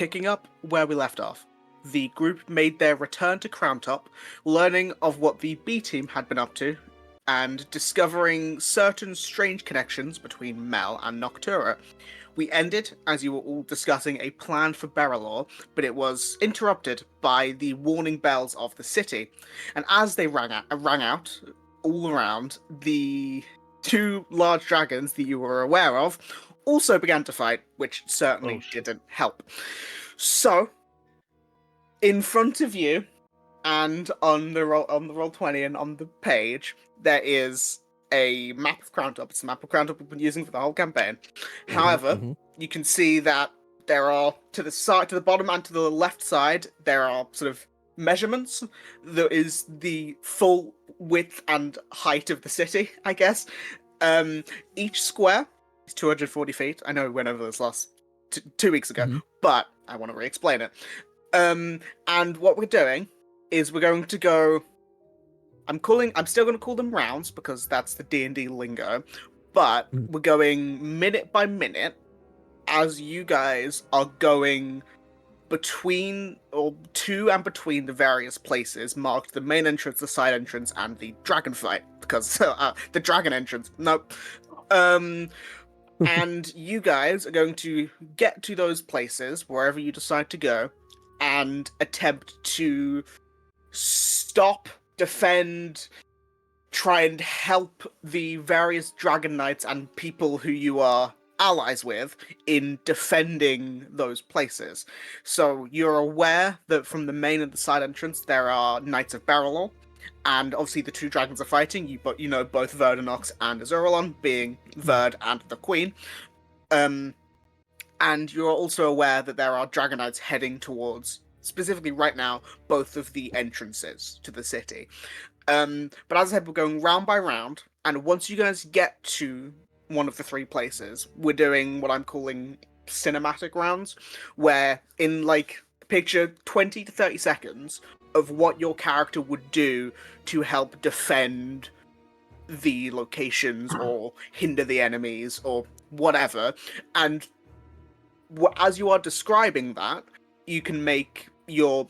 picking up where we left off, the group made their return to Crowntop, learning of what the B team had been up to, and discovering certain strange connections between Mel and Noctura. We ended as you were all discussing a plan for Beralor, but it was interrupted by the warning bells of the city. And as they rang out all around, the two large dragons that you were aware of also began to fight, which certainly didn't help. So, in front of you, and on the roll 20 and on the page, there is a map of Crowntop. It's a map of Crowntop we've been using for the whole campaign. However, you can see that there are to the bottom and to the left side, there are sort of measurements. There is the full width and height of the city, I guess. Each square is 240 feet. I know we went over this last 2 weeks ago, but I want to re-explain it. And what we're doing is we're going to go. I'm still going to call them rounds because that's the D&D lingo, but we're going minute by minute as you guys are going between or to and between the various places marked the main entrance, the side entrance, and the dragon fight, because the dragon entrance. Nope. And you guys are going to get to those places, wherever you decide to go, and attempt to stop, defend, try and help the various Dragon Knights and people who you are allies with in defending those places. So you're aware that from the main and the side entrance there are Knights of Beralor, and obviously the two dragons are fighting. You know both Verdanox and Azuralon, being Verd and the Queen. And you're also aware that there are Dragon Knights heading towards, specifically right now, both of the entrances to the city. But as I said, we're going round by round, and once you guys get to one of the three places, we're doing what I'm calling cinematic rounds, where in picture 20 to 30 seconds of what your character would do to help defend the locations or hinder the enemies or whatever. And as you are describing that, you can make your,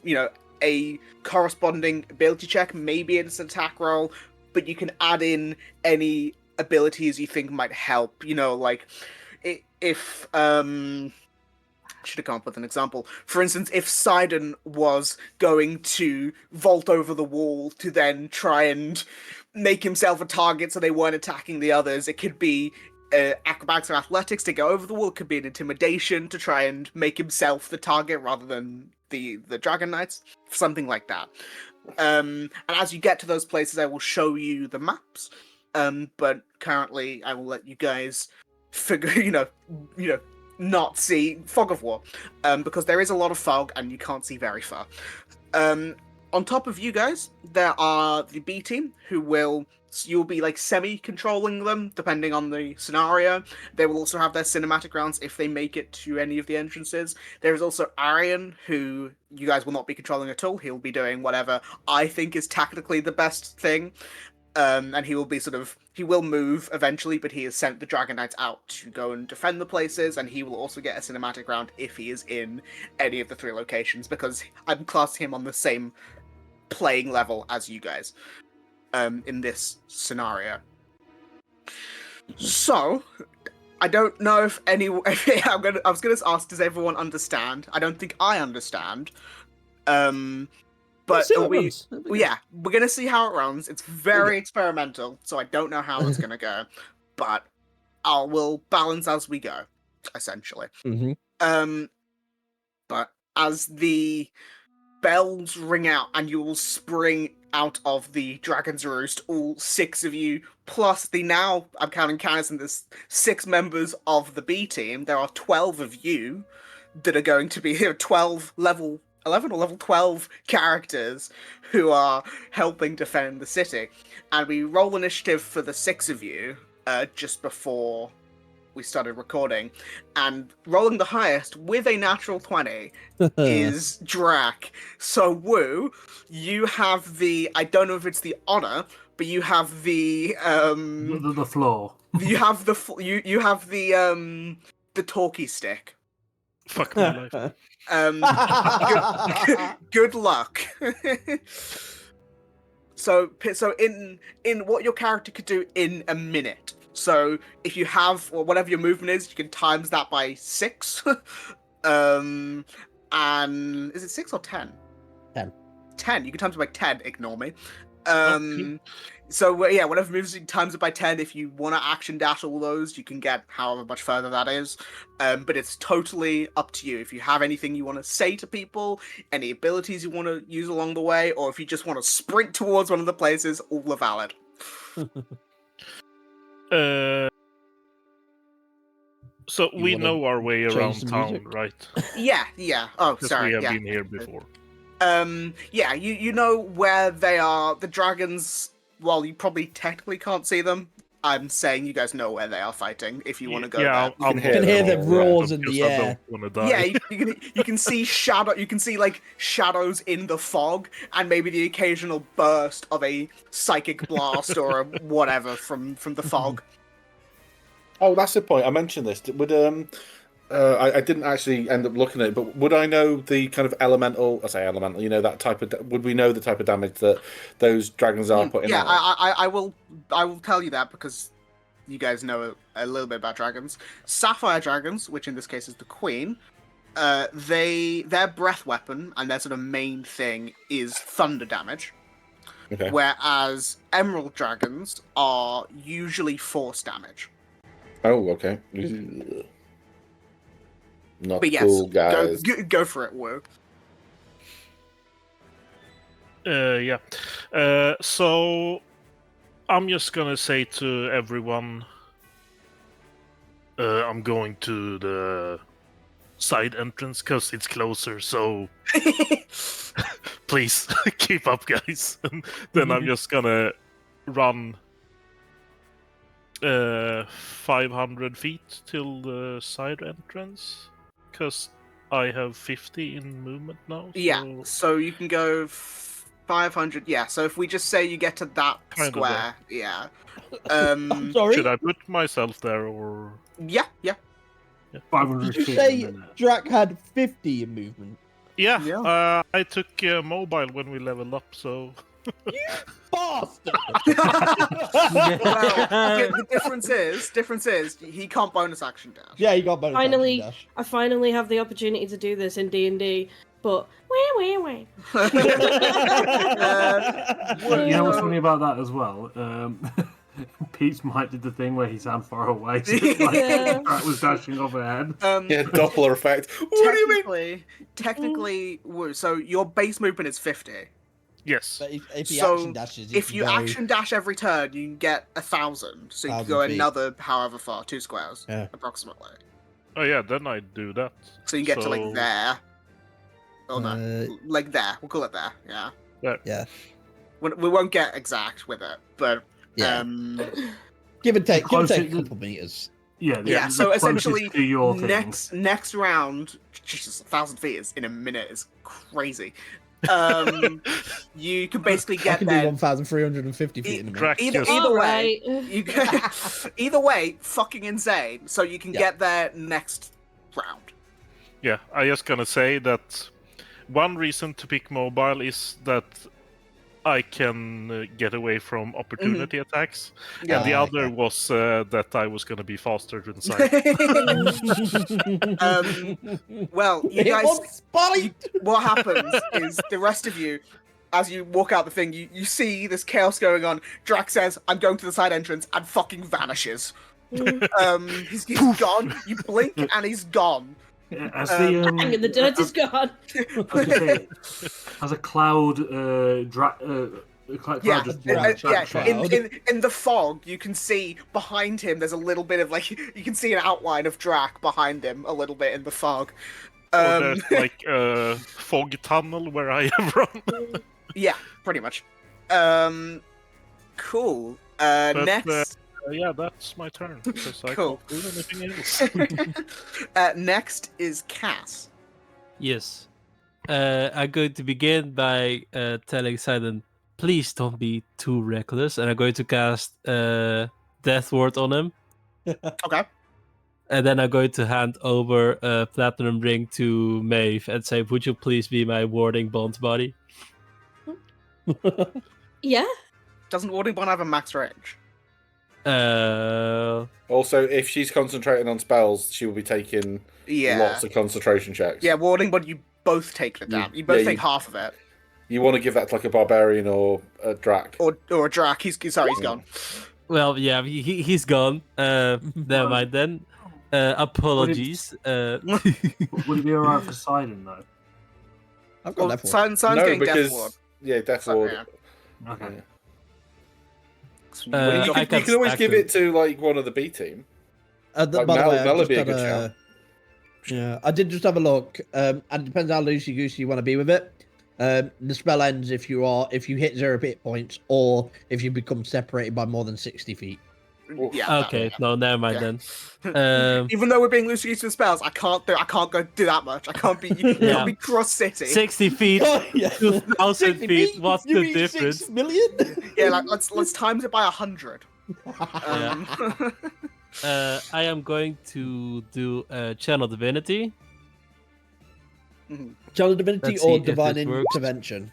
a corresponding ability check, maybe it's an attack roll, but you can add in any abilities you think might help. If I should have come up with an example. For instance, if Sidon was going to vault over the wall to then try and make himself a target so they weren't attacking the others, it could be acrobatics or athletics to go over the wall. It could be an intimidation to try and make himself the target rather than the Dragon Knights, something like that. And as you get to those places, I will show you the maps. But currently, I will let you guys figure, not see fog of war, because there is a lot of fog and you can't see very far. On top of you guys, there are the B team you'll be semi-controlling them depending on the scenario. They will also have their cinematic rounds if they make it to any of the entrances. There is also Arian, who you guys will not be controlling at all. He'll be doing whatever I think is tactically the best thing. And he will be he will move eventually, but he has sent the Dragon Knights out to go and defend the places, and he will also get a cinematic round if he is in any of the three locations, because I'm classing him on the same playing level as you guys in this scenario. So, I don't know if anyone... I was going to ask, does everyone understand? I don't think I understand. But we're going to see how it runs. It's very experimental, so I don't know how it's going to go. But we'll balance as we go, essentially. But as the bells ring out and you will spring out of the Dragon's Roost, all 6 of you, plus I'm counting Canis and there's 6 members of the B team. There are 12 of you that are going to be here, 12 level 11 or level 12 characters who are helping defend the city. And we roll initiative for the 6 of you just before we started recording. And rolling the highest with a natural 20 is Drac. So, Woo, you have I don't know if it's the honor, but you have the floor. You have the talkie stick. Fuck my life. Good luck. So in what your character could do in a minute. So if you have, or whatever your movement is, you can times that by 6. And is it 6 or 10? 10. 10. You can times it by 10. Ignore me. Okay. So yeah, whatever moves you times it by 10. If you want to action dash all those, you can get however much further that is. But it's totally up to you. If you have anything you want to say to people, any abilities you want to use along the way, or if you just want to sprint towards one of the places, all are valid. So You we wanna know our way change around the town, music? right? Yeah. Oh, Because sorry. we have Yeah. been here before. Yeah, you know where they are. The dragons, while you probably technically can't see them, I'm saying you guys know where they are fighting if you want to go there. I'll You can hear the roars in because the I air. don't want to die. Yeah, you can see like shadows in the fog, and maybe the occasional burst of a psychic blast or a whatever from the fog. Oh, that's the point. I mentioned this. Would I didn't actually end up looking at it, but would I know the kind of elemental? I say elemental. You know that type of. Would we know the type of damage that those dragons are putting Yeah, out? I will tell you that because you guys know a little bit about dragons. Sapphire dragons, which in this case is the queen, their breath weapon and their sort of main thing is thunder damage. Okay. Whereas emerald dragons are usually force damage. Oh, okay. Not But yes, cool, guys. go for it, Woo. Yeah. So I'm just gonna say to everyone, I'm going to the side entrance because it's closer. So please keep up, guys. And then I'm just gonna run 500 feet till the side entrance because I have 50 in movement now. So... Yeah, so you can go 500. Yeah, so if we just say you get to that Kind of square, yeah. I'm sorry. Should I put myself there or? Yeah. 500 Did you feet say in a minute. Drac had 50 in movement? Yeah. I took mobile when we leveled up, so. Bastard! Well, the difference is he can't bonus action dash. Yeah, you got bonus Finally, action dash. I finally have the opportunity to do this in D&D, but You know what's funny about that as well? Pete's might did the thing where he sound far away, so it's like Drac was dashing overhead. Yeah, Doppler effect. What do you mean? Technically, Woo, so your base movement is 50. Yes. But if he So, action dashes, If can you go action dash every turn, you can get 1,000. So you can 1,000 go feet. another however far, 2 squares, Yeah. approximately. Oh yeah, then I do that. So you can get to like there. Oh no, like there. We'll call it there. Yeah. Yeah. We won't get exact with it, but Yeah. Give and take a Closer- couple meters. Yeah, yeah. the So closest essentially, to your thing. next round, Jesus, 1,000 feet is in a minute is crazy. You can basically I get can do there. 1,350 feet in a minute. Drac Either just way, Alright. you either way, fucking insane. So you can Yeah. get there next round. Yeah, I just gonna say that one reason to pick mobile is that I can get away from opportunity attacks, Yeah. and the Ah, other okay. was that I was gonna be faster to the side. Well, you It guys, was spite! what happens is the rest of you, as you walk out the thing, you see this chaos going on. Drac says, "I'm going to the side entrance," and fucking vanishes. He's gone. You blink and he's gone. Yeah, as Bang, and the dirt is gone. I was gonna say, as a cloud, cloud Yeah, just cloud. in the fog, you can see behind him. There's a little bit of like you can see an outline of Drac behind him a little bit in the fog. Or there's like a fog tunnel where I have run. Yeah, pretty much. Cool. But, Next. Yeah, that's my turn because I Cool. can't do anything else. Next is Cass. Yes. I'm going to begin by telling Silent, please don't be too reckless, and I'm going to cast Death Ward on him. Okay. And then I'm going to hand over a platinum ring to Maeve and say, "Would you please be my warding bond buddy?" Yeah. Doesn't Warding Bond have a max range? Also, if she's concentrating on spells, she will be taking Yeah. lots of concentration checks. Yeah, Warding Bond, you both take the damage. You both take half of it. You want to give that to like a barbarian or a drac. Or a Drac. He's gone. Well, yeah, he's gone. Never mind then. Apologies. Would it be alright for Sidon though? I've got that for Simon's No, getting because Death Ward. Death Ward. Yeah. Okay. You can always give it to like one of the B team. By Like the way, Mel I would be a just good had yeah, I did just have a look. And it depends how loosey goosey you want to be with it. The spell ends if you hit 0 hit points or if you become separated by more than 60 feet. Yeah. Okay, no, never mind then. Even though we're being loose used with spells, I can't go do that much. I can't be. You can't be cross city. 60 feet, Oh, yeah. 2,000 feet. What's You the mean difference? 6 million? Yeah, like let's times it by 100. I am going to do Channel Divinity. Channel Divinity Let's or see if Divine this works. Intervention?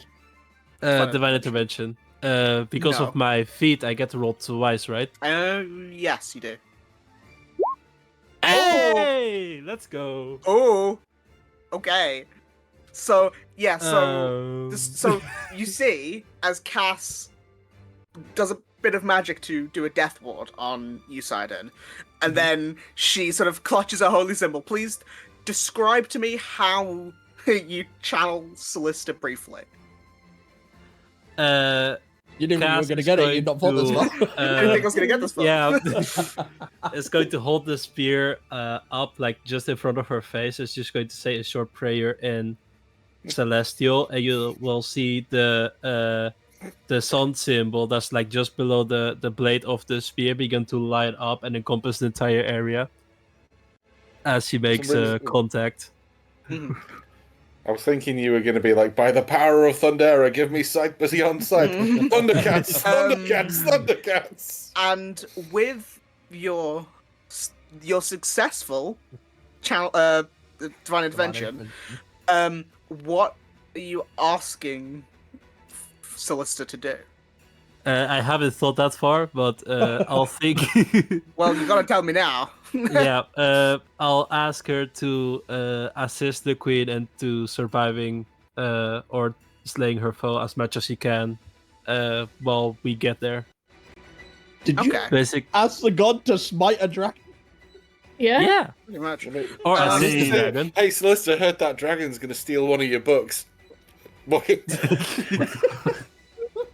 Divine Intervention. Because No. of my feet, I get to roll twice, right? Yes, you do. Hey, let's go. Oh, okay. So yeah, Um, so you see, as Cass does a bit of magic to do a death ward on Usidon, and then she sort of clutches a holy symbol. Please describe to me how you channel Solista briefly. You knew we were Cass going to is get it. going You've not thought this to, far. I didn't think I was gonna get this far. Yeah, it's going to hold the spear up like just in front of her face. It's just going to say a short prayer in Celestial, and you will see the sun symbol that's like just below the blade of the spear begin to light up and encompass the entire area as she makes contact. I was thinking you were going to be like, by the power of Thundera, give me sight beyond sight. Thundercats, Thundercats, Thundercats. And with your successful channel, divine intervention, what are you asking Solista to do? I haven't thought that far, but I'll think. Well, you gotta tell me now. Yeah, I'll ask her to assist the queen into surviving or slaying her foe as much as she can while we get there. Did you Basic. ask the god to smite a dragon? Yeah. Yeah. Pretty much. Or assist the dragon. Hey, Solista, I heard that dragon's going to steal one of your books. Boy.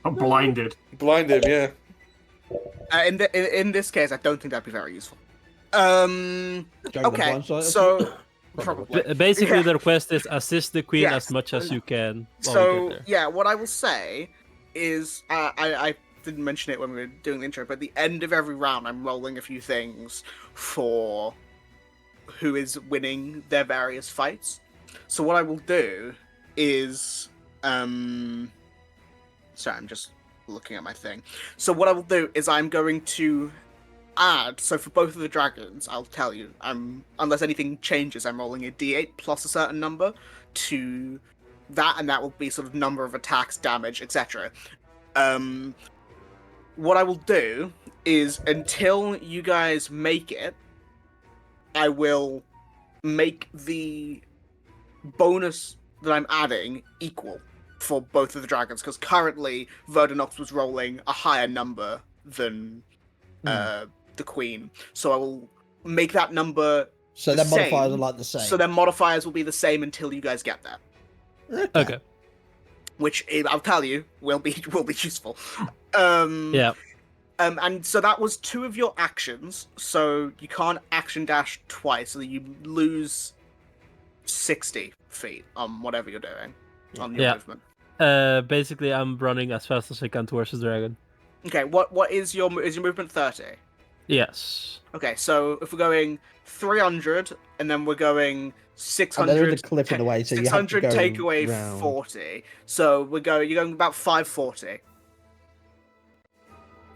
I'm blinded. Blind him, yeah. In this case, I don't think that'd be very useful. Okay, so probably. Basically, Yeah. the request is assist the queen Yes. as much as you can while we So get there. yeah, what I will say is I didn't mention it when we were doing the intro, but at the end of every round, I'm rolling a few things for who is winning their various fights. So what I will do is sorry, I'm just looking at my thing. So what I will do is I'm going to add, so for both of the dragons, I'll tell you, unless anything changes, I'm rolling a d8 plus a certain number to that, and that will be sort of number of attacks, damage, etc. What I will do is, until you guys make it, I will make the bonus that I'm adding equal for both of the dragons, because currently Verdanox was rolling a higher number than the queen. So I will make that number So the their modifiers same. are like the same. So their modifiers will be the same until you guys get there. Okay. Which I'll tell you will be useful. Yeah. And so that was 2 of your actions. So you can't action dash twice, so you lose 60 feet on whatever you're doing on your movement. Basically, I'm running as fast as I can towards the dragon. Okay, what is your movement 30? Yes. Okay, so if we're going 300 and then we're going 600, And there is a cliff in the way, so you have to 600 go take away round. 40. So you're going about 540.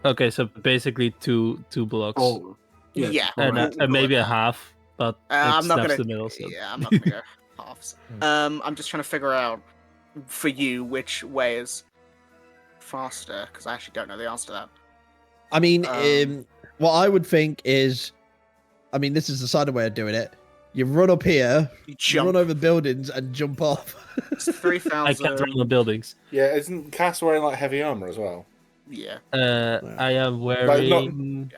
Okay, so basically two blocks. Oh, Yeah. And correct. maybe a half. but it I'm not snaps gonna. the middle. So. Yeah, I'm not gonna go halves. I'm just trying to figure out for you which way is faster because I actually don't know the answer to that. I mean, what I would think is, I mean, this is the side way of doing it. You run up here, You jump. run over buildings, and jump off. It's 3,000. I can't run the buildings. Yeah, isn't Cass wearing like heavy armor as well? Yeah. I am wearing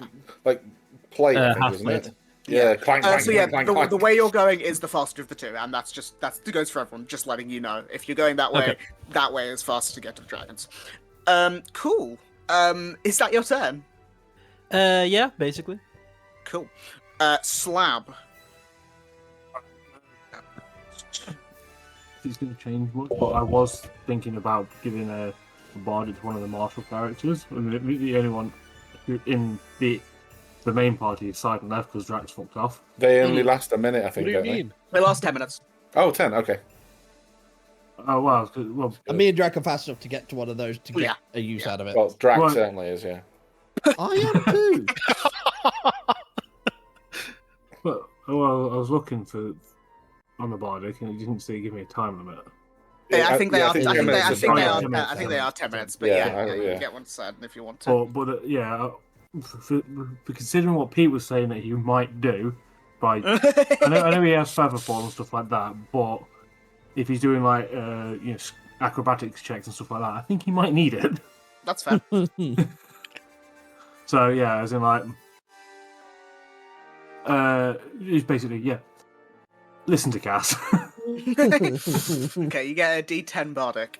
Like plate, I think, half isn't plate. it? Yeah, clank, clank, So yeah, clank, the clank. way you're going is the faster of the two, and that goes for everyone. Just letting you know, if you're going that way, Okay. that way is faster to get to the dragons. Cool. Is that your turn? Yeah, basically. Cool. Slab. It's going to change much, but I was thinking about giving a bard to one of the martial characters. I mean, the only one who in the main party is side and left because Drax fucked off. They only last a minute, I think. What do you don't mean? They last 10 minutes. They? Oh, 10, okay. Oh wow! Well, And me and Drac are fast enough to get to one of those to get Yeah. a use out of it. Well, Drax Well- certainly is, yeah. I am too. but well, I was looking for on the bardic and it didn't say give me a time limit. Yeah, I think they are. I 10 think they minutes is fine. are 10 minutes. But Yeah, you yeah. can get one said if you want to. But yeah, for considering what Pete was saying that he might do, by I know he has featherfall and stuff like that, but if he's doing like acrobatics checks and stuff like that, I think he might need it. That's fair. So yeah, as in like, it's basically listen to Cass. Okay, you get a D10 bardic.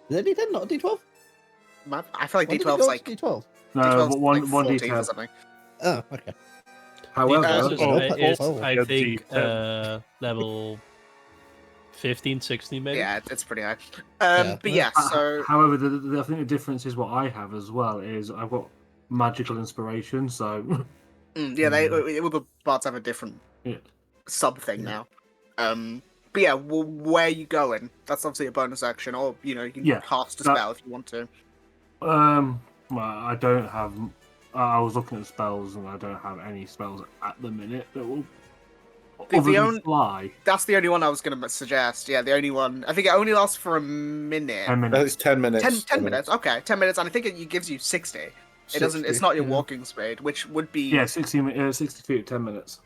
Is it a D10, not a D12? I feel like When did it D12's go like to D12? No, D12's but one like one 14 or D10. something. Oh, okay. However, It's, oh, I yeah, think D10. level 15, 16 maybe. Yeah, it's pretty high. Yeah. But yeah, so however, I think the difference is what I have as well is I've got magical inspiration, so yeah, all the bards have a different yeah. sub thing now. But yeah, well, where are you going? That's obviously a bonus action, or you can cast a that- spell if you want to. Well, I don't have. I was looking at spells, and I don't have any spells at the minute that will. The Other than only- fly. That's the only one I was going to suggest. Yeah, the only one. I think it only lasts for a minute. 10 minutes. It's 10 minutes. 10 minutes. Okay, 10 minutes, and I think it gives you 60. It doesn't. It's 60, not your yeah. walking speed, which would be Yeah, 60 feet, 10 minutes.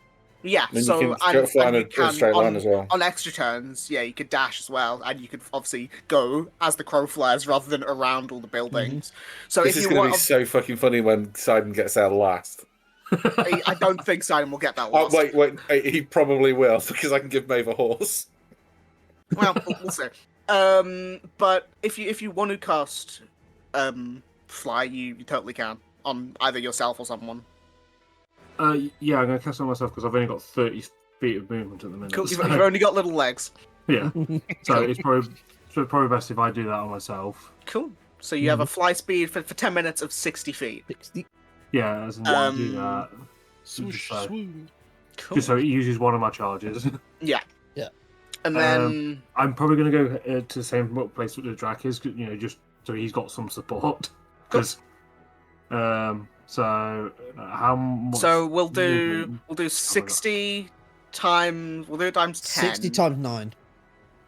yeah. Then So you can fly in you a can, straight line on, as well. on extra turns, yeah, you could dash as well, and you could obviously go as the crow flies rather than around all the buildings. So This if is you going to want, be so fucking funny when Sidon gets there last. I don't think Simon will get that Oh, lost. wait, he probably will, because I can give Maeve a horse. Well, we'll see. But if you want to cast fly, you totally can on either yourself or someone. Yeah, I'm going to cast on myself because I've only got 30 feet of movement at the minute. Cool. so- You've only got little legs. yeah, so it's probably best if I do that on myself. Cool. So you have a fly speed for 10 minutes of 60 feet. 60. Yeah, as in I do that. Swoosh, So- swoon. Cool. Just so it uses one of my charges. And then I'm probably going to go to the same place that the Drac is, just so he's got some support. Because, so how much? so we'll do movement? 60 times. We'll do it times 10. 60 times 9.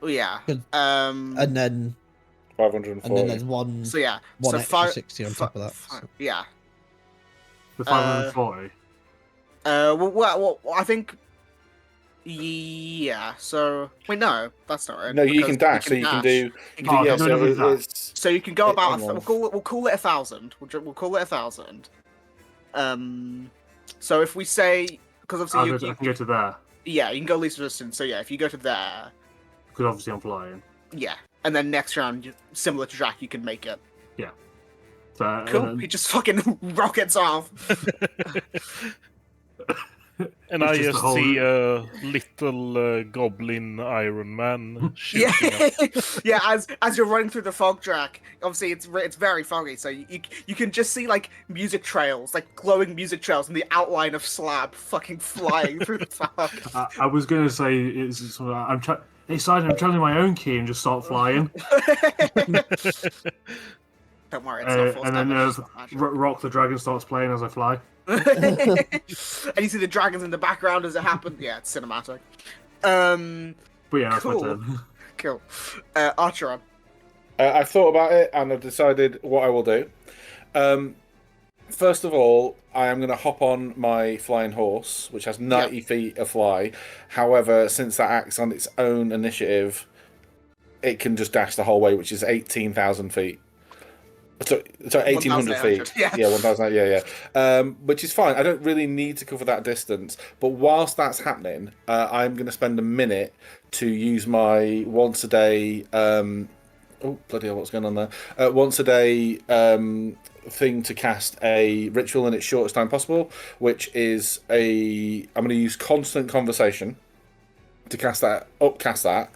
Oh, yeah. Good. And And then 540. there's one so yeah. one so extra 60 on fi- top of that. fi- so. Yeah. The 540. Well, I think. Yeah. So wait, no, that's not right. No, you because can dash, so you can do. You Oh, can do- no, no, no, no. it's So you can go about. hang on. We'll call it 1,000. We'll call it 1,000. So if we say, because obviously I can go to there yeah, you can go least resistance. So yeah, if you go to there, because obviously I'm flying. yeah, and then next round, similar to Drac, you can make it. So, Cool. He just fucking rockets off. And It's I just just a whole- see a little goblin Iron Man shooting Yeah, up. yeah. As you're running through the fog, Drac. Obviously, it's very foggy, so you can just see like music trails, like glowing music trails, and the outline of Slab fucking flying through the fog. I was going to say it's sort of, I'm trying. Hey, Sidon, I'm channeling my own key and just start flying. Don't worry, it's not force and then damage. It's not magic. Rock the Dragon starts playing as I fly. And you see the dragons in the background as it happens. Yeah, it's cinematic. But yeah, that's my Cool. turn. Cool. Archeron. I've thought about it and I've decided what I will do. First of all, I am going to hop on my flying horse, which has 90 feet of fly. However, since that acts on its own initiative, it can just dash the whole way, which is 18,000 feet. So 1,800 feet. Yeah, 1,000. Yeah. Which is fine. I don't really need to cover that distance. But whilst that's happening, I'm going to spend a minute to use my once a day. Oh bloody hell! What's going on there? Once a day thing to cast a ritual in its shortest time possible, which is I'm going to use constant conversation to cast that,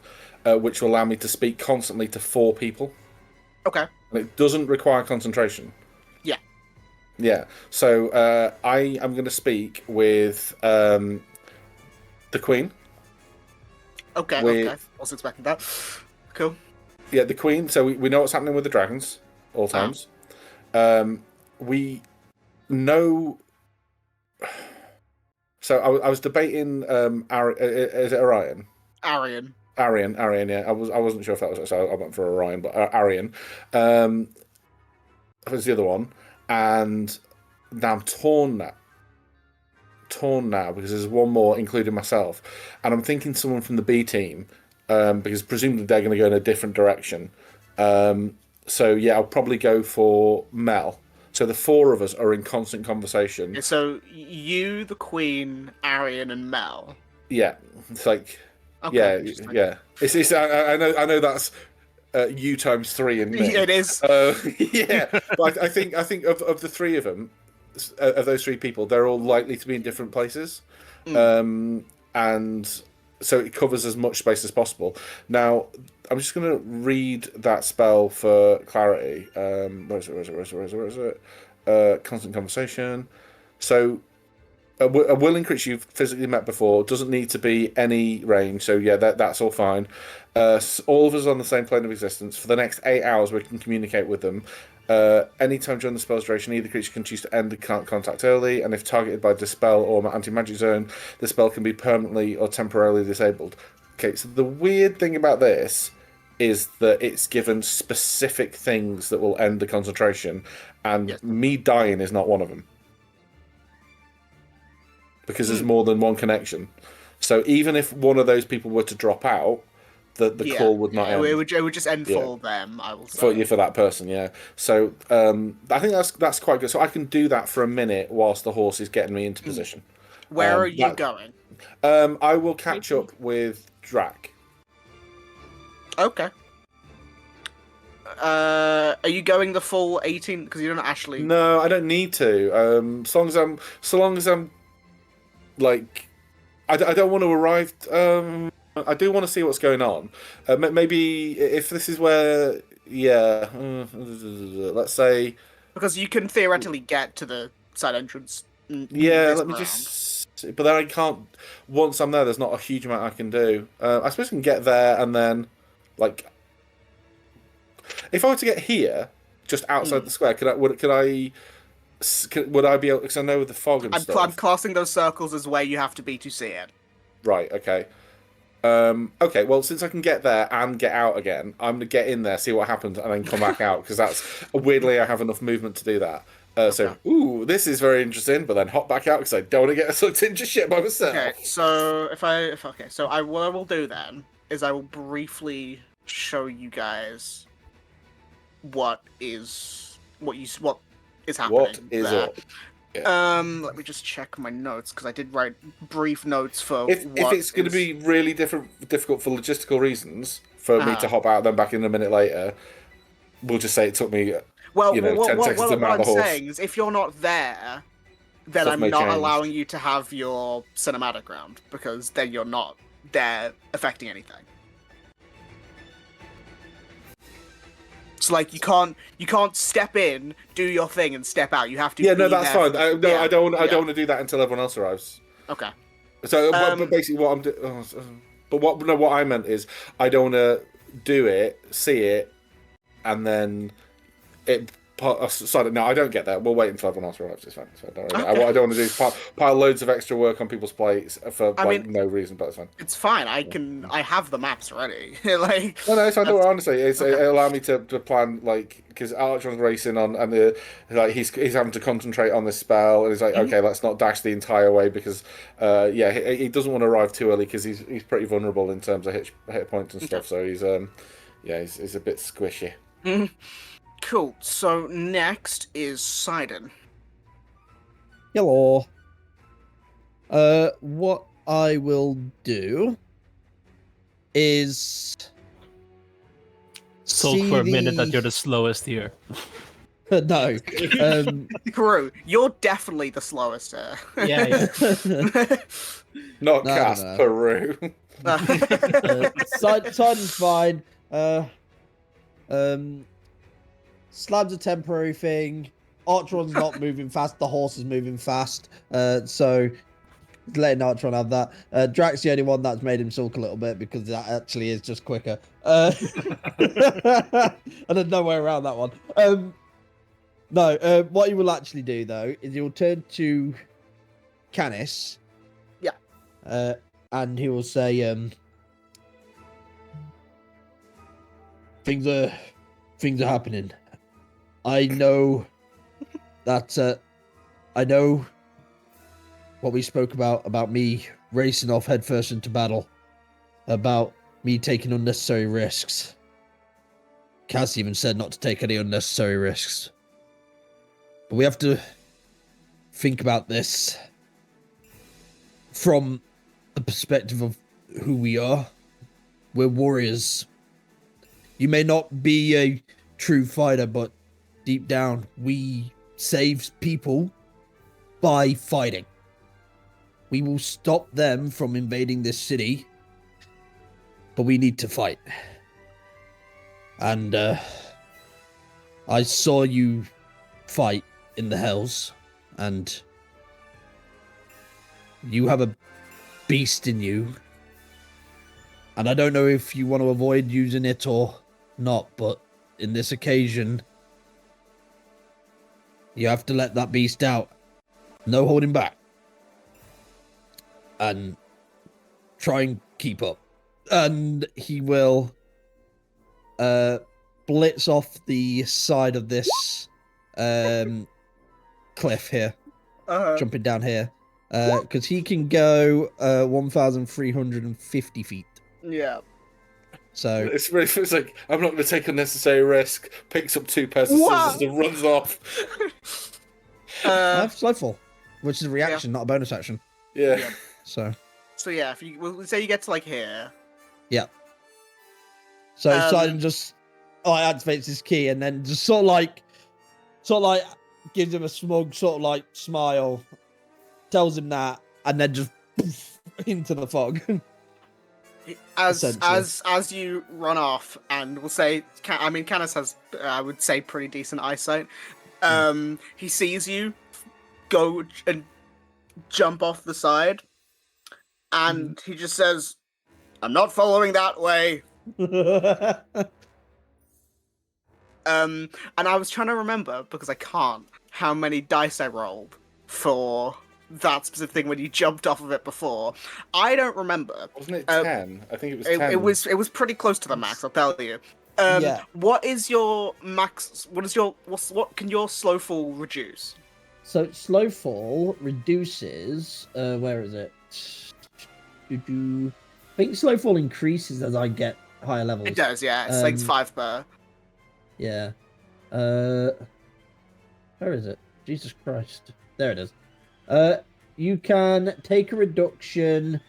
which will allow me to speak constantly to 4 people. Okay. And it doesn't require concentration. Yeah. Yeah. So I am going to speak with the Queen. Okay. Okay. I was expecting that. Cool. Yeah, the Queen. So we know what's happening with the dragons all times. We know. So I was debating. Is it Orion? Arian. Arian. Yeah, I wasn't sure if that was. So I went for Orion, but Arian. Was the other one, and now I'm torn now because there's one more, including myself, and I'm thinking someone from the B team, because presumably they're going to go in a different direction. So yeah, I'll probably go for Mel. So the 4 of us are in constant conversation. Yeah, so you, the Queen, Arian, and Mel. Yeah, it's like, Okay, yeah. It's I know that's you times 3 and me. It is. Yeah, but I think of the 3 of them, of those 3 people, they're all likely to be in different places, and so it covers as much space as possible. Now, I'm just going to read that spell for clarity. Where is it? Constant conversation. So, a willing creature you've physically met before doesn't need to be any range. So yeah, that's all fine. All of us on the same plane of existence. For the next 8 hours, we can communicate with them. Anytime during the spell's duration, either creature can choose to end the contact early, and if targeted by Dispel or Anti-Magic Zone, the spell can be permanently or temporarily disabled. Okay, so the weird thing about this is that it's given specific things that will end the concentration, and me dying is not one of them. Because there's more than one connection. So even if one of those people were to drop out, the call would not end. It would just end for them, I will say. For that person, yeah. So I think that's quite good. So I can do that for a minute whilst the horse is getting me into position. Where are you going? I will catch up with Drac. Okay. Are you going the full 18? Because you don't actually. No, I don't need to. So long as I'm, like, I don't want to arrive. I do want to see what's going on. Maybe if this is where, let's say. Because you can theoretically get to the side entrance. Yeah, let me just. But then I can't. Once I'm there, there's not a huge amount I can do. I suppose I can get there and then, like, if I were to get here, just outside the square, would I be able? Because I know with the fog and stuff. I'm classing those circles as where you have to be to see it. Right. Okay. Okay. Well, since I can get there and get out again, I'm gonna get in there, see what happens, and then come back out because that's weirdly I have enough movement to do that. So, this is very interesting, but then hop back out because I don't want to get sucked into shit by myself. Okay, so what I will do then is I will briefly show you guys what is happening. What is there. up? Yeah. Let me just check my notes because I did write brief notes for. If it's going to be really difficult for logistical reasons for me to hop out, then back in a minute later, we'll just say it took me. 10 seconds to mount the horse. What I'm saying is, if you're not there, then Stuff I'm may not change. allowing you to have your cinematic round because then you're not there affecting anything. So like you can't step in, do your thing, and step out. You have to. Yeah, no, that's fine. I don't want to do that until everyone else arrives. Okay. So, but basically, what I'm doing. What I meant is, I don't want to do it, see it, and then it Sorry, no, I don't get that. We'll wait until everyone else arrives. It's fine. It's fine. Don't worry. What I don't want to do is pile loads of extra work on people's plates for no reason, but it's fine. It's fine. I have the maps ready. Like No, it's fine. Don't worry, honestly, it allowed me to plan because Archon's racing on, and he's having to concentrate on this spell, and he's like, okay, let's not dash the entire way because he doesn't want to arrive too early because he's pretty vulnerable in terms of hit points and stuff. So he's he's a bit squishy. Cool. So next is Sidon. Hello. What I will do is Sulk for a minute that you're the slowest here. no. Crew, you're definitely the slowest here. Yeah. Not No, cast no. Peru. Sidon's fine. Slab's a temporary thing. Archon's not moving fast. The horse is moving fast. So letting Archon have that. Drax's the only one that's made him sulk a little bit because that actually is just quicker. And there's no way around that one. No, what he will actually do though is he will turn to Canis. Yeah. And he will say, things are happening. I know that I know what we spoke about me racing off headfirst into battle, about me taking unnecessary risks. Cass even said not to take any unnecessary risks. But we have to think about this from the perspective of who we are. We're warriors. You may not be a true fighter, but deep down, we save people by fighting. We will stop them from invading this city, but we need to fight. And I saw you fight in the Hells, and you have a beast in you. And I don't know if you want to avoid using it or not, but in this occasion, you have to let that beast out. No holding back. And try and keep up. And he will blitz off the side of this cliff here. Jumping down here. Because he can go 1,350 feet. Yeah. So It's like, I'm not going to take unnecessary risk, picks up 2 pairs of scissors and runs off. I have Slowfall, which is a reaction, not a bonus action. Yeah. So yeah, if you say you get to like here. yeah. So Sidon just activates his key and then just sort of like gives him a smug sort of like smile, tells him that, and then just into the fog. As you run off, and we'll say, Canis has, I would say, pretty decent eyesight. He sees you go and jump off the side, and he just says, "I'm not following that way." And I was trying to remember, because I can't, how many dice I rolled for that specific thing when you jumped off of it before. I don't remember. Wasn't it 10? I think it was 10. It was pretty close to the max, I'll tell you. Yeah. What is your max? What can your slow fall reduce? So slow fall reduces. Where is it? I think slow fall increases as I get higher levels. It does, yeah. It's like 5 per. Yeah. Where is it? Jesus Christ. There it is. You can take a reduction.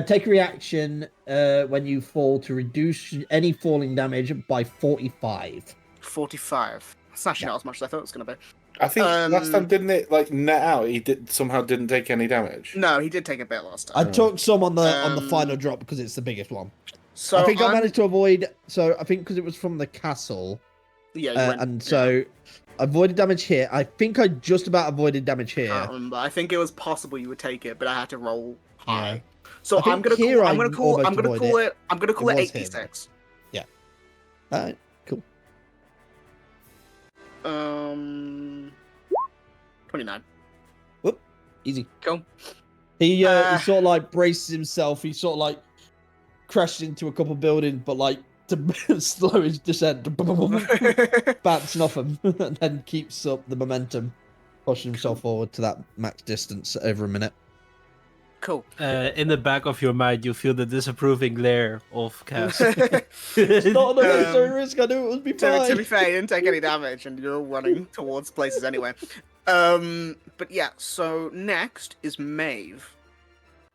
Take a reaction when you fall to reduce any falling damage by 45. 45. That's actually not as much as I thought it was going to be. I think last time, didn't it like net out? He somehow didn't take any damage. No, he did take a bit last I time. took some on the final drop because it's the biggest one. So I think I managed to avoid. So I think because it was from the castle. Yeah, so I avoided damage here. I think I just about avoided damage here. I can't remember. I think it was possible you would take it, but I had to roll high. Yeah. So I think I'm gonna here I call it almost avoided I'm gonna call it It was 86. Yeah. Alright, cool. 29. Whoop, easy. Cool. He sort of like braces himself. He sort of like crashes into a couple buildings, but like to slow his descent, bouncing off him, and then keeps up the momentum, pushing himself forward to that max distance over a minute. Cool. In the back of your mind, you feel the disapproving glare of Cass. It's not an unnecessary risk. I knew it would be fine. To be fair, you didn't take any damage, and you're all running towards places anyway. But yeah, so next is Maeve.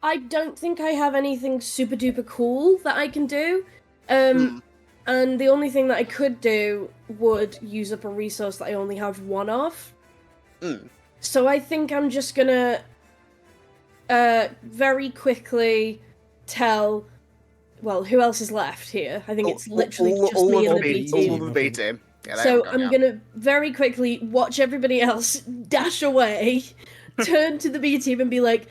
I don't think I have anything super duper cool that I can do. And the only thing that I could do would use up a resource that I only have one of. So I think I'm just gonna very quickly tell. Well, who else is left here? I think it's literally just me and the B team. All of the B team. Yeah, So I'm gonna very quickly watch everybody else dash away, turn to the B team and be like,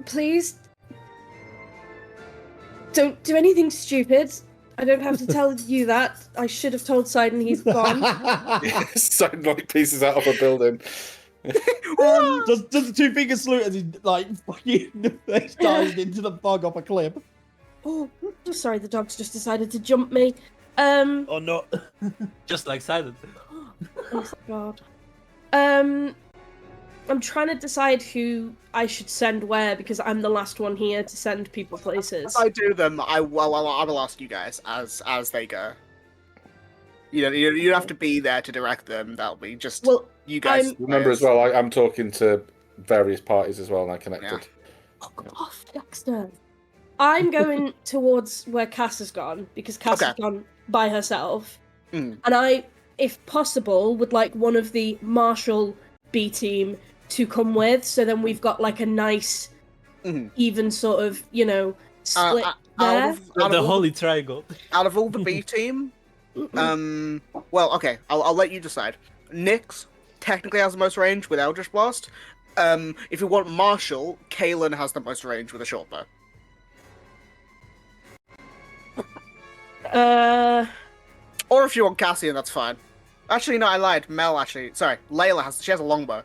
please don't do anything stupid. I don't have to tell you that. I should have told Sidon he's gone. Sidon like pieces out of a building. Does the two finger salute as he like fucking face dives into the fog off a cliff. Oh, sorry, the dog's just decided to jump me. Or not. Just like Silent. Oh god. I'm trying to decide who I should send where because I'm the last one here to send people places. As I do them, I will ask you guys as they go. You know, you don't have to be there to direct them. That'll be just you guys. Remember as well, I'm talking to various parties as well, and I connected. Yeah. Fuck off, Dexter. I'm going towards where Cass has gone because Cass has gone by herself, and I, if possible, would like one of the Marshall B team to come with. So then we've got like a nice, even sort of split there. The Holy Triangle. Out of all the B team, well, okay, I'll let you decide. Nyx technically has the most range with Eldritch Blast. If you want Marshall, Kaelin has the most range with a short bow. Or if you want Cassian, that's fine. Actually, no, I lied. Layla has a longbow.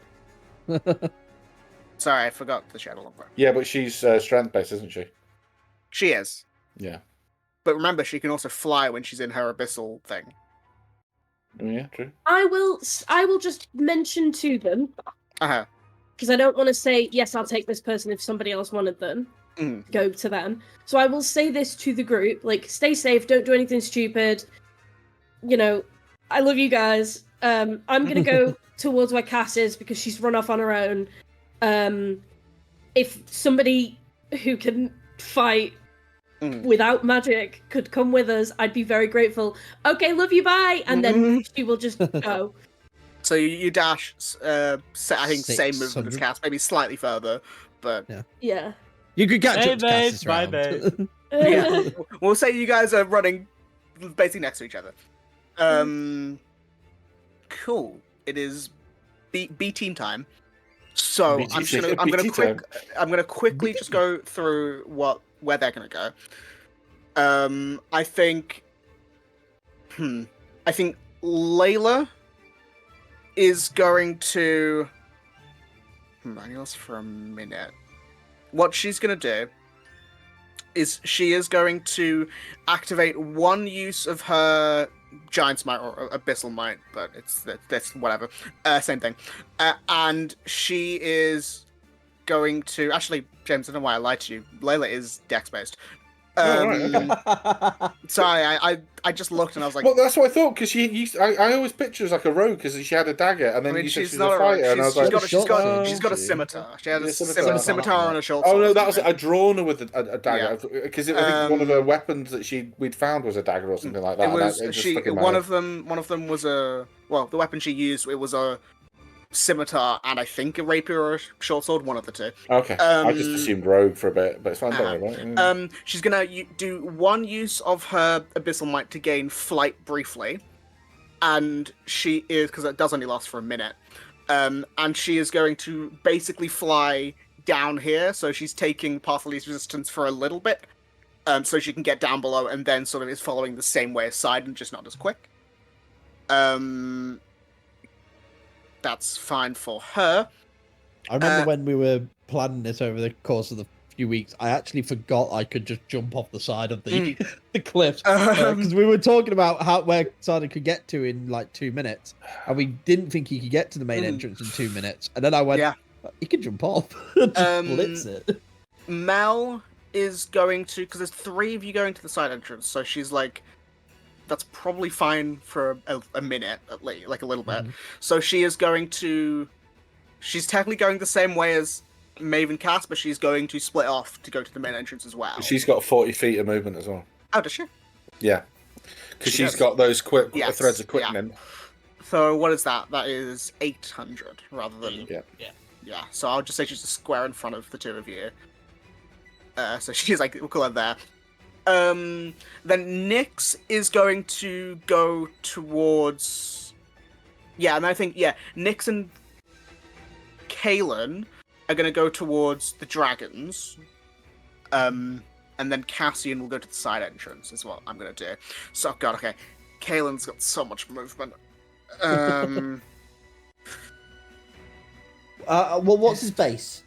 Sorry, I forgot that she had a longbow. Yeah, but she's strength based, isn't she? She is. Yeah. But remember, she can also fly when she's in her abyssal thing. Yeah, true. I will just mention to them. Because I don't want to say, yes, I'll take this person if somebody else wanted them. Go to them. So I will say this to the group, like, stay safe, don't do anything stupid. I love you guys. I'm going to go towards where Cass is because she's run off on her own. If somebody who can fight without magic could come with us, I'd be very grateful. Okay, love you, bye! And then she will just go. So you dash, I think, same movement as Cass, maybe slightly further, but... Yeah. You could catch up to Cass's bye, round. babe. Yeah. We'll say you guys are running basically next to each other. Cool. It is B team time. So I'm gonna quickly just go through where they're gonna go. I think Layla is going to. Hang on for a minute. What she's gonna do is she is going to activate one use of her Giant's Might or Abyssal Might, but that's whatever. Same thing. And she is going to... Actually, James, I don't know why I lied to you. Layla is dex-based. Sorry, I just looked and I was like... Well, that's what I thought, because I always picture her as like a rogue, because she had a dagger, and then you said she's a fighter, and I was like... She's got a scimitar. She has a scimitar on her shoulder. Oh, no, that was... I'd drawn her with a dagger, because I think one of her weapons that we'd found was a dagger or something like that. One of them was a... Well, the weapon she used, it was a scimitar and I think a rapier or a short sword, one of the two. Okay, I just assumed rogue for a bit, but it's fine. Don't worry about it. She's gonna do one use of her Abyssal Might to gain flight briefly, and she is, because it does only last for a minute, and she is going to basically fly down here, so she's taking path of least resistance for a little bit, so she can get down below, and then sort of is following the same way as Sidon, just not as quick. That's fine for her. I remember when we were planning this over the course of the few weeks, I actually forgot I could just jump off the side of the the cliff because we were talking about where Sada could get to in like 2 minutes, and we didn't think he could get to the main entrance in 2 minutes. And then I went, he could jump off, just blitz it. Mel is going to, because there's 3 of you going to the side entrance, so she's like, that's probably fine for a minute at least, like a little bit. So she is going to. She's technically going the same way as Maven Cass, but she's going to split off to go to the main entrance as well. She's got 40 feet of movement as well. Oh, does she? Yeah. Because she's got those quick threads of quickening. Yeah. So what is that? That is 800 rather than... Yeah. So I'll just say she's a square in front of the 2 of you. So she's like, we'll call her there. Then Nyx is going to go towards... Yeah, and I think, Nyx and Kaelin are going to go towards the dragons, and then Cassian will go to the side entrance is what I'm going to do. So, God, okay. Kaelin's got so much movement. Well, what's his base?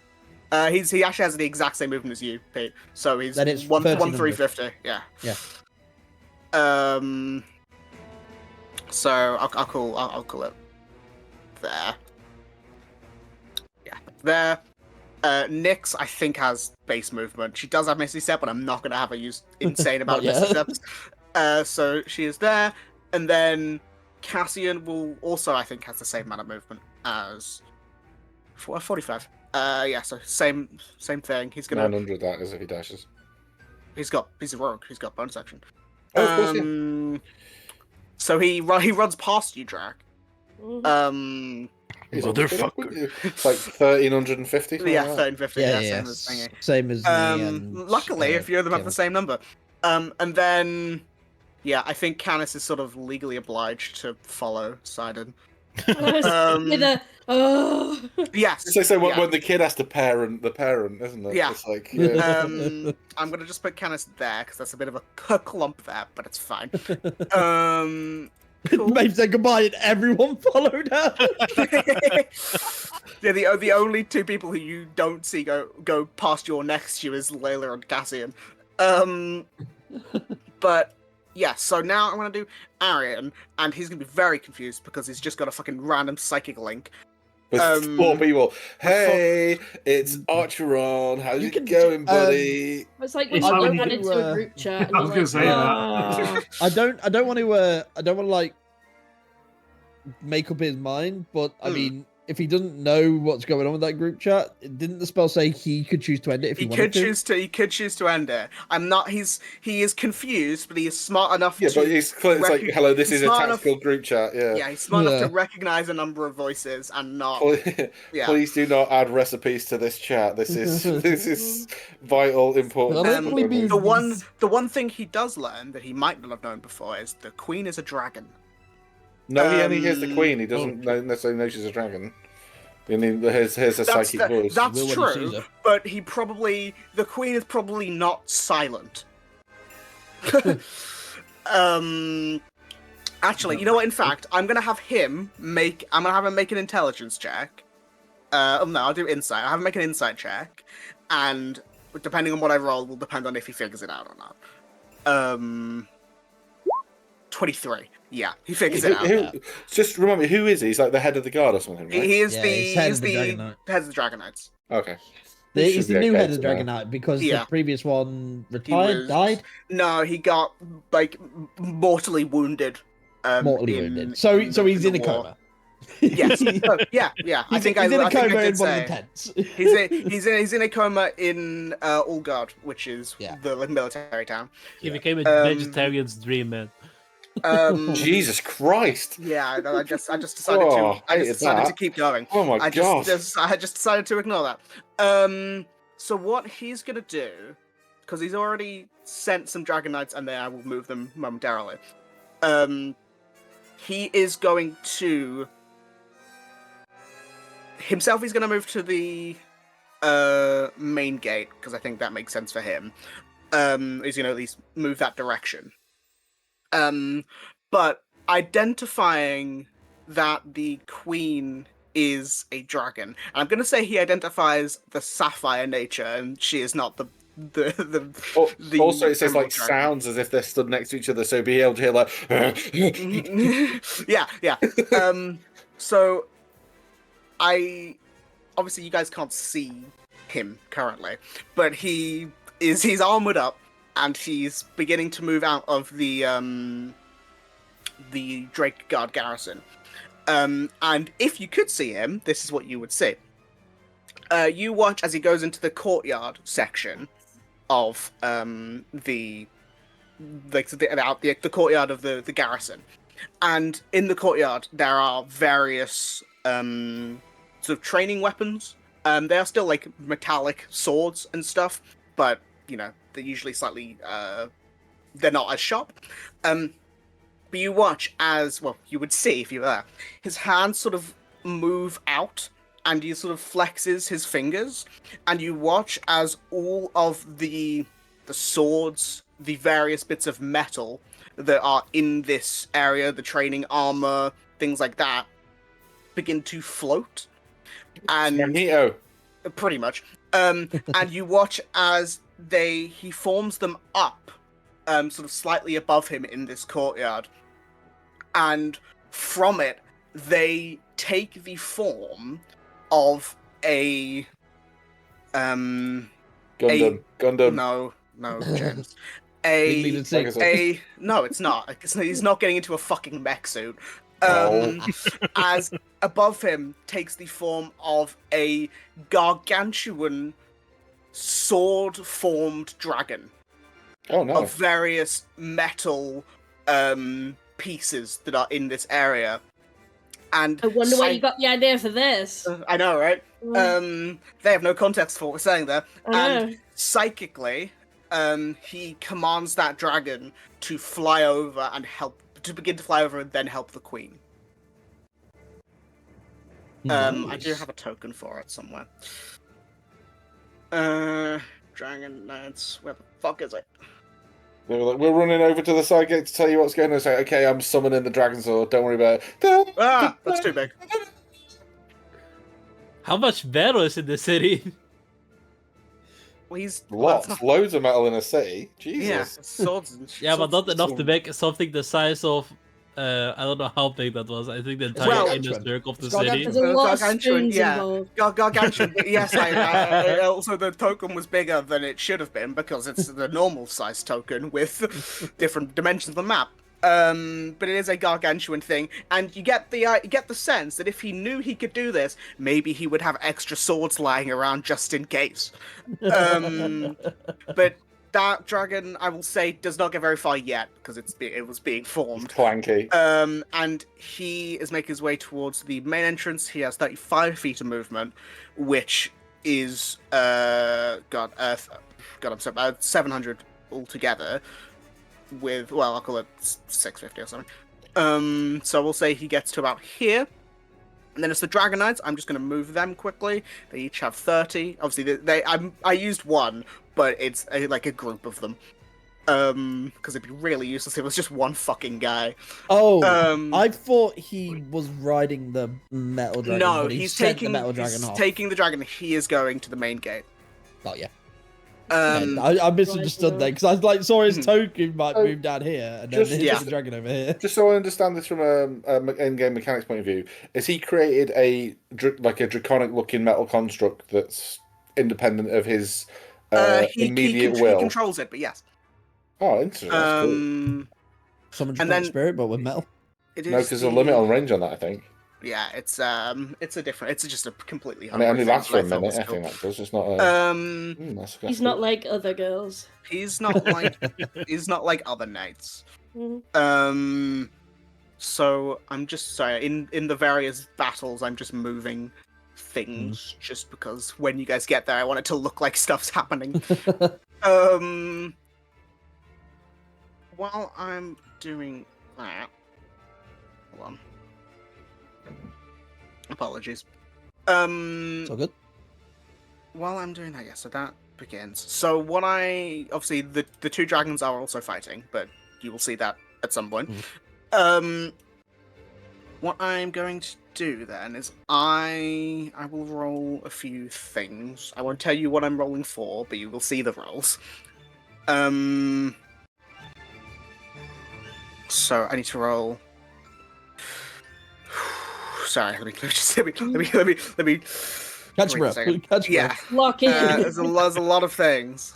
He actually has the exact same movement as you, Pete. So he's then it's 350. Yeah. So I'll call it there. Yeah, there. Nyx, I think, has base movement. She does have Misty Step, but I'm not going to have her use insane amount of Misty Steps. So she is there. And then Cassian will also, I think, has the same amount of movement as 45. So same thing. He's going to... 900 that is if he dashes. He's a rogue. He's got bonus action. Oh, of course, yeah. So he runs past you, Drac. Motherfucker. It's like 1350. Yeah, 1350. Yeah. Same as me. Luckily, a few of them have the same number. And then, I think Canis is sort of legally obliged to follow Sidon. Yes. So when the kid has to parent the parent, isn't it? Yeah. It's like, I'm gonna just put Canis there because that's a bit of a clump there, but it's fine. Cool. Maeve said goodbye and everyone followed her. The only 2 people who you don't see go past your next to you is Layla and Cassian. But so now I'm gonna do Arian, and he's gonna be very confused because he's just got a fucking random psychic link. With 4 people. Hey, it's Archeron. How's it going, buddy? It's like when you add into a group chat. I was going to say that. I don't want to like make up his mind, but I mean, if he doesn't know what's going on with that group chat, didn't the spell say he could choose to end it if he wanted to? He could choose to end it. He is confused, but he is smart enough to... Yeah, but it's like, hello, this is a tactical group chat, Yeah, he's smart enough to recognize a number of voices and not... Please do not add recipes to this chat. This is vital, important. The one thing he does learn that he might not have known before is the queen is a dragon. No, he only hears the queen. He doesn't necessarily know she's a dragon. He hears a psychic voice. That's true, but the queen is probably not silent. Actually, you know what? In fact, I'm gonna have him make an intelligence check. No, I'll do insight. I'll have him make an insight check, and depending on what I roll, will depend on if he figures it out or not. 23. Yeah, he figures it out. Just remind me, who is he? He's like the head of the guard or something, right? He is head of the Dragon Knights. Okay. He's the new head of the Dragon Knight because the previous one died? No, he got, mortally wounded. Wounded. So he's in a coma. Yes. Yeah. He's in a coma in one of the tents. He's in a coma in Ulgard, which is the military town. He became a vegetarian's dream, man. Jesus Christ! Yeah, I just decided to keep going. Oh my god! I just decided to ignore that. So what he's gonna do, because he's already sent some Dragon Knights, and then I will move them momentarily. He is going to himself. He's gonna move to the main gate because I think that makes sense for him. He's gonna at least move that direction. But identifying that the queen is a dragon. And I'm going to say he identifies the sapphire nature, and she is not the also, it says like dragon. sounds as if they're stood next to each other, so be able to hear like. yeah. So obviously you guys can't see him currently, but he's armored up and he's beginning to move out of the Drake Guard garrison. And if you could see him, this is what you would see. You watch as he goes into the courtyard section of the courtyard of the garrison, and in the courtyard there are various sort of training weapons. They are still like metallic swords and stuff, but they're usually slightly they're not as sharp. But you watch as you would see if you were there. His hands sort of move out, and he sort of flexes his fingers, and you watch as all of the swords, the various bits of metal that are in this area, the training armor, things like that, begin to float. And Magneto. Pretty much. And you watch as he forms them up, sort of slightly above him in this courtyard. And from it, they take the form of a Gundam. No, James. No, it's not. He's not getting into a fucking mech suit. As above him takes the form of a gargantuan sword-formed dragon. Oh no! Of various metal pieces that are in this area. And I wonder where you got the idea for this. I know, right? They have no context for what we're saying there. And psychically, he commands that dragon to fly over and begin to fly over and then help the queen. Nice. I do have a token for it somewhere. Dragon Knights, where the fuck is it? They were like, we're running over to the side gate to tell you what's going on. It's like, okay, I'm summoning the dragon sword. Don't worry about it. That's too big. How much metal is in the city? Well, Loads of metal in a city. Jesus. Yeah, swords and Yeah, but not enough to swords. make something the size of. I don't know how big that was. I think the entire inner circle of the city. There's a lot of spoons yeah. involved. Gargantuan. Yes, also the token was bigger than it should have been because it's the normal size token with different dimensions of the map. But it is a gargantuan thing, and you get the sense that if he knew he could do this, maybe he would have extra swords lying around just in case. But that dragon, I will say, does not get very far yet because it was being formed. Clanky. And he is making his way towards the main entrance. He has 35 feet of movement, which is 700 altogether. With I'll call it 650 or something. So we'll say he gets to about here. And then it's the Dragon Knights. I'm just going to move them quickly. They each have 30. Obviously, I used one, but it's like a group of them. Because it'd be really useless if it was just one fucking guy. I thought he was riding the metal dragon. No, but he's taking the metal dragon off. taking the dragon. He is going to the main gate. Oh yeah. I misunderstood that because I was like, saw his token might move down here, and then there's the dragon over here. Just so I understand this from a in-game mechanics point of view, has he created a draconic-looking metal construct that's independent of his immediate will? He controls it, but yes. Oh, interesting. That's cool. Some draconic spirit, but with metal. No, because there's a limit on range on that, I think. Yeah, it's just a completely. I mean, it only lasts for a minute. I think that does. It's not. He's not like other girls. He's not like other knights. So I'm just sorry. In the various battles, I'm just moving things just because when you guys get there, I want it to look like stuff's happening. While I'm doing that, hold on. Apologies. It's all good. While I'm doing that, so that begins. So obviously the two dragons are also fighting, but you will see that at some point. What I'm going to do then is I will roll a few things. I won't tell you what I'm rolling for, but you will see the rolls. So I need to roll. Sorry, let me Catch your breath. Catch your breath. Lock in. There's a lot of things.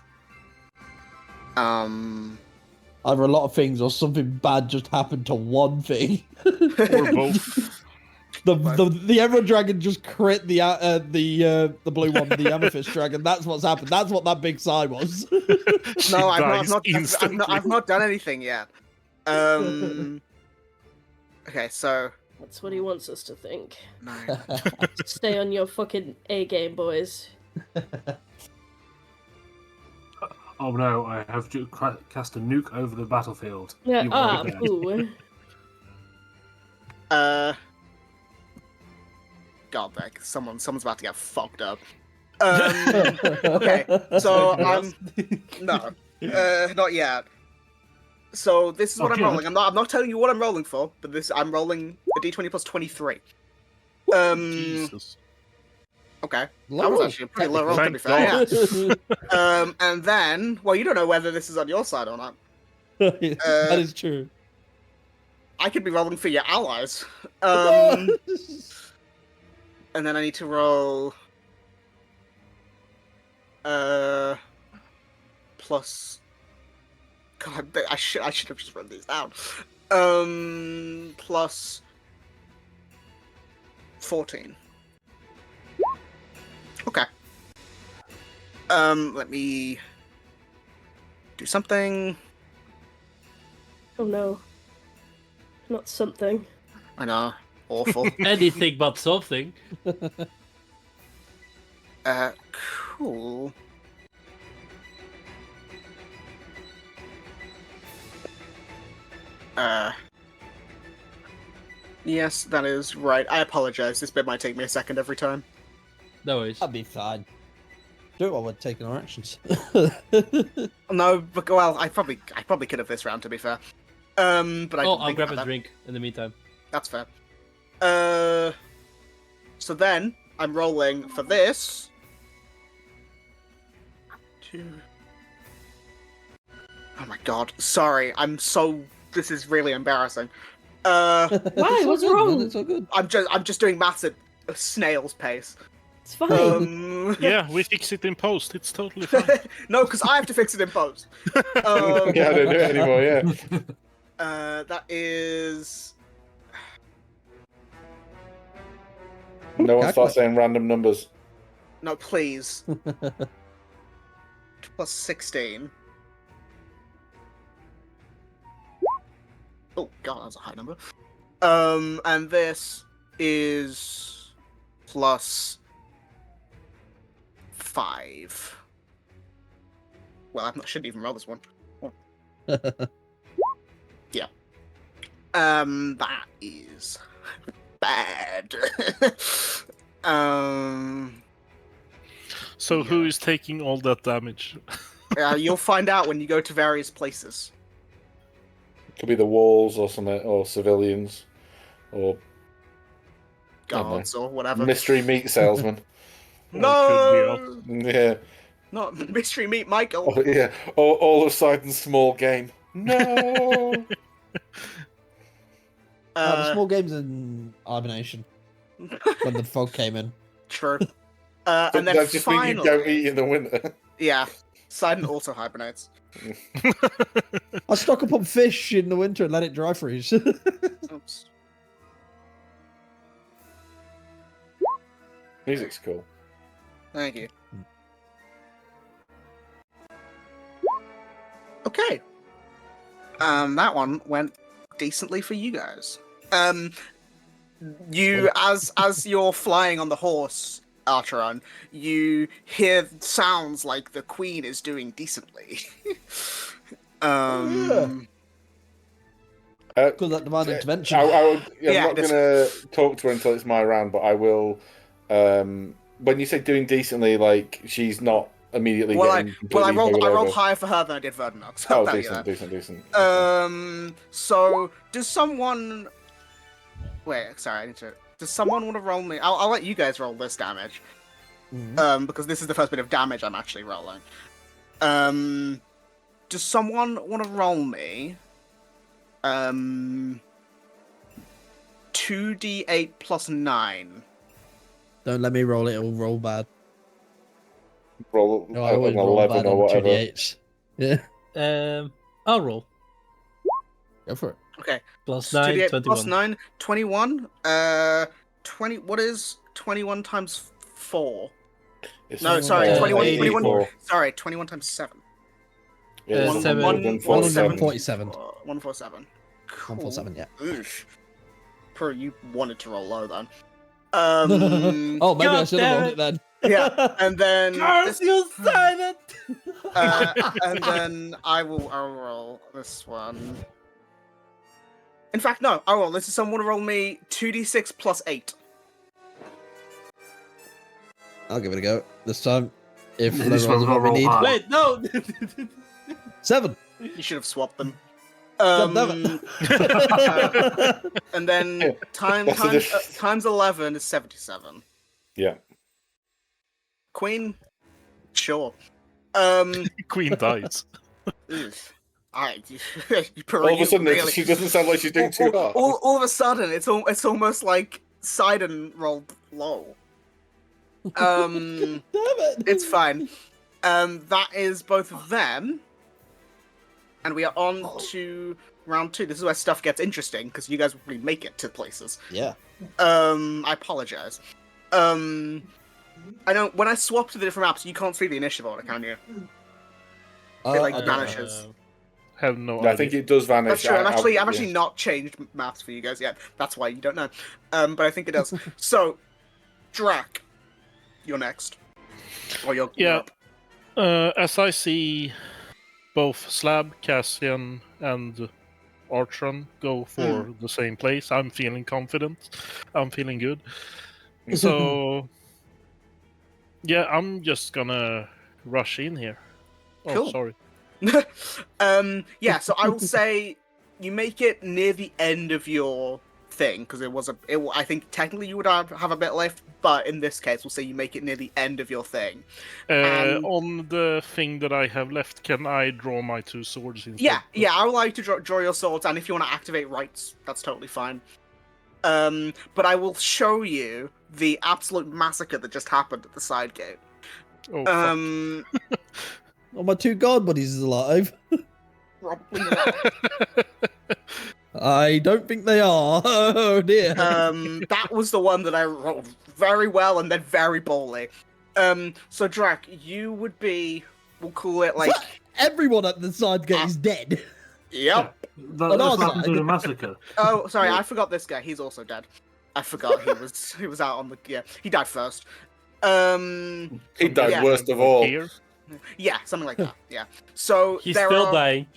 Either a lot of things or something bad just happened to one thing. Or both. The Emerald Dragon just crit the blue one, the Amethyst Dragon. That's what's happened. That's what that big sign was. No, I've not done anything yet. Okay, so That's what he wants us to think. 9. Stay on your fucking A game, boys. Oh no, I have to cast a nuke over the battlefield. Yeah. You won't be there. Ooh. God, Beck, someone's about to get fucked up. Okay, so no, not yet. So this is what I'm rolling. I'm not telling you what I'm rolling for, but I'm rolling a d20 plus 23. Jesus. Okay, that was actually a pretty low roll to be fair. Yeah. And then, well, you don't know whether this is on your side or not. That is true. I could be rolling for your allies. And then I need to roll plus. God, I should have just run these down. Plus 14. Okay. Let me do something. Oh no. Not something. I know. Awful. Anything but something. Cool. Yes, that is right. I apologize. This bit might take me a second every time. No worries. That'd be fine. Do it while we're taking our actions. No, but well, I probably could have this round, to be fair. But I'll grab a drink in the meantime. That's fair. So then I'm rolling for this. 2. Oh my god! Sorry, this is really embarrassing. Why? What's wrong? It's all good. I'm just doing maths at a snail's pace. It's fine. Yeah, we fix it in post. It's totally fine. No, because I have to fix it in post. Yeah, I don't do it anymore. Yeah. That is. No one starts saying random numbers. No, please. Plus 16. Oh god, that's a high number. And this is plus 5. Well, I shouldn't even roll this one. Oh. Yeah. That is bad. So who is taking all that damage? You'll find out when you go to various places. Could be the walls or something, or civilians, or Guards or whatever. mystery meat salesman. No! Yeah. Not mystery meat, Michael. Oh, yeah. All of Sidon's small game. No. The small games in hibernation when the fog came in. True. And then that just means you don't eat in the winter. Yeah. Sidon also hibernates. I stock up on fish in the winter and let it dry freeze. Oops. Music's cool. Thank you. Okay. That one went decently for you guys. As you're flying on the horse, Archeron, you hear sounds like the queen is doing decently. Good that divine intervention. I'm not going to talk to her until it's my round, but I will. When you say doing decently, like she's not immediately Well, I getting completely rolled over. higher for her than I did for Verdanox. So Oh, there you decent. go. So does someone? Wait, sorry, I need to. Does someone want to roll me? I'll let you guys roll this damage. Because this is the first bit of damage I'm actually rolling. Does someone want to roll me? 2d8 plus 9. Don't let me roll it. It'll roll bad. Roll No, I always an roll 11 bad or on whatever. 2d8s. Yeah. I'll roll. Go for it. Okay. Plus 9, 2d8 21. plus 9, 21. 20. What is 21 times 4? No, sorry, 21. 84. Sorry, 21 times 7. Yeah, Uh, one- seven- 147. 147. Cool. 147, yeah. Oof. Pro, you wanted to roll low then. Oh, maybe I God should have damn rolled it then. Yeah, and then you silent! and then I'll roll this one. In fact, no, I'll roll this. Is someone roll me 2d6 plus 8. I'll give it a go this time. If This no one's rolls got what we roll need. high. Wait, no! 7. You should have swapped them. God damn And then times 11 is 77. Yeah. Queen, sure. Queen dies. Oof. All of a sudden, really... she doesn't sound like she's doing too hard. all of a sudden, it's almost like Sidon rolled low. Damn it. It's fine. That is both of them. And we are on to round 2. This is where stuff gets interesting, because you guys will probably make it to places. Yeah. I apologize. I know, when I swap to the different maps, you can't see the initiative order, can you? It, like, vanishes. Have no I idea. think it does vanish. That's true. I've actually not changed maps for you guys yet. That's why you don't know. But I think it does. So, Drac, you're next. Or you're Yeah. up. As I see both Slab, Cassian, and Archon go for the same place, I'm feeling confident. I'm feeling good. So, yeah, I'm just gonna rush in here. Oh, Cool. sorry. Yeah, so I will say you make it near the end of your thing, because I think technically you would have a bit left, but in this case, we'll say you make it near the end of your thing. On the thing that I have left, can I draw my 2 swords instead? Yeah, I would like to draw your swords, and if you want to activate rights, that's totally fine. But I will show you the absolute massacre that just happened at the side gate. Oh, fuck. Oh, my 2 god buddies is alive. Probably not. I don't think they are. Oh dear. That was the one that I rolled very well and then very boldly. So Drac, you would be, we'll call it like... Everyone at the side gate is dead. Yep. On our That's happened side. to the massacre. Oh, sorry, I forgot this guy. He's also dead. I forgot he was out on the... Yeah, he died first. He died Yeah. worst of all. Here? Yeah, something like that, yeah. So He's there still are... dying.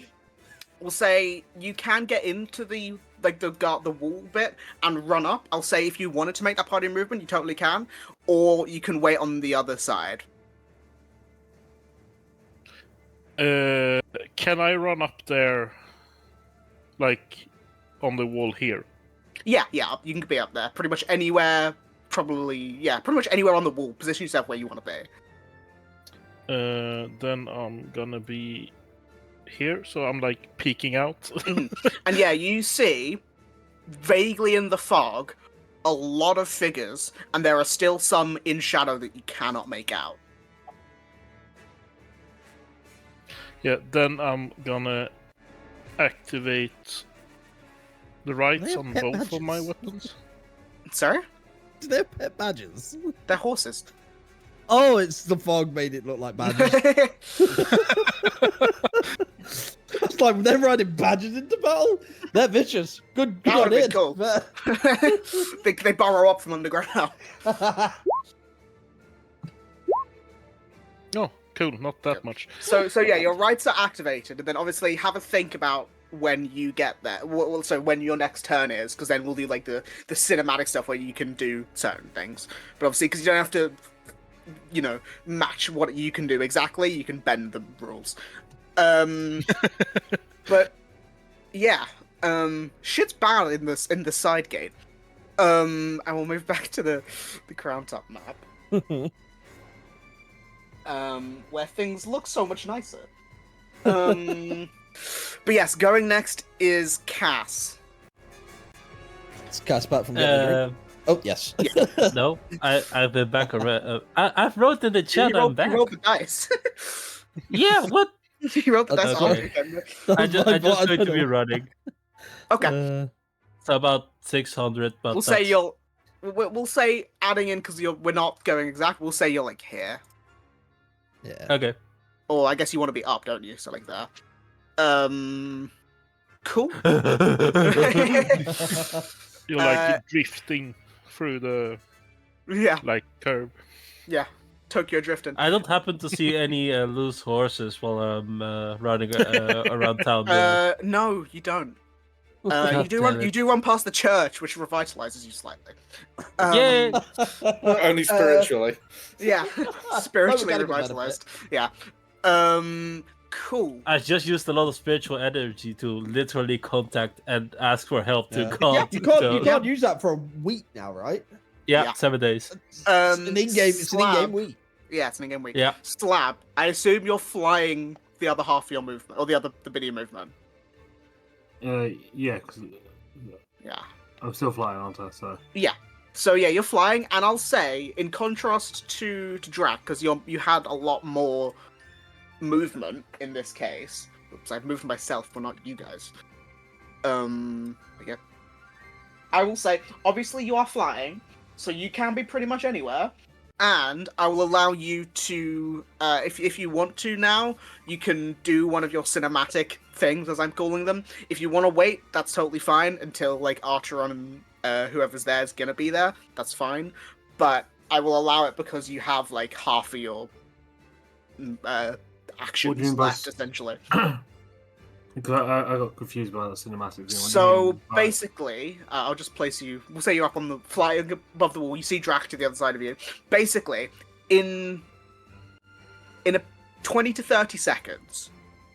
We'll say you can get into the wall bit and run up. I'll say if you wanted to make that party movement, you totally can, or you can wait on the other side. Can I run up there, like, on the wall here? Yeah, you can be up there. Pretty much anywhere, pretty much anywhere on the wall. Position yourself where you want to be. Then I'm gonna be here, so I'm like peeking out. And yeah, you see, vaguely in the fog, a lot of figures, and there are still some in shadow that you cannot make out. Yeah, then I'm gonna activate the rights have on pet both of my badges? weapons. Sorry? Do they have pet badges? They're horses. Oh, it's the fog made it look like badges. It's like they're riding badges into battle. They're vicious. Good That on would've it. been cool. they burrow up from underground. Oh, cool, not that much. So yeah, your rights are activated, and then obviously have a think about when you get there. So when your next turn is, because then we'll do like the cinematic stuff where you can do certain things. But obviously, because you don't have to match what you can do exactly. You can bend the rules. But yeah, shit's bad in the side gate. And we'll move back to the Crowntop map. Where things look so much nicer. But yes, going next is Cass. It's Cass back from getting a drink. Oh yes. No, I've been back already. I've wrote in the chat. I'm back. You rolled the dice. Yeah, what? You rolled the dice. Okay. I just going to be running. Okay. So about 600, but we'll say adding in because we're not going exact. We'll say you're like here. Yeah. Okay. Or I guess you want to be up, don't you? So like that. Cool. You're like drifting through the curve. Yeah, Tokyo drifting. I don't happen to see any loose horses while I'm running around town. No, you don't. God You do run past the church, which revitalizes you slightly. Yay! Only spiritually. Yeah, spiritually revitalized. Yeah. Cool. I just used a lot of spiritual energy to literally contact and ask for help to God. Yeah, you can't use that for a week now, right? Yeah, 7 days. It's an in-game week. Yeah, it's an in-game week. Yeah. Slab, I assume you're flying the other half of your movement, or the video movement. Yeah, because I'm still flying, aren't I? So yeah, you're flying, and I'll say, in contrast to Drac, because you had a lot more movement in this case. Oops, I've moved myself, but not you guys. Yeah. I will say, obviously you are flying, so you can be pretty much anywhere, and I will allow you to, if you want to now, you can do one of your cinematic things, as I'm calling them. If you want to wait, that's totally fine until like Archeron and whoever's there is gonna be there. That's fine, but I will allow it because you have like half of your actions left, essentially. Because I got confused by the cinematic thing. So basically, I'll just place you. We'll say you're up on the flying above the wall. You see Drac to the other side of you. Basically, in a 20 to 30 seconds,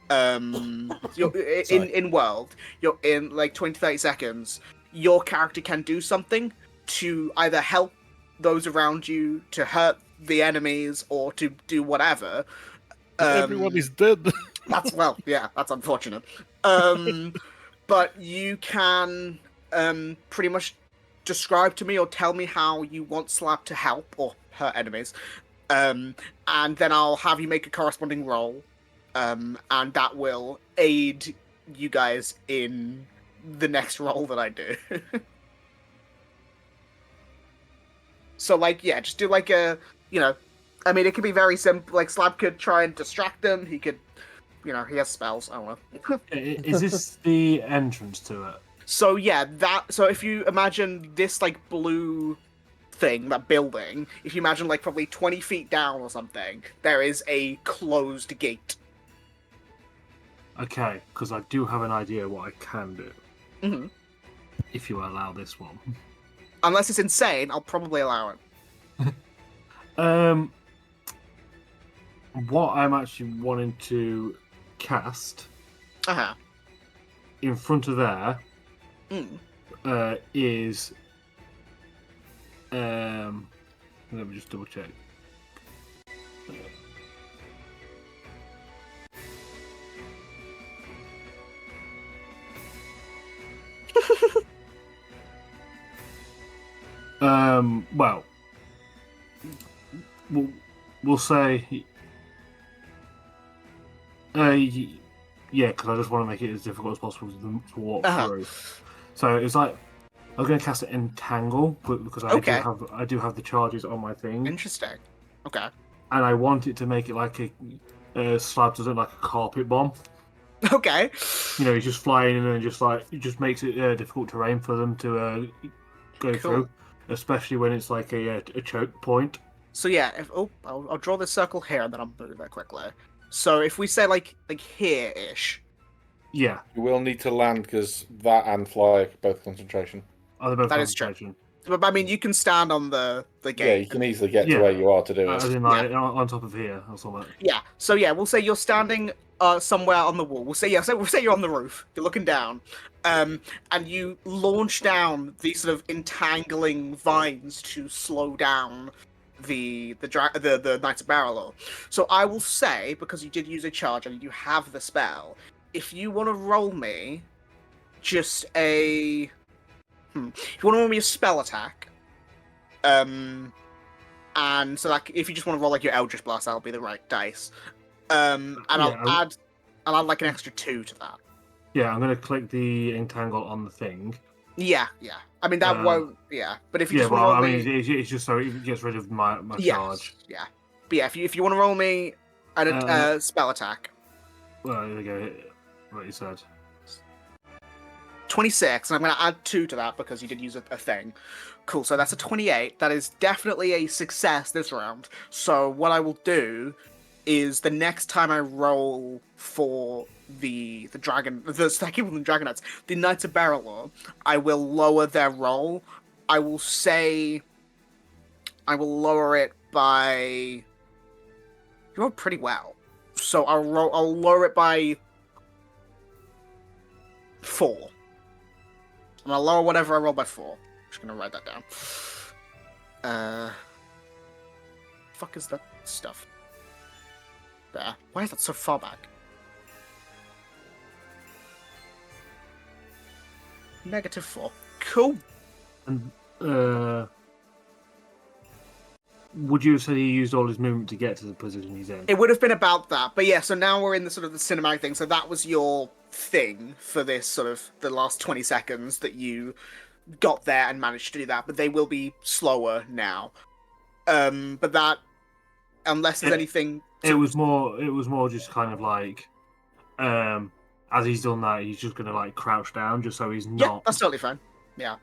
you're in world. You're in like 20 to 30 seconds. Your character can do something to either help those around you, to hurt the enemies, or to do whatever. Everyone is dead. That's unfortunate. But you can pretty much describe to me or tell me how you want Slab to help or hurt enemies, and then I'll have you make a corresponding roll, and that will aid you guys in the next roll that I do. So just do like a, I mean, it could be very simple. Like, Slab could try and distract them. He could, he has spells. I don't know. Is this the entrance to it? So, so if you imagine this, like, blue thing, that building, if you imagine, like, probably 20 feet down or something, there is a closed gate. Okay, because I do have an idea what I can do. Mm-hmm. If you allow this one. Unless it's insane, I'll probably allow it. What I'm actually wanting to cast in front of there is let me just double check. Well, we'll say, yeah, because I just want to make it as difficult as possible to walk through. So it's like I'm going to cast it Entangle because I do have the charges on my thing. Interesting. Okay. And I want it to make it like a Slab doesn't like a carpet bomb. Okay. He's just flying in and it just makes it difficult terrain for them to go through, especially when it's like a choke point. So yeah, I'll draw this circle here and then I'll move that quickly. So if we say like here-ish. Yeah. You will need to land because that and fly are both concentration. Oh, they're both that concentration. Is true. But I mean, you can stand on the gate. Yeah, you can easily get to where you are to do it. As in, like, on top of here or something. Yeah. So yeah, we'll say you're standing somewhere on the wall. We'll say we'll say you're on the roof. You're looking down, and you launch down these sort of entangling vines to slow down the Knights of Beralor. So I will say, because you did use a charge and you have the spell, if you want to roll me just a if you want to roll me a spell attack, and so like if you just want to roll like your Eldritch Blast, that'll be the right dice. And I'll add like an extra 2 to that. Yeah, I'm gonna click the entangle on the thing. Yeah. I mean that won't. Yeah, but if you just want to roll me, it's just so it gets rid of my charge. Yeah, but yeah, if you want to roll me a spell attack. Well, there we go. What you said. 26, and I'm going to add 2 to that because you did use a thing. Cool, so that's a 28. That is definitely a success this round. So what I will do is the next time I roll for the Dragonets, the Knights of Beralor, I will lower their roll. I will lower it by... You rolled pretty well. So I'll lower it by 4. I'm gonna lower whatever I roll by 4. I'm just gonna write that down. Fuck is that stuff? There. Why is that so far back? -4. Cool. And would you have said he used all his movement to get to the position he's in? It would have been about that, but yeah. So now we're in the sort of the cinematic thing. So that was your thing for this sort of the last 20 seconds that you got there and managed to do that. But they will be slower now. But that, unless there's anything, it was more just kind of like, as he's done that, he's just gonna like crouch down just so he's not. Yeah, that's totally fine. Yeah.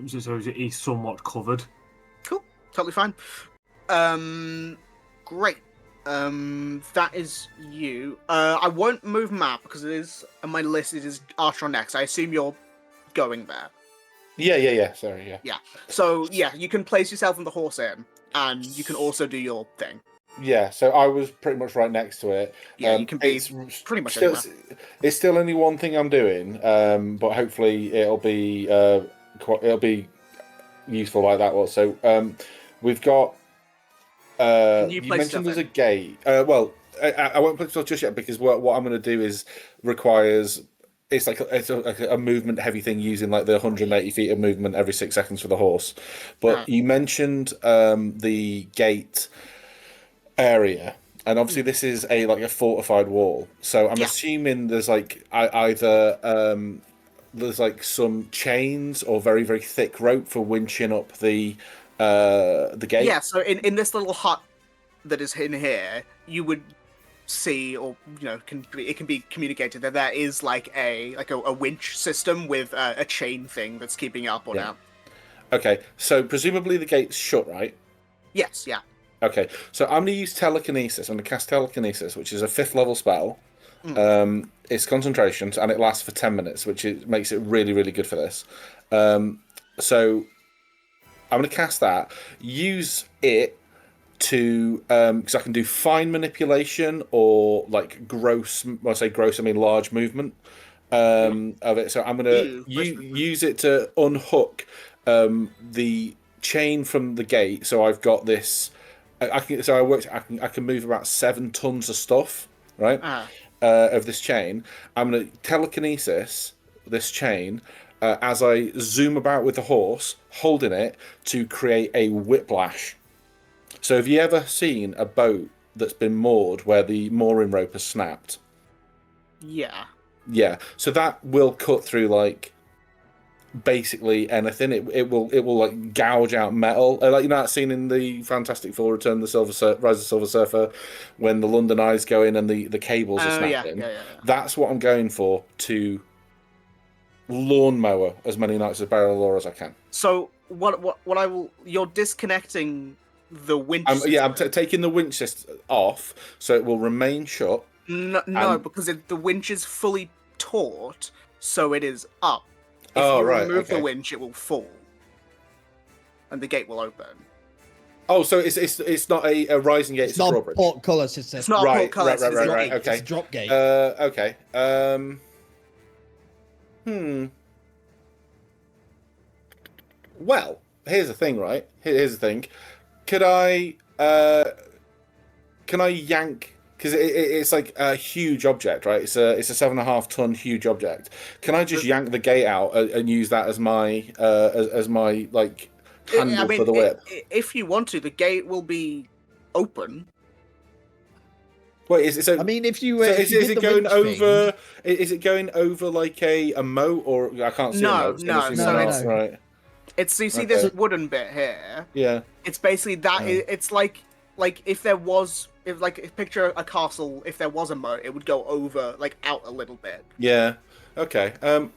So he's somewhat covered. Cool. Totally fine. Great. That is you. I won't move map because it is on my list. It is Archer next. I assume you're going there. Yeah. Sorry, yeah. Yeah. So yeah, you can place yourself in the horse inn, and you can also do your thing. Yeah. So I was pretty much right next to it. Yeah, you can be pretty much still, anywhere. It's still only one thing I'm doing, but hopefully it'll be useful like that. Also, we've got. You mentioned there's a gate. Well, I won't put it just yet because what I'm going to do is requires. It's like a movement heavy thing using like the 180 feet of movement every 6 seconds for the horse. But you mentioned the gate area, and obviously this is a fortified wall. So I'm assuming there's like either there's like some chains or very very thick rope for winching up the gate. Yeah. So in this little hut that is in here, you would see, or it can be communicated that there is like a winch system with a chain thing that's keeping it up or down. Okay, so presumably the gate's shut, right? Yes, yeah. Okay, so I'm going to use telekinesis. I'm going to cast telekinesis, which is a 5th level spell. It's concentration, and it lasts for 10 minutes, which makes it really, really good for this. So I'm going to cast that. Use it to because I can do fine manipulation or like gross. When I say gross, I mean large movement of it. So I'm going to use it to unhook the chain from the gate. So I've got this. I can move about 7 tons of stuff, right? Of this chain. I'm going to telekinesis this chain as I zoom about with the horse, holding it to create a whiplash. So have you ever seen a boat that's been moored where the mooring rope has snapped? Yeah. Yeah. So that will cut through like basically anything. It will like gouge out metal. Like that scene in the Fantastic Four: Return of the Rise of the Silver Surfer, when the London Eyes go in and the cables are snapping. Yeah. That's what I'm going for, to lawnmower as many Knights of Beralor as I can. So what I will, you're disconnecting the winch system. I'm taking the winch system off, so it will remain shut. No, because the winch is fully taut, so it is up. If you remove the winch, it will fall. and the gate will open. Oh, so it's not a rising gate. It's not a drawbridge. portcollis. It's not a portcullis. Right. Okay. It's a drop gate. Okay. Well, here's the thing, right? Here's the thing. Can I yank? Because it's like a huge object, right? It's a 7.5 ton huge object. Can I just yank the gate out and use that as my like handle for the whip? If you want to, the gate will be open. Wait, is it so? I mean, if you so if is it going over? thing... Is it going over like a moat, or I can't see? No. Right. It's you see this wooden bit here. Yeah. It's basically that. It's like if there was picture a castle. If there was a moat, it would go over like out a little bit. Yeah. Okay.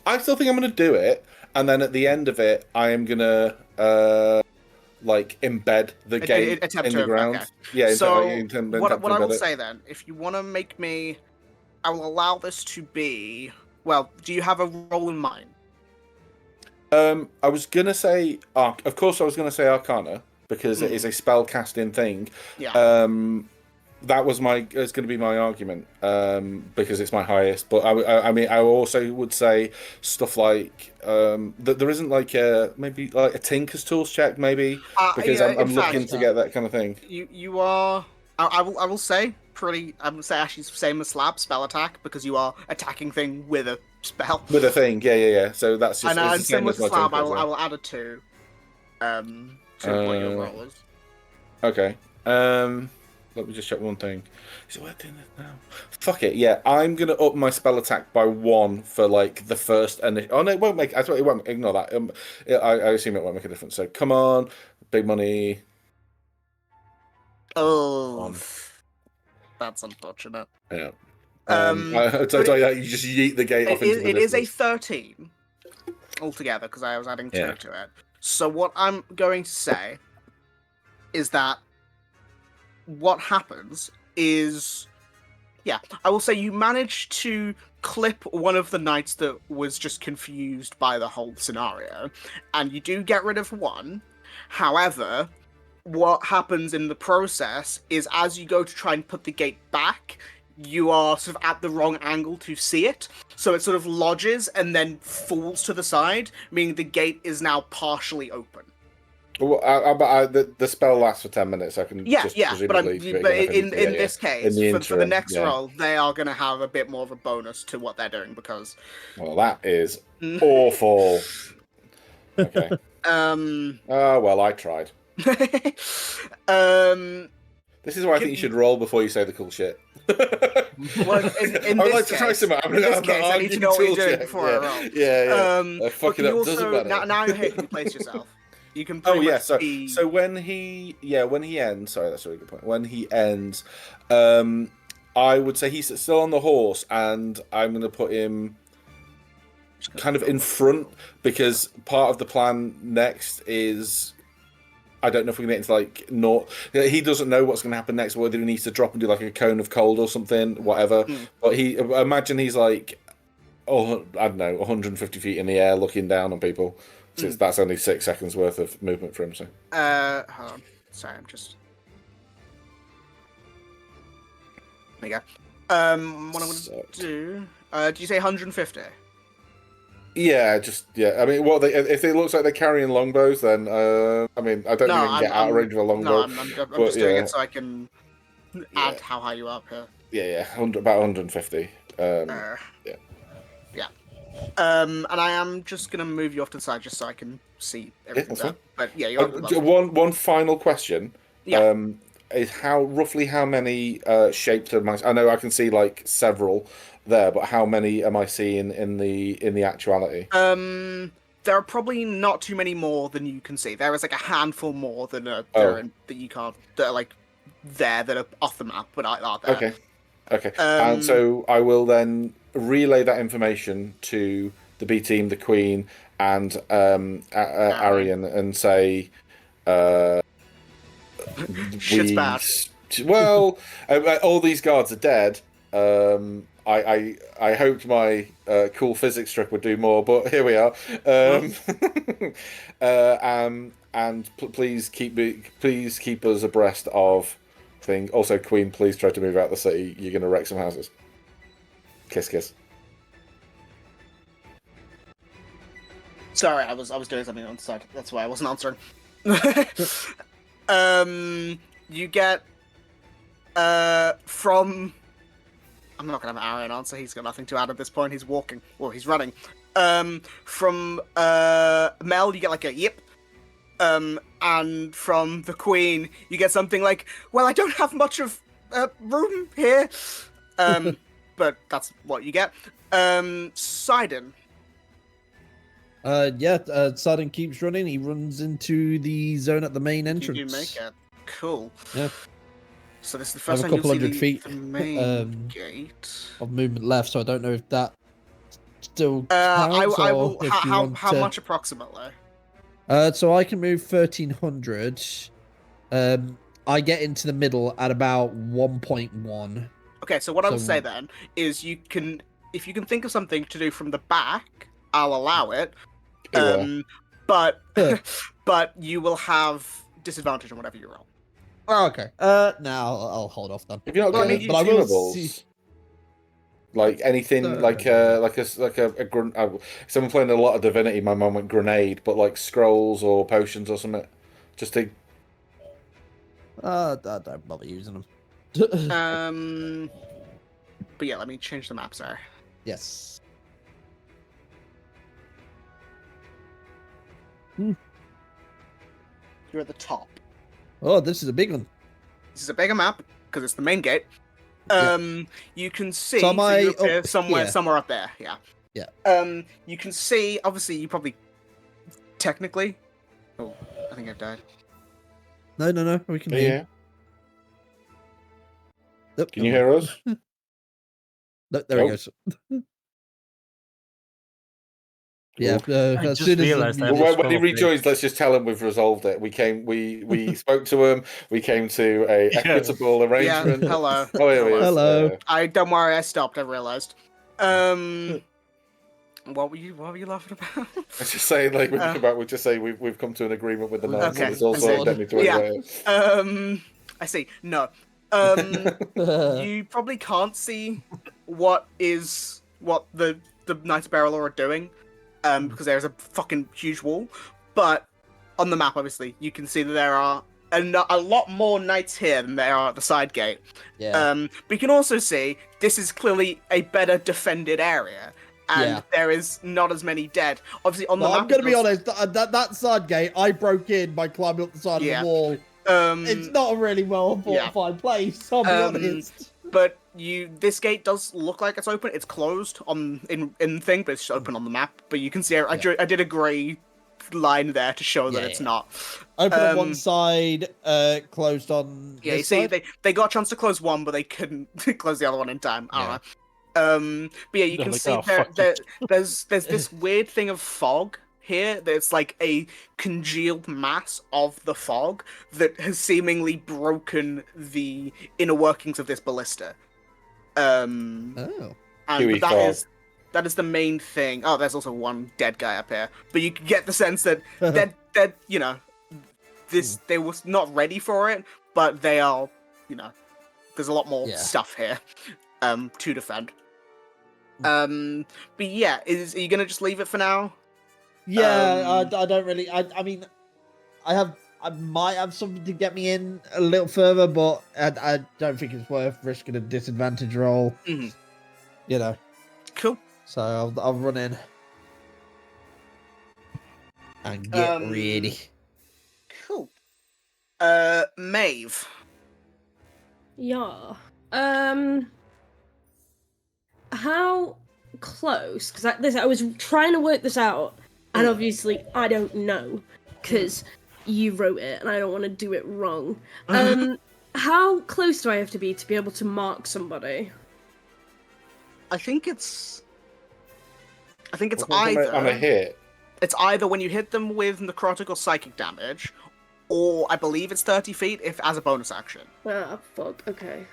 I still think I'm gonna do it, and then at the end of it, I am gonna like embed the gate in the ground. Okay. Yeah. So what I will say then, if you want to make me, I will allow this to be. Well, do you have a role in mind? I was gonna say, of course, I was gonna say Arcana because it is a spell casting thing. Yeah. That was it's going to be my argument because it's my highest. But I mean, I also would say stuff like that there isn't like maybe like a Tinker's Tools check maybe because I'm looking to get that kind of thing. You are. I will say pretty. I would say actually same as Slab spell attack because you are attacking thing with a spell. With a thing, yeah. So that's just and similar to Slab. I will add a 2. To what your roll is. Okay. Let me just check one thing. Is it worth doing this now? Fuck it, yeah. I'm gonna up my spell attack by 1 for like the first and oh no, it won't make. I thought it won't ignore that. I assume it won't make a difference. So come on, big money. Oh, that's unfortunate. Yeah. I tell you, you just yeet the gate off into the distance. It is a 13 altogether because I was adding 2 to it. So what I'm going to say is that what happens is, I will say you manage to clip one of the knights that was just confused by the whole scenario, and you do get rid of one. However, what happens in the process is as you go to try and put the gate back, you are sort of at the wrong angle to see it. So it sort of lodges and then falls to the side, meaning the gate is now partially open. Well, the spell lasts for 10 minutes. I can just presumably but in this case, for the next roll, they are going to have a bit more of a bonus to what they're doing because. Well, that is awful. Okay. Well, I tried. This is why I think you should roll before you say the cool shit. Well, in I would this like to try something. I need to know what you're doing before I roll. Yeah. Fucking up doesn't matter. Now you're here. Can you place yourself? You can. So when he ends. Sorry, that's a really good point. When he ends, I would say he's still on the horse, and I'm going to put him kind of in front because part of the plan next is. I don't know if we're going to get into like not. He doesn't know what's going to happen next, whether he needs to drop and do like a cone of cold or something, whatever. But imagine he's like, I don't know, 150 feet in the air, looking down on people. So that's only 6 seconds worth of movement for him. So. Hold on. Sorry, I'm just. There you go. What I'm going to do? Did you say 150? Yeah, I mean, if it looks like they're carrying longbows, then I mean, I don't think I can get out of range of a longbow. No, I'm just doing it so I can add how high you are up here. Yeah, about 150. And I am just gonna move you off to the side just so I can see everything. But yeah, you're one final question. Yeah. Is roughly how many shapes am I? I know I can see like several there, but how many am I seeing in the actuality? There are probably not too many more than you can see. There is like a handful more than that you can't. That are like there that are off the map, but are there. Okay. And so I will then relay that information to the B team, the Queen, and Arian, and say, shit's bad. Well, all these guards are dead. I hoped my cool physics trick would do more, but here we are. and please keep us abreast of thing. Also, Queen, please try to move out the city. You're going to wreck some houses. Kiss, kiss. Sorry, I was doing something on the side. That's why I wasn't answering. You get from. I'm not gonna have Aaron answer. He's got nothing to add at this point. He's walking. Well, he's running. From Mel, you get like a yip. And from the Queen, you get something like, "Well, I don't have much of room here." But that's what you get. Sidon. Sidon keeps running. He runs into the zone at the main entrance. You make it. Cool. Yeah. So this is the I first have a time couple you'll hundred see feet the main gate. of movement left, so I don't know if that still I counts, will. or if you want How to... much approximately? So I can move 1,300. I get into the middle at about 1.1. Okay, so what I would So- say then is if you can think of something to do from the back, I'll allow it. But you will have disadvantage on whatever you roll. Oh, okay. Now I'll hold off then. If you're not Well, I getting mean, any but I will consumables, see. like anything, like a someone playing a lot of Divinity, my mum went grenade, but like scrolls or potions or something, just to. I don't bother using them. But yeah, let me change the map. Sorry. Yes. You're at the top. Oh, this is a big one. This is a bigger map because it's the main gate. You can see So am I you appear up somewhere here? up there. Yeah. Yeah. You can see. Obviously, you probably technically. Oh, I think I've died. No. We can hear. Yeah. Nope, Can you never hear mind. us? No, there he Oh. goes. Yeah. I As just soon as realized I the- have Well, this when he call thing. rejoins, let's just tell him we've resolved it. We spoke to him. We came to a Yeah. equitable Yeah. arrangement. Hello. Oh, here he is. Hello. Don't worry. I stopped. I realized. What were you laughing about? I was just saying, like, when you Uh, come back, we'll just say we've come to an agreement with the Knights. Okay, And there's also I a see. indemnity Yeah. I see. No. You probably can't see what the Knights of Beralor are doing, because there's a fucking huge wall. But on the map, obviously, you can see that there are a lot more knights here than there are at the side gate. Yeah. But you can also see this is clearly a better defended area, and there is not as many dead. Obviously, on the map, I'm gonna be honest. That side gate, I broke in by climbing up the side of the wall. It's not a really well fortified place. I'll be honest. But this gate does look like it's open. It's closed in thing, but it's just open on the map. But you can see I did a grey line there to show that it's not open on one side, closed on. Yeah, you see, they got a chance to close one, but they couldn't close the other one in time. I don't know. But yeah, you can see there's this weird thing of fog here. There's like a congealed mass of the fog that has seemingly broken the inner workings of this ballista. And that is the main thing. Oh, there's also one dead guy up here. But you get the sense that they're they were not ready for it, but they are, there's a lot more stuff here to defend. But yeah, are you gonna just leave it for now? Yeah, I don't really. I mean, I might have something to get me in a little further, but I don't think it's worth risking a disadvantage roll. Mm-hmm. Cool. So I'll run in and get ready. Cool. Maeve. Yeah. How close? Because I was trying to work this out, and obviously I don't know because you wrote it, and I don't want to do it wrong. How close do I have to be able to mark somebody? I think it's either on a hit. It's either when you hit them with necrotic or psychic damage, or I believe it's 30 feet if as a bonus action. Ah, fuck. Okay.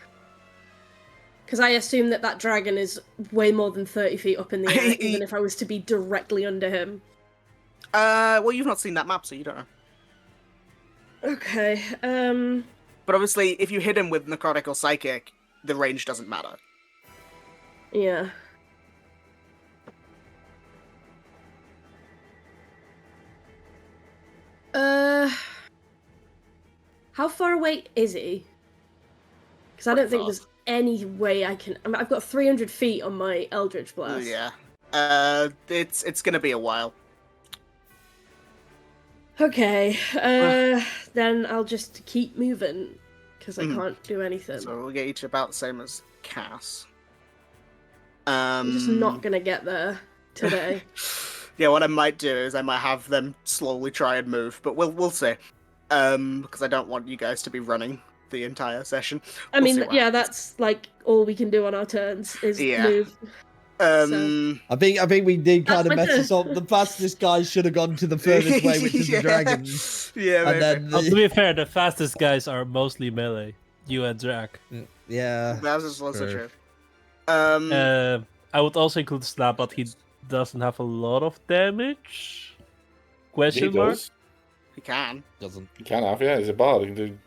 Because I assume that dragon is way more than 30 feet up in the air, even if I was to be directly under him. Well, you've not seen that map, so you don't know. Okay. But obviously, if you hit him with necrotic or psychic, the range doesn't matter. Yeah. How far away is he? Because I don't think there's any way I can. I've got 300 feet on my Eldritch Blast. Yeah. It's gonna be a while. Okay. Then I'll just keep moving because I can't do anything. So we'll get each about the same as Cass. I'm just not gonna get there today. Yeah, what I might do is I might have them slowly try and move, but we'll see. Because I don't want you guys to be running the entire session. I mean, yeah, that's like all we can do on our turns is move. I think we did kind of mess this up. The fastest guy should have gone to the furthest way, which is the dragons. Yeah, and then to be fair, the fastest guys are mostly melee. You and Drac. Yeah, that's also true. I would also include Slap, but he doesn't have a lot of damage. Question He mark? does. He can. Doesn't. He can have, yeah. He's a bard. He can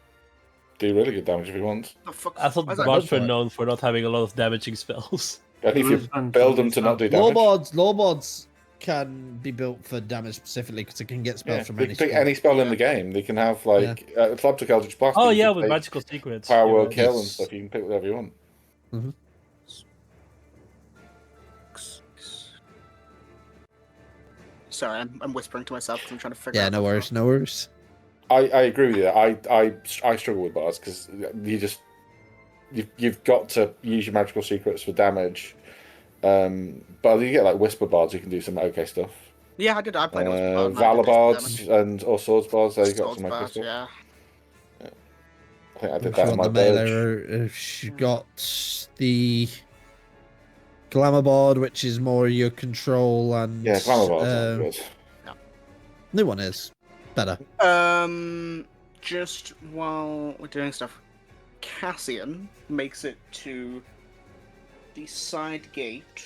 do really good damage if he wants. Oh, fuck. I thought bards were known for not having a lot of damaging spells. Only if you build them to not do damage. Loreboards can be built for damage specifically because it can get spells from they any can pick spell. any spell in the game. They can have like Ecliptic Eldritch Blast. Oh yeah, with magical secrets. Power Word Kill and stuff. You can pick whatever you want. Mm-hmm. Sorry, I'm whispering to myself because I'm trying to figure out. Yeah, no worries. I agree with you. I struggle with bars because you've got to use your magical secrets for damage. But you get like whisper bards, you can do some okay stuff. Yeah, I did. I played Valor bards or swords bards. They got some okay stuff. Yeah. I think I did that in my build. She got the Glamour Board, which is more your control and Glamour Board. Good. New one is better. Just while we're doing stuff, Cassian makes it to the side gate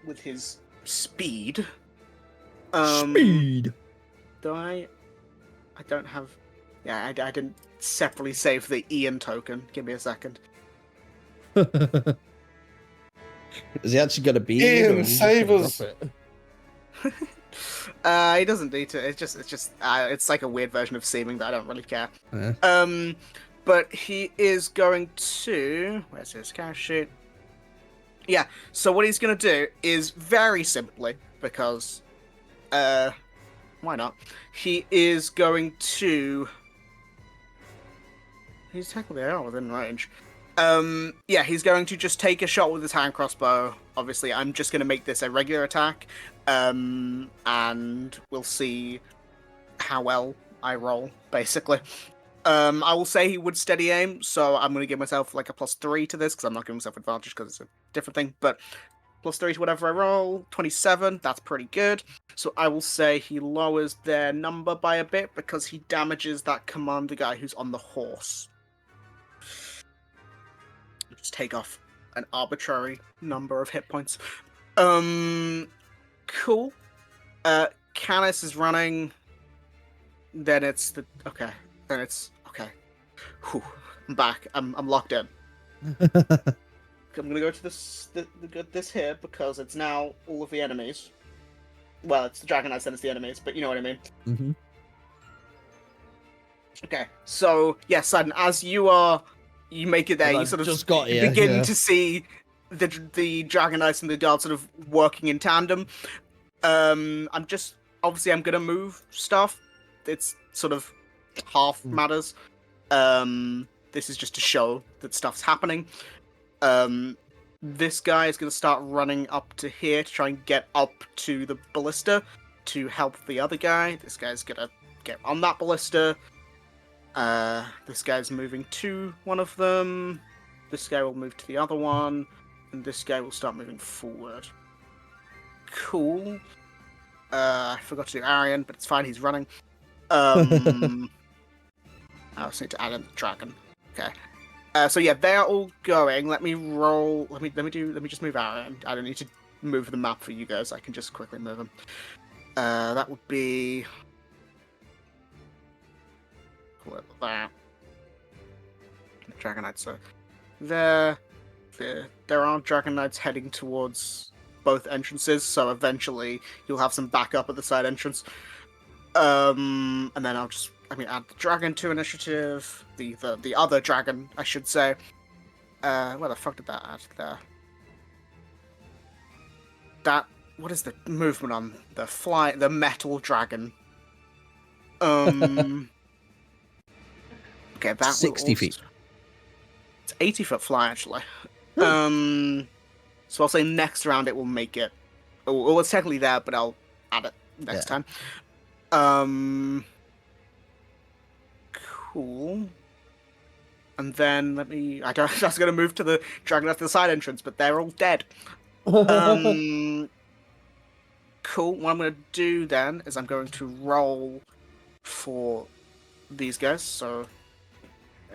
with his speed. Speed. Do I don't have. Yeah, I didn't separately save the Ian token. Give me a second. Is he actually gonna be Ian, save us? He doesn't need to. It's like a weird version of seeming that I don't really care. Yeah. But he is going to. Where's his cash sheet? Yeah. So what he's going to do is very simply because, why not? He is going to. He's technically out within range. He's going to just take a shot with his hand crossbow. Obviously, I'm just going to make this a regular attack, and we'll see how well I roll, basically. I will say he would steady aim, so I'm going to give myself like a +3 to this, because I'm not giving myself advantage because it's a different thing, but +3 to whatever I roll. 27, that's pretty good. So I will say he lowers their number by a bit, because he damages that commander guy who's on the horse. Just take off an arbitrary number of hit points. Cool. Canis is running. Then it's okay. Whew. I'm back. I'm locked in. I'm gonna go to this here because it's now all of the enemies. Well, it's the Dragon Knights, then it's the enemies, but you know what I mean. Mm-hmm. Okay, so Sudden, as you make it there, you sort of begin to see the Dragon Knights and the Guard sort of working in tandem. I'm gonna move stuff. It's sort of half matters. This is just to show that stuff's happening. This guy is gonna start running up to here to try and get up to the ballista to help the other guy. This guy's gonna get on that ballista. This guy's moving to one of them. This guy will move to the other one. And this guy will start moving forward. Cool. I forgot to do Arian, but it's fine, he's running. I also need to add in the dragon. Okay. They're all going. Let me roll. Let me just move Arian. I don't need to move the map for you guys. I can just quickly move him. That would be call it that. Dragon Knights. So there are Dragon Knights heading towards both entrances. So eventually you'll have some backup at the side entrance. And then add the dragon to initiative. The other dragon, I should say. Where the fuck did that add there? What is the movement on the metal dragon? Okay, that 60 feet. It's 80-foot fly, actually. So I'll say next round it will make it. Well, it's technically there, but I'll add it next time. Cool. And then I was going to move to the dragon at the side entrance, but they're all dead. Cool. What I'm going to do then is I'm going to roll for these guys. So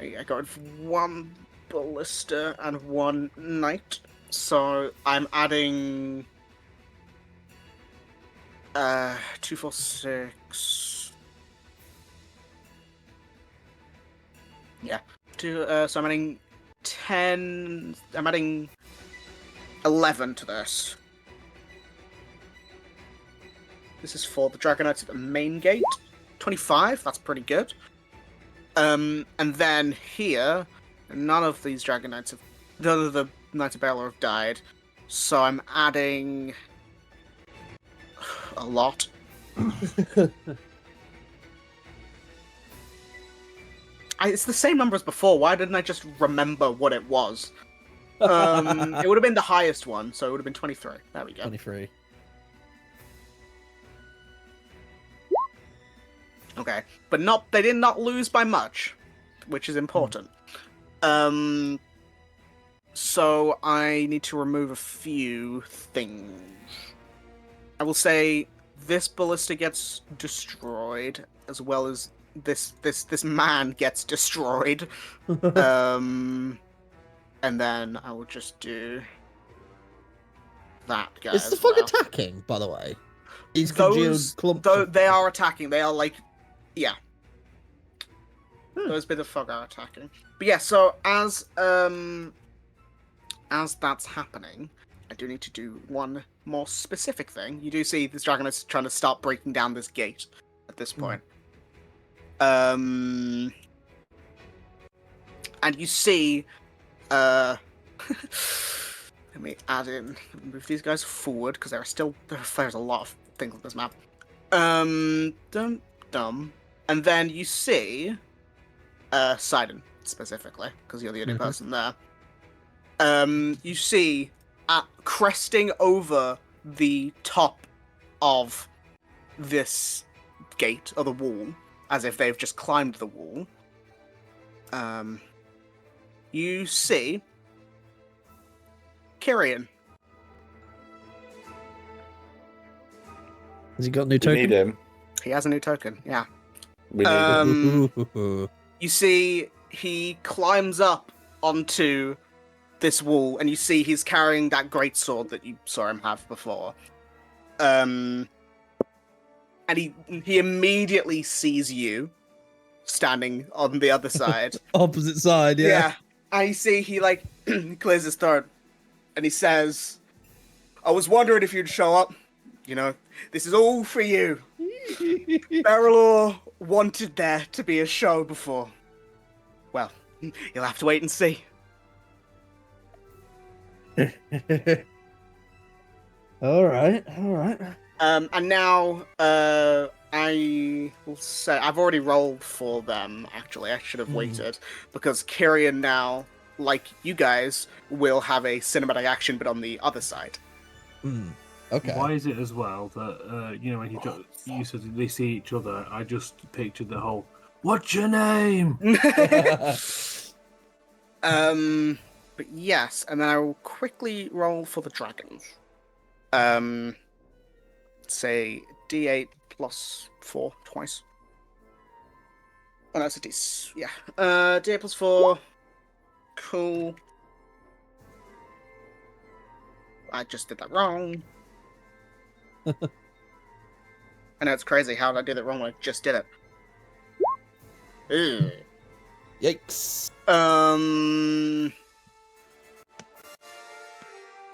I got one ballista and one knight. So I'm adding 2, 4, 6. Yeah. So I'm adding 10. I'm adding 11 to this. This is for the Dragon Knights at the main gate. 25, that's pretty good. And then here, none of these Dragon Knights none of the Knights of Beralor have died. So I'm adding a lot. It's the same number as before. Why didn't I just remember what it was? It would have been the highest one, so it would have been 23. There we go. 23. Okay, but they did not lose by much, which is important. So I need to remove a few things. I will say this ballista gets destroyed, as well as this man gets destroyed. And then I will just do that guy. Is the fog attacking, by the way? These clumps. They are attacking. They are like, yeah. Those bits of fog are attacking. But yeah, so as that's happening, I do need to do one more specific thing. You do see this dragon is trying to start breaking down this gate at this point. And you see, let me move these guys forward, because there's a lot of things on this map. And then you see, Sidon, specifically, because you're the only person there. You see, cresting over the top of this gate, or the wall, as if they've just climbed the wall, you see Kyrian. Has he got a new token? We need him. He has a new token, yeah. We need him. You see he climbs up onto this wall, and you see he's carrying that greatsword that you saw him have before. And he immediately sees you standing on the other side. Opposite side, yeah. Yeah. And you see he clears his throat, and he says, I was wondering if you'd show up. You know, this is all for you. Beralor wanted there to be a show before. Well, you'll have to wait and see. All right. And now, I will say, I've already rolled for them, actually. I should have waited, because Kyrian now, like you guys, will have a cinematic action, but on the other side. Okay. Why is it as well that, when you said they see each other, I just pictured the whole, what's your name? But yes, and then I will quickly roll for the dragons. Say D8 plus 4 twice. Oh, that's a D. Yeah. D8 plus 4. Cool. I just did that wrong. I know it's crazy how did I do that wrong when I just did it. Ugh. Yikes.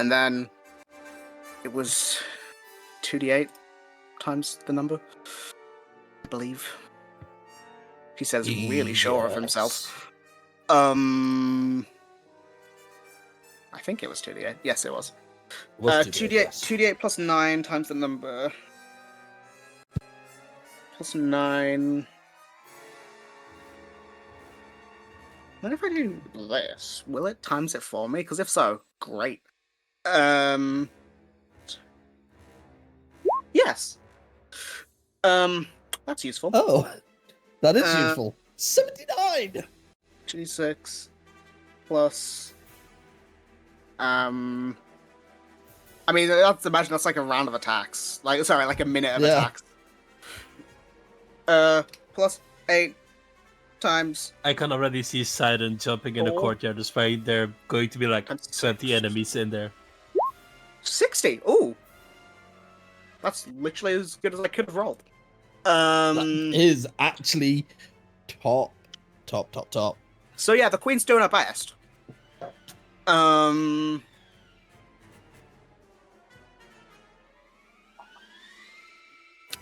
And then it was 2d8 times the number, I believe. He says really sure of himself. I think it was 2d8. Yes, it was. 2d8 plus 9 times the number. Plus 9. What if I do this? Will it times it for me? Because if so, great. Yes. That's useful. Oh, that is useful. 79. 2d6 plus. I mean, let's imagine that's like a round of attacks. Like a minute of attacks. Plus 8 times. I can already see Sidon jumping in the courtyard, despite there going to be like 20 enemies in there. 60. Ooh. That's literally as good as I could have rolled. That is actually top. So yeah, the Queen's doing her best.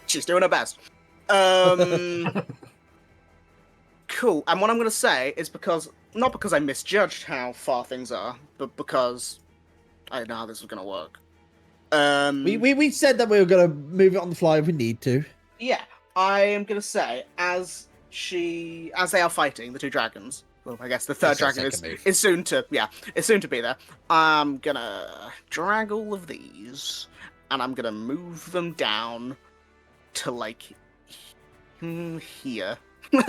She's doing her best. Cool. And what I'm going to say is not because I misjudged how far things are, but because I didn't know how this was going to work. We said that we were going to move it on the fly if we need to. Yeah, I am going to say, as they are fighting, the two dragons, well, I guess the third dragon is soon to be there. I'm going to drag all of these, and I'm going to move them down to, like, here. So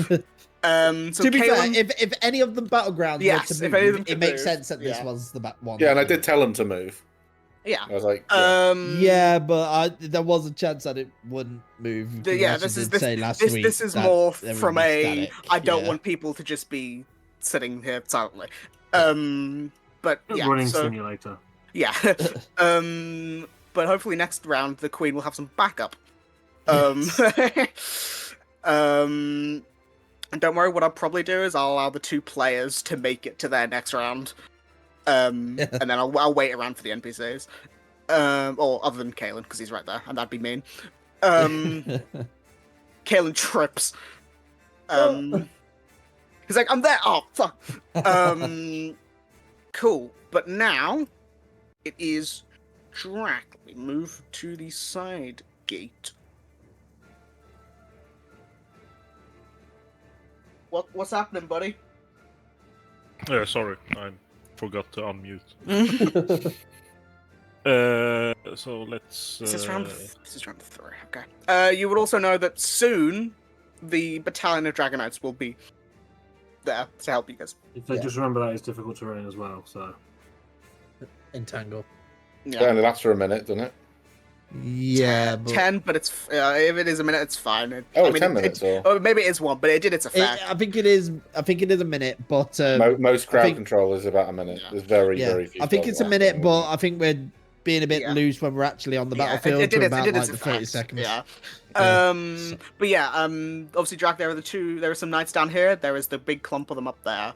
to be fair, if any of them battlegrounds were to move, it makes sense that this was the one. Yeah, and I did tell them to move. Yeah, I was like, yeah, but there was a chance that it wouldn't move. This is more from a I don't want people to just be sitting here silently. But yeah, running simulator. Yeah, but hopefully next round the Queen will have some backup. And don't worry, what I'll probably do is I'll allow the two players to make it to their next round. And then I'll wait around for the NPCs. Or other than Kalen, because he's right there, and that'd be mean. Kalen trips. He's like, I'm there! Oh, fuck! Cool. But now, it is Drac. We move to the side gate. What's happening, buddy? Yeah, sorry, I forgot to unmute. So let's. This is round 3. Okay. You would also know that soon the battalion of Dragon Knights will be there to help you guys. If they just remember that it's difficult terrain as well, so. Entangle. Yeah, only lasts for a minute, doesn't it? Yeah, 10, but it's if it is a minute, it's fine. 10 minutes, or maybe it is 1, but it did its effect. I think it is a minute, but most crowd control is about a minute. There's very few. I think it's a minute, but I think we're being a bit loose when we're actually on the battlefield. It did about its like the 30 seconds. Yeah. But yeah, obviously, Drac, there are some knights down here. There is the big clump of them up there.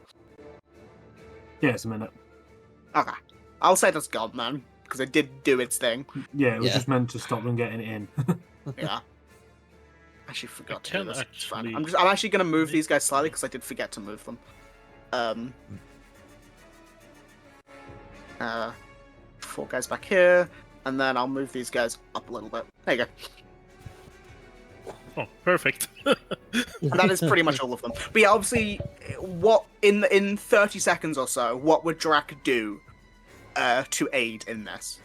Yeah, it's a minute. Okay, I'll say that's gone then, because it did do its thing. Yeah, it was just meant to stop them getting in. Yeah. I actually forgot to do this. It's fine. I'm actually going to move these guys slightly because I did forget to move them. 4 guys back here, and then I'll move these guys up a little bit. There you go. Oh, perfect. And that is pretty much all of them. But yeah, obviously, what in 30 seconds or so, what would Drac do to aid in this?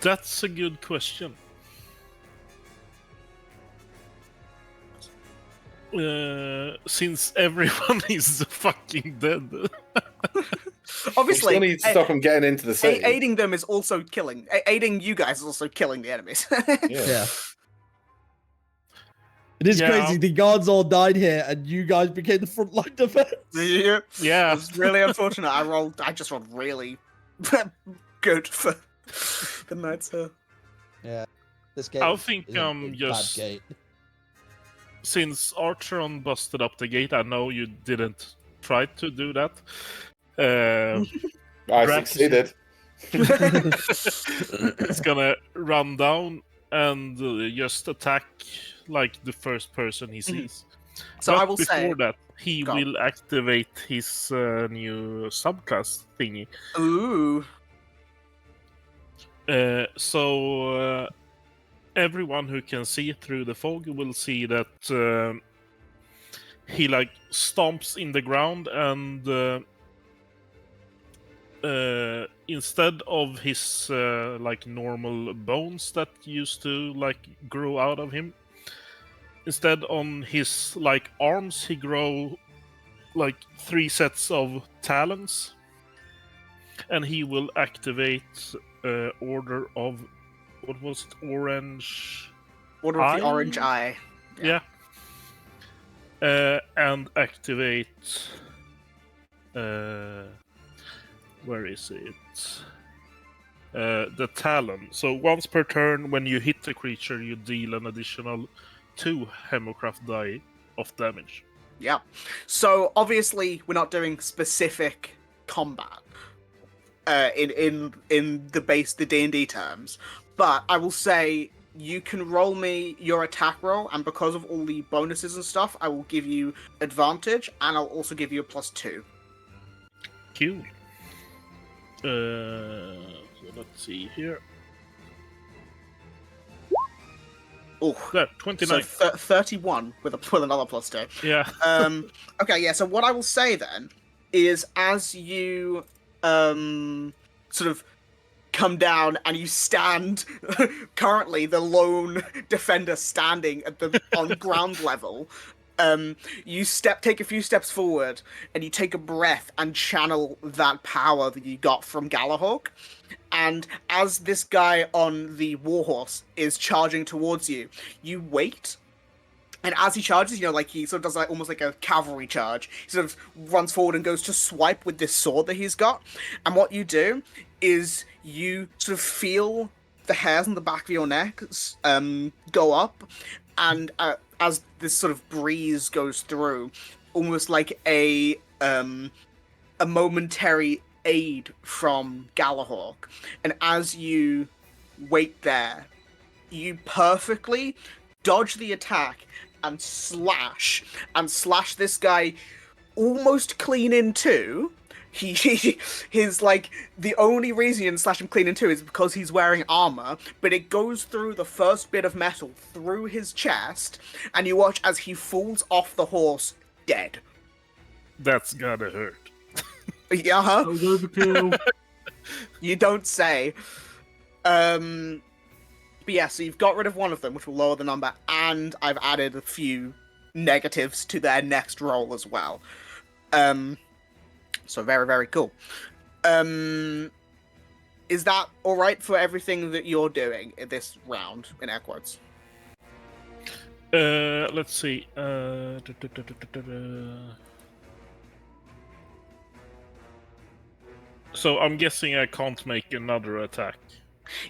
That's a good question. Since everyone is fucking dead. Obviously, we still need to stop them getting into the city. Aiding them is also killing. Aiding you guys is also killing the enemies. Yeah. It is crazy. The guards all died here, and you guys became the frontline defense. Yeah. It's really unfortunate. I just rolled really good for the knights here. Yeah. This gate. I think is a bad just gate. since Archeron busted up the gate, I know you didn't try to do that. I Drax succeeded. It's gonna run down and just attack like the first person he sees. So but I will before say, that, he Go on. will activate his new subclass thingy. ooh, So everyone who can see through the fog will see that he like stomps in the ground and instead of his like normal bones that used to like grow out of him, instead on his like arms he grow like 3 sets of talons, and he will activate Order of what was it? Orange Order of the Eye? Orange Eye. Yeah. And activate. Where is it? The Talon. So once per turn, when you hit a creature, you deal an additional 2 Hemocraft die of damage. Yeah. So obviously we're not doing specific combat in the D&D terms, but I will say you can roll me your attack roll, and because of all the bonuses and stuff, I will give you advantage, and I'll also give you a +2. Cool. So let's see here. Oh, There, 29. so 31 with another +2. Yeah. Okay, yeah. So what I will say then is, as you sort of come down and you stand, currently the lone defender standing at the on ground level. You take a few steps forward and you take a breath and channel that power that you got from Galahawk. And as this guy on the warhorse is charging towards you, you wait. And as he charges, like he sort of does like almost like a cavalry charge. He sort of runs forward and goes to swipe with this sword that he's got. And what you do is you sort of feel the hairs on the back of your neck go up, and as this sort of breeze goes through, almost like a momentary aid from Galahawk. And as you wait there, you perfectly dodge the attack and slash this guy almost clean in two. His like the only reason you can slash him clean in two is because he's wearing armor, but it goes through the first bit of metal through his chest, and you watch as he falls off the horse dead. That's gotta hurt. Yeah, huh? Overkill. You don't say. But yeah, so you've got rid of one of them, which will lower the number, and I've added a few negatives to their next roll as well. So very, very cool. Is that all right for everything that you're doing in this round, in air quotes? Let's see. So I'm guessing I can't make another attack.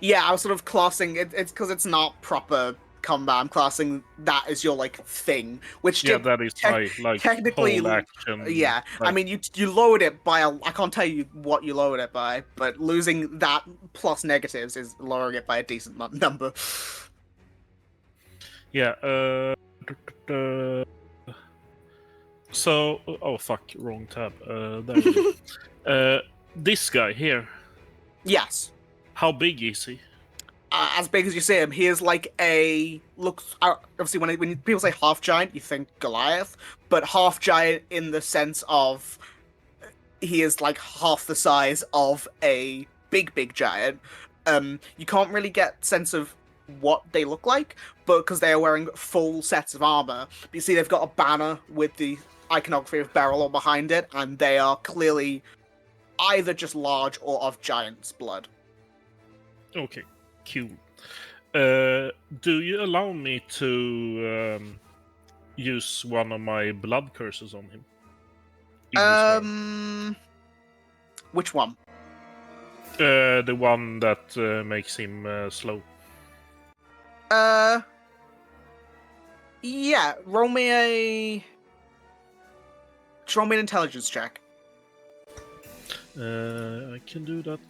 Yeah, I was sort of classing it. It's because it's not proper combat. I'm classing that as your like thing, which that is my like technically whole action. Yeah, like, I mean you lowered it by I can't tell you what you lowered it by, but losing that plus negatives is lowering it by a decent number. Yeah. So oh fuck, wrong tab. There we go. This guy here. Yes. How big is he? As big as you see him, he is like looks obviously when people say half giant, you think Goliath, but half giant in the sense of he is like half the size of a big giant. You can't really get sense of what they look like, but because they are wearing full sets of armor. But you see they've got a banner with the iconography of Beralor behind it, and they are clearly either just large or of giant's blood. Okay, cool. Do you allow me to use one of my blood curses on him? Which one? The one that makes him slow. Yeah. Roll me an intelligence check. I can do that.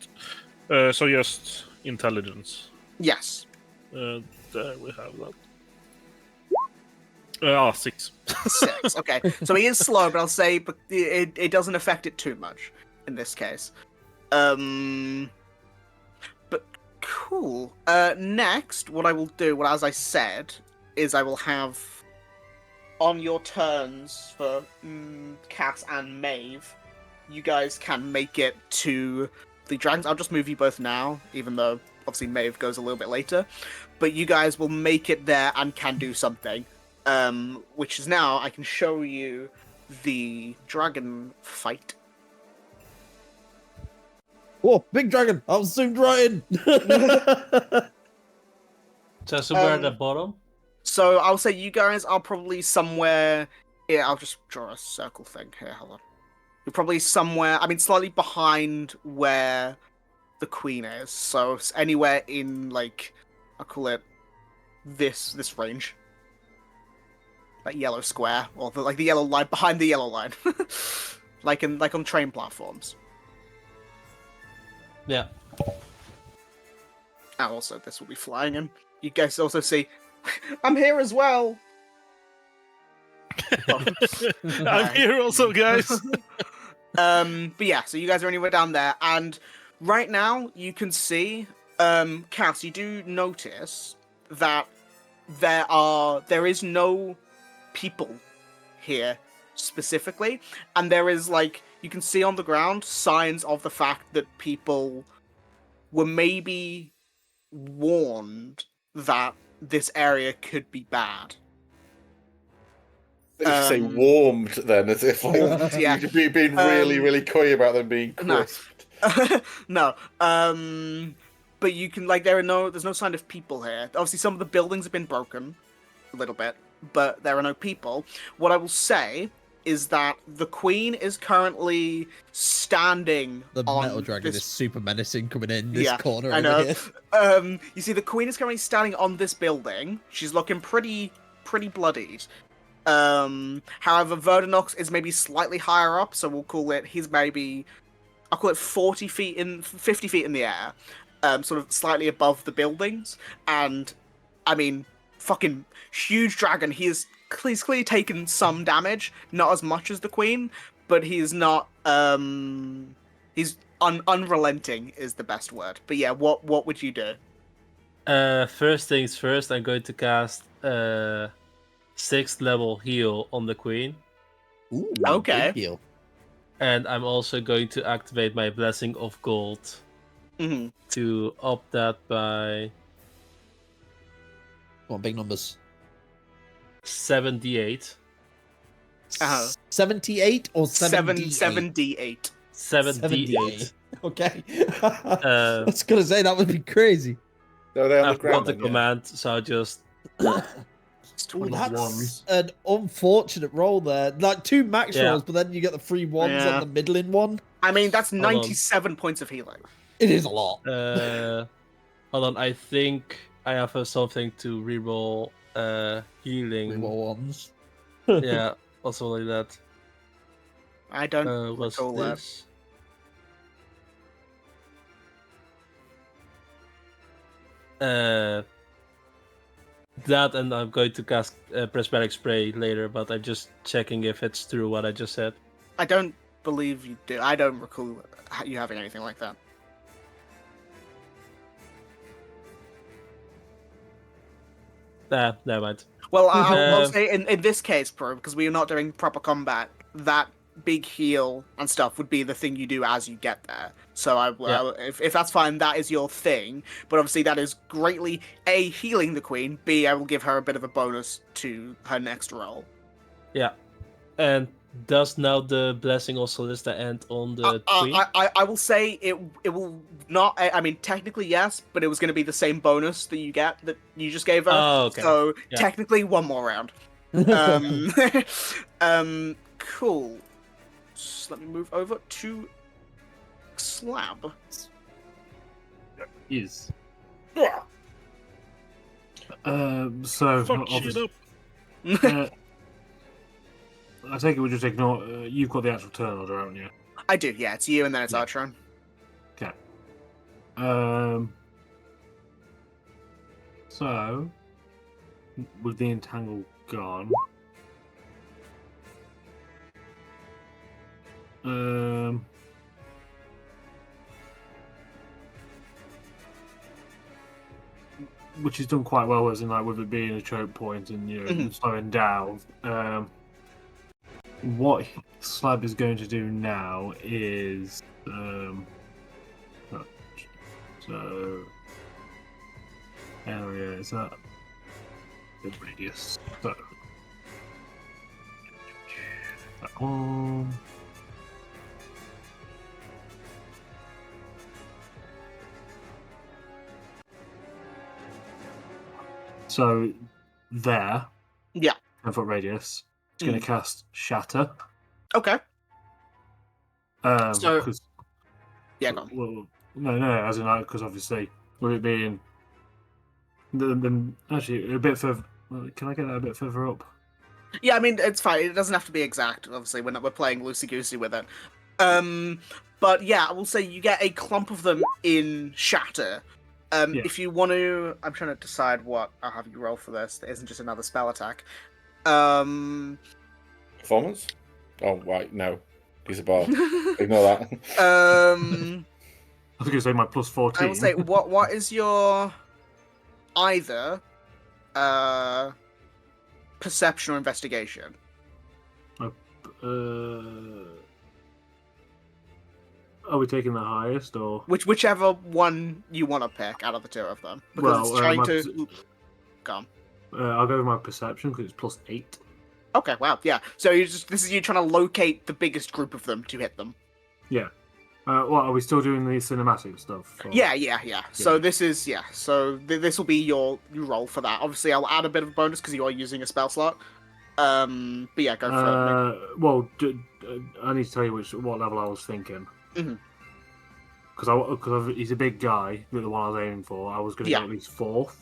So just intelligence. Yes. There we have that. 6. 6. Okay. So he is slow, but I'll say but it doesn't affect it too much in this case. But cool. Next, what I will do, as I said, is I will have on your turns for Cass and Maeve, you guys can make it to the dragons. I'll just move you both now, even though obviously Maeve goes a little bit later. But you guys will make it there and can do something. Which is now, I can show you the dragon fight. Oh, big dragon! I'll zoomed right in. So we're at the bottom. So I'll say you guys are probably somewhere. Yeah, I'll just draw a circle thing here. Hold on. You're probably somewhere. I mean, slightly behind where the queen is. So it's anywhere in like, I'll call it this range. That yellow square, or the yellow line behind the yellow line, like on train platforms. Yeah. And also, this will be flying, and you guys also see, I'm here as well. I'm here also, guys. But yeah, so you guys are anywhere down there, and right now you can see, Cass, you do notice that there is no people here specifically, and there is you can see on the ground signs of the fact that people were maybe warned that this area could be bad. You say warmed then, as if yeah. you'd be being really coy about them being crisped. No. But you can there's no sign of people here. Obviously, some of the buildings have been broken a little bit, but there are no people. What I will say is that the queen is currently standing The on metal dragon this... is super menacing coming in this corner. I know. Here. You see, the queen is currently standing on this building. She's looking pretty bloodied. However, Verdanox is maybe slightly higher up, so we'll call it. I'll call it 50 feet in the air, sort of slightly above the buildings. And I mean, fucking huge dragon. He's clearly taken some damage, not as much as the queen, but he's not. He's unrelenting is the best word. But yeah, what would you do? First things first, I'm going to cast 6th level heal on the queen. Ooh, okay. Big heal. And I'm also going to activate my Blessing of Gold to up that by... Come on, big numbers. 78. 78 or 78? 78. 78. Okay. I was going to say, that would be crazy. No, they're on the I've ground. got the command, so I'll just... Ooh, that's an unfortunate roll there. Like 2 max rolls, but then you get the 3 ones on the middling one. I mean, that's 97 points of healing. It is a lot. Hold on, I think I have something to reroll healing. Reroll ones. Yeah, also like that. I don't What's recall this? That, and I'm going to cast Prismatic Spray later, but I'm just checking if it's true what I just said. I don't believe you do. I don't recall you having anything like that. Never mind. Well, I'll say in this case, Pro, because we are not doing proper combat, that big heal and stuff would be the thing you do as you get there. So if that's fine, that is your thing. But obviously that is greatly, A, healing the queen, B, I will give her a bit of a bonus to her next roll. Yeah. And does now the Blessing of Solista end on the queen? I will say it will not. I mean, technically yes, but it was going to be the same bonus that you just gave her. Oh, okay. So technically one more round. Cool. Just let me move over to Slab. Is. Yeah. So Fuck shit obviously, up. I take it we'll just ignore. You've got the actual turn order, haven't you? I do, yeah. It's you and then it's Yeah. our turn. Okay. So with the entangle gone, which is done quite well, as in like with it being a choke point and slowing down. What Slab is going to do now is so area is that the radius. So that one. So there, 10-foot radius. It's going to cast Shatter. Okay. So, 'cause- yeah, go on. well, no, as in like, because obviously with it being then actually a bit further. Can I get that a bit further up? Yeah, I mean it's fine. It doesn't have to be exact. Obviously, we're playing loosey goosey with it. But yeah, I will say you get a clump of them in Shatter. If you want to, I'm trying to decide what I'll have you roll for this. There isn't just another spell attack. Performance? Oh, right, no. He's a bar. Ignore that. I was going to say my plus 14. I will say, what is your either perception or investigation? Are we taking the highest or Whichever one you want to pick out of the two of them? Because it's trying to. Go on. I'll go with my perception because it's plus 8. Okay, wow, yeah. So this is you trying to locate the biggest group of them to hit them. Yeah. What are we still doing the cinematic stuff? Or... Yeah. So this is So this will be your roll for that. Obviously, I'll add a bit of a bonus because you are using a spell slot. But yeah, go for it. Well, I need to tell you what level I was thinking. Because he's a big guy, the one I was aiming for. I was going to get at least 4th.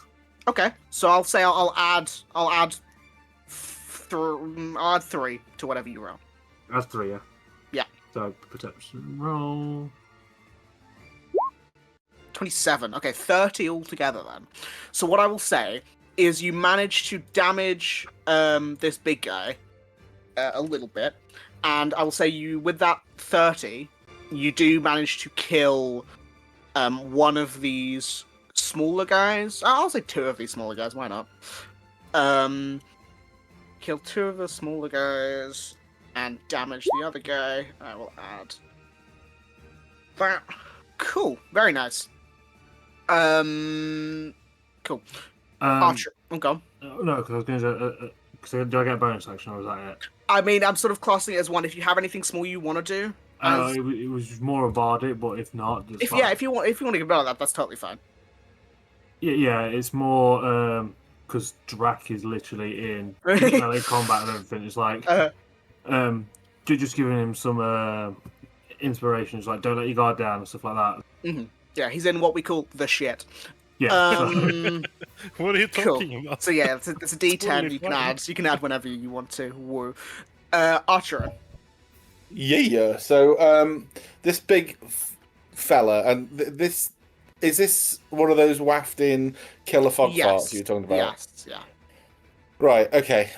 Okay, so I'll say I'll add 3 to whatever you roll. That's 3, yeah. Yeah. So perception roll 27. Okay, 30 altogether then. So what I will say is you manage to damage this big guy a little bit, and I will say you with that 30, you do manage to kill one of these smaller guys. I'll say 2 of these smaller guys. Why not? Kill 2 of the smaller guys and damage the other guy. I will add that. Cool. Very nice. Cool. Archer. I'm gone. No, because I was going to. Do I get a bonus action or is that it? I mean, I'm sort of classing it as one. If you have anything small you want to do. It was more about it, but if not, if you want to get about that, that's totally fine. Yeah, it's more because Drac is literally in melee combat and everything. It's like just giving him some inspirations, like don't let your guard down and stuff like that. Mm-hmm. Yeah, he's in what we call the shit. Yeah. What are you talking about? So yeah, it's a D10 you can add. You can add whenever you want to. Woo. Archer. Yeah. So this big fella, and this is this one of those wafting killer fog farts you're talking about? Yes. Yeah. Right. Okay.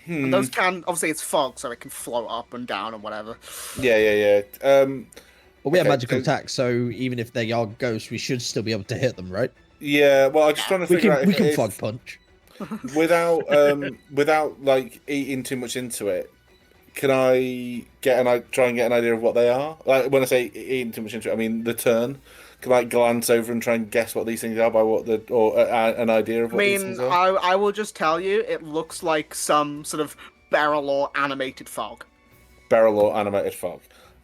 And those can obviously it's fog, so it can float up and down and whatever. Yeah. Well, we have magical attacks, so even if they are ghosts, we should still be able to hit them, right? Yeah. Well, I'm just trying to figure out we can fog punch without like eating too much into it. Can I try and get an idea of what they are? Like when I say eating too much into it, I mean the turn. Can I glance over and try and guess what these things are by an idea of what these things are? I will just tell you, it looks like some sort of Beralor animated fog. Beralor animated fog.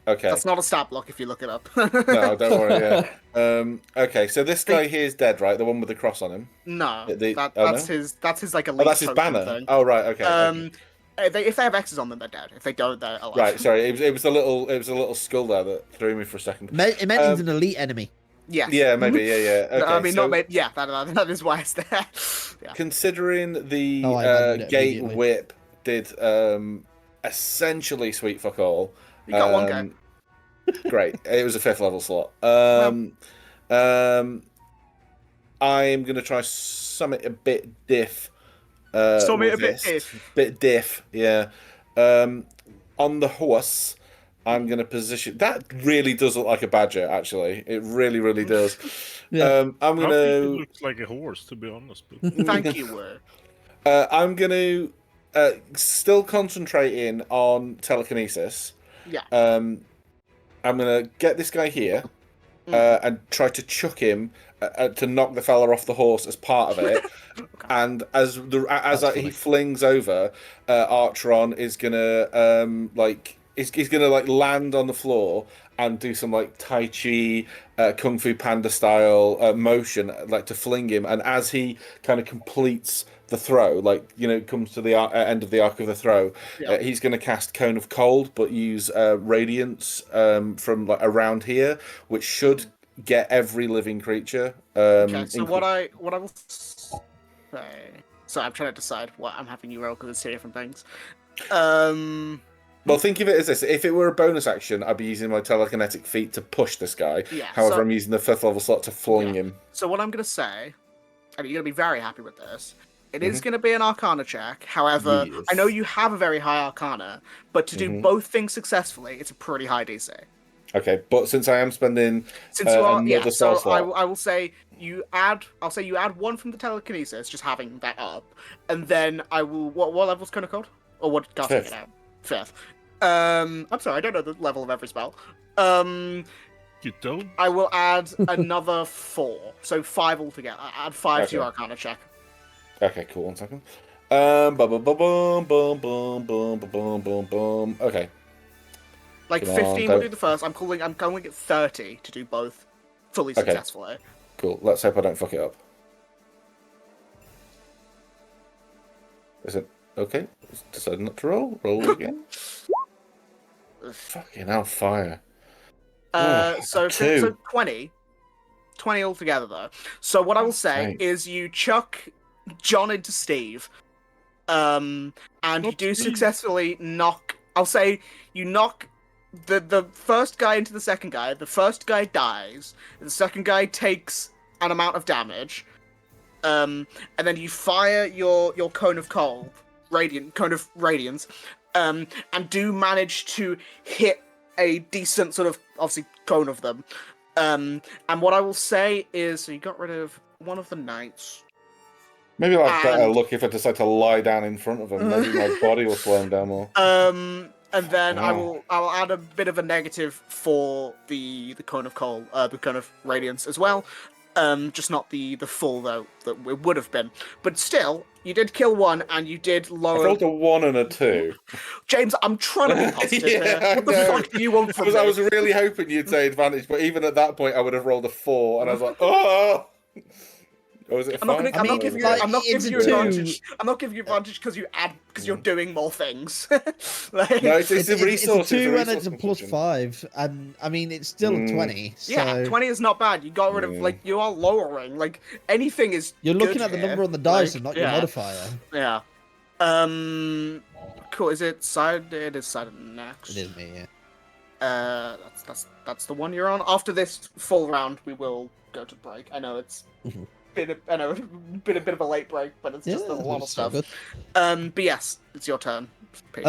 Okay. That's not a stat block if you look it up. No, don't worry. Yeah. Okay, so this guy here is dead, right? The one with the cross on him. No, that's his like a. Oh, that's his banner. Thing. Oh, right. Okay. If they have X's on them, they're dead. If they don't, they're alive. Right. Sorry, it was a little skull there that threw me for a second. It meant he's an elite enemy. Yes. Yeah, maybe. Yeah. Okay, No, I mean, so not maybe. Yeah, that is why it's there. Yeah. considering the Oh, I imagined it gate immediately. whip did essentially sweet fuck all. You got one go. Great. It was a 5th level slot. Well. I'm gonna try summit a bit diff. Summit with a bit this. diff. Bit diff. Yeah. On the horse, I'm gonna position. That really does look like a badger. Actually, it really, really does. Yeah. I'm I think gonna. it looks like a horse, to be honest. But... Thank you, Word. I'm gonna still concentrating on telekinesis. Yeah. I'm gonna get this guy here and try to chuck him to knock the fella off the horse as part of it. Okay. And as funny. he flings over, Archeron is gonna he's gonna like land on the floor and do some like Tai Chi, Kung Fu Panda style motion, like to fling him. And as he kind of completes the throw, like, you know, comes to the end of the arc of the throw, he's going to cast Cone of Cold, but use radiance from like around here, which should get every living creature. Okay, so what I will say. So I'm trying to decide what I'm having you roll because it's two different things. Well, think of it as this: if it were a bonus action, I'd be using my telekinetic feat to push this guy. Yeah, However, so- I'm using the 5th level slot to fling him. So what I'm going to say, and you're going to be very happy with this, it is going to be an Arcana check. However, Yes. I know you have a very high Arcana, but to do both things successfully, it's a pretty high DC. Okay, but since I am spending Since you are, another spell so slot, I will say you add. I'll say you add one from the telekinesis, just having that up, and then I will. What level's kind of code? Or what casting it 5th. out? 5th. I'm sorry, I don't know the level of every spell. You don't? I will add another 4, so 5 altogether. I add 5 to your Arcana check. Okay, cool. 1 second. Boom, boom, boom, boom, boom, boom, boom, boom, boom. Okay. Like Come 15 on, will do the first. I'm calling it 30 to do both fully successfully. Cool. Let's hope I don't fuck it up. Is it okay? Decided not to roll. Roll again. Fucking hell, fire. So 20 altogether though. So what I will say Right. is you chuck John into Steve, and you do successfully knock. I'll say you knock the first guy into the second guy. The first guy dies. The second guy takes an amount of damage. And then you fire your cone of cold, cone of radiance, and do manage to hit a decent sort of obviously cone of them. And what I will say is, so you got rid of one of the knights. Maybe like better look if I decide to lie down in front of him. Maybe my body will slow him down more. And then Wow. I'll add a bit of a negative for the cone of coal, the cone of radiance as well. Just not the full though that it would have been. But still, you did kill one, and you did I lower. rolled a 1 and a 2. James, I'm trying to be positive Yeah, here. What the I know. fuck do you want from me? I was really hoping you'd say advantage, but even at that point, I would have rolled a 4, and I was like, oh. Or was it a I'm not 5? gonna. I'm not giving you. like, I'm not it's giving a you two. advantage. I'm not giving you advantage because you're doing more things. Like, No, it's a resource. It's a 2 and resource it's a plus consumption. 5, and I mean it's still a 20. So yeah, 20 is not bad. You got rid of like you are lowering like anything is. you're looking good at the here. number on the dice Like, and not your modifier. Yeah. Cool. Is it side? It is side next. It is me, yeah. That's the one you're on. After this full round, we will go to break. I know it's been a bit of a late break, but it's just a lot of it's so stuff. good. But yes, it's your turn. Pete.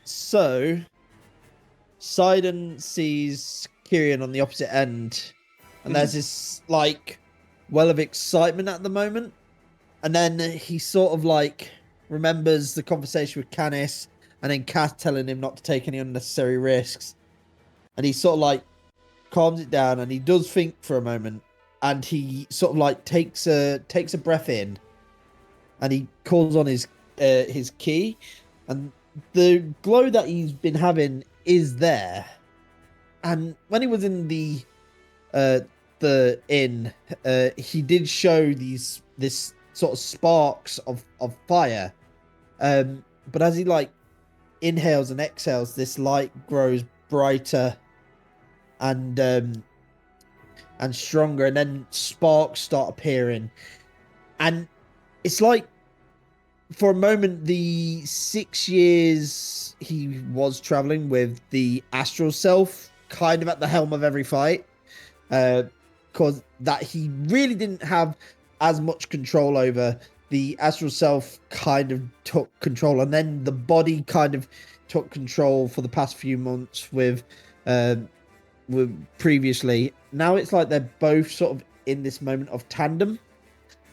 So Sidon sees Kyrian on the opposite end, and there's this like well of excitement at the moment, and then he sort of like remembers the conversation with Canis, and then Cass telling him not to take any unnecessary risks, and he sort of like calms it down, and he does think for a moment, and he sort of like takes a breath in, and he calls on his key, and the glow that he's been having is there. And when he was in the inn, he did show this sort of sparks of fire. But as he like inhales and exhales, this light grows brighter, and and stronger, and then sparks start appearing. And it's like, for a moment, the 6 years he was traveling with the astral self kind of at the helm of every fight, because that he really didn't have as much control over. The astral self kind of took control, and then the body kind of took control for the past few months with previously. Now it's like they're both sort of in this moment of tandem,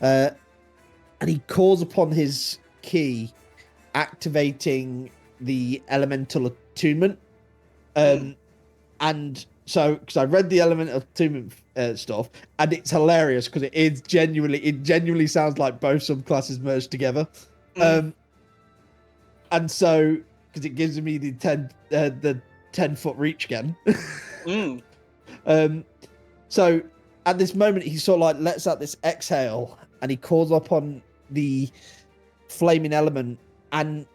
and he calls upon his key, activating the elemental attunement. And so, because I read the elemental attunement stuff, and it's hilarious because it genuinely sounds like both subclasses merged together. And so, because it gives me the 10-foot reach again. So at this moment, he sort of like lets out this exhale, and he calls upon the flaming element, and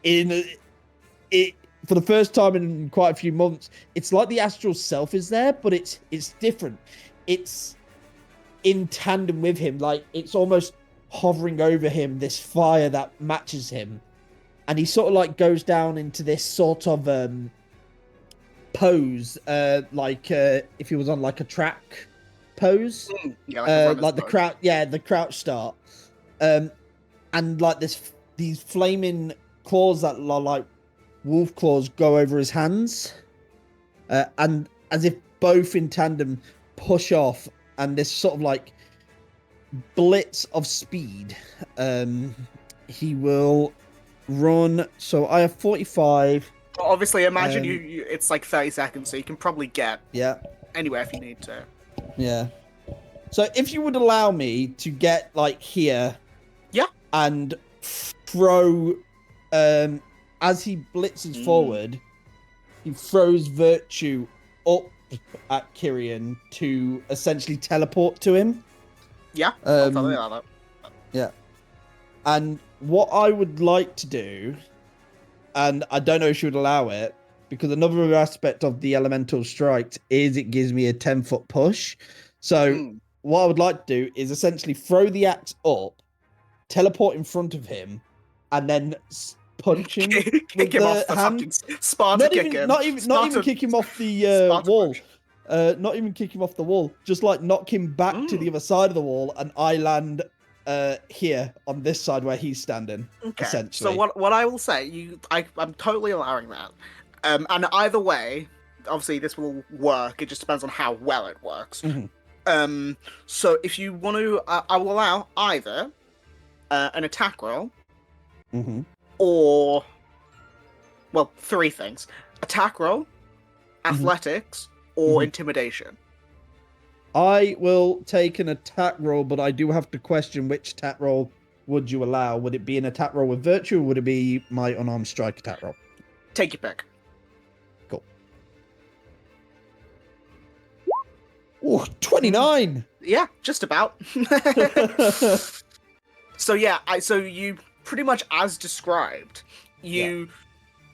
for the first time in quite a few months, it's like the astral self is there, but it's different. It's in tandem with him, like it's almost hovering over him, this fire that matches him, and he sort of like goes down into this sort of pose, like if he was on like a track pose, like the crouch, the crouch start, and like these flaming claws that are like wolf claws go over his hands, and as if both in tandem push off, and this sort of like blitz of speed. He will run. So I have 45. Obviously, imagine you it's like 30 seconds, so you can probably get anywhere if you need to. Yeah. So if you would allow me to get like here, and throw, as he blitzes forward, he throws Virtue up at Kyrian to essentially teleport to him. Yeah, I'll tell you that. Yeah. And what I would like to do, and I don't know if she would allow it, because another aspect of the elemental strike is it gives me a 10-foot push. So what I would like to do is essentially throw the axe up, teleport in front of him, and then punch him kick him off the hand. Sparta kick him. Not even kick him off the wall. Not even kick him off the wall. Just like knock him back to the other side of the wall, and I land here on this side where he's standing. Okay. Essentially. So what I will say, I'm totally allowing that. And either way, obviously this will work. It just depends on how well it works. So if you want to, I will allow either an attack roll, or, well, three things: attack roll, athletics, or intimidation. I will take an attack roll, but I do have to question which attack roll would you allow. Would it be an attack roll with Virtue, or would it be my unarmed strike attack roll? Take your pick. Cool. Oh, 29! Yeah, just about. So you pretty much as described, you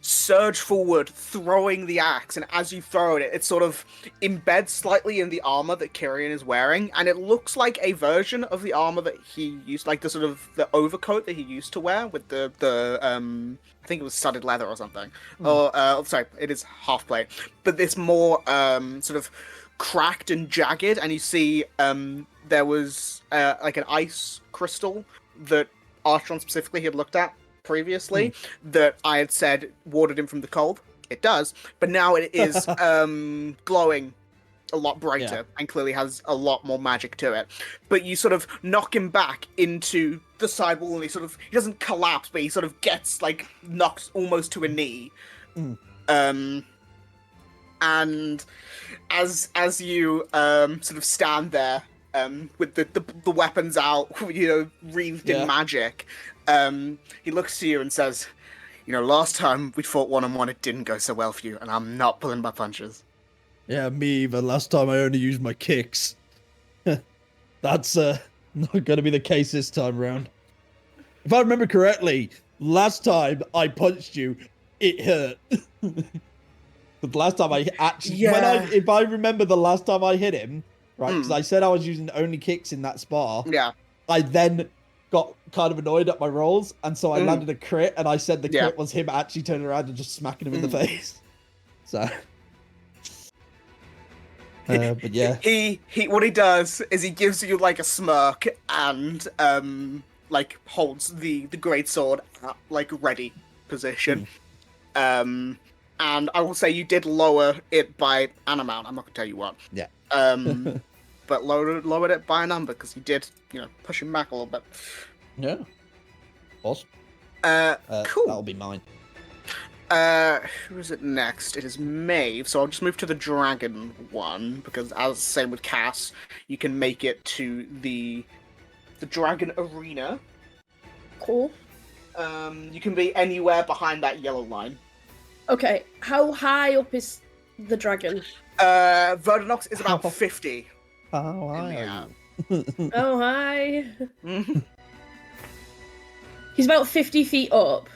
surge forward, throwing the axe, and as you throw it, it sort of embeds slightly in the armor that Kyrian is wearing, and it looks like a version of the armor that he used, like the sort of the overcoat that he used to wear with the I think it was studded leather or something. Sorry, it is half plate, but this more sort of cracked and jagged, and you see there was like an ice crystal that Archon specifically had looked at previously that I had said warded him from the cold. It does, but now it is glowing a lot brighter and clearly has a lot more magic to it. But you sort of knock him back into the side wall, and he doesn't collapse, but he sort of gets like knocked almost to a knee. And as you sort of stand there with the weapons out, wreathed in magic, he looks to you and says, last time we fought one-on-one, it didn't go so well for you, and I'm not pulling my punches. Yeah, me either. Last time I only used my kicks. That's not going to be the case this time round. If I remember correctly, last time I punched you, it hurt. But the last time I actually, Yeah. if I remember the last time I hit him, right, because I said I was using only kicks in that spar. Yeah. I then got kind of annoyed at my rolls, and so I landed a crit, and I said the crit was him actually turning around and just smacking him in the face. So. But yeah, he what he does is he gives you like a smirk and like holds the great sword at like ready position. And I will say you did lower it by an amount. I'm not gonna tell you what. Yeah. But lowered it by a number because you did, push him back a little bit. Yeah. Awesome. Cool. That'll be mine. Who is it next? It is Maeve, so I'll just move to the dragon one, because as same with Cass, you can make it to the dragon arena. Cool. You can be anywhere behind that yellow line. Okay, how high up is the dragon? Verdanox is about 50. Oh, hi. Oh, hi. He's about 50 feet up.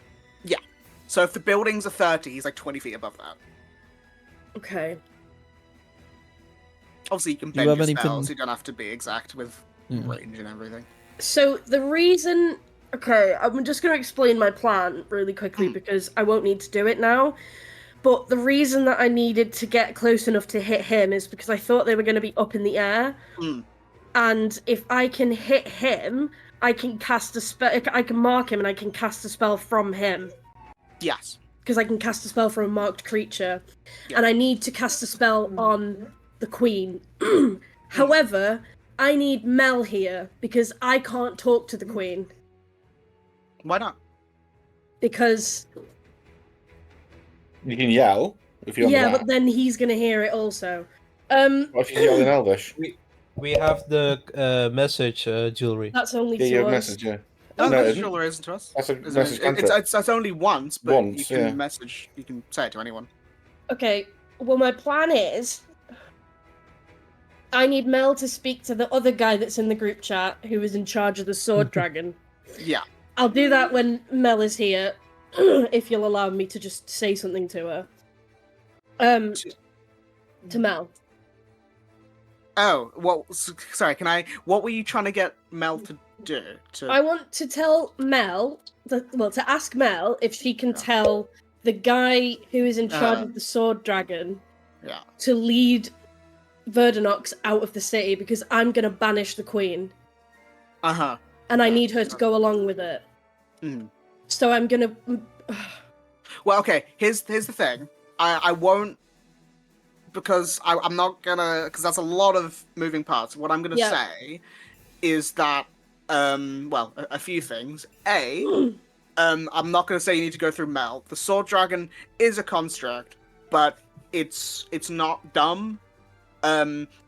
Yeah. So if the buildings are 30, he's like 20 feet above that. Okay. Obviously, you can bend your spells. You don't have to be exact with range and everything. So the reason... Okay, I'm just going to explain my plan really quickly because I won't need to do it now. But the reason that I needed to get close enough to hit him is because I thought they were going to be up in the air. And if I can hit him, I can cast a spell. I can mark him and I can cast a spell from him. Yes. Because I can cast a spell from a marked creature. Yeah. And I need to cast a spell on the queen. However, I need Mel here because I can't talk to the queen. Why not? Because... You can yell if you're on the map. But then he's going to hear it also. What if you yell in Elvish? We have the message jewelry. That's only to us. Message, yeah. No, message jewelry isn't to us. That's a message cantrip. It's only once, but once, you can message. You can say it to anyone. Okay. Well, my plan is, I need Mel to speak to the other guy that's in the group chat who is in charge of the sword dragon. Yeah. I'll do that when Mel is here, if you'll allow me to just say something to her. To Mel. Oh, well, sorry, what were you trying to get Mel to do? I want to tell Mel, to ask Mel if she can tell the guy who is in charge of the sword dragon to lead Verdanox out of the city, because I'm going to banish the queen. And I need her to go along with it. So I'm going to... Well, okay, here's the thing. I won't... Because I'm not gonna... Because that's a lot of moving parts. What I'm gonna say is that... a few things. I'm not gonna say you need to go through Mel. The sword dragon is a construct, but it's not dumb.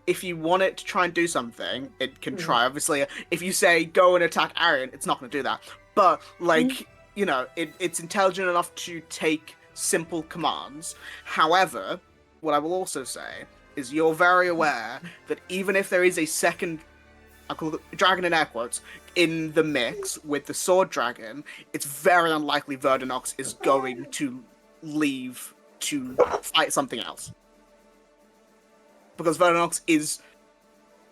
If you want it to try and do something, it can try. Obviously, if you say go and attack Arian, it's not gonna do that. But, it's intelligent enough to take simple commands. However... What I will also say is you're very aware that even if there is a second, I call it dragon in air quotes, in the mix with the sword dragon, it's very unlikely Verdanox is going to leave to fight something else. Because Verdanox is...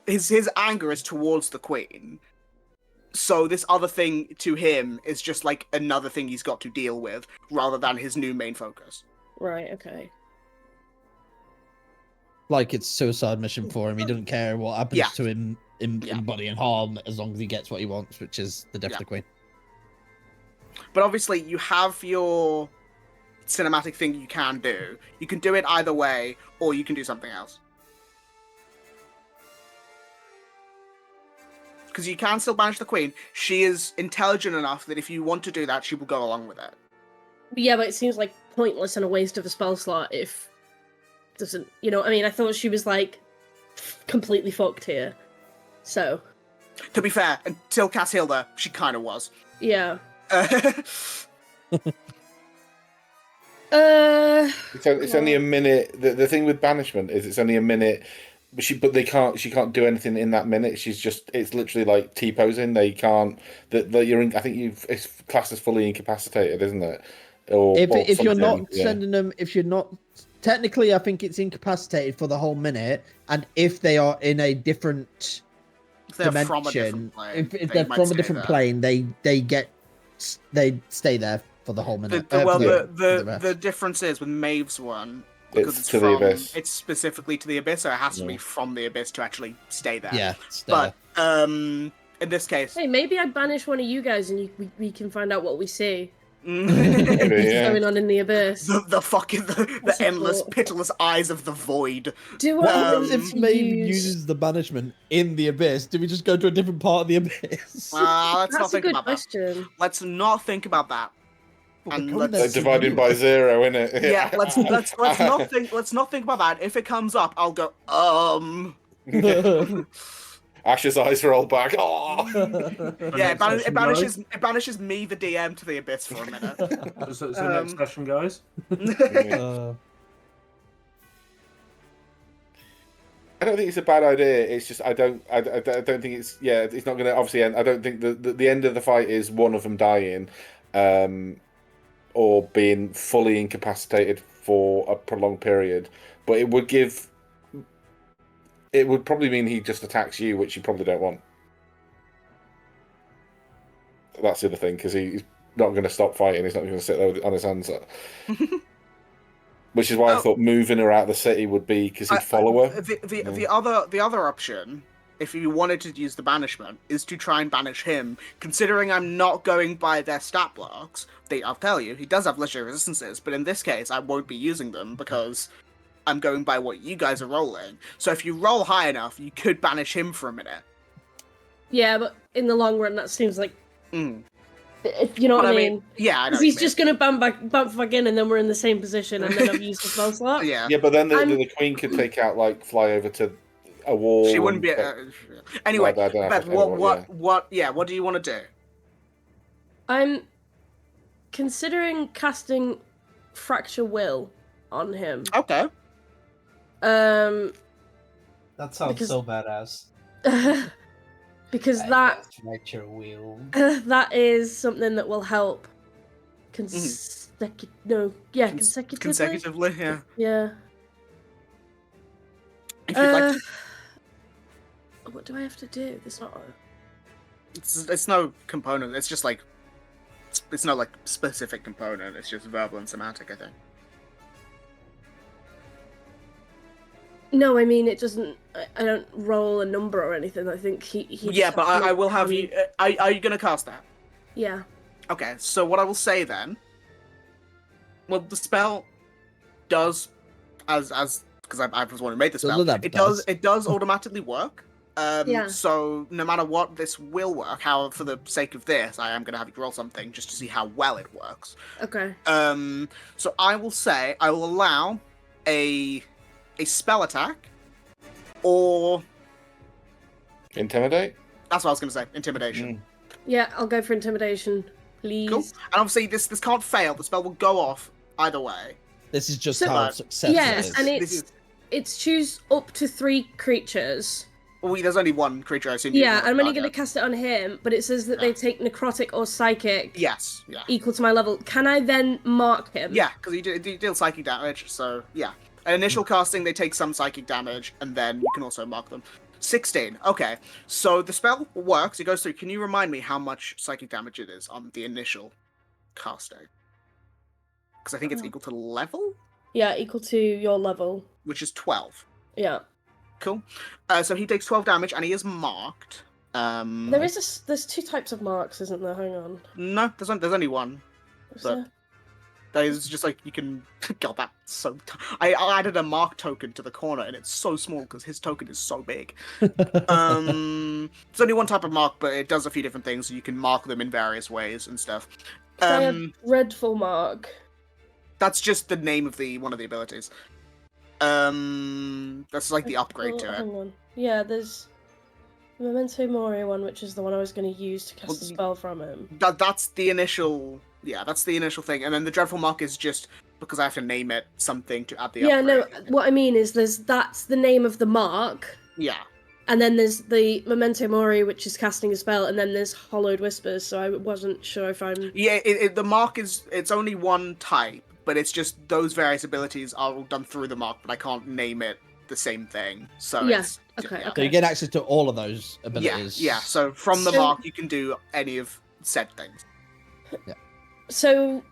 His anger is towards the queen. So this other thing to him is just like another thing he's got to deal with, rather than his new main focus. Right, okay. Like it's suicide mission for him. He doesn't care what happens to him in body and harm as long as he gets what he wants, which is the death of the queen. But obviously, you have your cinematic thing you can do. You can do it either way, or you can do something else. Because you can still banish the queen. She is intelligent enough that if you want to do that, she will go along with it. Yeah, but it seems like pointless and a waste of a spell slot if... doesn't, I thought she was completely fucked here. So, to be fair, until Cass healed her, she kind of was. Yeah. It's only a minute. The thing with banishment is it's only a minute, but she can't do anything in that minute. It's literally like T-posing. They can't. That you're in. I think it's classed as fully incapacitated, isn't it? or if you're not something, sending them, if you're not technically, I think it's incapacitated for the whole minute, and if they are in a different dimension, if they're from a different plane, they stay there for the whole minute. The difference is with Maeve's one, because it's to the abyss. It's specifically to the abyss, so it has to be from the abyss to actually stay there. Yeah, but in this case, hey, maybe I banish one of you guys and we can find out what we see. Maybe, yeah. Going on in the abyss. The endless, pitiless eyes of the void. What happens if Maeve uses the banishment in the abyss? Do we just go to a different part of the abyss? Let's not think about question. that. Let's not think about that. And they're dividing by 0, innit? Yeah, let's not think about that. If it comes up, I'll go Ash's eyes roll back. Oh. Yeah, it banishes me, the DM, to the abyss for a minute. So next session, guys. I don't think it's a bad idea. It's just I don't think it's it's not going to obviously end. I don't think the end of the fight is one of them dying, or being fully incapacitated for a prolonged period. But it would give. It would probably mean he just attacks you, which you probably don't want. That's the other thing, because he's not going to stop fighting. He's not going to sit there on his hands. Which is why I thought moving her out of the city would be, because he'd follow her. The other option, if you wanted to use the banishment, is to try and banish him. Considering I'm not going by their stat blocks, I'll tell you, he does have legendary resistances, but in this case, I won't be using them because I'm going by what you guys are rolling. So if you roll high enough, you could banish him for a minute. Yeah, but in the long run, that seems like... If you know what I mean? Yeah, I know. Because he's just going to bounce back in, and then we're in the same position, and then I've used the spell slot. Yeah, but then the queen could take out, fly over to a wall. She wouldn't be... Anyway, Beth, what do you want to do? I'm considering casting Fracture Will on him. Okay. That sounds so badass. Because that Fracture Will. That is something that will help consecutively. Consecutively, yeah. Yeah. If you'd like to... What do I have to do? It's no component. It's just it's no specific component. It's just verbal and somatic, I think. No, I mean it doesn't. I don't roll a number or anything. I think he yeah, but I will have you. Are you going to cast that? Yeah. Okay, so what I will say then. Well, the spell does, as because I was the one who made the spell. It does automatically work. So no matter what, this will work. However, for the sake of this, I am going to have you roll something just to see how well it works. Okay. So I will say I will allow a spell attack, or intimidate. That's what I was going to say. Intimidation. Yeah, I'll go for intimidation, please. Cool. And obviously, this can't fail. The spell will go off either way. This is just how successful it is. And it's choose up to 3 creatures. Well, there's only one creature, I assume. Yeah, I'm only going to cast it on him, but it says that they take necrotic or psychic. Yes, yeah. Equal to my level. Can I then mark him? Yeah, because you deal psychic damage, so yeah. At initial casting, they take some psychic damage, and then you can also mark them. 16. Okay, so the spell works. It goes through. Can you remind me how much psychic damage it is on the initial casting? Because I think it's equal to level? Yeah, equal to your level. Which is 12. Yeah. Cool. So he takes 12 damage, and he is marked. There's 2 types of marks, isn't there? Hang on. No, there's only one. There's just you can... God, that's so... I added a mark token to the corner, and it's so small because his token is so big. There's only one type of mark, but it does a few different things. So you can mark them in various ways and stuff. Dreadful Mark. That's just the name of one of the abilities. That's the upgrade to it. Hang on. Yeah, there's Memento Mori one, which is the one I was going to use to cast a spell from him. That's the initial... Yeah, that's the initial thing. And then the Dreadful Mark is just because I have to name it something to add the upgrade. Yeah, no, what I mean is that's the name of the mark. Yeah. And then there's the Memento Mori, which is casting a spell, and then there's Hollowed Whispers. So I wasn't sure if I'm. Yeah, the mark it's only one type, but it's just those various abilities are all done through the mark, but I can't name it the same thing. So Yeah. it's Okay. So you get access to all of those abilities. Yeah. So from the mark, you can do any of said things. Yeah. So,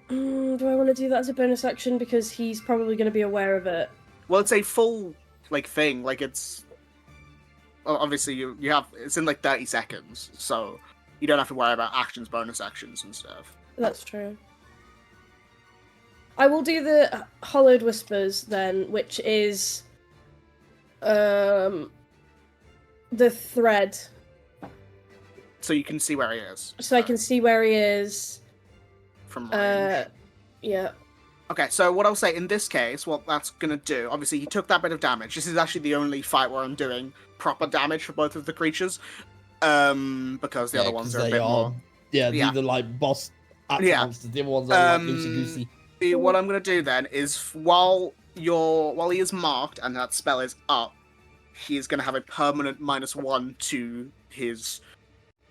do I want to do that as a bonus action because he's probably going to be aware of it? Well, it's a full thing. It's obviously you have it's in 30 seconds, so you don't have to worry about actions, bonus actions, and stuff. That's true. I will do the Hollowed Whispers then, which is the thread. So you can see where he is. So I can see where he is. From range. Yeah. Okay, so what I'll say in this case, what that's going to do, obviously he took that bit of damage. This is actually the only fight where I'm doing proper damage for both of the creatures. Because the other ones are a bit more... Yeah, these are boss monsters. The other ones are loosey-goosey. What I'm going to do then is, while he is marked and that spell is up, he is going to have a permanent -1 to his...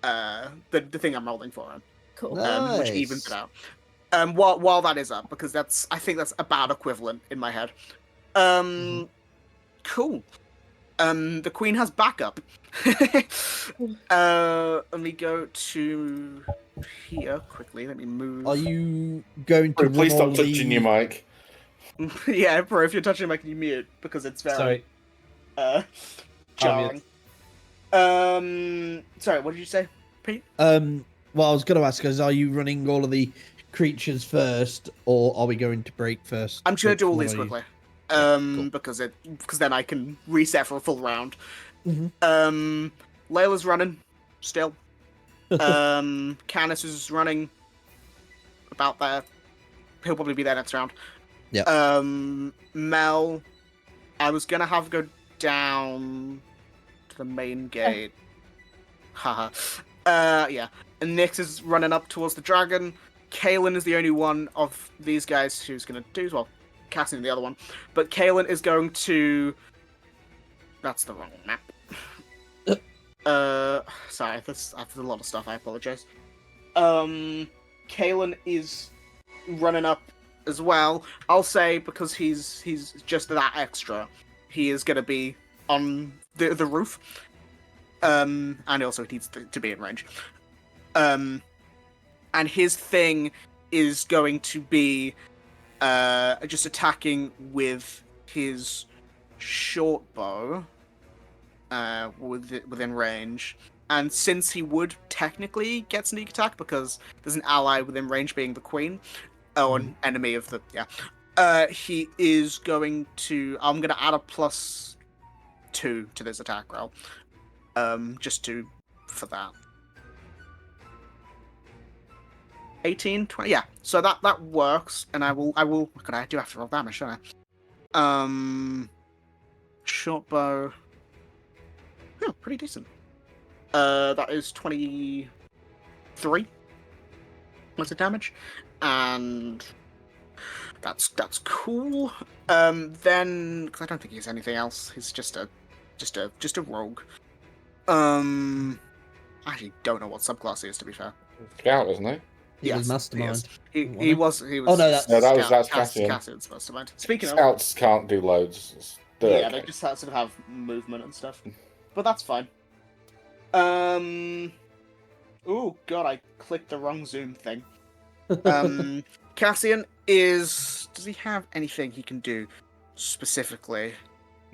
the thing I'm rolling for him. Cool. Nice. Which evens it out. While that is up, because I think that's about equivalent in my head. Cool. The queen has backup. Let me go to here quickly. Let me move. Are you going to? Please stop touching your mic. Yeah, bro. If you're touching your mic, you mute because it's very jarring. Sorry. What did you say, Pete? Well, I was going to ask, are you running all of the creatures first, or are we going to break first? I'm just going to do all these quickly. Cool. Because then I can reset for a full round. Mm-hmm. Layla's running still. Canis is running about there. He'll probably be there next round. Yeah. Mel, I was gonna have go down to the main gate. Haha. Yeah. And Nyx is running up towards the dragon. Kaelin is the only one of these guys who's gonna do as well. Cassian the other one. But Kaelin is going to... That's the wrong map. Sorry, that's a lot of stuff, I apologize. Kaelin is running up as well. I'll say, because he's just that extra, he is gonna be on the roof. And he also needs to be in range. And his thing is going to be just attacking with his short bow within range. And since he would technically get sneak attack because there's an ally within range being the queen, an enemy of the he is going to. I'm going to add a +2 to this attack roll, for that. 18, 20, yeah. So that works, and I will. God, I do have to roll damage, don't I? Short bow. Yeah, pretty decent. That is 23. What's the damage? And that's cool. Then, because I don't think he has anything else. He's just a rogue. I actually don't know what subclass he is, to be fair. Scout, isn't he? He was mastermind. He was. Oh no, that's Cassian. Cassian's mastermind. Speaking Scouts can't do loads. Yeah, they just sort of have movement and stuff. But that's fine. Oh god, I clicked the wrong Zoom thing. Cassian is... Does he have anything he can do specifically?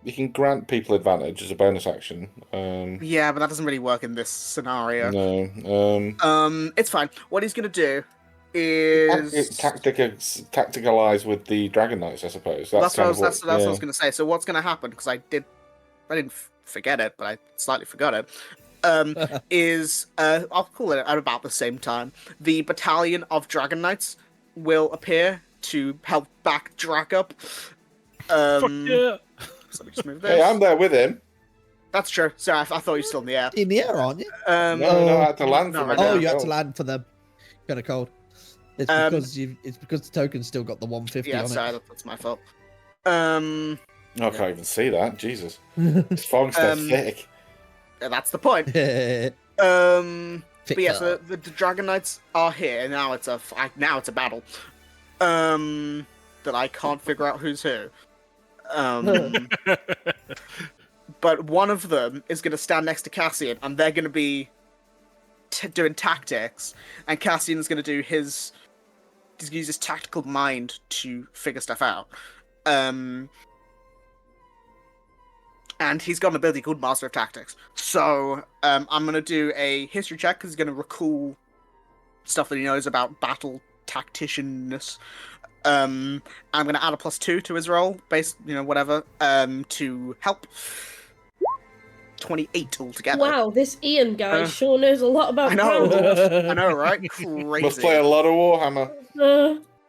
You can grant people advantage as a bonus action. Yeah, but that doesn't really work in this scenario. No. It's fine. What he's gonna do is tacticalize with the Dragon Knights, I suppose. That's what I was gonna say. So what's gonna happen? Because I didn't forget it, but I slightly forgot it. Is I'll call it at about the same time. The battalion of Dragon Knights will appear to help back Drac up. Fuck yeah! So let me just move this. Hey, I'm there with him. That's true. Sorry, I thought you were still in the air. In the air, aren't you? No, I had to land for right my now. Oh, you had to land for them. Kind of cold. It's because the token's still got the 150 yeah, on sorry, it. that's my fault. I can't even see that. Jesus. This fog's so thick. That's the point. But yeah, so the Dragon Knights are here. Now it's a battle. That I can't figure out who's who. But one of them is going to stand next to Cassian, and they're going to be doing tactics, and Cassian's going to do use his tactical mind to figure stuff out. And he's got an ability called Master of Tactics. So I'm going to do a history check because he's going to recall stuff that he knows about battle tacticianness. I'm going to add a +2 to his roll, based, whatever, to help. 28 altogether. Wow, this Ian guy sure knows a lot about Crowntop. I know, right? Crazy. Must play a lot of Warhammer.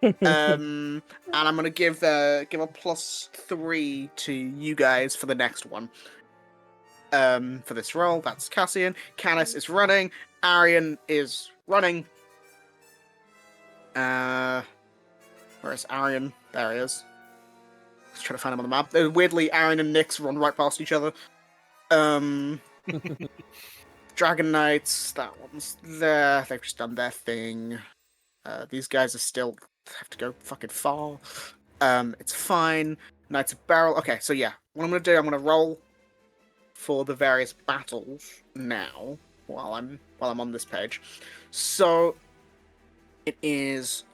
And I'm gonna give a +3 to you guys for the next one. For this roll, that's Cassian. Canis is running. Arian is running. Where is Arian? There he is. Let's try to find him on the map. Weirdly, Arian and Nyx run right past each other. Dragon Knights, that one's there. They've just done their thing. These guys are still have to go fucking far. It's fine. Knights of Beralor. Okay, so yeah, what I'm gonna do, I'm gonna roll for the various battles now while I'm on this page. So it is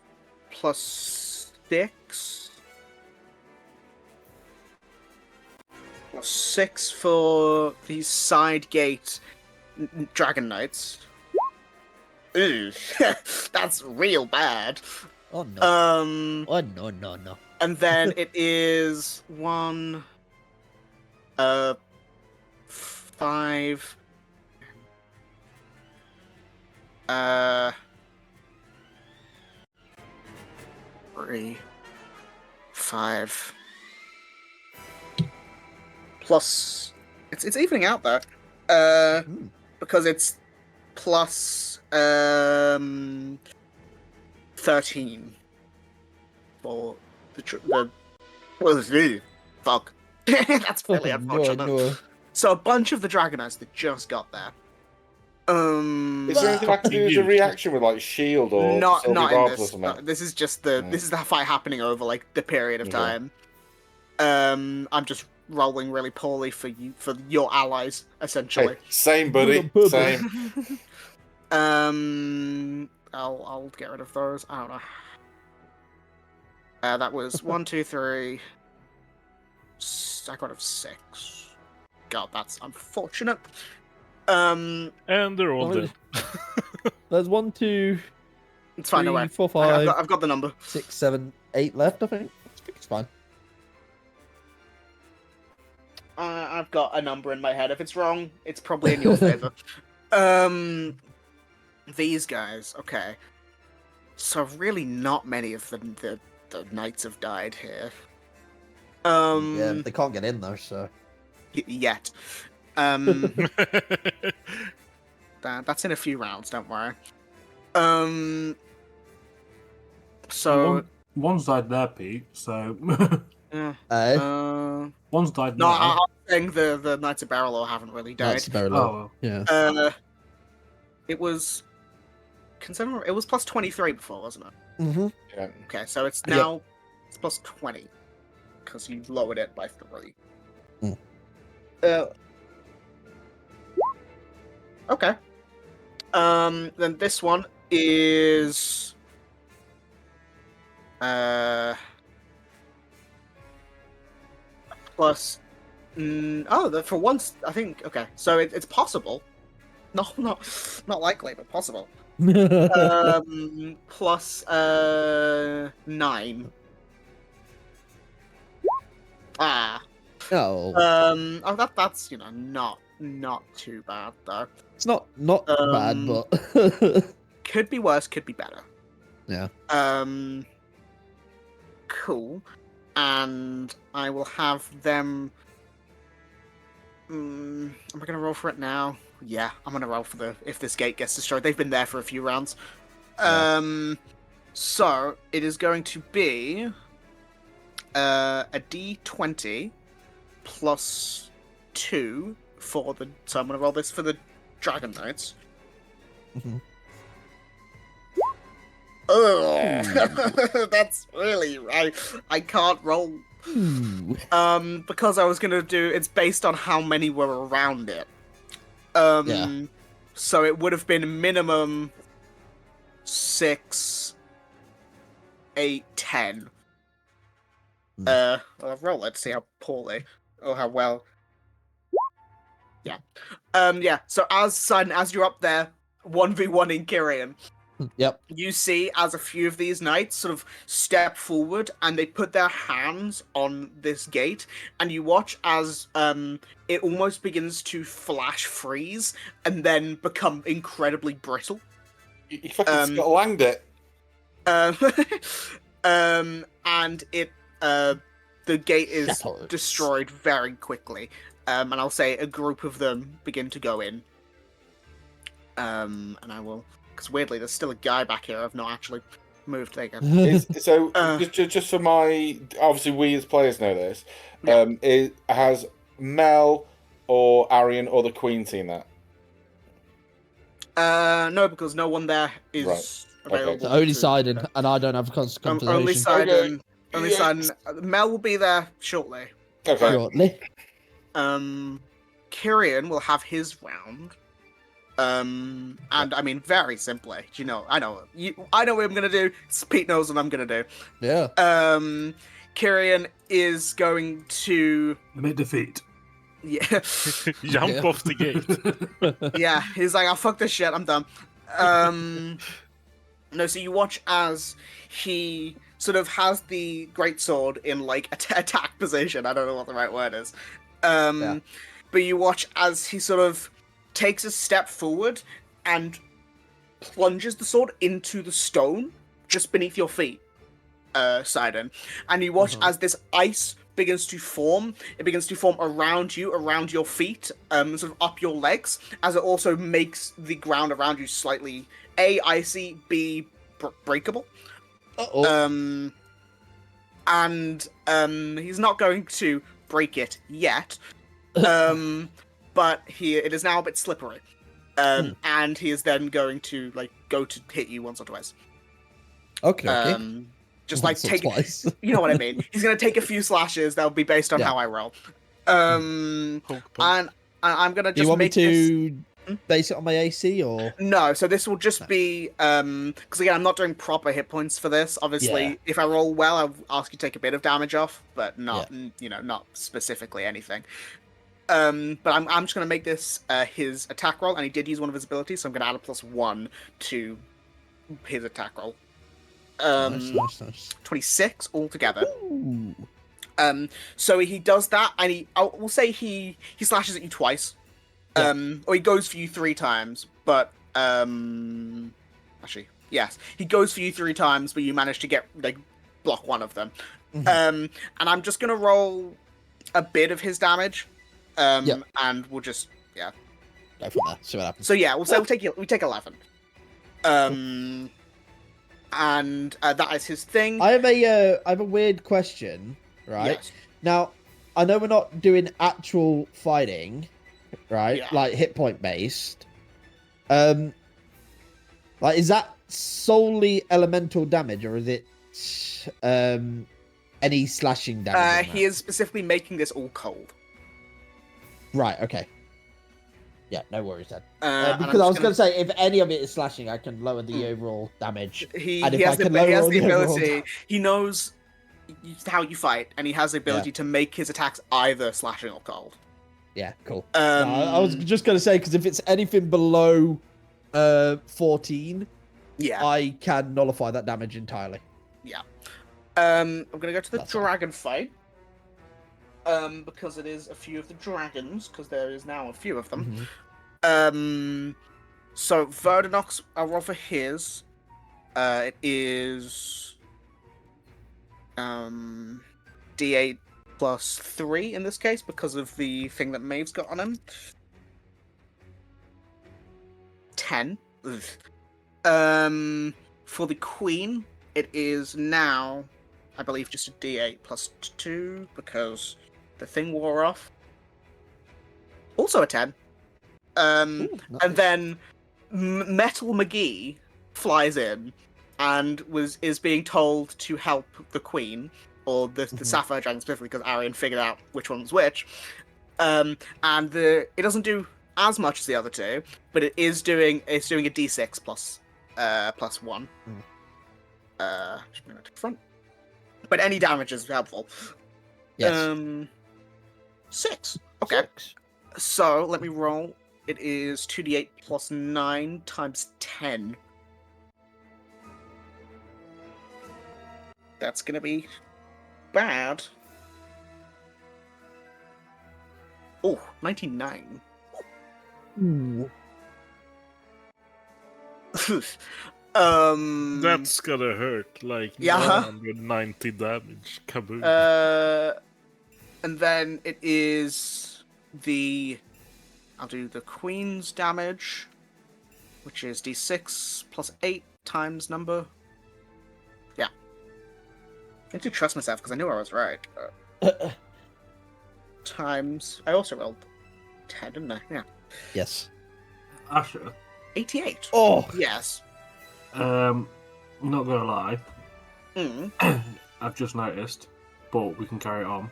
+6. +6 for these side gate Dragon Knights. Ooh, that's real bad. Oh no. Oh no. And then it is 1, 5, 3, 5. Plus, it's evening out though, because it's plus 13 for the fuck. That's really unfortunate. No. So a bunch of the Dragonite that just got there. Is there anything I can do as a reaction with like shield or not in or this? something? This is just this is the fight happening over like the period of time. I'm just rolling really poorly for your allies, essentially. Hey, same, buddy. Same. I'll get rid of those. I don't know. That was 1, 2, 3. I got a 6. God, that's unfortunate. And they're all dead. There's 1, 2. It's fine. 3, No way. 4, 5. I've got the number. 6, 7, 8 left. I think it's fine. I've got a number in my head. If it's wrong, it's probably in your favor. These guys, okay. So really, not many of them. The knights have died here. Yeah, they can't get in though, so yet. That's in a few rounds. Don't worry. So one's died there, Pete. So one's died. No, now. I'm saying the Knights of Beralor haven't really died. Knights of Beralor. Oh, yeah. It was consider it was plus 23 before, wasn't it? Mm-hmm. Yeah. Okay, so it's now it's plus 20 because you lowered it by 3. Okay. Then this one is plus. For once, I think. Okay, so it's possible. Not likely, but possible. Plus 9. Ah. Oh. That's not too bad though. It's not bad, but could be worse, could be better. Yeah. Cool. And I will have them. Am I gonna roll for it now? Yeah, I'm gonna roll for if this gate gets destroyed. They've been there for a few rounds. Yeah. So it is going to be a D20 +2 for the. So I'm going to roll this for the Dragon Knights. Mm-hmm. Oh, that's really I can't roll. Because I was gonna do it's based on how many were around it. Yeah. So it would have been minimum 6, 8, 10. I'll roll it to see how poorly or how well. Yeah. Yeah. So as you're up there, 1v1 in Kyrian. Yep. You see as a few of these knights sort of step forward and they put their hands on this gate, and you watch as it almost begins to flash freeze and then become incredibly brittle. You fucking Scott Langed it. And it the gate is Shatters. destroyed very quickly. And I'll say a group of them begin to go in. And I will. Because weirdly, there's still a guy back here I've not actually moved. There you go. Just for my... Obviously, we as players know this. Yeah. Has Mel or Arian or the Queen seen that? No, because no one there is Right. available. Okay. So only Sidon, and I don't have a conversation. Only Sidon. Okay. Only Yeah. Sidon. Mel will be there shortly. Okay. Shortly. Kyrian will have his round. And I mean, very simply, I know what I'm gonna do. Pete knows what I'm gonna do. Yeah. Kyrian is going to Admit defeat. Jump off the gate. Yeah, he's like, "I'll fuck this shit. I'm done." No, so you watch as he sort of has the greatsword in like attack position. I don't know what the right word is. But you watch as he sort of takes a step forward and plunges the sword into the stone just beneath your feet, Sidon. And you watch as this ice begins to form. It begins to form around you, around your feet, sort of up your legs, as it also makes the ground around you slightly A, icy, B, breakable. Uh-oh. And he's not going to break it yet. But it is now a bit slippery. And he is then going to go to hit you once or twice. Okay. Just Once or take twice. You know what I mean. He's gonna take a few slashes that'll be based on how I roll. And I'm gonna just Do you want me make this... to base it on my AC or No, so this will just be because again I'm not doing proper hit points for this. Obviously, if I roll well, I'll ask you to take a bit of damage off, but not not specifically anything. But I'm just gonna make this his attack roll, and he did use one of his abilities, so I'm gonna add a +1 to his attack roll. nice. 26 altogether. Ooh. So he does that, and we'll say he slashes at you twice. Or he goes for you 3 times, but actually, yes, he goes for you 3 times, but you manage to get block one of them. And I'm just gonna roll a bit of his damage, and we'll just go from there. See what happens. So yeah, we'll say we take 11. And that is his thing. I have a weird question, right? Yes. Now, I know we're not doing actual fighting, right? Yeah. Like hit point based. Is that solely elemental damage, or is it any slashing damage? He is specifically making this all cold. Right. Okay. Yeah, no worries then. and Because I was going to say, if any of it is slashing, I can lower the overall damage. He has the ability. He knows how you fight, and he has the ability to make his attacks either slashing or cold. Yeah, cool. I was just going to say, because if it's anything below 14, I can nullify that damage entirely. Yeah. I'm going to go to the dragon fight. Because it is a few of the dragons, because there is now a few of them. So Verdanox, I'll roll for his. It is D8 +3 in this case, because of the thing that Maeve's got on him. 10. For the Queen, it is now, I believe, just a D8 +2, because The thing wore off. Also a 10. Ooh, nice. And then Metal McGee flies in and is being told to help the Queen, or the Sapphire Dragon specifically, because Arian figured out which one was which. And it doesn't do as much as the other two, but it's doing a D6 plus 1. Just bring that to the front. But any damage is helpful. Yes. 6. Okay. 6. So let me roll. It is 2d8 plus 9 times 10. That's gonna be bad. Oh, 99. Ooh. That's gonna hurt. Like Yeah. 190 damage. Kaboom. And then it is I'll do the Queen's damage, which is d6 plus 8 times number. Yeah. I need to trust myself because I knew I was right. Times. I also rolled 10, didn't I? Yeah. Yes. Asher. 88. Oh. Yes. Not gonna lie, Mm. I've just noticed, but we can carry it on.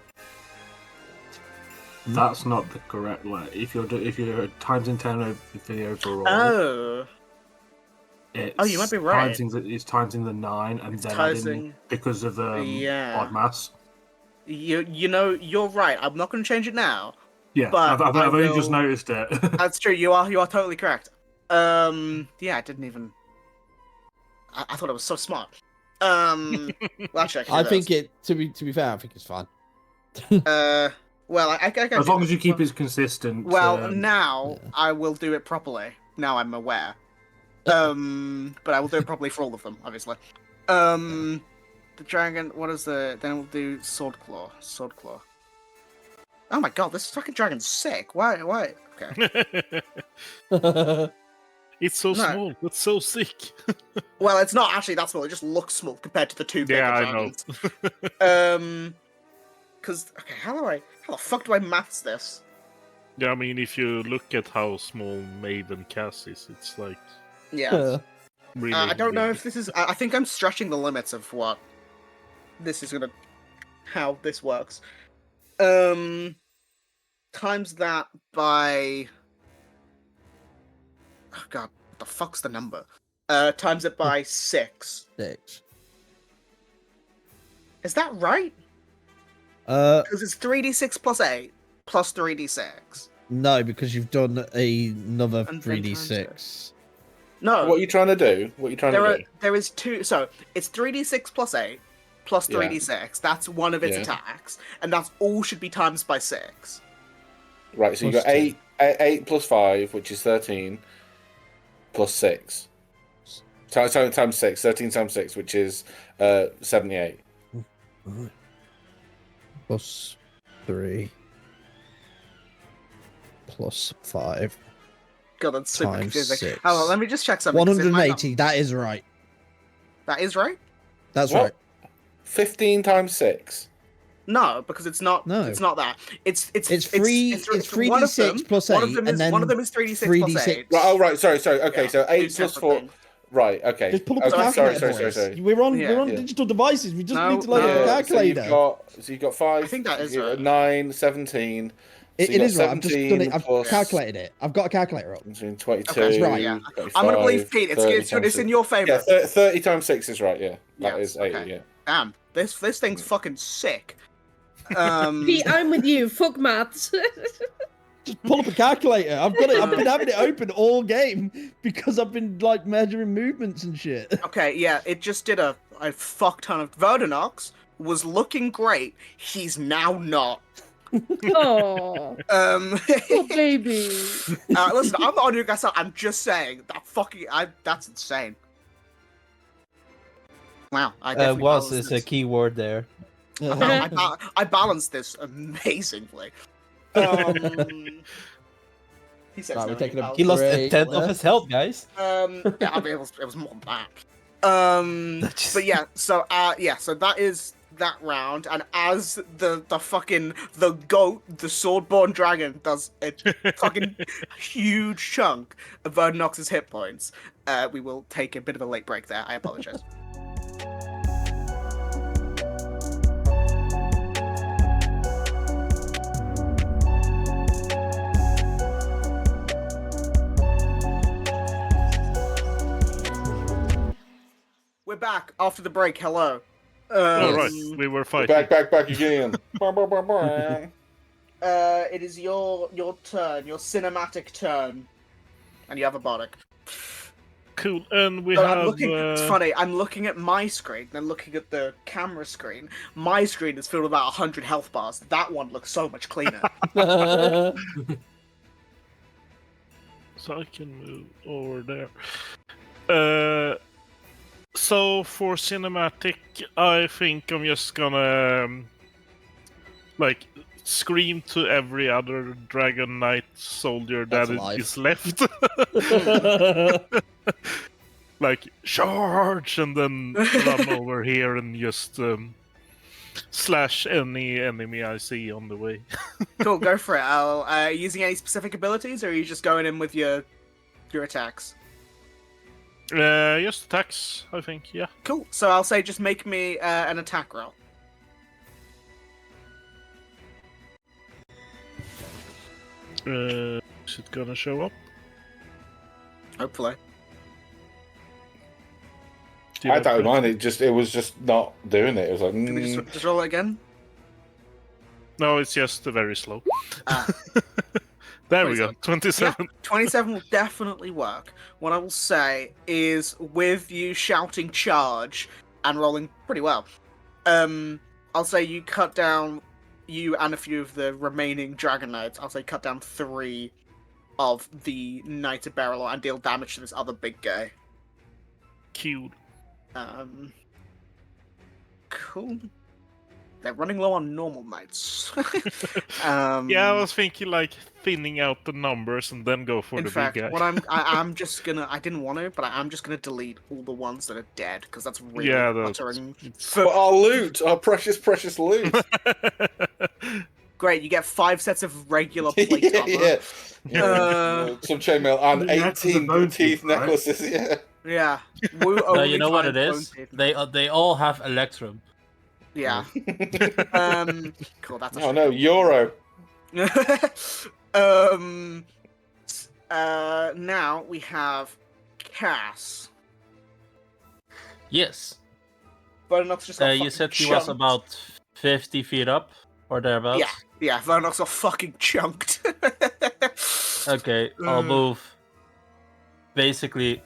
That's not the correct way. If you're times in 10 for the overall, Oh. it's you might be right. It's times in the 9 and then timesing- adding because of the Yeah. odd mass. You know, you're right. I'm not going to change it now. Yeah, But I've I only just will- noticed it. That's true. You are totally correct. Yeah, I didn't even. I thought it was so smart. Well, actually, I think it. To be fair, I think it's fine. Well, I As long as you keep it consistent. Well, now yeah. I will do it properly. Now I'm aware. But I will do it properly for all of them, obviously. The dragon. What is the? Then we'll do sword claw. Sword claw. Oh my god, this fucking dragon's sick. Why? Okay. It's so No. small, but so sick. Well, it's not actually that small. It just looks small compared to the two bigger Yeah, I know. dragons. Because okay, how the fuck do I maths this? Yeah, I mean, if you look at how small Maven Cass is, it's like Yeah. really. I don't know big. if this is. I think I'm stretching the limits of what this is gonna. How this works. Times that by. Oh god, what the fuck's the number? Times it by 6. 6. Is that right? Because it's 3d6 plus 8 plus 3d6. No, because you've done another And then 3d6. No. What are you trying to do? There is two. So it's 3d6 plus 8 plus 3d6. That's one of its Yeah. attacks, and that's all should be times by 6. Right, so you Plus got 8 plus 5, which is 13, plus 6. Times 6, 13 times 6, which is 78. Plus 3. Plus 5. God, that's super Times confusing. 6. Hold on, let me just check something. 'cause it might not- 180. That is right. That is right? That's What? right. 15 times 6. No, because it's not. No. It's not that. It's three- it's one of 3d6 them- plus one of 8, them and is then one of them is 3d6 plus 8. 3d6. Right, oh, right, sorry. Okay, Yeah, so two 8 plus separate 4. things. Right, okay. Just pull up a Okay, calculator, sorry. boys. We're on Yeah. digital devices. We just No, need to load up a no. calculator. So you've got 5. I think that is you've got right. 9, 17. It so you've got is right. I've just done it. I've plus calculated it. I've got a calculator up. 22, Okay, that's right, yeah. 25, I'm gonna believe Pete. 30 It's times in 6. your favor. Yeah, 30 times 6 is right, yeah. That Yes, is 80, okay. yeah. Damn, this thing's fucking sick. Pete, I'm with you. Fuck maths. Just pull up a calculator. I've got it. I've been having it open all game because I've been like measuring movements and shit. Okay, yeah, it just did a fuck ton of. Verdanox was looking great. He's now not. Oh, oh baby. Listen, I'm not on you guys. I'm just saying that that's insane. Wow, I definitely Was balanced is a this. key word there. I balanced this amazingly. He says Right, no, we're taking a- balanced He lost a Great. tenth of his health, guys. Yeah, I mean, it was more than that. But yeah, so so that is that round, and as the goat, the swordborn dragon, does a fucking huge chunk of Verdanox's hit points, we will take a bit of a late break there. I apologize. We're back after the break. Hello. All right, we were fighting. Back again. It is your turn, your cinematic turn, and you have a bardic. Cool, and we So have. It's funny. I'm looking at my screen, then looking at the camera screen. My screen is filled with about 100 health bars. That one looks so much cleaner. So I can move over there. So for cinematic, I think I'm just gonna like scream to every other Dragon Knight soldier that is left. Like charge, and then run over here and just slash any enemy I see on the way. Cool, go for it. Are you using any specific abilities, or are you just going in with your attacks? Just attacks, I think, yeah. Cool. So I'll say just make me an attack roll. Is it gonna show up? Hopefully. I don't mind. It was just not doing it. It was like. Can we just roll it again? No, it's just very slow. There we go. 27. Yeah, 27 will definitely work. What I will say is, with you shouting charge and rolling pretty well, I'll say you cut down, you and a few of the remaining Dragon Knights, I'll say cut down 3 of the Knights of Beralor and deal damage to this other big guy. Cute. Cool. They're running low on normal knights. Yeah, I was thinking like thinning out the numbers and then go for the fact, big guy. what I'm just gonna, I didn't want to, but I'm just gonna delete all the ones that are dead, because that's really uttering. But our loot, our precious loot. Great, you get 5 sets of regular plate armor. Some chainmail and 18 teeth necklaces. Yeah. No, you know what it is? They all have Electrum. Yeah. Cool. That's. Oh no, Euro. Now we have Cass. Yes. Verdanox just you said he was about 50 feet up or thereabouts. Yeah. Verdanox got fucking chunked. Okay, I'll move. Basically,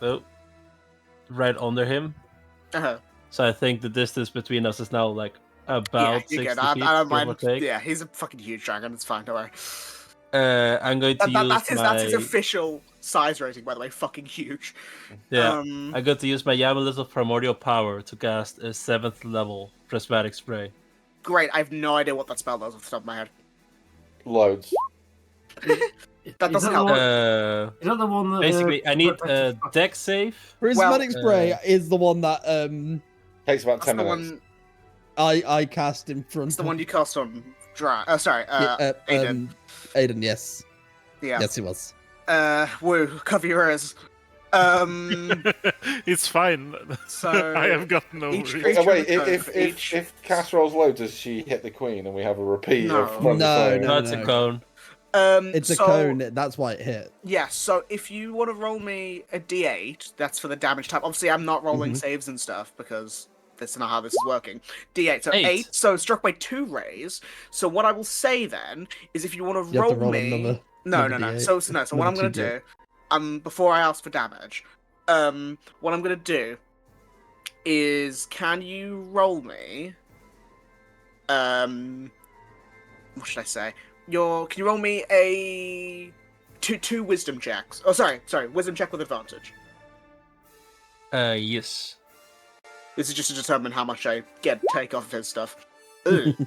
right under him. So I think the distance between us is now like about 60 feet. I don't mind. Yeah, he's a fucking huge dragon. It's fine, don't worry. I'm going to use that's his official size rating, by the way. Fucking huge. Yeah, I'm going to use my Amulet of Primordial Power to cast a 7th level Prismatic Spray. Great. I have no idea what that spell does off the top of my head. Loads. That doesn't help. Is that the one that... Basically, I need a deck save. Prismatic Spray is the one that takes about 10 minutes. I cast in front. It's the one you cast on Aiden. Aiden, yes. Yeah. Yes, he was. Woo, cover your ears. It's fine. So I have got no. Wait, if Cass rolls low, does she hit the queen and we have a repeat? No. No, it's a cone. It's a cone. That's why it hit. Yeah. So if you want to roll me a D8, that's for the damage type. Obviously, I'm not rolling saves and stuff because that's not how this is working. D8, so 8. So struck by 2 rays. So what I will say then is, if you want to roll me, no. So what I'm going to do, before I ask for damage, what I'm going to do is, can you roll me? What should I say? Can you roll me a two wisdom checks? Oh, sorry, wisdom check with advantage. Yes. This is just to determine how much I take off of his stuff.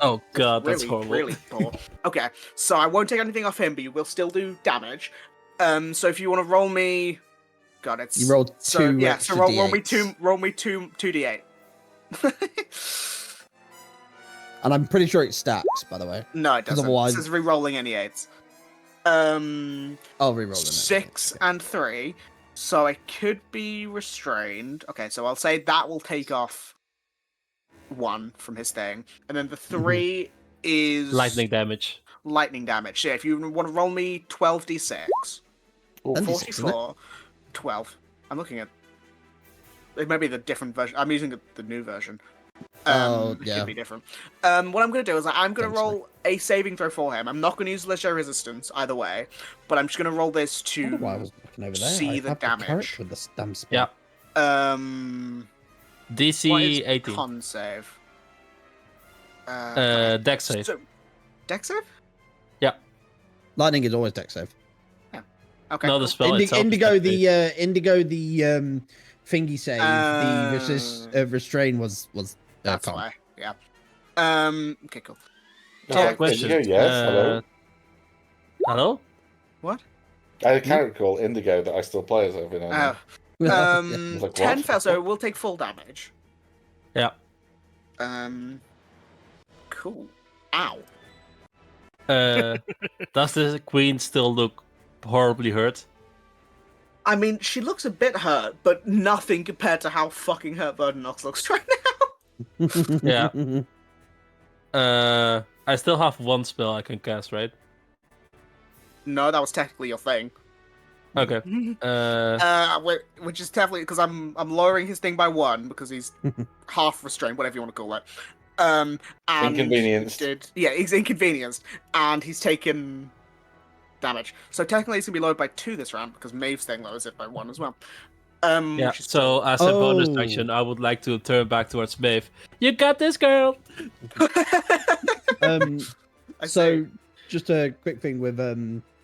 Oh god, that's horrible. Really poor. Okay, so I won't take anything off him, but you will still do damage. So if you want to roll me, God, it's you rolled 2. So yeah, so roll me two d8. And I'm pretty sure it stacks, by the way. No, it doesn't. Otherwise... It says re-rolling any 8s. I'll re-roll them. 6 and 3. So I could be restrained. Okay, so I'll say that will take off 1 from his thing. And then the 3 is... Lightning damage. Lightning damage. So yeah, if you want to roll me 12d6. Or 44. 12. I'm looking at... It may be the different version. I'm using the new version. It should be different. What I'm going to do is I'm going to roll a saving throw for him. I'm not going to use legendary resistance either way, but I'm just going to roll this to see the damage. With the damn spell. Yeah. DC 18. Con save. Dex save. So, Dex save? Yeah. Lightning is always Dex save. Yeah. Okay. No, the spell itself. Indigo, the thingy save, the restrain was that's con. why. Yeah. Okay, cool. Question. Yes, hello. Hello? What? I had a character called Indigo that I still play as every now and then. Like, 10 fail, so we'll take full damage. Yeah. Cool. Ow. Does the queen still look horribly hurt? I mean, she looks a bit hurt, but nothing compared to how fucking hurt Verdanox looks right now. Yeah. I still have 1 spell I can cast, right? No, that was technically your thing. Okay. Which is technically because I'm lowering his thing by 1 because he's half restrained, whatever you want to call it. And Inconvenienced. He's inconvenienced, and he's taken damage. So technically, it's gonna be lowered by 2 this round because Maeve's thing lowers it by 1 as well. Yeah. So as a bonus action, I would like to turn back towards Maeve. You got this, girl. So just a quick thing with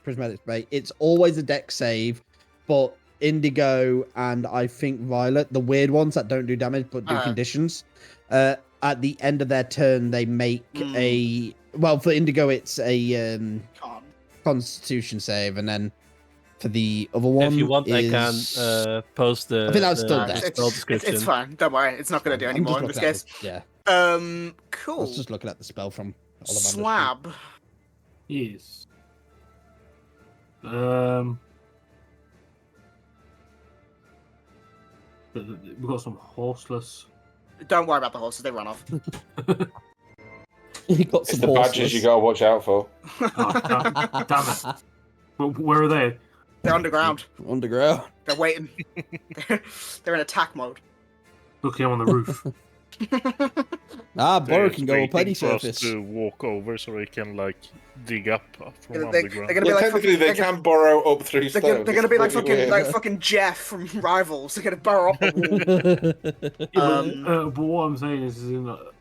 Prismatic Spray. It's always a dex save, but Indigo and I think Violet, the weird ones that don't do damage but do conditions, at the end of their turn they make a... Well, for Indigo it's a Constitution save, and then for the other one, if you want, I can post the. I think that's still there. It's fine. Don't worry. It's not going to do any more in this case. Cool. I was just looking at the spell from Slab. Yes. We've got some horseless. Don't worry about the horses. They run off. You got It's some the horses. badges you gotta watch out for. Oh, damn it. Where are they? They're underground. Underground. They're waiting. They're in attack mode. Looking on the roof. Boro can go up any for us surface. to walk over so they can dig up from They're underground. gonna be like technically, they can burrow up through They're stones. gonna be like It's pretty weird. fucking Jeff from Rivals. They're gonna burrow up the wall. But what I'm saying is that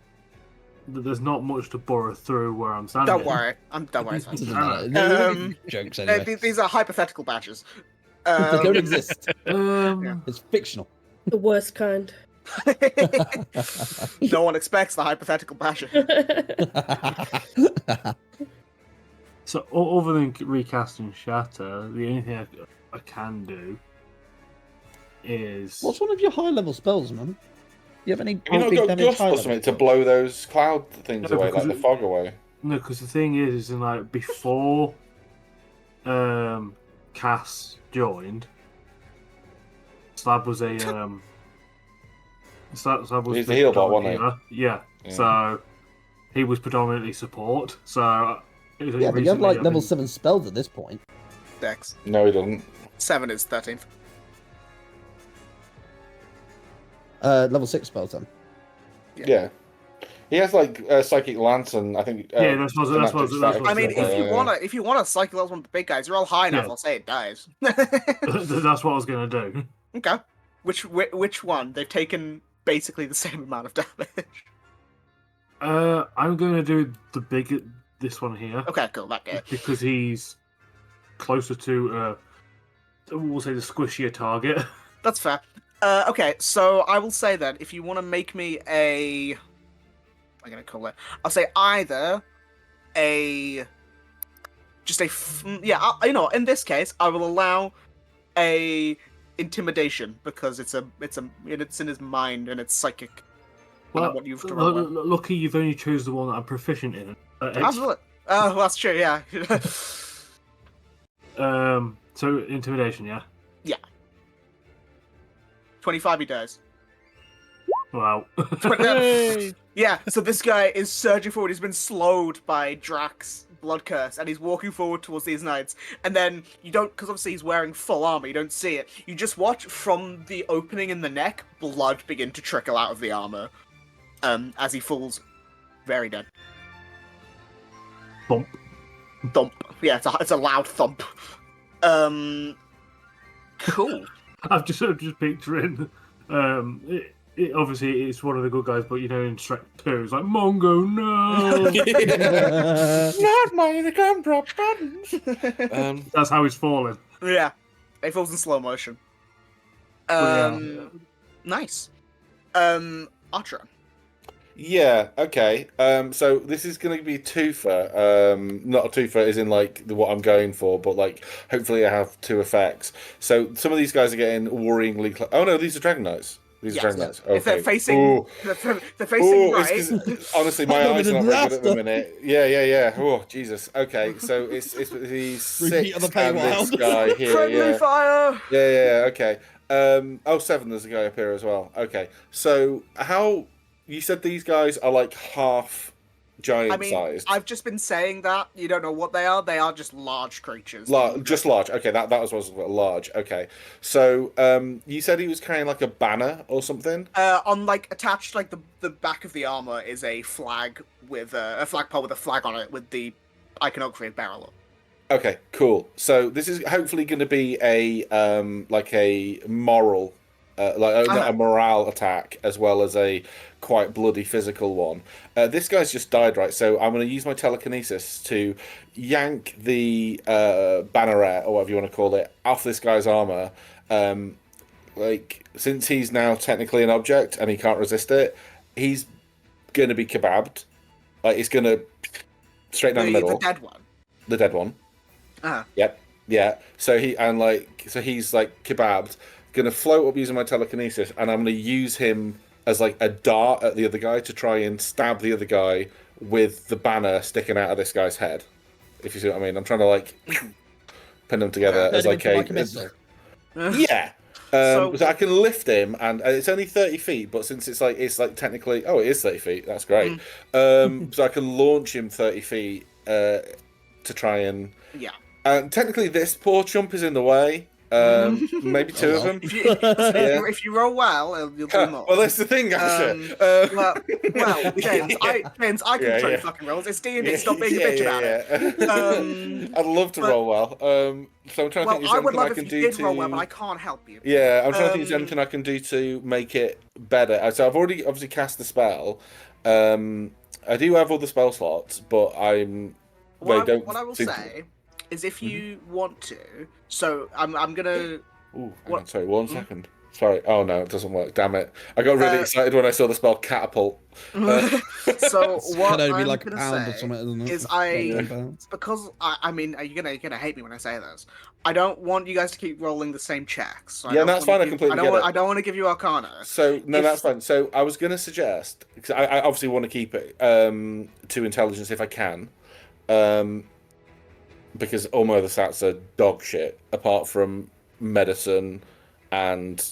there's not much to burrow through where I'm standing. Don't worry. Don't worry. It's fine. Jokes anyway. These are hypothetical badges. They don't exist. Yeah. It's fictional. The worst kind. No one expects the hypothetical badger. So, other than recasting Shatter, the only thing I can do is... What's one of your high-level spells, man? You have any Have you not big got damage Gust or high-level something to spells? blow those cloud things No, away, like because the fog away? No, because the thing is in like before Cass joined, Slab was a Slab was He's the heal bot, wasn't he? healer. Yeah. So he was predominantly support. So it was only Yeah, but you have recently like I've level been- 7 spells at this point. Dex. No, he doesn't. 7 is 13th. Level 6 spells then. Yeah. He has like Psychic Lance and I think. Yeah, that's what- Fanatic that's what- Static I mean, stuff, if you wanna cycle those one of the big guys, you're all high enough. Yeah. I'll say it dies. That's what I was gonna do. Okay. Which one? They've taken basically the same amount of damage. I'm gonna do this one here. Okay, cool. That guy. Because he's closer to we'll say the squishier target. That's fair. Okay, so I will say that if you want to make me a... I'm going to call it... I'll say either a... Just a... in this case, I will allow a intimidation because it's in his mind and it's psychic. and I want you to roll one. Lucky you've only chose the one that I'm proficient in. Absolutely. Oh, that's true. Yeah. So intimidation, yeah. Yeah. 25 he does. Wow. Yeah, so this guy is surging forward. He's been slowed by Drax's blood curse, and he's walking forward towards these knights. And then you don't, because obviously he's wearing full armor, you don't see it. You just watch from the opening in the neck, blood begin to trickle out of the armor, as he falls very dead. Thump. Thump. Yeah, it's a loud thump. Cool. I'm just picturing. Obviously, it's one of the good guys, but in Shrek 2, it's like, Mongo, no! Not my gumdrop buttons! That's how he's falling. Yeah. He falls in slow motion. Nice. Archer. Yeah, okay. So this is going to be a twofer. Not a twofer as in like what I'm going for, but like hopefully I have two effects. So some of these guys are getting worryingly close. Oh no, these are Dragon Knights. These are Dragon Knights. Okay. If they're facing, they're facing right. Honestly, my eyes are not very good at the minute. Yeah. Oh Jesus. Okay, so it's these six and this guy here. Friendly fire. Yeah. Okay. 7. There's a guy up here as well. Okay. So how you said these guys are like half giant sized? I've just been saying that. You don't know what they are. They are just large creatures. Just large. Okay, that was large. Okay. So you said he was carrying like a banner or something? On like attached like the back of the armor is a flag with a flagpole with a flag on it with the iconography of Beralor. Okay, cool. So this is hopefully going to be a like a moral a morale attack as well as a quite bloody physical one. This guy's just died, right? So I'm going to use my telekinesis to yank the banneret, or whatever you want to call it, off this guy's armor. Since he's now technically an object and he can't resist it, he's going to be kebabbed. Like, it's going to straight down the middle. The dead one. The dead one. Yep. Yeah. So he's like kebabbed. Going to float up using my telekinesis, and I'm going to use him as like a dart at the other guy to try and stab the other guy with the banner sticking out of this guy's head. If you see what I mean, I'm trying to like pin them together as like a missile. Yeah. So I can lift him, and it's only 30 feet, but since it's like technically, it is 30 feet. That's great. So I can launch him 30 feet to try and technically this poor chump is in the way. Maybe two of them. If you roll well, you'll do more. Well, that's the thing, Asher. James, I can try fucking rolls. It's D&D. Stop being a bitch about it. I'd love to roll well. So I'm trying to think if there's anything I can do to. Roll well, but I can't help you. Yeah, I'm trying to think if there's anything I can do to make it better. So I've already obviously cast the spell. I do have all the spell slots, but what I will say is if you want to. So I'm gonna. Ooh, sorry, 1 second. Sorry. Oh no, it doesn't work. Damn it! I got really excited when I saw the spell catapult. So what I'm be like gonna say is because you're gonna hate me when I say this. I don't want you guys to keep rolling the same checks. So that's fine. I completely get it. I don't want to give you Arcana. So that's fine. So I was gonna suggest, because I obviously want to keep it to intelligence if I can. Because all my other stats are dog shit, apart from medicine and...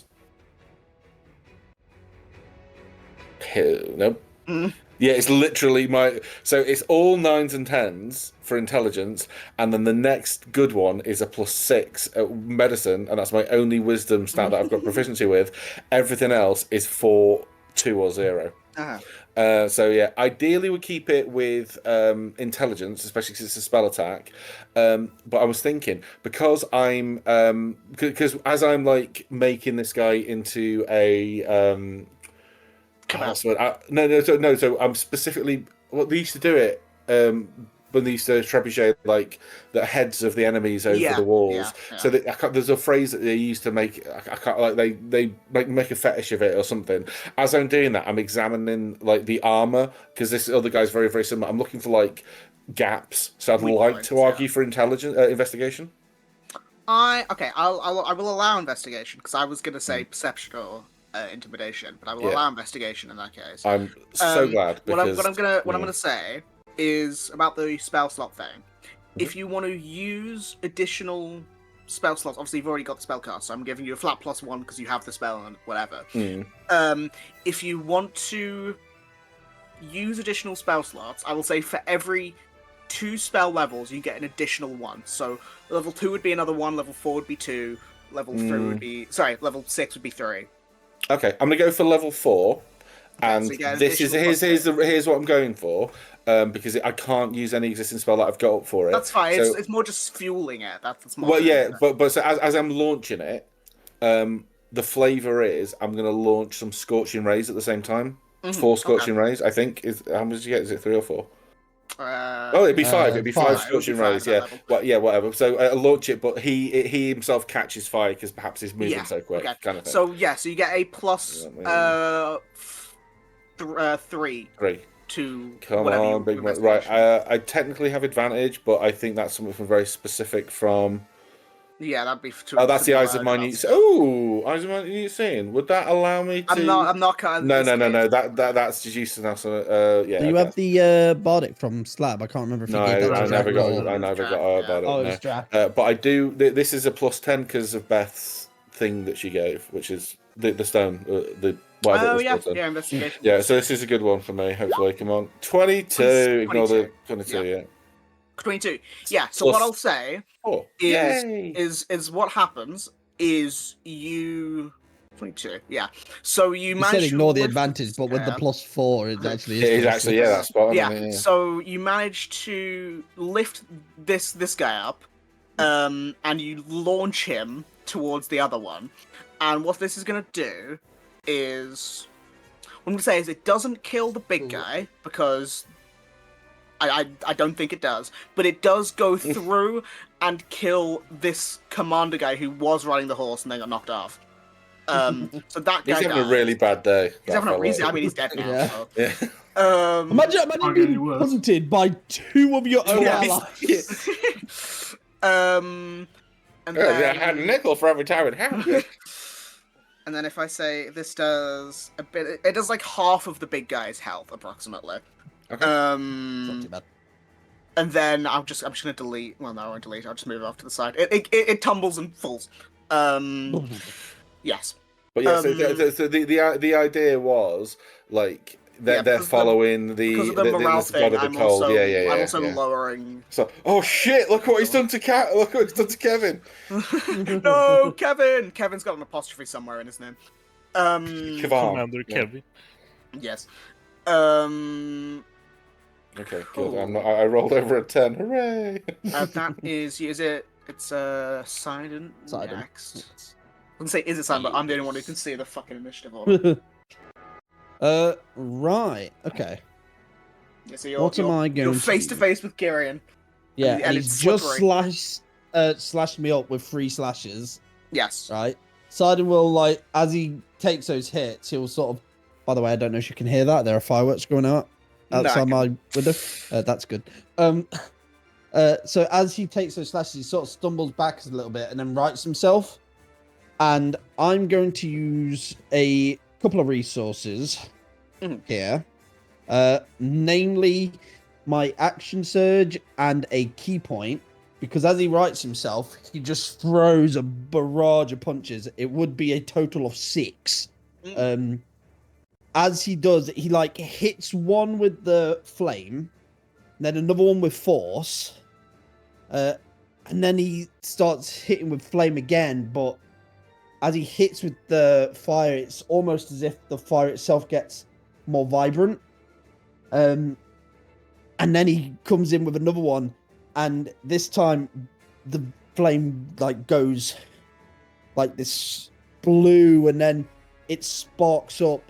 Nope. Yeah, it's literally my... So it's all 9s and 10s for intelligence, and then the next good one is a +6 at medicine, and that's my only wisdom stat that I've got proficiency with. Everything else is 4, 2, or 0. So yeah, ideally we keep it with intelligence, especially because it's a spell attack. But I was thinking, because as I'm like making this guy into a So I'm specifically they used to do it. When they used to trebuchet like the heads of the enemies over the walls, so there's a phrase that they used to make. I can't like they make a fetish of it or something. As I'm doing that, I'm examining like the armor because this other guy's very very similar. I'm looking for like gaps, so I'd like to argue for intelligence investigation. I will allow investigation because I was gonna say perception or intimidation, but I will allow investigation in that case. I'm so glad because what I'm gonna say is about the spell slot thing. Mm-hmm. If you want to use additional spell slots, obviously you've already got the spell cast, so I'm giving you a flat +1 because you have the spell and whatever. If you want to use additional spell slots, I will say for every 2 spell levels you get an additional 1. So level 2 would be another 1, level 4 would be 2, level 6 would be 3. Okay, I'm gonna go for level 4, and so here's what I'm going for, because I can't use any existing spell that I've got up for it. That's fine. So, it's more just fueling it. That's more. Well, yeah, but so as I'm launching it, the flavor is I'm gonna launch some scorching rays at the same time. 4 scorching rays, I think. How much did you get? Is it 3 or 4? It'd be 5. It'd be 5 scorching rays. Yeah, whatever. So I launch it, but he himself catches fire because perhaps he's moving so quick, kind of thing. So so you get a plus 3 to come whatever on, big man. Right. I technically have advantage, but I think that's something very specific from. Yeah, that'd be. That's the Eyes of Minute. Oh, Eyes of Minute Scene. Would that allow me to? I'm not. No. That's just now. So, yeah. Do you have the Bardic from Slab? I can't remember if you gave that to I never got a Bardic. Oh, it's draft. But I do. This is a +10 because of Beth's thing that she gave, which is the stone. Investigation. Yeah, so this is a good one for me. Hopefully, come on, 22. Ignore the 22. Yeah. 22. Yeah. So what I'll say is what happens is you 22. Yeah. So you said ignore the advantage, but with the +4, it actually is. Exactly. Yeah, that's spot on. Yeah. So you manage to lift this guy up, and you launch him towards the other one. And what this is going to do is, what I'm going to say is, it doesn't kill the big guy because. I don't think it does, but it does go through and kill this commander guy who was riding the horse and then got knocked off. So that guy he's having a really bad day. He's having a reason. I mean, he's dead now. Yeah. So. Yeah. Imagine being hunted by 2 of your own allies. And then, I had a nickel for every time it happened. And then if I say this does a bit, it does like half of the big guy's health approximately. Okay. Not too bad. And then I'm just gonna delete. Well, no, I won't delete. I'll just move it off to the side. It tumbles and falls. Yes. But yeah, so the idea was like they're following because of the morale thing. I'm also lowering. So, oh shit! Look what he's done to Look what he's done to Kevin. No, Kevin. Kevin's got an apostrophe somewhere in his name. Commander Kevin. Yes. Okay, good. I rolled over a 10. Hooray! That is it? It's Sidon next. I was gonna say is it Sidon, but I'm the only one who can see the fucking initiative order. Right. Okay. Yeah, so you're face to face with Kirian. Yeah, and he's just slashed me up with 3 slashes. Yes. Right. Sidon will as he takes those hits, he'll sort of. By the way, I don't know if you can hear that. There are fireworks going out outside my window. That's good. So as he takes those slashes, he sort of stumbles back a little bit and then rights himself. And I'm going to use a couple of resources here. Namely, my action surge and a key point. Because as he rights himself, he just throws a barrage of punches. It would be a total of 6. As he does, he hits one with the flame, then another one with force, and then he starts hitting with flame again. But as he hits with the fire, it's almost as if the fire itself gets more vibrant. And then he comes in with another one, and this time the flame goes like this blue, and then it sparks up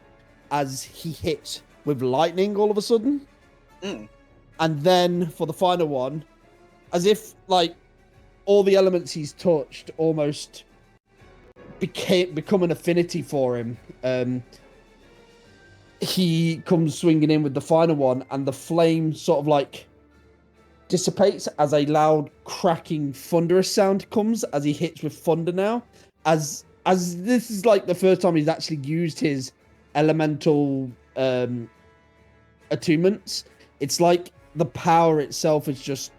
as he hits with lightning all of a sudden. And then for the final one, as if all the elements he's touched almost become an affinity for him, he comes swinging in with the final one, and the flame sort of dissipates as a loud cracking thunderous sound comes as he hits with thunder now, as as this is like the first time he's actually used his elemental attunements, it's like the power itself is just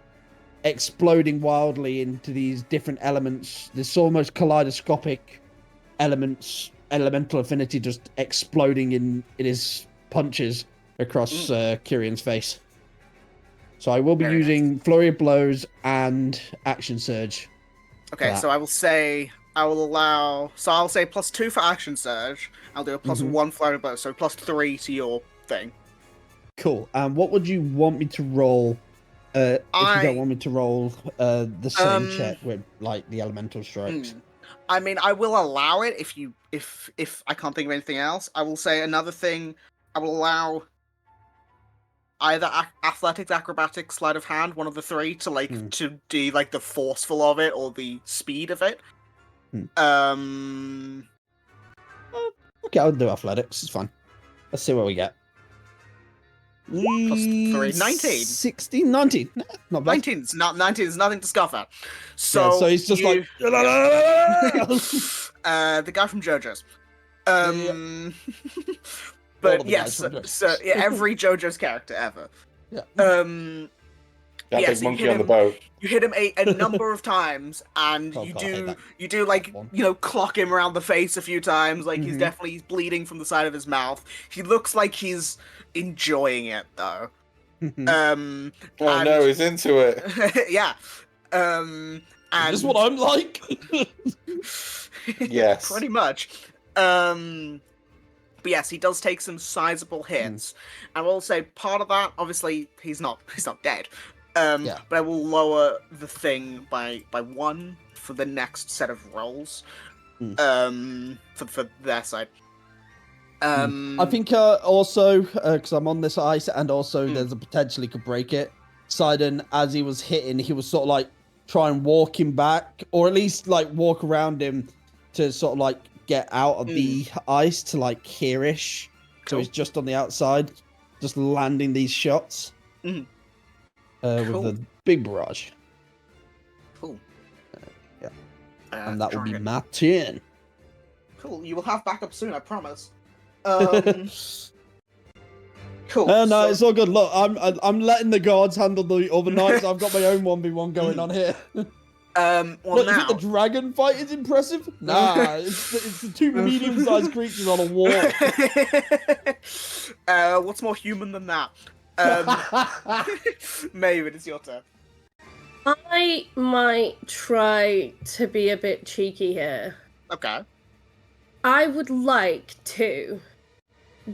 exploding wildly into these different elements. This almost kaleidoscopic elements, elemental affinity just exploding in his punches across Kirian's face. So I will be using Flurry of Blows and Action Surge. Okay, so I'll say +2 for Action Surge. I'll do a +1 Flurry of Blows, so +3 to your thing. Cool. What would you want me to roll? If you don't want me to roll the same check with like the elemental strikes. I mean, I will allow it if I can't think of anything else. I will say another thing. I will allow either athletics, acrobatics, sleight of hand, one of the three, to to do like the forceful of it or the speed of it. Okay, I'll do athletics. It's fine. Let's see what we get. +3, 19. 16, 19. Not bad. 19 is nothing to scoff at. So he's just like the guy from JoJo's. But yes, so every JoJo's character ever. Yeah. That big monkey on the boat. You hit him a number of times, and you do like clock him around the face a few times. Like he's definitely bleeding from the side of his mouth. He looks like he's enjoying it though. No, he's into it. Yeah. And this is what I'm like. Yes. Pretty much. But yes, he does take some sizable hits. I will say part of that, obviously, he's not dead. But I will lower the thing by 1 for the next set of rolls. For their side. I think also because I'm on this ice, and also there's a potential he could break it. Sidon, as he was hitting, he was sort of like try and walk him back, or at least like walk around him to sort of like get out of the ice to like here-ish. So he's just on the outside, just landing these shots with the big barrage. Cool. And that will be my turn. Cool. You will have backup soon, I promise. Cool. No, it's all good. Look, I'm letting the guards handle the other knights. I've got my own 1v1 going on here. Well, look, now... you think the dragon fight is impressive? Nah, it's the two medium-sized creatures on a wall. What's more human than that? Maven, it's your turn. I might try to be a bit cheeky here. Okay. I would like to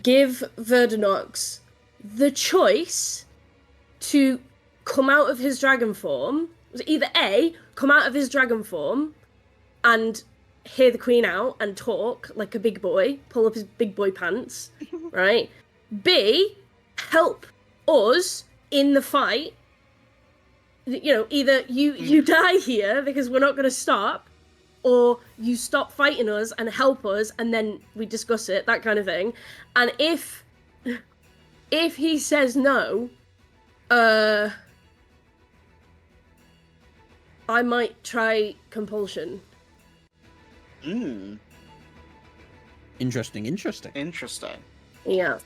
give Verdanox the choice to come out of his dragon form. Either A, come out of his dragon form and hear the queen out and talk like a big boy, pull up his big boy pants, right? B, help us in the fight. Either you die here because we're not going to stop, or you stop fighting us and help us, and then we discuss it, that kind of thing. And if he says no, I might try compulsion. Interesting. Yeah.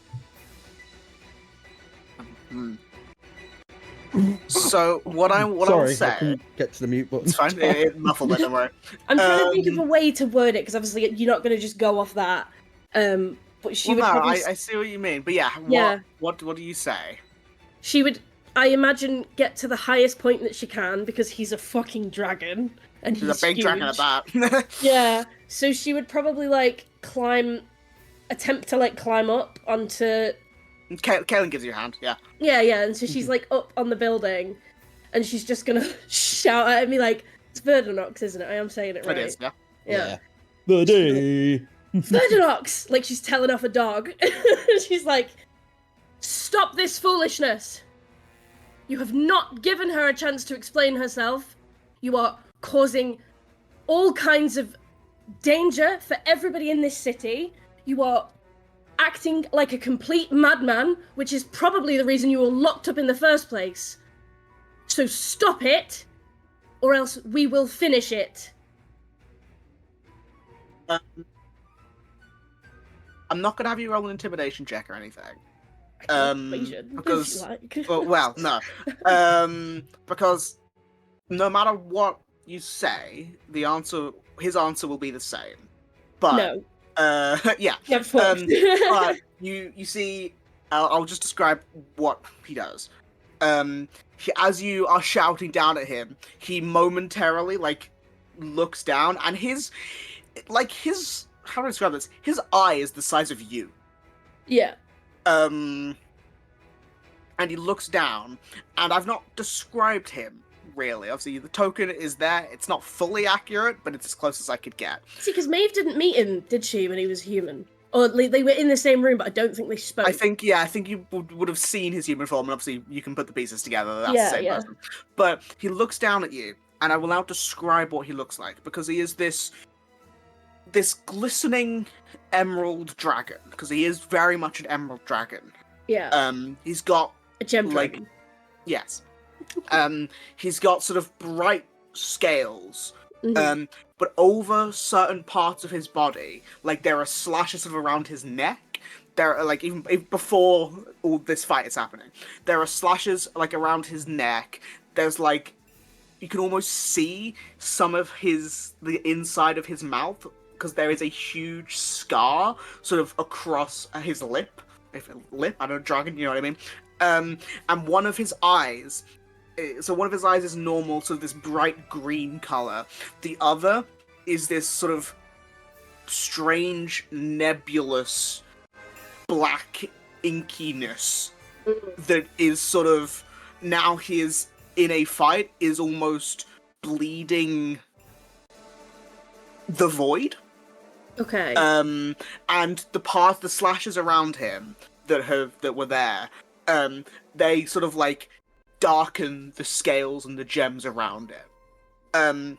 So what I will say. I couldn't get to the mute button. It's fine. It muffled it. Don't worry. I'm trying to think of a way to word it, because obviously you're not going to just go off that. But she would. Probably... I see what you mean. But what do you say? She would, I imagine, get to the highest point that she can, because he's a fucking dragon, and he's a big huge. dragon at that. Yeah. So she would probably attempt to climb up onto. Kaelin gives you a hand, yeah. Yeah, and so she's up on the building, and she's just gonna shout at me it's Verdanox, isn't it? I am saying it right. It is, yeah. Yeah. Verdanox! Like she's telling off a dog. She's like, stop this foolishness! You have not given her a chance to explain herself. You are causing all kinds of danger for everybody in this city. You are acting like a complete madman, which is probably the reason you were locked up in the first place. So stop it, or else we will finish it. I'm not gonna have you roll an intimidation check or anything. Because well, no. Because no matter what you say, his answer will be the same. But no. yeah. But you see, I'll just describe what he does. As you are shouting down at him, he momentarily looks down, and his how do I describe this? His eye is the size of you. Yeah. And he looks down, and I've not described him really. Obviously, the token is there. It's not fully accurate, but it's as close as I could get. See, because Maeve didn't meet him, did she, when he was human? Or they were in the same room, but I don't think they spoke. I think you would have seen his human form, and obviously you can put the pieces together. That's the same person. But he looks down at you, and I will now describe what he looks like, because he is this glistening emerald dragon, because he is very much an emerald dragon. Yeah. He's got a gem dragon. Yes. He's got sort of bright scales. Mm-hmm. But over certain parts of his body, there are slashes around his neck. There are even before all this fight is happening, there are slashes around his neck. There's you can almost see some of the inside of his mouth, because there is a huge scar sort of across his lip. I don't know, dragon, you know what I mean? And one of his eyes. So one of his eyes is normal, sort of this bright green color. The other is this sort of strange, nebulous, black inkiness that is sort of, now he is in a fight, is almost bleeding the void. Okay. And the slashes around him that were there, they sort of darken the scales and the gems around it. And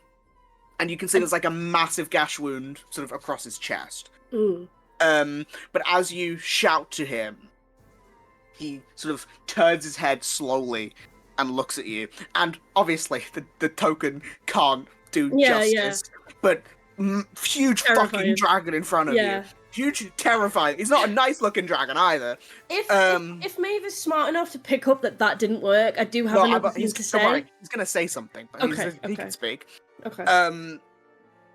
you can see there's a massive gash wound sort of across his chest. Mm. But as you shout to him, he sort of turns his head slowly and looks at you. And obviously the token can't do justice. Yeah. But huge fucking dragon in front of you. Huge, terrifying. He's not a nice-looking dragon either. If Maeve is smart enough to pick up that didn't work, I do have another thing to say. Don't worry, he's gonna say something, but he can speak. Okay.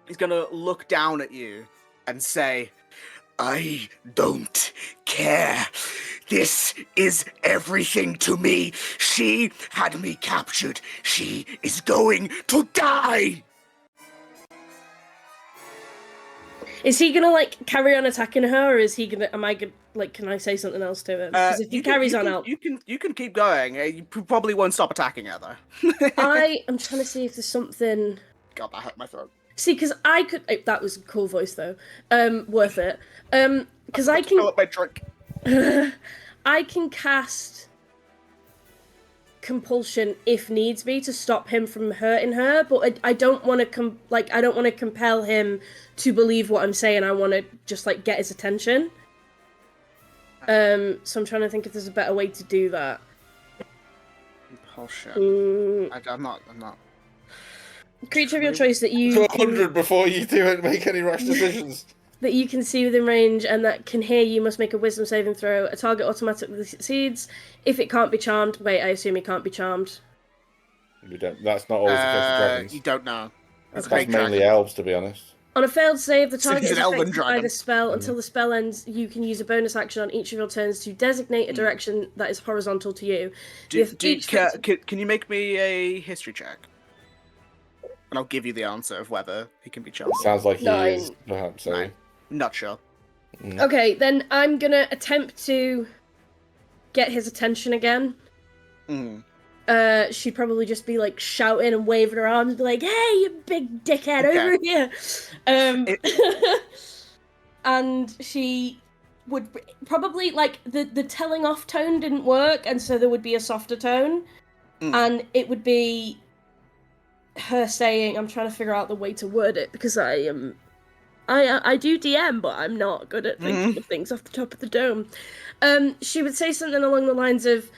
He's gonna look down at you and say, "I don't care. This is everything to me. She had me captured. She is going to die." Is he gonna carry on attacking her, or is he gonna? Am I gonna Can I say something else to him? Because if he carries on out, you can keep going. You probably won't stop attacking her though. I am trying to see if there's something. God, that hurt my throat. See, because I could. That was a cool voice though. Worth it. Because I can. Fill up my drink. I can cast compulsion if needs be to stop him from hurting her, but I don't want to I don't want to compel him to believe what I'm saying. I want to just get his attention. So I'm trying to think if there's a better way to do that. Compulsion. I'm not. Creature of your choice that you 400 before you do make any rash decisions. That you can see within range and that can hear you must make a wisdom saving throw. A target automatically succeeds. If it can't be charmed... Wait, I assume he can't be charmed. We don't. That's not always the case with dragons. You don't know. That's mainly elves, to be honest. On a failed save, the target is affected by dragon. the spell. Until the spell ends, you can use a bonus action on each of your turns to designate a direction that is horizontal to you. Can you make me a history check? And I'll give you the answer of whether he can be charmed. Sounds like he is, perhaps. So. 9. Not sure. Okay, then I'm gonna attempt to get his attention again. She'd probably just be shouting and waving her arms and be like, "Hey, you big dickhead, over here!" And she would probably the telling off tone didn't work, and so there would be a softer tone, and it would be her saying, I'm trying to figure out the way to word it because I do DM, but I'm not good at thinking of things off the top of the dome. She would say something along the lines of,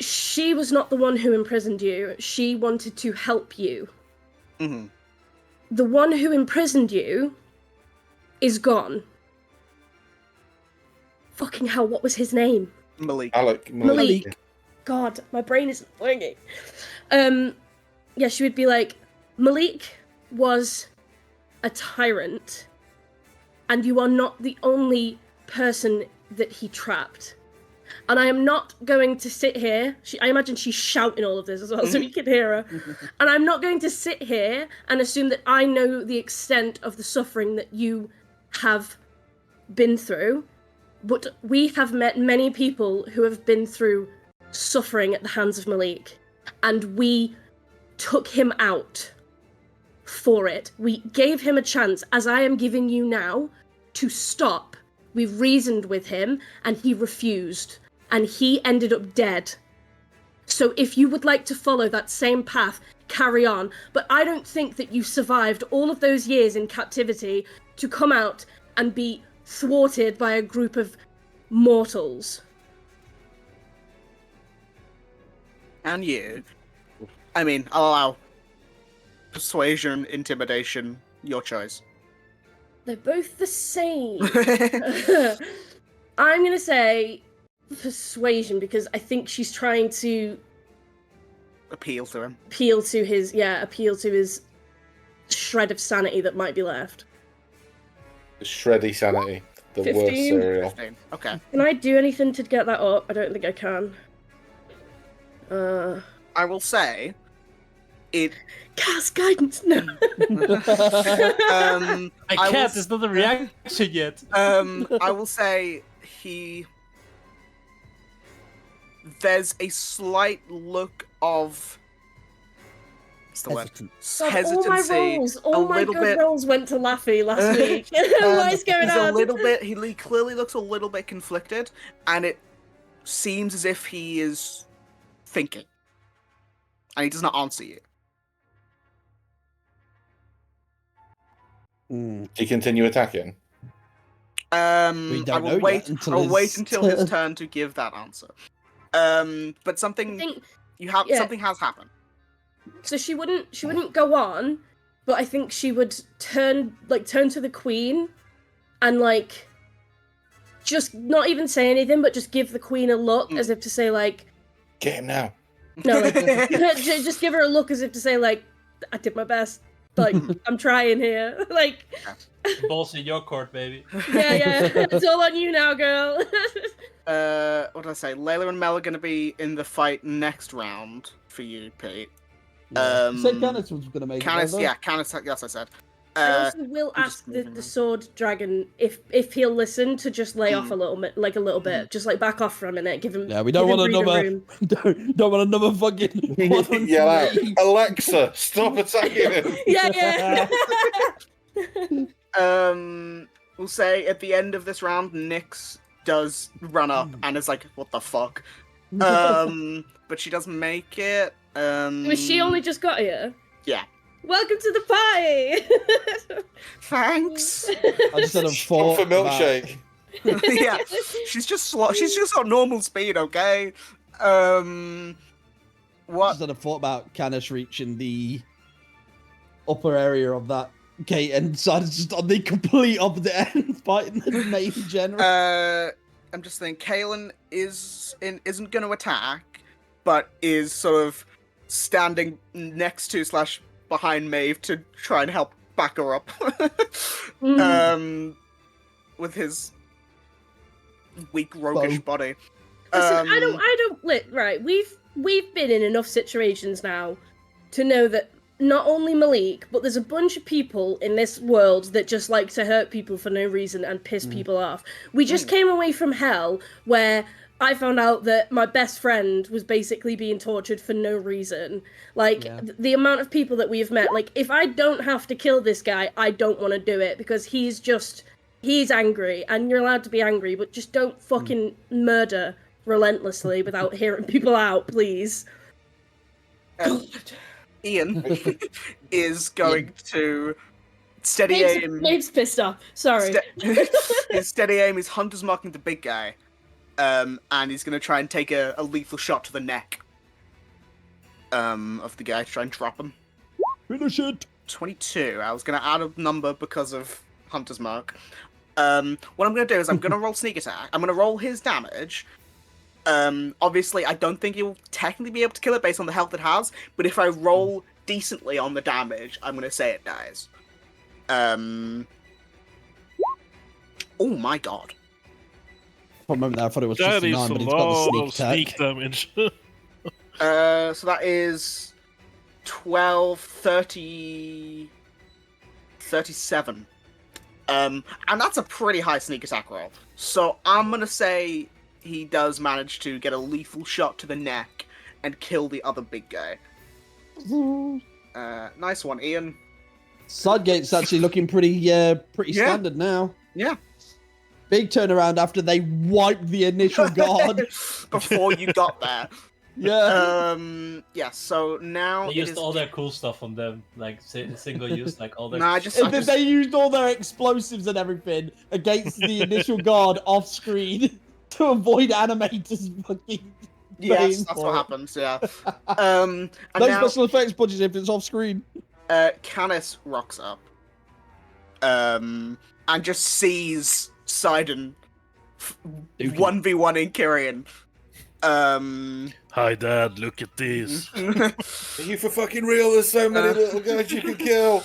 she was not the one who imprisoned you. She wanted to help you. the one who imprisoned you is gone. Fucking hell, what was his name? Malik. Malik. God, my brain isn't working. Yeah, she would be like, Malik was a tyrant, and you are not the only person that he trapped. And I am not going to sit here. I imagine she's shouting all of this as well, so you can hear her. And I'm not going to sit here and assume that I know the extent of the suffering that you have been through. But we have met many people who have been through suffering at the hands of Malik. And we took him out for it. We gave him a chance, as I am giving you now, to stop. We reasoned with him, and he refused. And he ended up dead. So if you would like to follow that same path, carry on. But I don't think that you survived all of those years in captivity to come out and be thwarted by a group of mortals. And you. I mean, I'll allow persuasion, intimidation, your choice. They're both the same. I'm gonna say persuasion because I think she's trying to appeal to him. Appeal to his shred of sanity that might be left. The shreddy sanity. The 15? worst cereal. 15. Okay. Can I do anything to get that up? I don't think I can. I will say it. Cast guidance. No. I can't. There's not a reaction yet. I will say there's a slight look of. What's the word? Hesitancy. All my good rolls went to Laffy last week. What is going on? He clearly looks a little bit conflicted, and it seems as if he is thinking, and he does not answer you. Do you continue attacking? I will wait until his turn to give that answer. But something has happened. So she wouldn't go on, but I think she would turn to the queen and like just not even say anything, but just give the queen a look as if to say like, get him now. No, like, just give her a look as if to say like, I did my best. Like, I'm trying here. Like, balls in your court, baby. Yeah, it's all on you now, girl. What did I say? Layla and Mel are going to be in the fight next round for you, Pete. Yeah. You said Canis was going to make Canis, it. Canis, yes, I said. I also will ask the sword dragon if he'll listen to just lay off a little bit, just like back off for a minute, give him. Yeah, we don't want another. Don't want another fucking. Yell out, Alexa, stop attacking him. Yeah. We'll say at the end of this round, Nyx does run up and is like, "What the fuck?" But she doesn't make it. Was she only just got here? Yeah. Welcome to the party. Thanks. I just had a thought for milkshake. Yeah, she's just got normal speed, okay? What? I just had a thought about Canis reaching the upper area of that gate and decided just on the complete opposite end, fighting the main general. I'm just thinking, Kaelin isn't going to attack, but is sort of standing next to / behind Maeve to try and help back her up. With his weak, roguish body. Listen, right, we've been in enough situations now to know that not only Malik, but there's a bunch of people in this world that just like to hurt people for no reason and piss people off. We just came away from hell where I found out that my best friend was basically being tortured for no reason. Like, the amount of people that we've met, like, if I don't have to kill this guy, I don't want to do it, because he's angry, and you're allowed to be angry, but just don't fucking murder relentlessly without hearing people out, please. Ian is going to steady aim. Maeve's pissed off. Sorry. His steady aim is Hunter's marking the big guy. And he's going to try and take a lethal shot to the neck of the guy to try and drop him. Finish it! 22. I was going to add a number because of Hunter's Mark. What I'm going to do is I'm going to roll sneak attack. I'm going to roll his damage. Obviously, I don't think he'll technically be able to kill it based on the health it has, but if I roll decently on the damage, I'm going to say it dies. Oh my god. For a moment there, I thought it was That 59, is but a it's got the lot sneak of attack. sneak damage. So that is 12, 30, 37. And that's a pretty high sneak attack roll. So I'm gonna say he does manage to get a lethal shot to the neck and kill the other big guy. Nice one, Ian. Sidegate's actually looking pretty standard now. Yeah. Big turnaround after they wiped the initial guard. Before you got there. Yeah. Yeah, so now They used all their cool stuff on them, like single use, like all their. Nah, They used all their explosives and everything against the initial guard off screen to avoid animators fucking. Yes, that's what happens. Yeah. No special effects budget if it's off screen. Canis rocks up. And just sees Sidon 1v1 in Kyrian. Hi, Dad. Look at this. Are you for fucking real? There's so many little guys you can kill.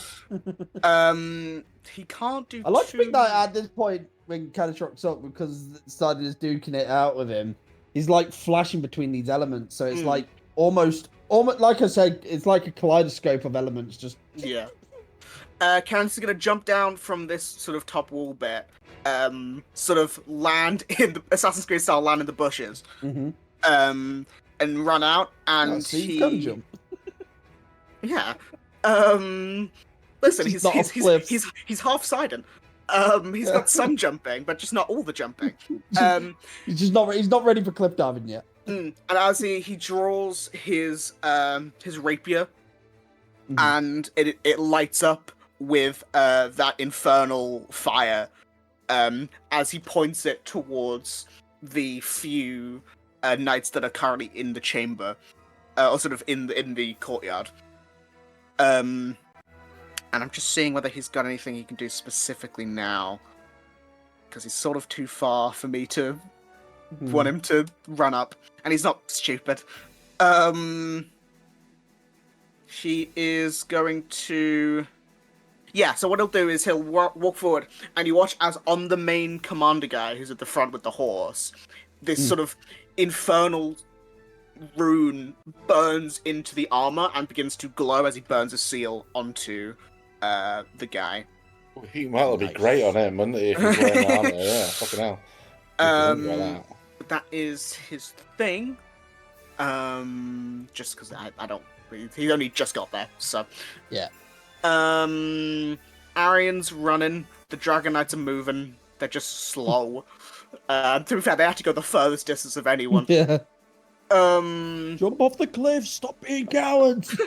He can't do. I like to think that at this point when Canis rocks up, because Sidon is duking it out with him, he's like flashing between these elements, so it's like almost like I said, it's like a kaleidoscope of elements. Just yeah. Canis is gonna jump down from this sort of top wall bit, sort of land in the Assassin's Creed style, land in the bushes, and run out. And he can jump. Yeah. Listen, he's half Sidon. He's got some jumping, but just not all the jumping. He's not ready for cliff diving yet. And as he draws his rapier, and it lights up with that infernal fire, as he points it towards the few knights that are currently in the chamber, or sort of in the courtyard. And I'm just seeing whether he's got anything he can do specifically now, because he's sort of too far for me to want him to run up, and he's not stupid. He is going to... Yeah, so what he'll do is he'll walk forward, and you watch as on the main commander guy, who's at the front with the horse, this sort of infernal rune burns into the armor and begins to glow as he burns a seal onto the guy. Well, he might be great on him, wouldn't he, if he's wearing armor? Yeah, fucking hell. That is his thing. Just because I don't... He only just got there, so... Yeah. Arian's running. The Dragon Knights are moving. They're just slow. To be fair, they have to go the furthest distance of anyone. Yeah. Jump off the cliff! Stop being cowards!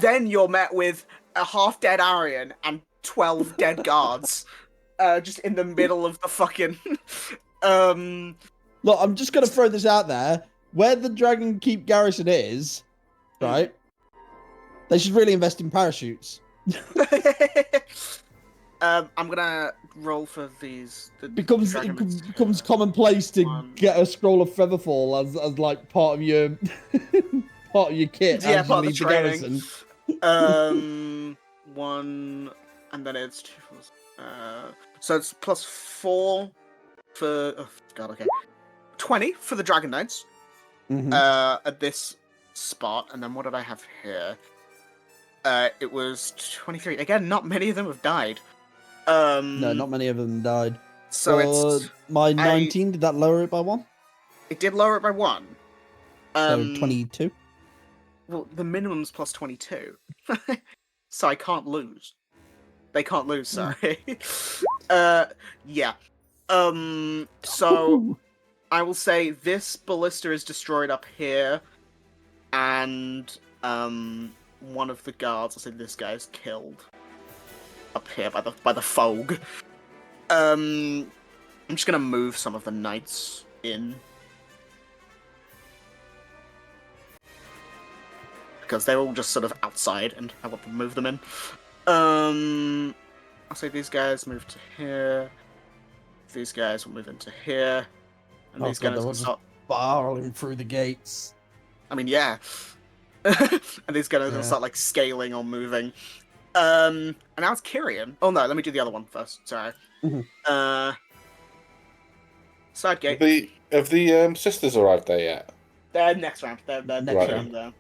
Then you're met with a half-dead Arian and 12 dead guards, just in the middle of the fucking. Look, I'm just gonna throw this out there. Where the Dragon Keep garrison is, right? They should really invest in parachutes. I'm gonna roll for these. It becomes commonplace to get a scroll of Featherfall as like part of your kit. Yeah, as part you of the lead training. garrison. 1, and then it's 2. So it's +4 for. Oh god, okay. 20 for the Dragon Knights. At this spot, and then what did I have here? It was 23. Again, not many of them have died. No, not many of them died. So it's my 19. Did that lower it by 1? It did lower it by 1. So 22. Well, the minimum's +22, so I can't lose. They can't lose. Sorry. Yeah. So I will say this ballista is destroyed up here, and one of the guards, I'll say this guy is killed up here by the fog. I'm just gonna move some of the knights in. because they're all just sort of outside, and I want to move them in. I'll say these guys move to here. These guys will move into here, and these guys will start barreling through the gates. I mean, yeah. And these guys will start like scaling or moving. And now it's Kyrian. Oh no, let me do the other one first. Sorry. Side gate. Have the sisters arrived there yet? They're next round. They're next round there.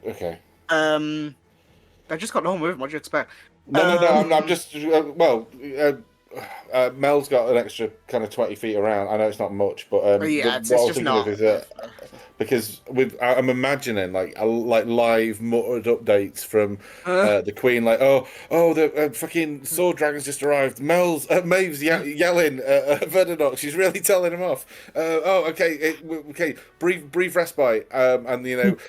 Okay. They've just got no movement. What do you expect? No. I'm just Mel's got an extra kind of 20 feet around. I know it's not much, but it's just not. Because I'm imagining like live muttered updates from the Queen, like the fucking sword dragons just arrived. Maeve's yelling at Verdanox. She's really telling him off. Okay, brief respite. And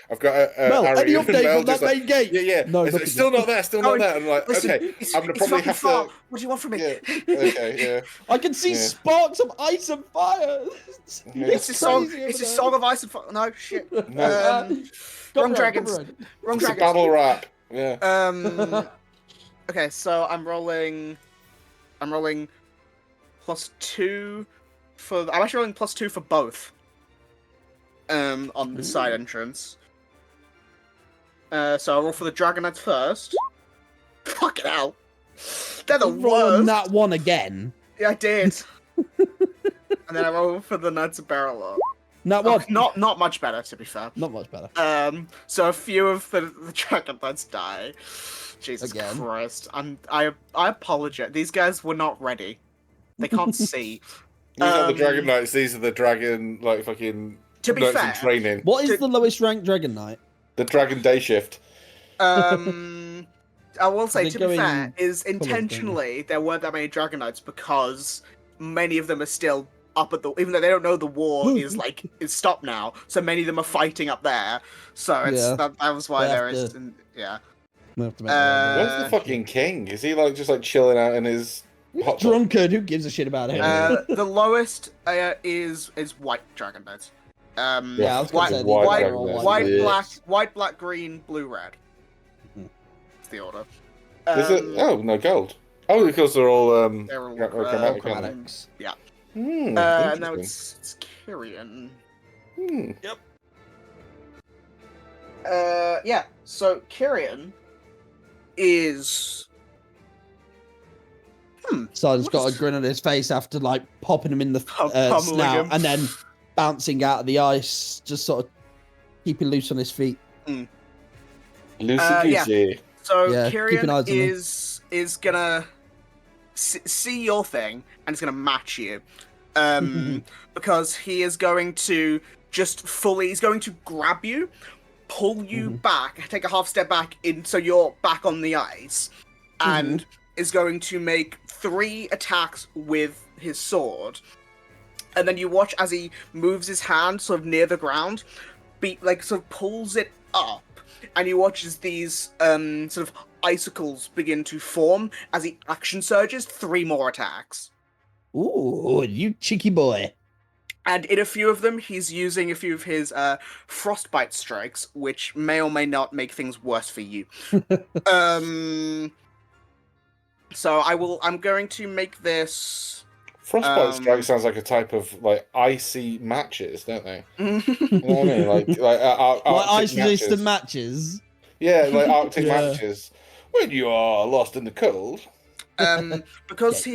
I've got Mel, Ari any and update Mel from that main gate? Yeah. No, it's still not there. I'm like, listen, okay, I'm gonna probably have to. What do you want from me? Yeah. Okay, yeah. I can see sparks of ice and fire. It's a song of ice and fire. No shit. No. Wrong dragons. Wrong It's dragons. a battle rap. Yeah. Okay, so I'm rolling +2 for. I'm actually rolling +2 for both. On the side entrance. So I'll roll for the Dragon Knights first. Fucking hell. They're the worst. That one again. Yeah, I did. And then I roll for the Knights of Beralor. That one. Not much better, to be fair. Not much better. So a few of the Dragon Knights die. Jesus Christ. I apologize. These guys were not ready. They can't see. These are the Dragon Knights. These are the Dragon, like, fucking... To be Knights fair... in training. What is the lowest ranked Dragon Knight? The Dragon Day Shift. I will say, to be fair, is intentionally there weren't that many Dragon Knights because many of them are still up at the... Even though they don't know the war is stopped now, so many of them are fighting up there. So it's that was why there is... Yeah. Where's the fucking king? Is he just chilling out in his... drunkard? Who gives a shit about him? The lowest is White Dragon Knights. I was gonna say white, black, green, blue, red. It's the order. Is it? Oh, no, gold. Oh, because they're all chromatics. Yeah. And now it's Kyrian. Yep. Yeah. So Kyrian is. Simon's got a grin on his face after popping him in the snout and then bouncing out of the ice, just sort of keeping loose on his feet. Loosey-goosey. So Kyrian is gonna see your thing and is gonna match you, because he is going to he's going to grab you, pull you back, take a half step back so you're back on the ice, and is going to make 3 attacks with his sword. And then you watch as he moves his hand sort of near the ground, sort of pulls it up, and you watch as these sort of icicles begin to form as he action surges 3 more attacks. Ooh, you cheeky boy. And in a few of them, he's using a few of his frostbite strikes, which may or may not make things worse for you. So I'm going to make this... Frostbite strike sounds like a type of icy matches, don't they? You know what I mean? Like ice-resistant matches. Yeah, like Arctic matches. When you are lost in the cold. Because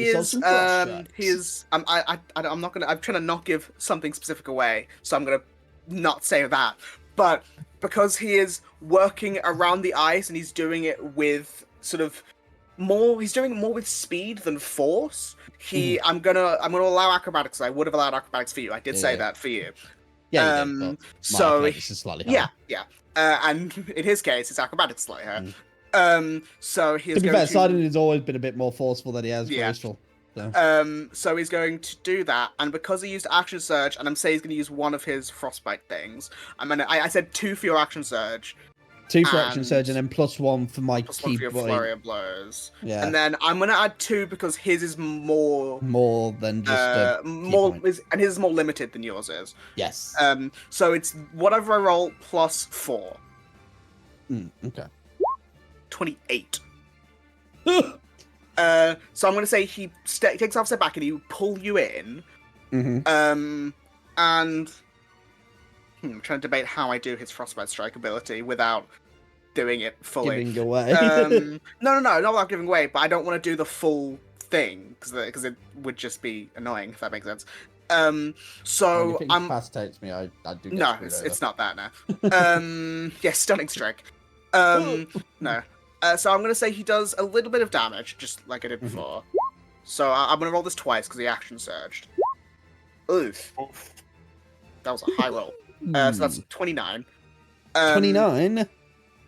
I'm trying to not give something specific away, so I'm gonna not say that. But because he is working around the ice and he's doing it with he's doing it more with speed than force. I'm gonna allow acrobatics. I would have allowed acrobatics for you. I did say that for you. Yeah. So this is slightly higher. Yeah. And in his case, it's acrobatics slightly higher. So he's to be fair, Sidon has always been a bit more forceful than he has graceful. So he's going to do that, and because he used action surge, and I'm saying he's going to use one of his frostbite things. I said 2 for your action surge. 2 for action surge, and then +1 for my +1 for your flurry of blows. Yeah. And then I'm going to add 2 because his is more than just and his is more limited than yours is. Yes. So it's whatever I roll +4. Okay. 28. So I'm going to say he takes off a step back and he pull you in. Mm-hmm. And I'm trying to debate how I do his Frostbite Strike ability without doing it fully. Giving away. No, not without giving away, but I don't want to do the full thing because it would just be annoying, if that makes sense. So I'm incapacitates me. I do. Get no, it's not that now. Yeah, stunning strike. No. So I'm gonna say he does a little bit of damage, just like I did before. So I'm gonna roll this twice because the action surged. Oof. That was a high roll. So that's 29. 29.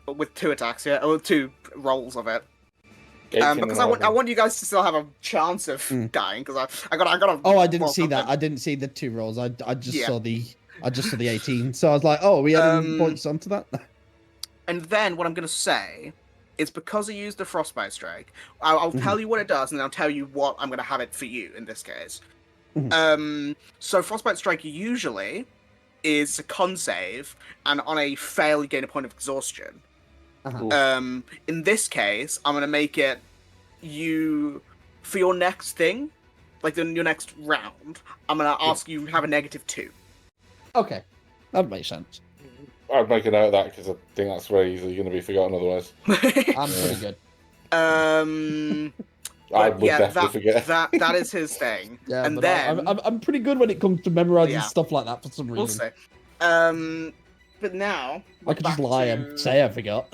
With 2 attacks, yeah, or 2 rolls of it. Because I want you guys to still have a chance of dying. Because I got. Oh, I didn't see that. I didn't see the 2 rolls. I just saw the 18. So I was like, oh, are we adding points onto that? And then what I'm gonna say is because I used the Frostbite Strike, I'll tell you what it does, and then I'll tell you what I'm gonna have it for you in this case. So Frostbite Strike usually is a con save, and on a fail you gain a point of exhaustion. In this case, I'm gonna make it you for your next thing, like your next round. I'm gonna ask you have a -2. Okay, that makes sense. I'd make a note of that because I think that's very easily going to be forgotten otherwise. I'm pretty good. I would definitely forget. That is his thing. Yeah, and but then I'm pretty good when it comes to memorizing stuff like that for some reason. We'll see. But now I could just lie and say I forgot.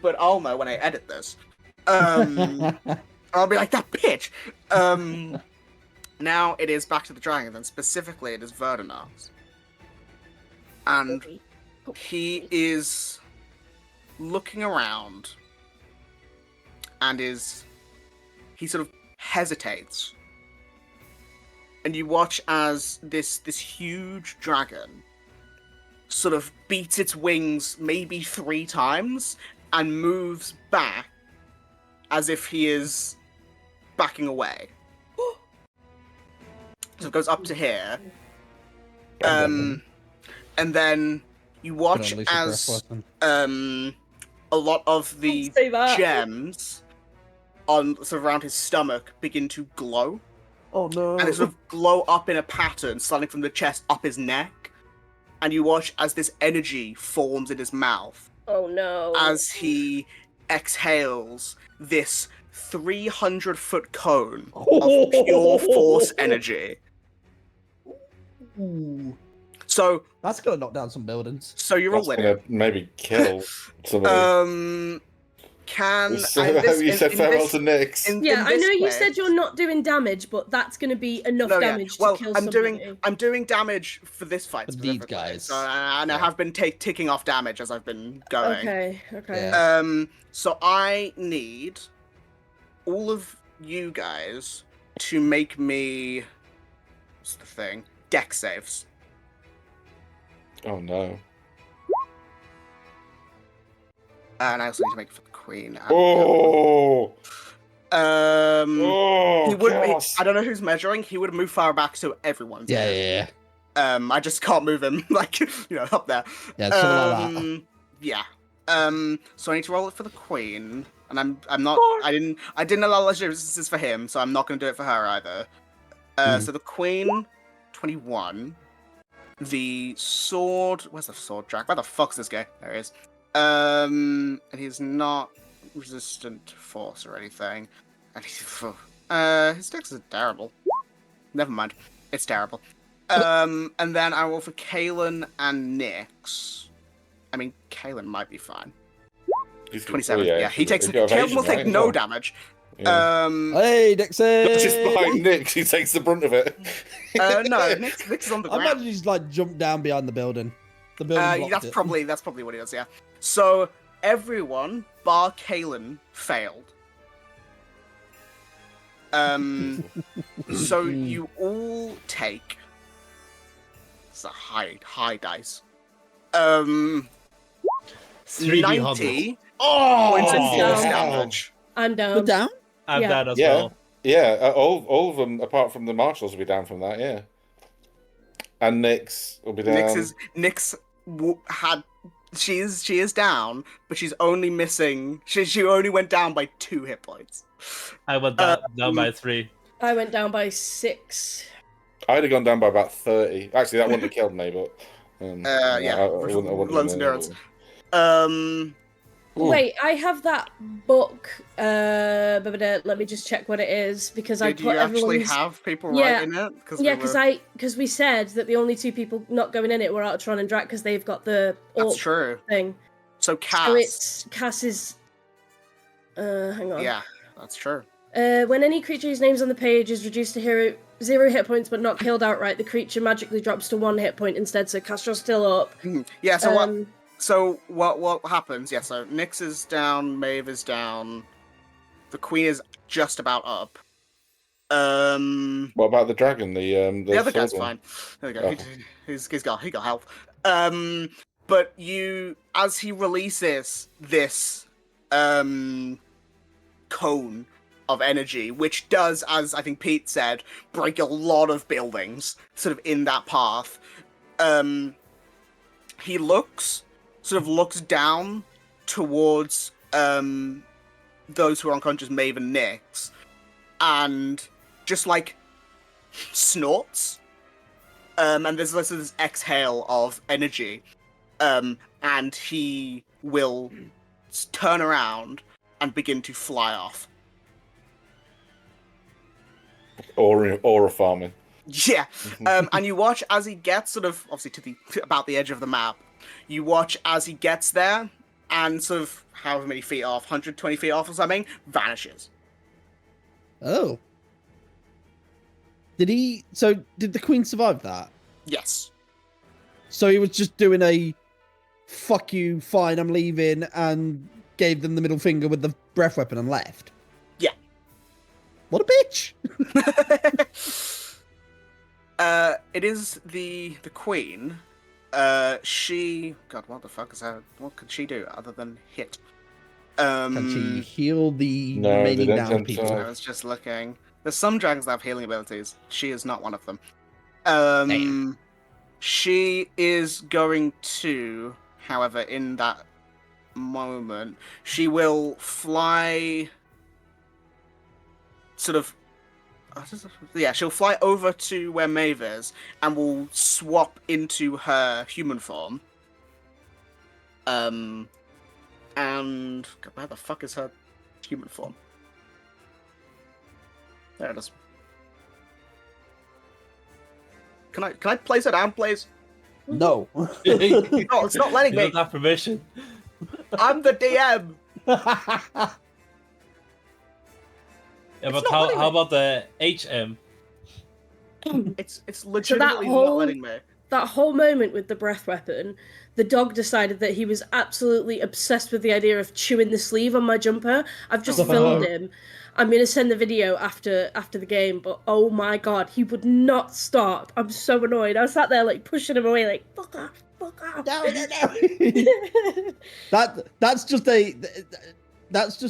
But I'll know when I edit this. I'll be like, that bitch! Now it is back to the dragon, and specifically it is Verdonar's. And he is looking around and he sort of hesitates. And you watch as this huge dragon sort of beats its wings maybe 3 times and moves back as if he is backing away. So it goes up to here. And then you watch as a lot of the gems on sort of around his stomach begin to glow. Oh no. And they sort of glow up in a pattern, starting from the chest up his neck. And you watch as this energy forms in his mouth. Oh no. As he exhales this 300-foot cone of pure force energy. Ooh. So that's gonna knock down some buildings. So you're all winning. Maybe kill somebody. You said farewell to Nyx. I know you said you're not doing damage, but that's going to be enough damage to kill somebody. I'm doing damage for this fight. For these guys. So, and I have been ticking off damage as I've been going. Okay. Yeah. So I need all of you guys to make me. What's the thing? Dex saves. Oh no. And I also need to make it for the queen. He would. I don't know who's measuring. He would move far back so everyone's. Yeah. I just can't move him like up there. Yeah, something like that. Yeah. So I need to roll it for the queen, and I'm not. I didn't allow legendary resistances for him, so I'm not going to do it for her either. So the queen, 21. The sword. Where's the sword track? Where the fuck's this guy? There he is. And he's not resistant to force or anything. And his dex is terrible. Never mind. It's terrible. And then I roll for Kalen and Nyx. I mean, Kalen might be fine. He's 27. Yeah, he takes. Kalen will take no damage. Yeah. Hey, Dixon! Just behind Nyx, he takes the brunt of it. No, Nyx is on the ground. I imagine he's like jumped down behind the building. The building that's probably what he does. Yeah. So everyone bar Kalen failed. So you all take. It's a high dice. 90 points of force damage. I'm down. You're down? I'm down as well. Yeah, all of them apart from the marshals will be down from that. Yeah, and Nyx will be down. Nyx she is down, but she's only missing. She only went down by 2 hit points. I went down by 3. I went down by 6. I'd have gone down by about 30. Actually, that wouldn't have killed me, but yeah, I wouldn't loads of endurance. Wait, I have that book. Let me just check what it is because I put you actually everyone's. have people writing it? Because we said that the only 2 people not going in it were Artron and Drac because they've got the That's true. thing. So Cass. So it's Cass's. Hang on. Yeah, that's true. When any creature whose name's on the page is reduced to 0 hit points but not killed outright, the creature magically drops to 1 hit point instead. So Castro's still up. Yeah. So what? So what happens? Yeah. So Nyx is down. Maeve is down. The Queen is just about up. What about the dragon? The other guy's one? fine. There we go. Okay. He's got health. But as he releases this cone of energy, which does, as I think Pete said, break a lot of buildings sort of in that path. He looks down towards those who are unconscious, Maeve and Nyx, and just like snorts. And there's this exhale of energy. And he will turn around and begin to fly off. Aura farming. Yeah. And you watch as he gets sort of obviously to about the edge of the map. You watch as he gets there and sort of however many feet off, 120 feet off or something, vanishes. Oh. Did the Queen survive that? Yes. So he was just doing a fuck you, fine, I'm leaving, and gave them the middle finger with the breath weapon and left. Yeah. What a bitch! It is the Queen. She... God, what the fuck is that? What could she do other than hit? Can she heal the No, remaining they don't down tend people? to. I was just looking. There's some dragons that have healing abilities. She is not one of them. Damn. She is going to, however, in that moment, she will fly she'll fly over to where Maeve is and will swap into her human form. And God, where the fuck is her human form? There it is. Can I place her down, please? No. No, it's not letting You me. don't have permission. I'm the DM. Yeah, but not letting how me. about the HM? It's legitimately not letting me. That whole moment with the breath weapon, the dog decided that he was absolutely obsessed with the idea of chewing the sleeve on my jumper. I've just filmed him. I'm going to send the video after the game, but oh my god, he would not stop. I'm so annoyed. I was sat there like pushing him away like, fuck off. No. That's just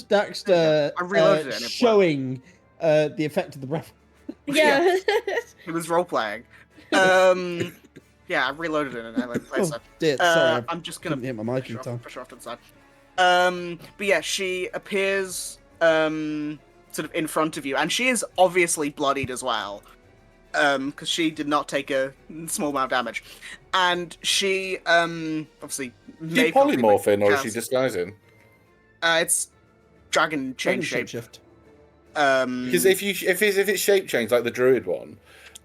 Dexter I reloaded it and it showing the effect of the breath. Yeah. He was role playing. Yeah, I reloaded it and I placed it. Dear, sorry, I'm just gonna couldn't hit my mic in time. push her off to the side. But yeah, she appears sort of in front of you, and she is obviously bloodied as well, because she did not take a small amount of damage, and she obviously. Is she polymorphing or is she disguising? It's dragon Shapeshift. shapeshift. Because if it's shape change like the druid one,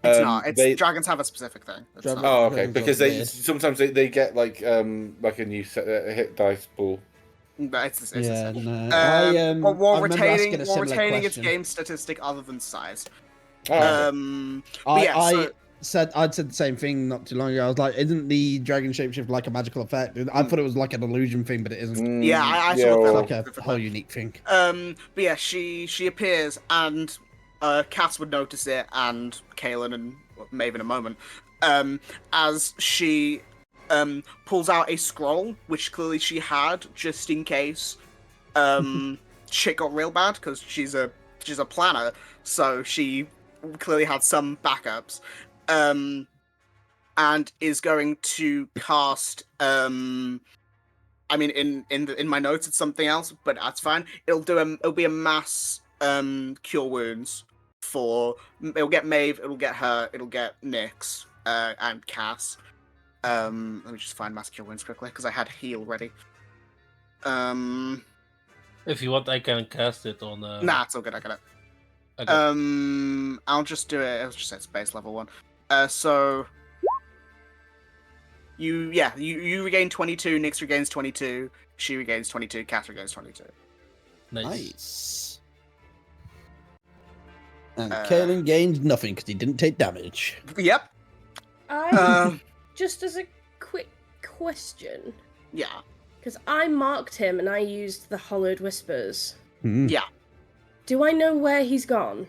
it's not. Dragons have a specific thing. It's not. Oh, okay. Dragons Because are they weird. sometimes they get like a new hit dice pool. But it's the Yeah, same. no. While I remember asking retaining a similar its question. game statistic other than size. Oh, But yeah, I'd said the same thing not too long ago. I was like, isn't the dragon shapeshift like a magical effect? I thought it was like an illusion thing, but it isn't. yeah, I It's saw that. well, like a whole unique thing. But yeah, she appears, and Cass would notice it, and Kaelin and Maeve in a moment, as she pulls out a scroll, which clearly she had just in case shit got real bad, because she's a planner, so she clearly had some backups. And and is going to cast. I mean, in my notes it's something else, but that's fine. It'll be a mass cure wounds for. It'll get Maeve. It'll get her. It'll get Nyx and Cass. Let me just find mass cure wounds quickly because I had heal ready. If you want, I can cast it on. Nah, it's all good. I got it. Okay. I'll just do it. I'll just say it's base level 1. So you regain 22. Nyx regains 22. She regains 22. Cass regains 22. Nice. And Kaelin gains nothing because he didn't take damage. Yep. Just as a quick question, Yeah. because I marked him and I used the Hollowed Whispers. Yeah. Do I know where he's gone?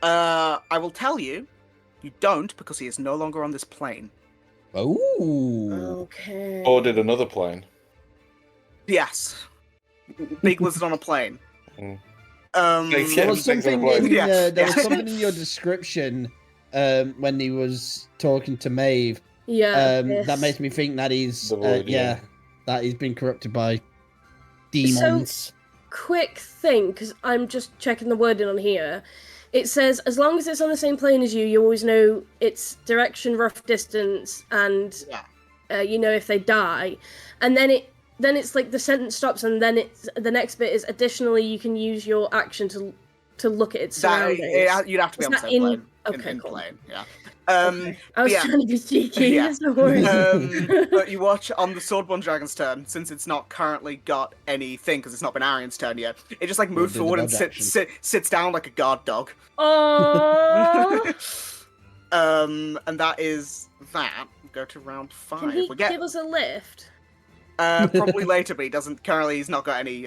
I will tell you. You don't, because he is no longer on this plane. Oh. Okay. Boarded another plane. Yes. Big lizard on a plane. Mm. There There was something in Yeah. there was something in your description when he was talking to Maeve Yeah. that makes me think that he's The void, yeah. that he's been corrupted by demons. Quick thing, because I'm just checking the wording on here. It says, as long as it's on the same plane as you, you always know its direction, rough distance, and you know if they die. And then it's like the sentence stops, and then it's the next bit is additionally you can use your action to look at its surroundings. You'd have to be on the same plane. Okay, in cool. plane, yeah. Okay. I was trying to be cheeky. Yeah. That's no worries. But you watch on the Swordborn Dragon's turn, since it's not currently got anything, because it's not been Arian's turn yet, it just like moves do the forward and dodge sits down like a guard dog. Oh. And that is that. Go to round 5. Can he give us a lift? Probably later, but he doesn't. Currently, he's not got any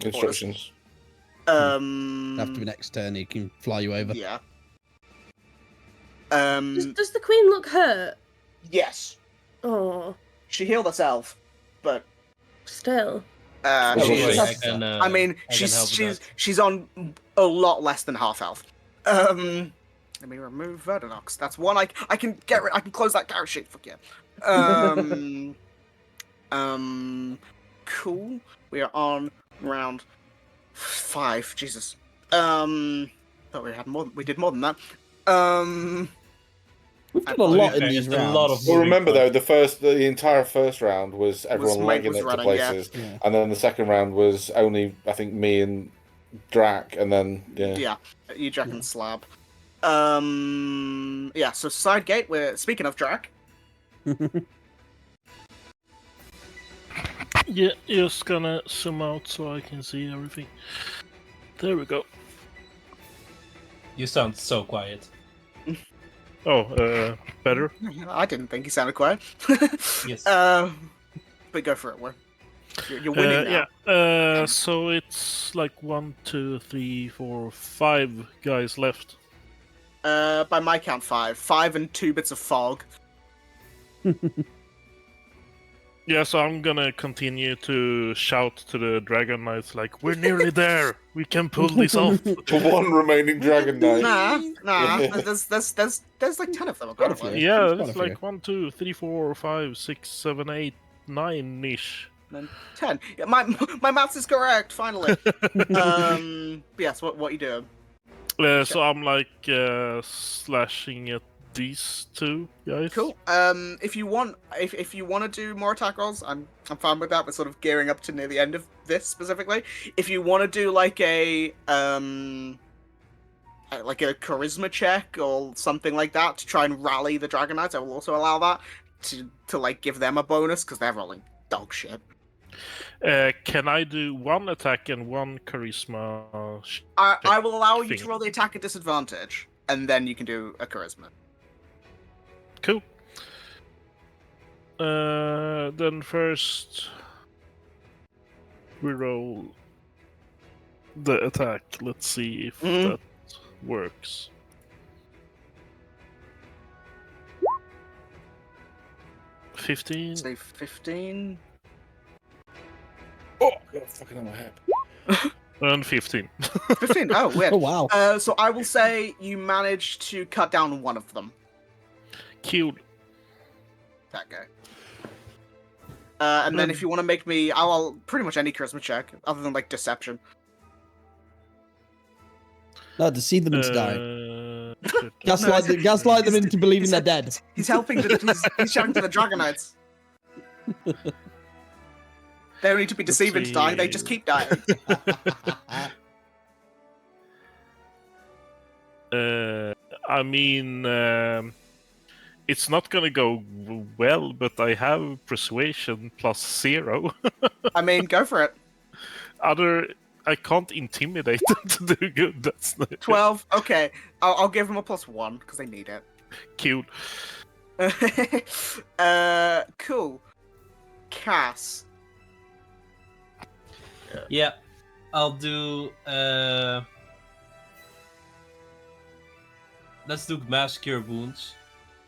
Instructions. After the next turn, he can fly you over. Yeah. Does the queen look hurt? Yes. Oh, She healed herself, but still. I mean, she's on a lot less than half health. Let me remove Verdanox. That's one I can get rid. I can close that character sheet. Fuck yeah. Cool. We are on round 5. Jesus. Thought we had more. We did more than that. We've done a lot in these rounds. A lot of Well, remember though, the entire first round was everyone legging was it to running, places, yeah. and then the second round was only I think me and Drac, and then you Jack and Slab. Yeah. So side gate. We're speaking of Drac. Yeah, just gonna zoom out so I can see everything. There we go. You sound so quiet. Oh, better? I didn't think he sounded quiet. Yes. But go for it. You're winning now. Yeah. So it's like 1, 2, 3, 4, 5 guys left. By my count, 5. 5 and 2 bits of fog. Yeah, so I'm gonna continue to shout to the Dragon Knights like, we're nearly there! We can pull this off! for one remaining Dragon Knight. Nah. There's like 10 of them, apparently. Yeah, It's that's quite a like 1, 2, 3, 4, 5, 6, 7, 8, 9-ish. 10. Yeah, my maths is correct, finally. Yes, what you doing? So I'm like slashing at these 2 guys. Cool. If you want to do more attack rolls, I'm fine with that. We're sort of gearing up to near the end of this specifically. If you want to do like a charisma check or something like that to try and rally the Dragon Knights, I will also allow that to like give them a bonus because they're rolling dog shit. Can I do 1 attack and 1 charisma? I will allow you to roll the attack at disadvantage, and then you can do a charisma. Cool. Then first we roll the attack. Let's see if that works. $15. Say 15. Oh, I got fucking on my head. And 15. 15. Oh, weird. Oh wow. So I will say you managed to cut down one of them. Cute. that guy. And then if you want to make me, I'll pretty much any charisma check other than like deception. No, deceive them into dying. Uh, Gaslight them into believing they're dead. He's helping. He's shouting to the Dragon Knights. They don't need to be deceived into dying. They just keep dying. I mean, it's not gonna go well, but I have persuasion +0. I mean, go for it. I can't intimidate them to do good. That's 12. Okay, I'll give them a +1 because they need it. Cute. Cool. Cass. Yeah, I'll do. Let's do mass cure wounds.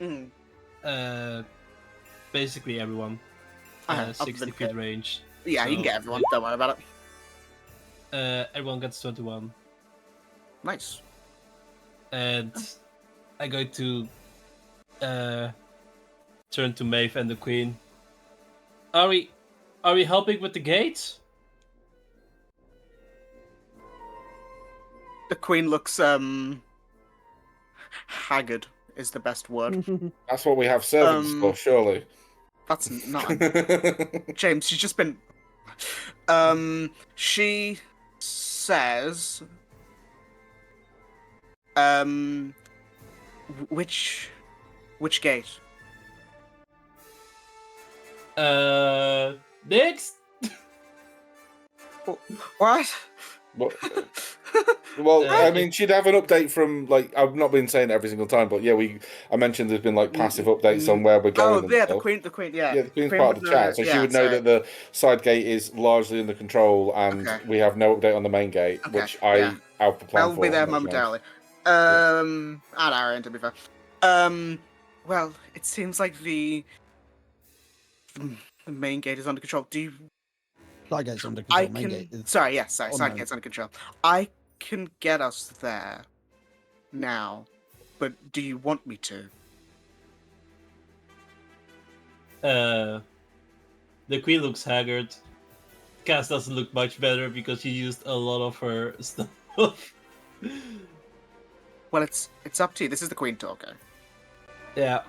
Mm. Basically everyone. 60 feet range. Yeah, so, you can get everyone. Don't worry about it. Everyone gets 21. Nice. And I go to turn to Maeve and the Queen. Are we helping with the gates? The Queen looks haggard is the best word. That's what we have servants for, surely. That's not James. She's just been. She says, which gate? Next. What? Well, I mean, she'd have an update from, like, I've not been saying it every single time, but yeah, I mentioned there's been like passive updates on where we're going. Oh, yeah, the Queen, yeah. Yeah, the Queen's part of the chat, so she would know that the side gate is largely under control, and we have no update on the main gate, which I have the plan for. I'll be there momentarily. And Arian, to be fair. Well, it seems like the main gate is under control. Do you... Side gate's under control. Main gate is... Sorry, side gate's under control. I can get us there now, but do you want me to? The Queen looks haggard. Cass doesn't look much better because she used a lot of her stuff. Well, it's up to you. This is the Queen talking. Yeah.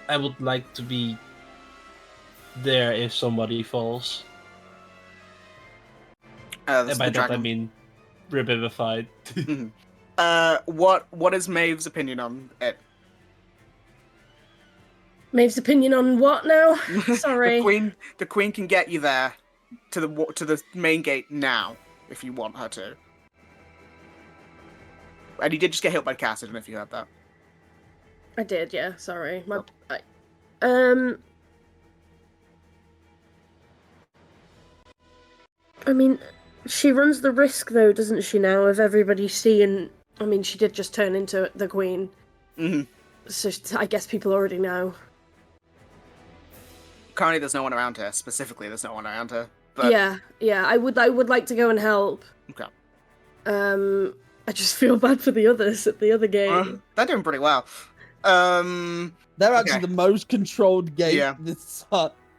I would like to be there if somebody falls. And by that I mean revivified. What is Maeve's opinion on it? Maeve's opinion on what now? Sorry. The Queen can get you there to the main gate now if you want her to. And he did just get hit by Cass. I don't know if you heard that. I did, yeah. Sorry. I mean, she runs the risk, though, doesn't she, now, of everybody seeing... I mean, she did just turn into the Queen. Mm-hmm. So I guess people already know. Currently, there's no one around her. Specifically, there's no one around her. But... Yeah. I would like to go and help. Okay. I just feel bad for the others at the other game. They're doing pretty well. They're actually the most controlled gate. Yeah.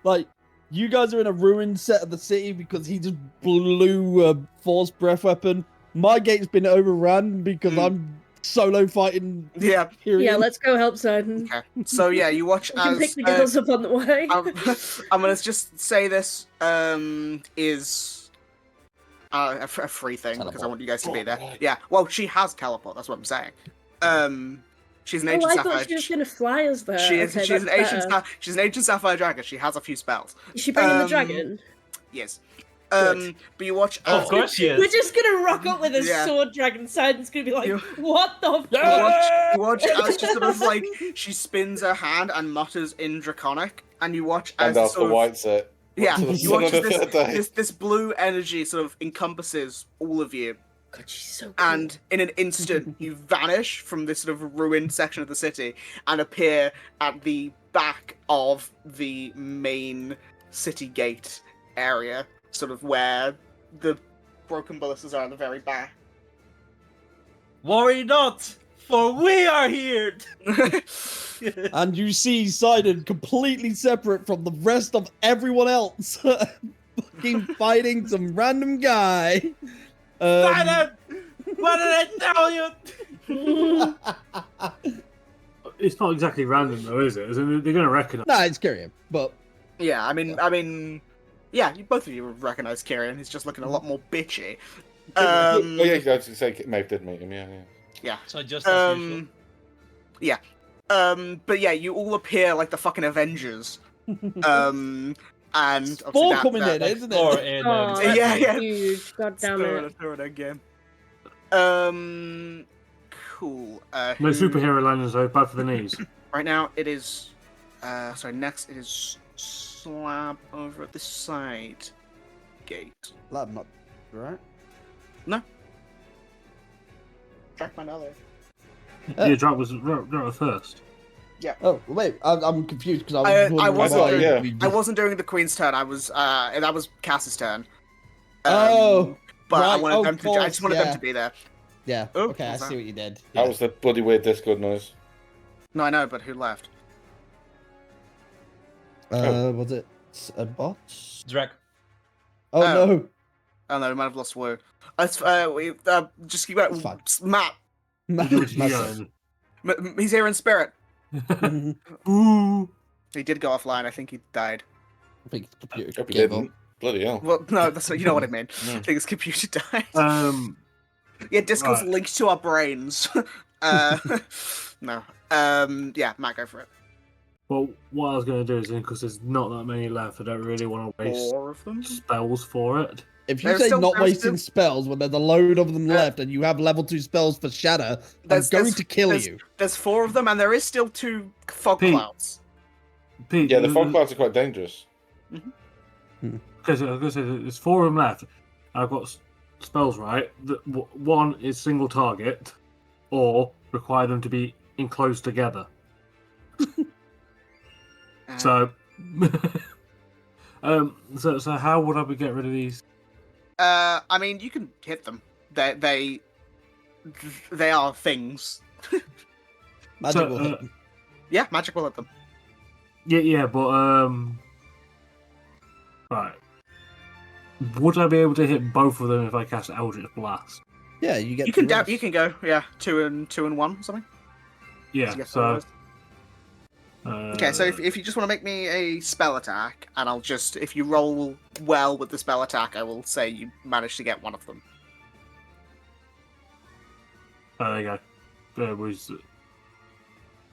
Like, you guys are in a ruined set of the city because he just blew a force breath weapon. My gate's been overrun because I'm solo fighting. Yeah. Yeah, let's go help Sidon. Okay. So yeah, you watch You can pick the girls up on the way. I'm gonna just say this is a free thing because I want you guys to be there. Yeah. Well, she has teleport. That's what I'm saying. She's an ancient sapphire. I thought she was gonna fly us there. She's an ancient sapphire dragon. She has a few spells. Is she bringing the dragon? Yes. But you watch. Of course she is. We're just gonna rock up with a sword dragon side. It's gonna be like, what the fuck? You watch as she sort of like she spins her hand and mutters in Draconic, and you watch as and sort of whites it. Yeah, you watch as this blue energy sort of encompasses all of you. God, she's so cool. And in an instant, you vanish from this sort of ruined section of the city and appear at the back of the main city gate area, sort of where the broken ballistas are at the very back. Worry not, for we are here! and you see Sidon completely separate from the rest of everyone else, fucking fighting some random guy. Sidon! What did I tell you? It's not exactly random though, is it? They're going to recognize. Nah, it's Kyrian, but Yeah, I mean, yeah, both of you would recognize Kieran. He's just looking a lot more bitchy. Oh yeah, I was going to say Maeve did meet him. Yeah. So just as usual. Yeah. But yeah, you all appear like the fucking Avengers. And Spore coming in, isn't Or it? in, Oh, Yeah, that's yeah. huge. God damn it. Throw it again. Cool. No Who- superhero landings though, bad for the knees. Right now it is. Next it is Slab over at this side gate. Lab, not right. Track my other. Yeah, Drake was right first. Oh wait, I'm confused because I wasn't. I wasn't doing the Queen's turn. I was. That was Cass's turn. Oh, But I right, wanted of them to. I just wanted course, them to be there. Yeah. Oh, Okay, I what's see that? what you did. That was the bloody weird Discord noise. No, I know, but who left? Was it a bot? Drek. Oh, Oh. no. Oh no, we might have lost word. Just keep It's going. fine. Matt, Yelling. he's here in spirit. Ooh. He did go offline. I think he died. I think the computer Hope he gave didn't. up. Bloody hell. Well, no, that's you know what I mean. No. I think his computer died. Yeah, Discord's right. linked to our brains. No. Yeah, Matt, go for it. well, what I was going to do is, because there's not that many left, I don't really want to waste 4 of them. spells for it. If you There's say still- not there's wasting still- spells when there's a load of them left and you have level 2 spells for Shatter, I'm There's- going there's- to kill there's- you. There's 4 of them, and there is still 2 fog Pete. clouds. Pete, Yeah, the fog clouds are quite dangerous. Because I was going to say there's 4 of them left. I've got spells right. One is single target, or require them to be enclosed together. So, so how would I get rid of these? I mean, you can hit them. They are things. Magic So, will hit them. Yeah, magic will hit them. Yeah, but right. Would I be able to hit both of them if I cast Eldritch Blast? Yeah, you get You can the rest. you can go 2 and 1 or something. Yeah. To get So. Okay, so if you just want to make me a spell attack, and I'll just if you roll well with the spell attack, I will say you managed to get one of them. There you go.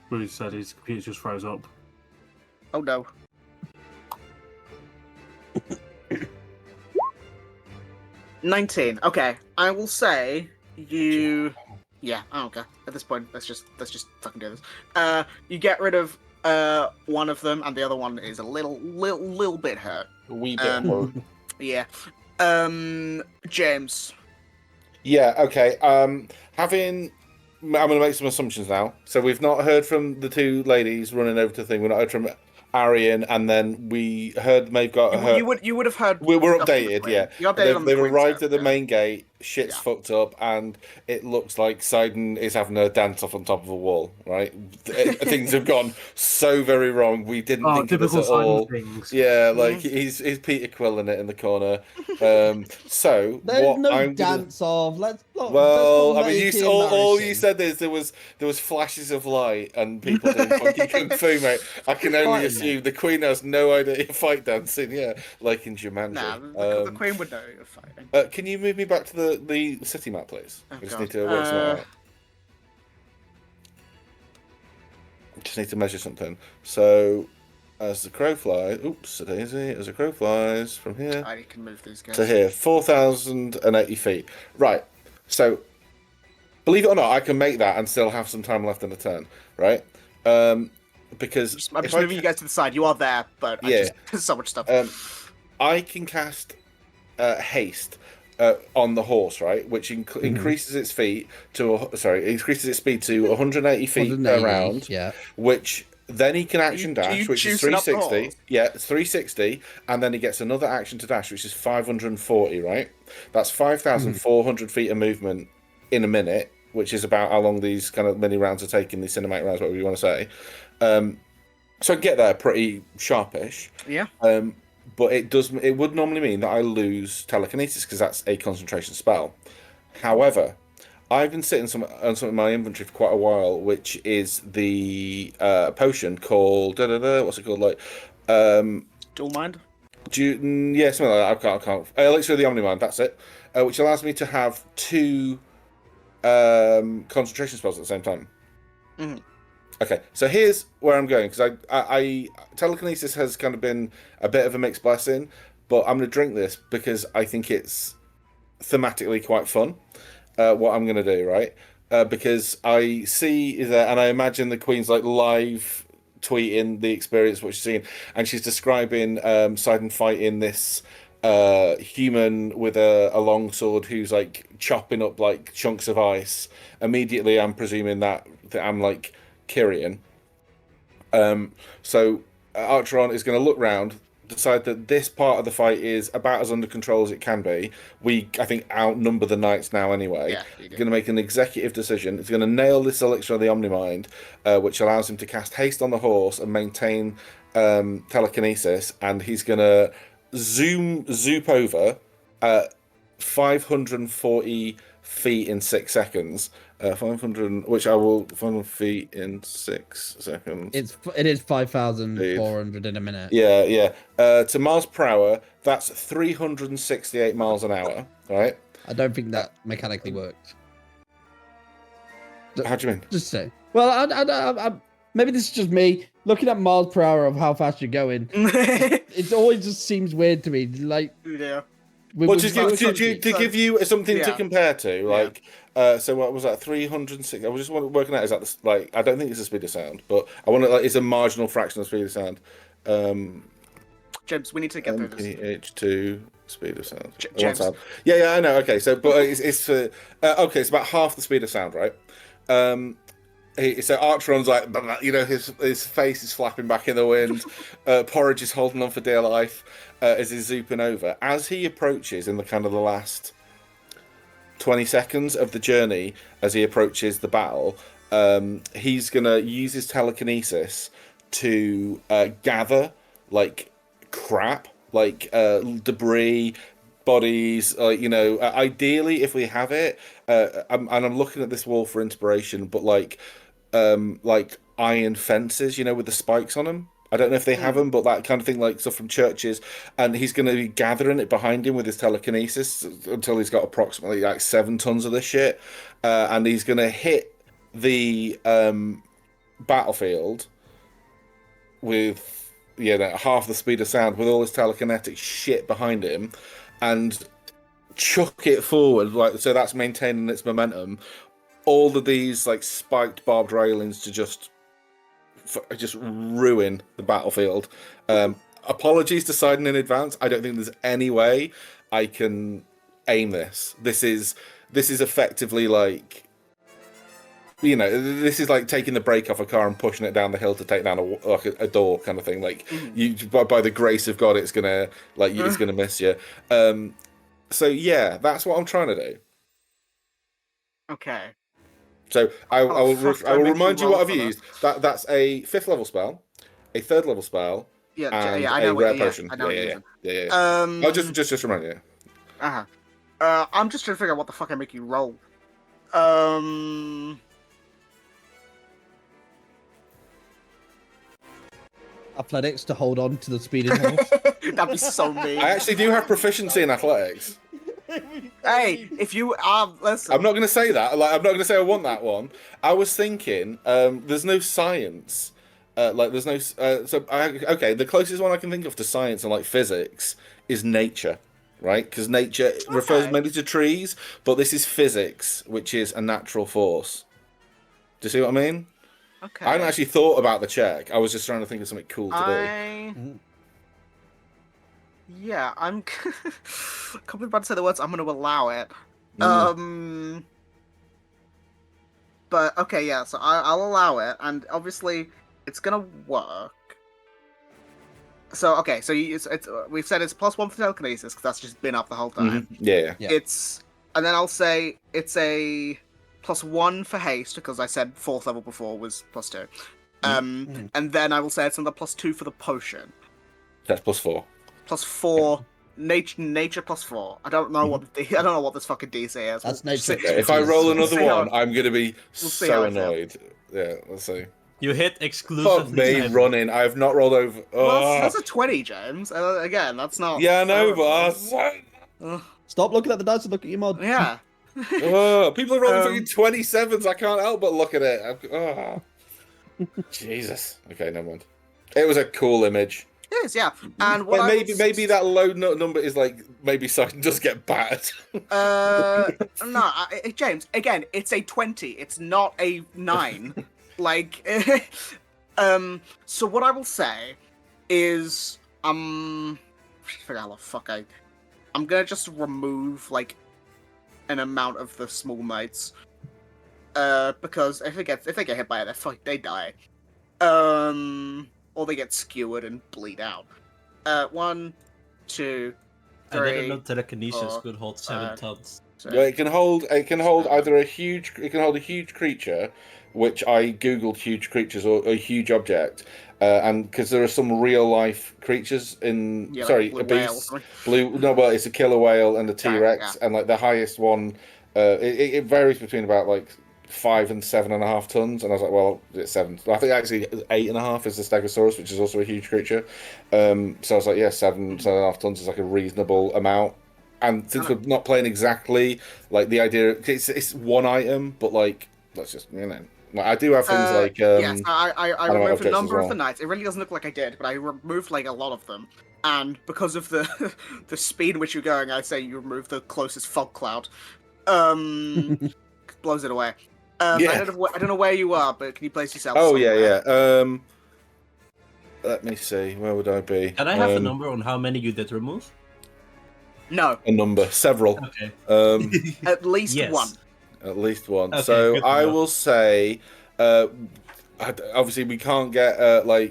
Bruce said his computer just froze up. Oh no. $19. Okay, I will say you. Yeah, I don't care. At this point, let's just fucking do this. You get rid of one of them, and the other one is a little bit hurt. A wee bit hurt. Yeah. James. Yeah, okay. I'm going to make some assumptions now. So we've not heard from the 2 ladies running over to the thing. We've not heard from Arian, and then we heard Maeve got her. You would have heard. We're stuff on the updated, Queen. yeah. You updated on the They've Queen's arrived turn, at the yeah. main gate. Shit's Yeah. fucked up, and it looks like Sidon is having a dance off on top of a wall. Right? Things have gone so very wrong. We didn't think of this typical at all. Sidon things. Yeah, like he's Peter Quilling it in the corner. So There's what no I'm gonna... dance of. Let's not. Well, let's not I mean, make it all you embarrassing. said is there was flashes of light and people doing funky kung fu, mate. I can only Fighting, assume the Queen has no idea fight dancing. Yeah, like in Jumanji. Nah, the Queen would know you're fighting. Can you move me back to the city map, please? Oh, I just God. need to work something out. Just need to measure something. So, as the crow flies, oops, a daisy. As the crow flies from here I can move these guys. to here, 4,080 feet. Right. So, believe it or not, I can make that and still have some time left in the turn. Right. Because I'm if just moving you guys to the side. You are there, but Yeah. there's so much stuff. I can cast haste on the horse, right, which increases its feet to increases its speed to 180 feet 180, per round. Yeah. Which then he can action You dash, which is juicing up the 360. horse? Yeah, it's 360, and then he gets another action to dash, which is 540. Right, that's 5,400 feet of movement in a minute which is about how long these kind of mini rounds are taking, these cinematic rounds, whatever you want to say. So I get there pretty sharpish. Yeah. But it would normally mean that I lose telekinesis because that's a concentration spell. However, I've been sitting on some of my inventory for quite a while, which is the potion called what's it called? Like Dual Mind? Yeah, something like that. I can't. Elixir of the Omnimind, that's it. Which allows me to have 2 concentration spells at the same time. Mm-hmm. Okay, so here's where I'm going, because I telekinesis has kind of been a bit of a mixed blessing, but I'm going to drink this because I think it's thematically quite fun. What I'm going to do, right? Because I see that, and I imagine the Queen's like live tweeting the experience, what she's seen, and she's describing Sidon fighting this human with a long sword who's like chopping up like chunks of ice. Immediately, I'm presuming that I'm like Kyrian. So Archeron is going to look round, decide that this part of the fight is about as under control as it can be. I think, outnumber the knights now anyway. Yeah, He's going to make an executive decision. He's going to nail this elixir of the Omnimind, which allows him to cast haste on the horse and maintain telekinesis, and he's going to zoop over 540 feet in 6 seconds. 500, which I will 500 feet in 6 seconds. It is 5,400 in a minute. Yeah. To miles per hour, that's 368 miles an hour, right? I don't think that mechanically worked. How do you mean? Just say. Well, I maybe this is just me looking at miles per hour of how fast you're going. It always just seems weird to me. Like, yeah. Well, to give you something to compare to, like, so what was that? 306. I was just working out. Is that like? I don't think it's the speed of sound, but I want to like. It's a marginal fraction of the speed of sound. James, we need to get through this. H2 speed of sound. James. Sound. Yeah, I know. Okay, so but it's okay. It's about half the speed of sound, right? So Archeron's like, you know, his face is flapping back in the wind. Porridge is holding on for dear life as he's zooping over. As he approaches in the kind of the last 20 seconds of the journey, as he approaches the battle, he's going to use his telekinesis to gather, like, crap, like debris, bodies, you know, ideally, if we have it, I'm looking at this wall for inspiration, but like iron fences, you know, with the spikes on them. I don't know if they have them, but that kind of thing, like stuff from churches. And he's going to be gathering it behind him with his telekinesis until he's got approximately like 7 tons of this shit. And he's going to hit the battlefield with half the speed of sound, with all this telekinetic shit behind him, and chuck it forward. Like, so that's maintaining its momentum. All of these like spiked barbed railings to just ruin the battlefield. Apologies to Sidon in advance. I don't think there's any way I can aim this. This is effectively like, you know, this is like taking the brake off a car and pushing it down the hill to take down a door kind of thing. Like, you by the grace of God, it's gonna it's gonna miss you. So yeah, that's what I'm trying to do. Okay. So I will remind you what I've used. That's a 5th level spell, a 3rd level spell, and I know a rare potion. Yeah. I'll just remind you. I'm just trying to figure out what the fuck I make you roll. Athletics to hold on to the speeding horse. That'd be so mean. I actually do have proficiency in athletics. Hey, if you listen, I'm not going to say that. Like, I'm not going to say I want that one. I was thinking, there's no science. There's no. Okay, the closest one I can think of to science and like physics is nature, right? Because nature refers mainly to trees, but this is physics, which is a natural force. Do you see what I mean? Okay. I hadn't actually thought about the check. I was just trying to think of something cool to do. Yeah, I'm completely about to say the words. I'm going to allow it. But okay, yeah. So I'll allow it, and obviously it's going to work. So okay, so we've said it's +1 for telekinesis because that's just been up the whole time. Yeah. And then I'll say it's a +1 for haste, because I said 4th level before was +2. And then I will say it's another +2 for the potion. That's +4. +4. Nature +4. I don't know what this fucking DC is. That's nature. Yeah, if I roll another one, I'm gonna be see so how I feel. annoyed. Yeah, let's see. You hit exclusive. Fuck me running. I have not rolled over. Well, that's a 20, James. Again, that's not. Yeah, I know, but Stop looking at the dice and look at your mod. Yeah. people are rolling fucking 27s. I can't help but look at it. Jesus. Okay, never mind. It was a cool image. It is, yeah. And what maybe that low number is like maybe so I can just get battered. No, James. Again, it's a 20. It's not a 9. Like, so what I will say is, I forgot how the fuck I'm gonna just remove like an amount of the small mates, because if they get hit by it, they die, or they get skewered and bleed out. 1, 2, 3. I didn't know telekinesis 4, could hold 7 tons. Yeah, it can hold either a huge creature, which I googled huge creatures or a huge object, and because there are some real life creatures in like a beast, it's a killer whale and a T-Rex, and like the highest one, it varies between about like 5 and 7.5 tons, and I was like, well, it's 7. I think actually 8.5 is the Stegosaurus, which is also a huge creature. So I was like, yeah, 7.5 tons is like a reasonable amount. And since we're not playing exactly like the idea, it's one item, but like let's just like, I do have things like yes, I removed a number of the knights. It really doesn't look like I did, but I removed like a lot of them. And because of the the speed in which you're going, I'd say you remove the closest fog cloud. Blows it away. I don't know where you are, but can you place yourself? Oh somewhere? yeah. Let me see. Where would I be? Can I have a number on how many you did remove? No. A number, several. Okay. At least one. At least one. Okay, so I know. will say, obviously we can't get what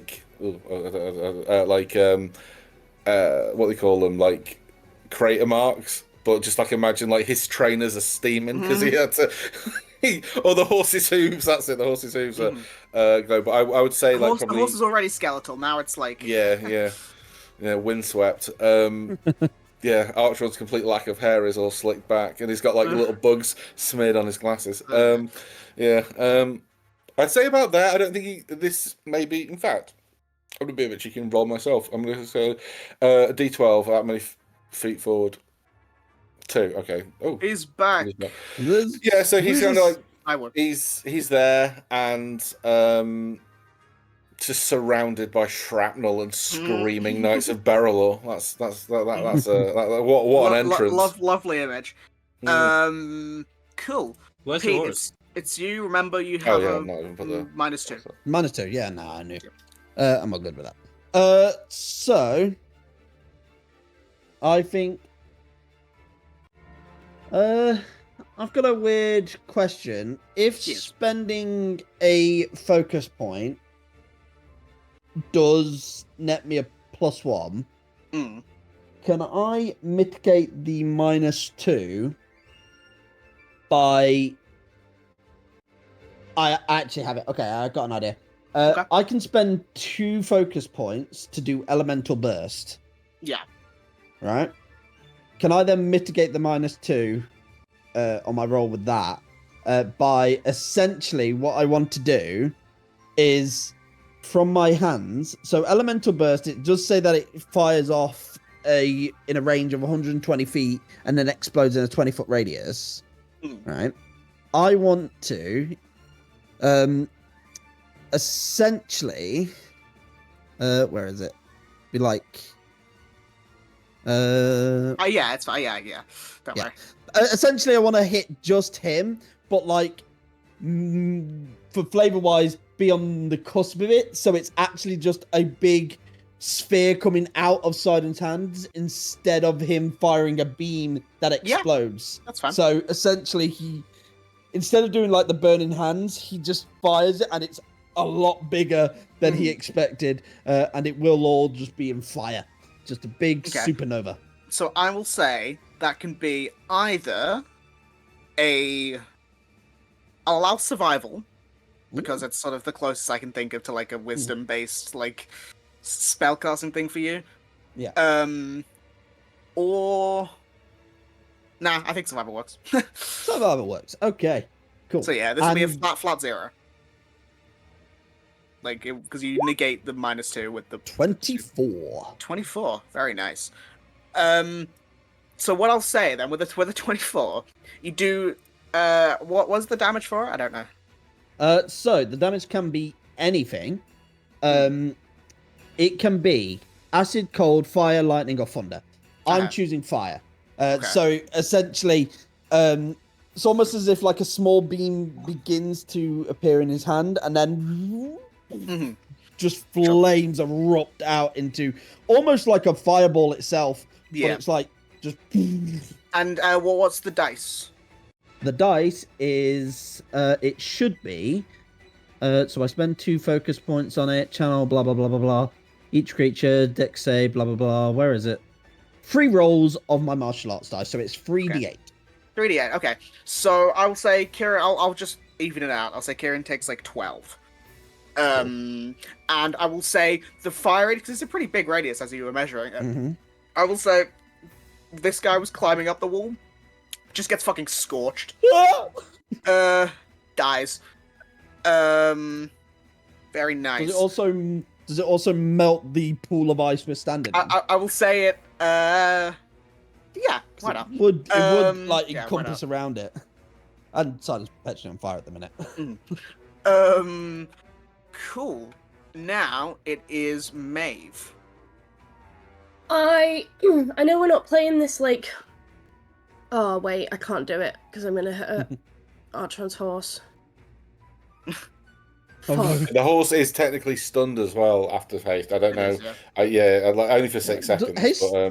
they call them, like crater marks, but just like imagine like his trainers are steaming because he had to. Or the horse's hooves. That's it. The horse's hooves go. But I would say the horse is already skeletal. Now it's like windswept. Yeah, Archron's complete lack of hair is all slicked back, and he's got like little bugs smeared on his glasses. I'd say about that. I don't think this may be. In fact, I'm gonna be a bit cheeky and roll myself. I'm gonna say a D12. That many feet forward. 2. Okay. Oh, he's back. Yeah, so he's kind of like he's there and just surrounded by shrapnel and screaming Knights of Beralor. That's what an entrance. Lovely image. Cool. Where's Pete, yours? it's you. Remember, you have I'm not even put the -2. -2. Yeah, no, I knew. I'm all good with that. So I think. I've got a weird question. If spending a focus point does net me a +1, can I mitigate the -2 by... I actually have it. Okay, I got an idea. I can spend 2 focus points to do Elemental Burst. Yeah. Right? Can I then mitigate the -2 on my roll with that by essentially what I want to do is from my hands. So Elemental Burst, it does say that it fires off in a range of 120 feet and then explodes in a 20-foot radius. Right? I want to essentially where is it? Be like yeah, it's fine. Yeah. Don't worry. Essentially, I want to hit just him, but like, for flavor-wise, be on the cusp of it, so it's actually just a big sphere coming out of Sidon's hands instead of him firing a beam that explodes. That's fine. So essentially, he instead of doing like the burning hands, he just fires it, and it's a lot bigger than he expected, and it will all just be in fire. Just a big supernova. So I will say that can be either a I'll allow survival because it's sort of the closest I can think of to like a wisdom-based like spellcasting thing for you. Yeah. Or nah, I think survival works. Survival works. Okay. Cool. So yeah, this will be a flat 0. Like, because you negate the -2 with the 24. 24. Very nice. So what I'll say then with the 24, you do. What was the damage for it? I don't know. So the damage can be anything. It can be acid, cold, fire, lightning, or thunder. I'm choosing fire. So essentially, it's almost as if like a small beam begins to appear in his hand, and then just flames erupt out into almost like a fireball itself. Yeah. But it's like just. And what's the dice? The dice is it should be. So I spend 2 focus points on it. Channel blah blah blah blah blah. Each creature dex save blah blah blah. Where is it? 3 rolls of my martial arts dice, so it's 3d8. 3d8. Okay. So I will say Kieran. I'll just even it out. I'll say Kieran takes like 12. And I will say the fire radius, because it's a pretty big radius as you were measuring it. I will say this guy was climbing up the wall, just gets fucking scorched. Dies. Very nice. Does it also melt the pool of ice we're standing in? I will say it. Yeah, why not? It would like encompass around it. And Silence perpetually on fire at the minute. Cool. Now it is Maeve. I know we're not playing this like. Oh wait, I can't do it because I'm gonna hit Archon's horse. The horse is technically stunned as well after haste. I don't know. Only for 6 seconds.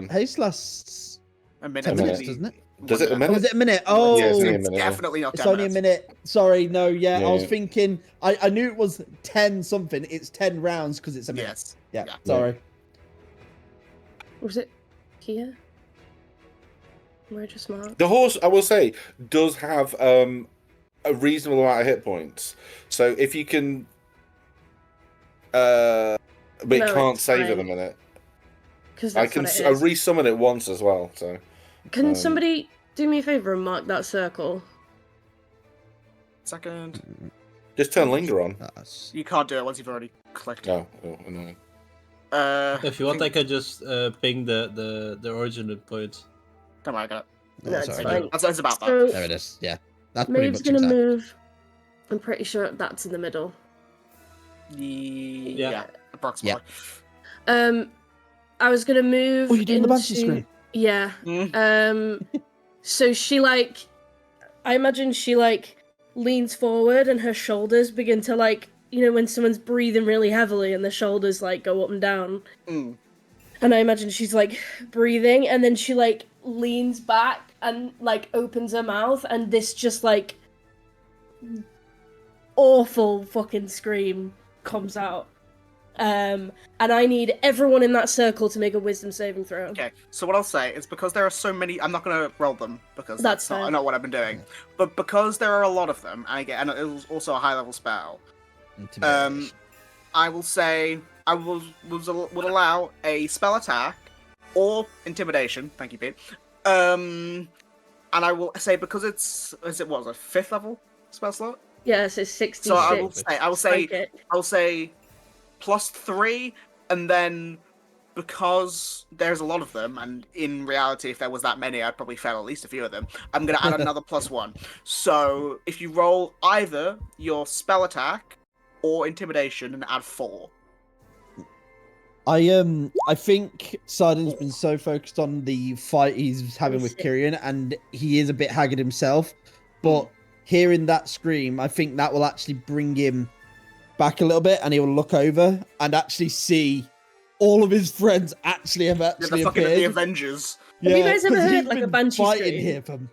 Haste lasts a minute. 10 minutes, doesn't it? Does it a minute? Oh, is it a minute? Oh, yeah, it's only a It's minute. definitely not 10 it's only a minute. Sorry, no, I was Yeah. thinking. I knew it was 10 something. It's 10 rounds because it's a minute. Yes. Yeah, Yeah. sorry. Was it here? Where just marked? The horse, I will say, does have a reasonable amount of hit points. So if you can, but it can't it's save at the fine. minute. Because I can resummon it once as well. So can somebody do me a favor and mark that circle? Second. just turn linger on. You can't do it once you've already clicked. Oh, annoying. If you want, I could just ping the origin point. Don't worry, I got it. No, it's sorry. fine. That's about that. So There it is. Yeah, that's pretty Maeve's much gonna exact. move. I'm pretty sure that's in the middle. Yeah, approximately. I was gonna move. Oh, you're doing the Banshee into- scream. Yeah. So she like, I imagine she like leans forward and her shoulders begin to like, you know, when someone's breathing really heavily and the shoulders like go up and down. And I imagine she's like breathing and then she like leans back and like opens her mouth and this just like awful fucking scream comes out. And I need everyone in that circle to make a wisdom saving throw. Okay, so what I'll say is because there are so many, I'm not going to roll them because That's that's fair. not what I've been doing. But because there are a lot of them, and it was also a high level spell, I will say I will allow a spell attack or intimidation. Thank you, Pete. And I will say because it's was it 5th level spell slot? Yes, it's 66. So I will say +3, and then because there's a lot of them, and in reality, if there was that many, I'd probably fail at least a few of them. I'm gonna add another +1. So if you roll either your spell attack or intimidation and add 4. I think Sidon's been so focused on the fight he's having with Kyrian, and he is a bit haggard himself. But hearing that scream, I think that will actually bring him back a little bit, and he will look over and actually see all of his friends actually have actually the appeared. The Avengers. Have you guys ever 'cause heard he's like a been banshee fighting scream? here from?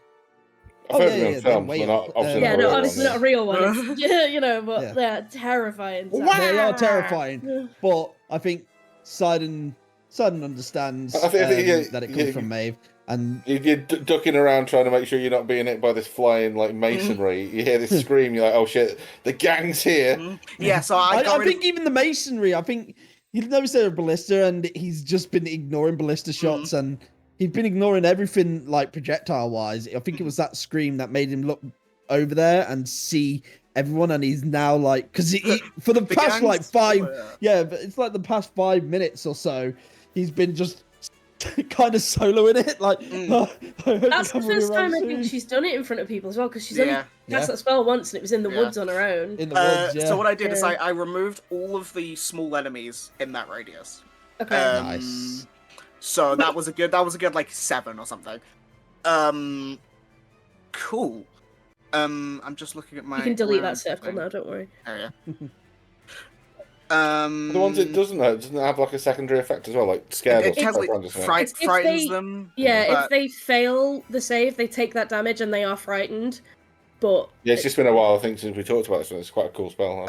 I've heard it on film, way but not, up. obviously Yeah, not no, real obviously one, not a real one. It's, yeah, you know, but Yeah. they're terrifying. They are terrifying, but I think Sidon understands I think, that it comes from Maeve. And You're ducking around trying to make sure you're not being hit by this flying like masonry. You hear this scream, you're like, "Oh shit, the gang's here!" Yeah, so I think even the masonry. I think you've noticed there a ballista, and he's just been ignoring ballista shots, and he'd been ignoring everything like projectile wise. I think it was that scream that made him look over there and see everyone, and he's now like, because he for the past like but it's like the past 5 minutes or so, he's been just kind of soloing it, like that's the first time I think she's done it in front of people as well, because she's only cast that spell once and it was in the woods on her own. In the woods, So what I did is I removed all of the small enemies in that radius. Okay. Nice. So that was a good like 7 or something. Cool. I'm just looking at my. You can delete that circle now. Don't worry. Oh yeah. The ones it doesn't it have like a secondary effect as well, like scared or frightens them. Yeah, if they fail the save, they take that damage and they are frightened. But yeah, it's just been a while, I think, since we talked about this one. It's quite a cool spell.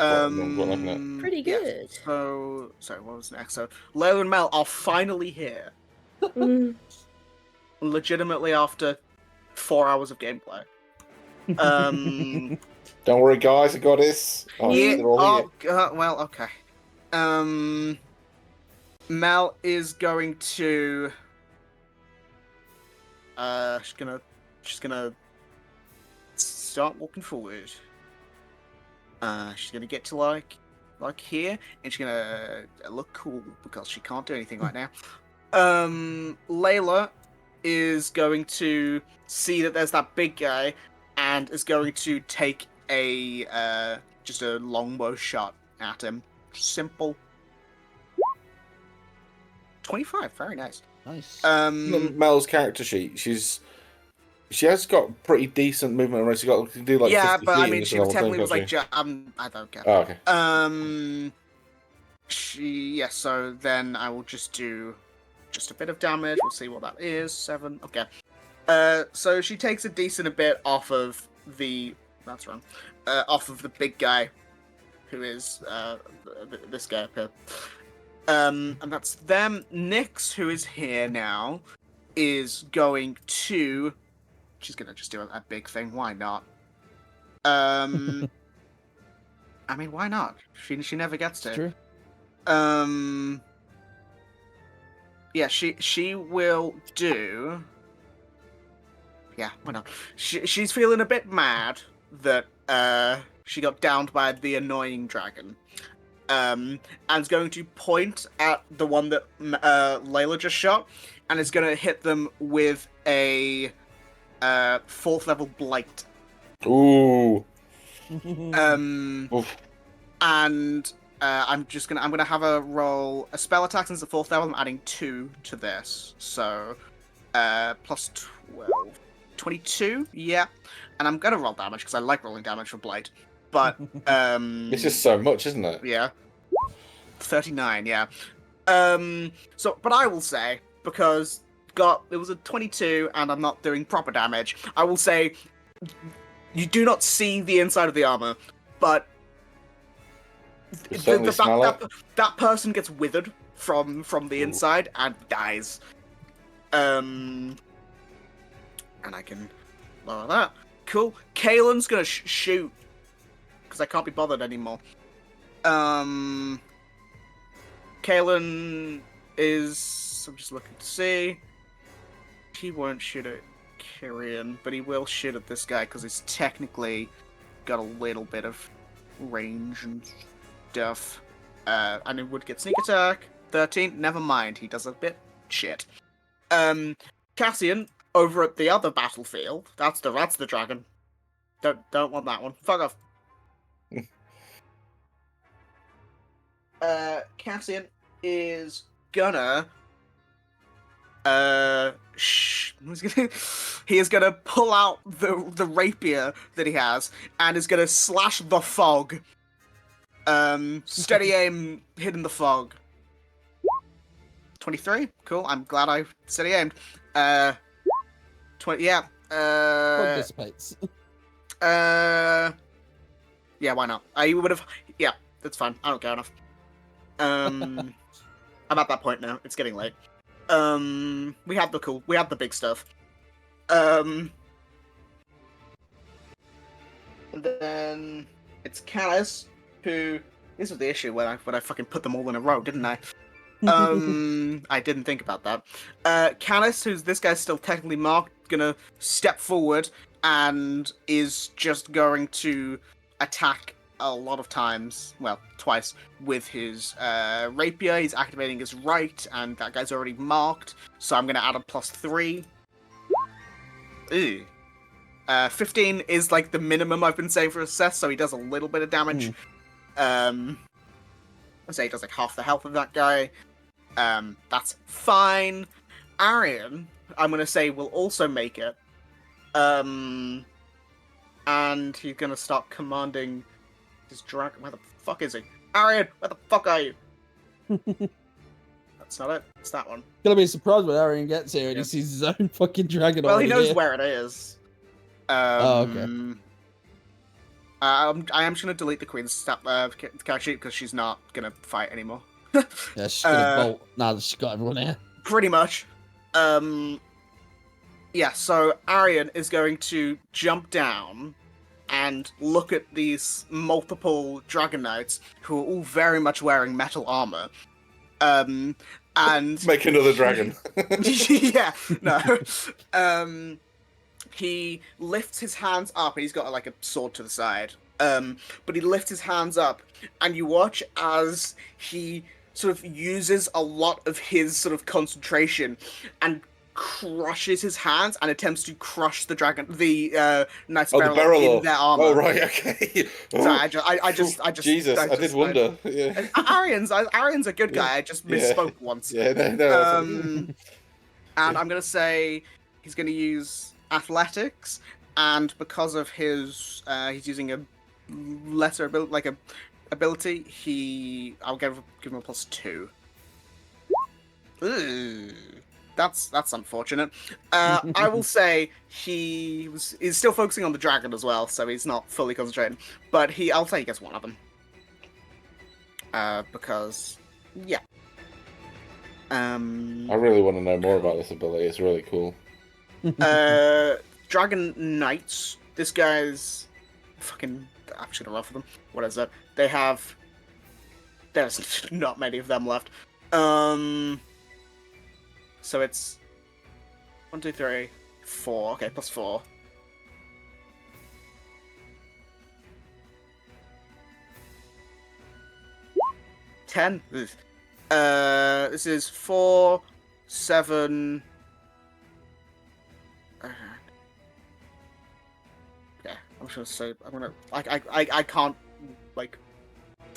Pretty good. Yeah. So, sorry, what was next? So, Layla and Mel are finally here. Legitimately after 4 hours of gameplay. Don't worry, guys, I got this. Well, okay. Mel is going to. She's gonna start walking forward. She's gonna get to like here, and she's gonna look cool because she can't do anything right now. Layla is going to see that there's that big guy, and is going to take a just a longbow shot at him. Simple. 25, very nice. Nice. Mel's character sheet, she has got pretty decent movement already. She can do like 50 but feet I mean, she was technically was like, I don't care. Oh, okay. So then I will just do just a bit of damage. We'll see what that is. 7. Okay. So she takes a decent bit off of the. That's wrong. Off of the big guy, who is this guy up here. And that's them. Nyx, who is here now, is going to. She's gonna just do a big thing. Why not? I mean, why not? She never gets to. True. Yeah, she will do. Yeah, why not? She's feeling a bit mad that she got downed by the annoying dragon. And is going to point at the one that Layla just shot, and is going to hit them with a 4th level blight. Ooh. And I'm gonna have a roll a spell attack since the 4th level. I'm adding 2 to this, so plus 12, 22. Yeah, and I'm gonna roll damage because I like rolling damage for blight. But it's just so much, isn't it? Yeah, 39. Yeah. So, but I will say, because it was a 22, and I'm not doing proper damage. I will say, you do not see the inside of the armor, but that person gets withered from the inside and dies. And I can lower that. Cool. Kaelin's gonna shoot because I can't be bothered anymore. Kaelin is. I'm just looking to see. He won't shoot at Kyrian, but he will shoot at this guy because he's technically got a little bit of range and stuff. And it would get sneak attack. 13. Never mind. He does a bit shit. Cassian over at the other battlefield. That's the dragon. Don't want that one. Fuck off. Cassian is gonna. He is gonna pull out the rapier that he has and is gonna slash the fog. Steady aim, hitting the fog. 23. Cool. I'm glad I steady aimed. 20. Yeah. Fog dissipates. Yeah. Why not? I would have. Yeah, that's fine. I don't care enough. I'm at that point now. It's getting late. We have the big stuff. And then it's Callus, who... This was the issue when I fucking put them all in a row, didn't I? I didn't think about that. Callus, who's this guy's still technically marked, gonna step forward and is just going to attack a lot of times, well, twice, with his rapier. He's activating his right, and that guy's already marked, so I'm gonna add a +3. Ew. 15 is like the minimum I've been saying for assess, so he does a little bit of damage. I'd say he does like half the health of that guy. That's fine. Arian, I'm gonna say, will also make it. And he's gonna start commanding his dragon. Where the fuck is he? Arian, where the fuck are you? That's not it. It's that one. Gonna be surprised when Arian gets here and he sees his own fucking dragon. Well, he knows here. where it is. Okay. I am just gonna delete the queen's character sheet because she's not gonna fight anymore. Yeah, she's gonna bolt now that she's got everyone here. Pretty much. Yeah, so Arian is going to jump down and look at these multiple Dragon Knights who are all very much wearing metal armor. And make another dragon. Yeah, no. He lifts his hands up, and he's got like a sword to the side. But he lifts his hands up, and you watch as he sort of uses a lot of his sort of concentration and crushes his hands and attempts to crush the Knights of Beralor in their armor. Oh right, okay. Sorry, I just Jesus, I did wonder. Yeah. Arian's a good guy. I just misspoke once. Yeah, no. And I'm gonna say he's gonna use athletics, and because of his he's using a lesser ability, I'll give him a +2. Ooh, that's unfortunate. I will say he's still focusing on the dragon as well, so he's not fully concentrating. But I'll say he gets one of them. Because yeah. I really want to know more about this ability. It's really cool. Dragon Knights. This guy's fucking... I'm just gonna roll for them. What is it? There's not many of them left. So it's 1, 2, 3, 4. Okay, +4. $10. This is 4, 7. Yeah, I'm just gonna say I can't like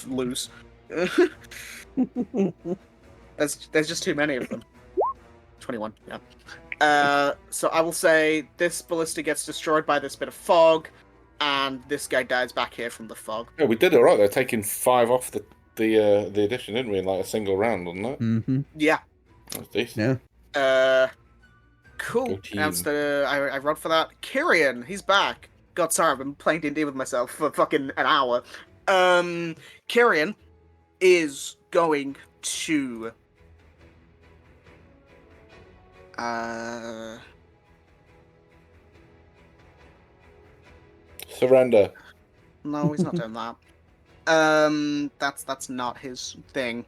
lose. There's just too many of them. 21. Yeah. So I will say this ballista gets destroyed by this bit of fog, and this guy dies back here from the fog. Yeah, we did all right. They're taking 5 off the addition, didn't we? In like a single round, wasn't it? Mm-hmm. Yeah. That's decent. Yeah. Cool. That's I wrote for that. Kyrian, he's back. God, sorry, I've been playing D&D with myself for fucking an hour. Kyrian is going to Surrender. No, he's not doing that. That's not his thing.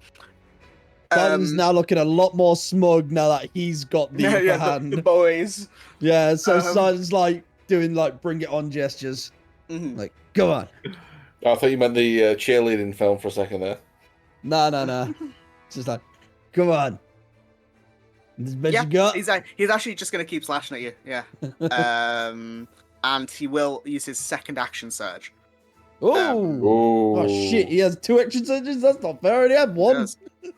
Dan's now looking a lot more smug now that he's got the upper hand. The boys. Yeah, so Simon's like doing like bring it on gestures. Mm-hmm. Like, go on. I thought you meant the cheerleading film for a second there. No. It's just like, come on. This best you got? He's actually just going to keep slashing at you. Yeah. And he will use his second action surge. Oh shit! He has 2 action surges. That's not fair. I already had 1.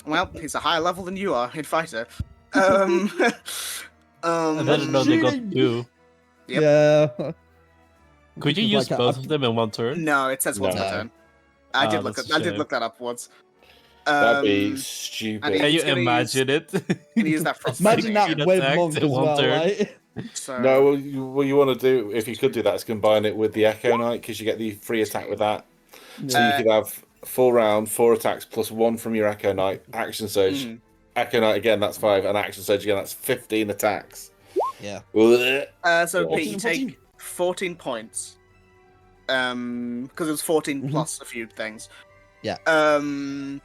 Well, he's a higher level than you are in fighter. Imagine though they got 2. Yep. Yeah. Could you use both of them in one turn? No, it says once per turn. I did look that up once. That'd be stupid. Can you imagine it? Can you use that frost? Imagine that with monk as well, right? So... No, what you want to do, if you could do that, is combine it with the Echo Knight, because you get the free attack with that. So you could have full round, 4 attacks plus 1 from your Echo Knight, action surge, Aconite again, that's 5, and Action Surge again, that's 15 attacks. Yeah. So Yeah. Pete, you take 14 points. Because it was 14 plus a few things. Yeah. And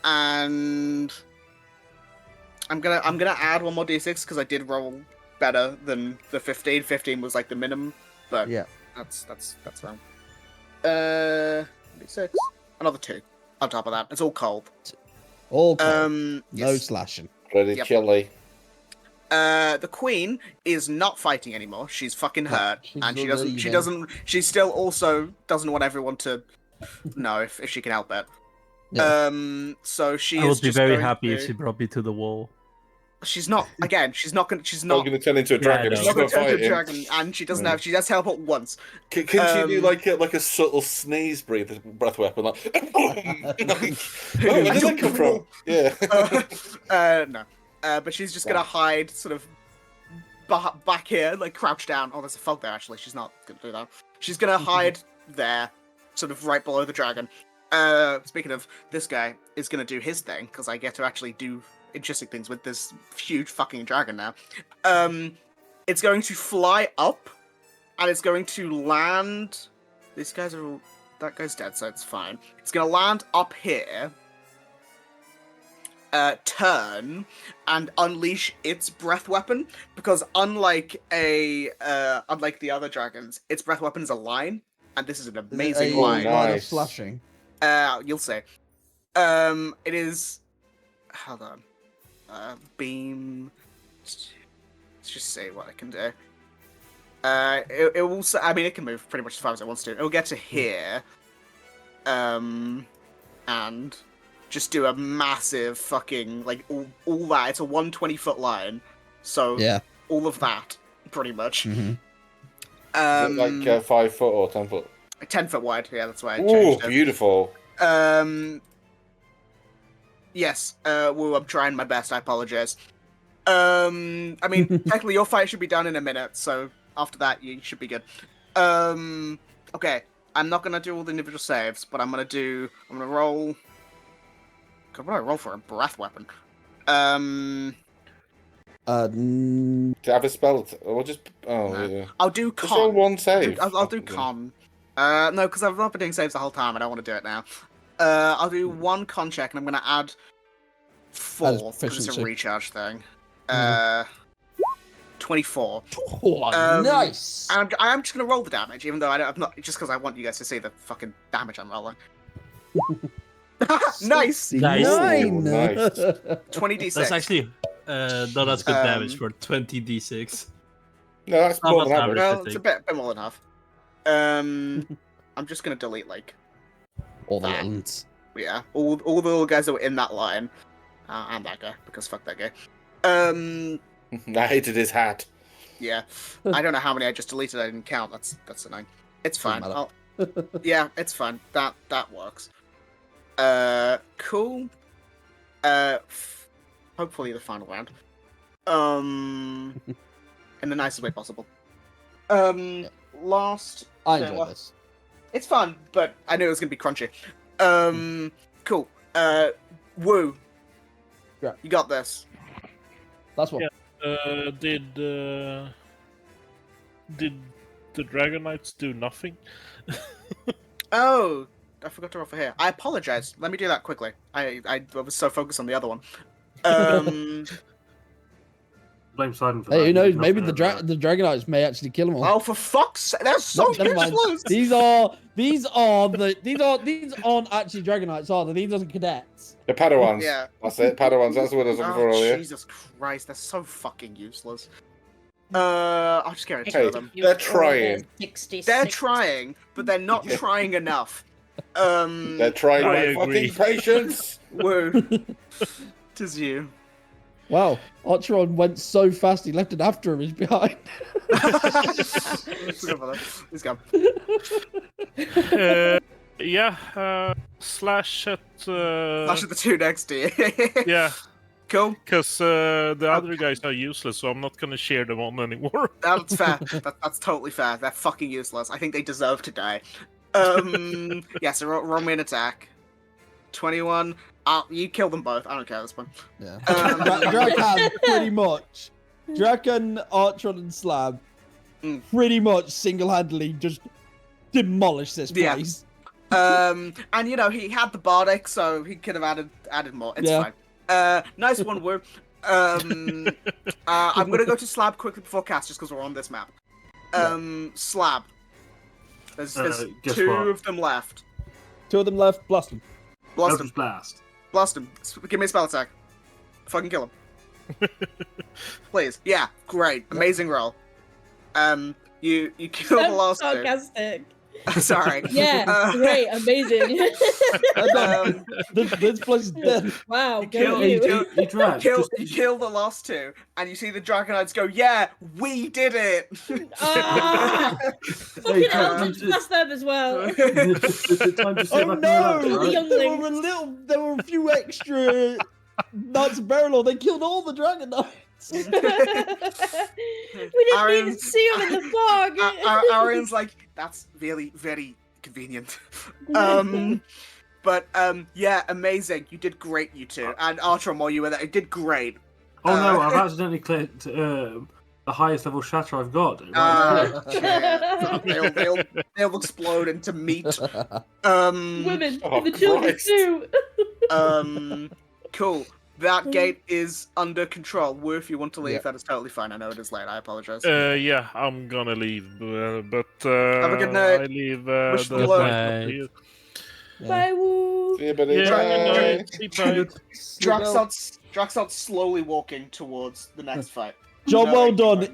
I'm gonna add one more d6 because I did roll better than the 15. 15 was like the minimum, but Yeah. that's fine. D6, another 2 on top of that. It's all cold. All cold. No No slashing. Pretty chilly. The queen is not fighting anymore. She's fucking hurt, she's and leaving. she still also doesn't want everyone to know if she can help it. Yeah. So she I is would be just very going happy to- if she brought me to the wall. She's not. Again, she's not Not not going to turn into a dragon. no. She's not going not to turn into a fighting. dragon, and she doesn't have. She does teleport once. Can she do like a subtle sneeze breath weapon? Like, where did that come from? Yeah. No. But she's just gonna hide, sort of back here, like crouch down. Oh, there's a fog there. Actually, she's not gonna do that. She's gonna hide there, sort of right below the dragon. Speaking of, this guy is gonna do his thing because I get to actually do interesting things with this huge fucking dragon now. It's going to fly up, and it's going to land. These guys are all. That guy's dead, so it's fine. It's gonna land up here. Turn and unleash its breath weapon, because unlike the other dragons, its breath weapon is a line, and this is an amazing line. Line of Nice. slashing. You'll see. It is. Hold on. Beam. Let's just see what I can do. It will. I mean, it can move pretty much as far as it wants to. It'll get to here. And just do a massive fucking, like, all that. It's a 120-foot line. So, Yeah. all of that, pretty much. Mhm. Is it like 5 foot or 10 foot? 10 foot wide, yeah, that's why I Ooh, changed it. beautiful. Yes, well, I'm trying my best, I apologize. I mean, technically your fight should be done in a minute, so after that you should be good. Okay, I'm not gonna do all the individual saves, but I'm gonna roll... God, what do I roll for a breath weapon? To have a spell, or just yeah. I'll do Just roll con. one save. I'll do con. No, because I've not been doing saves the whole time. I don't want to do it now. I'll do one con check, and I'm going to add 4 because it's a efficiency. recharge thing. 24. Oh, nice. And I am just going to roll the damage, even though I'm not, just because I want you guys to see the fucking damage I'm rolling. Nice. Nice. Nine. Nice. 20d6. That's actually not as good damage for 20d6. No, that's How more about than average. average? Well, it's a bit more than half. I'm just going to delete, like, All the that. ones. yeah, all the little guys that were in that line. And that guy, because fuck that guy. I hated his hat. Yeah. I don't know how many I just deleted. I didn't count. That's annoying. It's fine. Doesn't Yeah, it's fine. That works. Cool. Hopefully the final round. In the nicest way possible. Last. I enjoy well, this. It's fun, but I knew it was gonna be crunchy. Cool. Woo. Yeah. You got this. That's what. Yeah. Did the Dragon Knights do nothing? Oh, I forgot to roll for here. I apologize. Let me do that quickly. I was so focused on the other one. Blame Sidon for that. Hey, who knows? He's Maybe not the gonna- the Dragonites may actually kill them all. Oh, for fuck's sake! They're so No, never mind. useless. These aren't actually Dragonites, are they? These are cadets. The Padawans. Yeah. That's it. Padawans. That's what I was looking for Oh, earlier. Jesus Christ! They're so fucking useless. I'll just get rid of two Hey, of them. they're trying. 66. They're trying, but they're not trying enough. They're trying I my agree. fucking patience. Woo. Tis you. Wow, Archeron went so fast he left it after him. He's behind. Let's go for that. Let's go. Yeah, slash at. Flash at the two next to you. Yeah, Cool. because the other guys are useless, so I'm not gonna share them on anymore. That's fair. That's totally fair. They're fucking useless. I think they deserve to die. Yeah, so roll me an attack. 21. You kill them both. I don't care at this point. Yeah. Um, Dracan pretty much. Dracan, Archon, and Slab pretty much single-handedly just demolish this place. And he had the bardic, so he could have added more. It's fine. Nice one, Woo. I'm gonna go to Slab quickly before Cass, just because we're on this map. Slab. There's two of them left. Two of them left. Blast them. Blast him. Blast. Blast him. Give me a spell attack. Fucking kill him. Please. Yeah. Great. Amazing roll. You kill the last two. Sarcastic. Sorry. Yeah, great, amazing. This place is dead. Wow, You kill the last two, and you see the Dragonites go, yeah, we did it! Fucking hell, blast them as well. Oh no! There were a few extra Knights of Beralor. They killed all the Dragonites. We didn't need to see them in the fog. Arian's like, that's really, very convenient. Yeah, amazing. You did great, you two. And Artron, while you were there, you did great. Oh no, I've accidentally clicked the highest level shatter I've got. They'll explode into meat. Women, the children too. Cool. That gate is under control. Woo, if you want to leave, that is totally fine. I know it is late. I apologize. Yeah, I'm gonna leave, but have a good night. I leave. Wish them luck. Bye, Woo. Drax starts slowly walking towards the next fight. Job well done.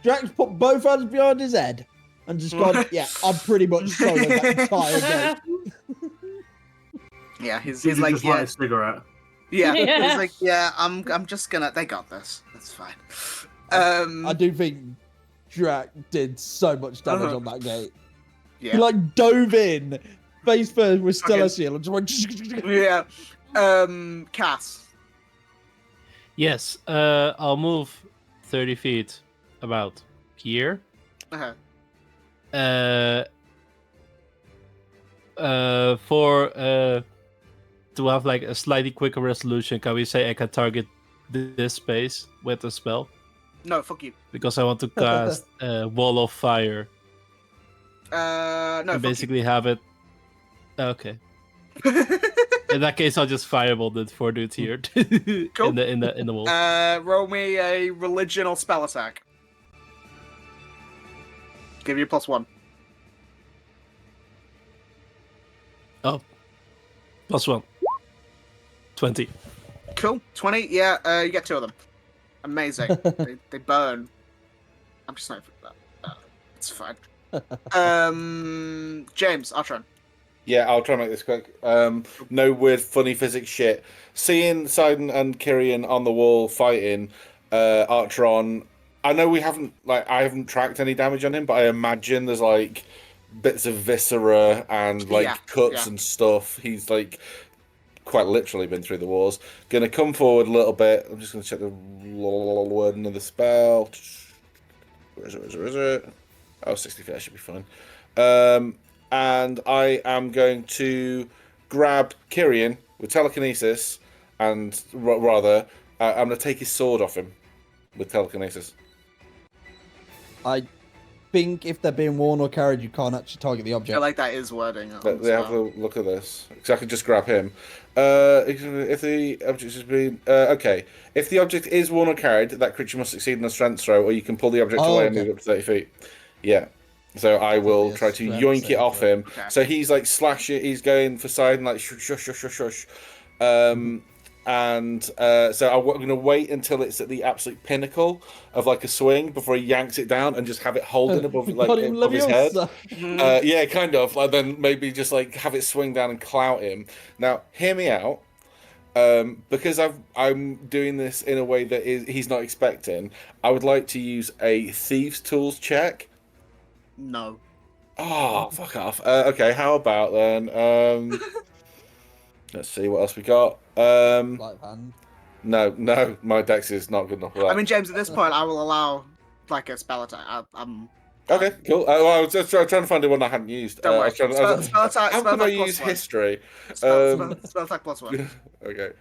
Drax put both hands behind his head and just gone, yeah, I'm pretty much solo that entire game. Yeah, he's like, just light a cigarette. Yeah, he's like, yeah, I'm just gonna. They got this. That's fine. I do think Drac did so much damage on that gate. Yeah, he like dove in face first with Celestial and just went. Yeah. Cass. Yes. I'll move 30 feet about here. To have like a slightly quicker resolution, can we say I can target this space with a spell? No, fuck you. Because I want to cast a wall of fire. No. And basically have it. Okay. In that case, I'll just fireball the 4 dudes here. Cool. in the wall. Roll me a religion or spell attack. Give you +1. Oh. +1. 20. Cool. 20. Yeah. You get 2 of them. Amazing. they burn. I'm just not. It's fine. James, Artron. Yeah, I'll try and make this quick. No weird, funny physics shit. Seeing Sidon and Kyrian on the wall fighting, Artron. I know I haven't tracked any damage on him, but I imagine there's like bits of viscera and cuts and stuff. He's like quite literally been through the wars. Gonna come forward a little bit. I'm just gonna check the wording of the spell. Where is it? Oh, 60 feet. I should be fine. And I am going to grab Kyrian with telekinesis, and I'm going to take his sword off him with telekinesis. I think if they're being worn or carried, you can't actually target the object. I like that is wording. But they have a look at this. Because I can just grab him. If the object has been... okay. If the object is worn or carried, that creature must succeed in a strength throw, or you can pull the object away and move up to 30 feet. Yeah. So I will try to yoink it off him. Okay. So he's like slash it. He's going for side and like shush, shush, shush, shush, shush. So I'm going to wait until it's at the absolute pinnacle of like a swing before he yanks it down and just have it holding above his head. Yeah, kind of. Like then maybe just like have it swing down and clout him. Now, hear me out. Because I'm doing this in a way that he's not expecting. I would like to use a Thieves' Tools check. No. Oh, fuck off. Okay, how about then? Let's see what else we got. Light hand. No, my dex is not good enough for that. I mean, James, at this point, I will allow like a spell attack. Okay, cool. I was just trying to find the one I hadn't used. Don't worry. How can I use history? Spell attack +1. Okay.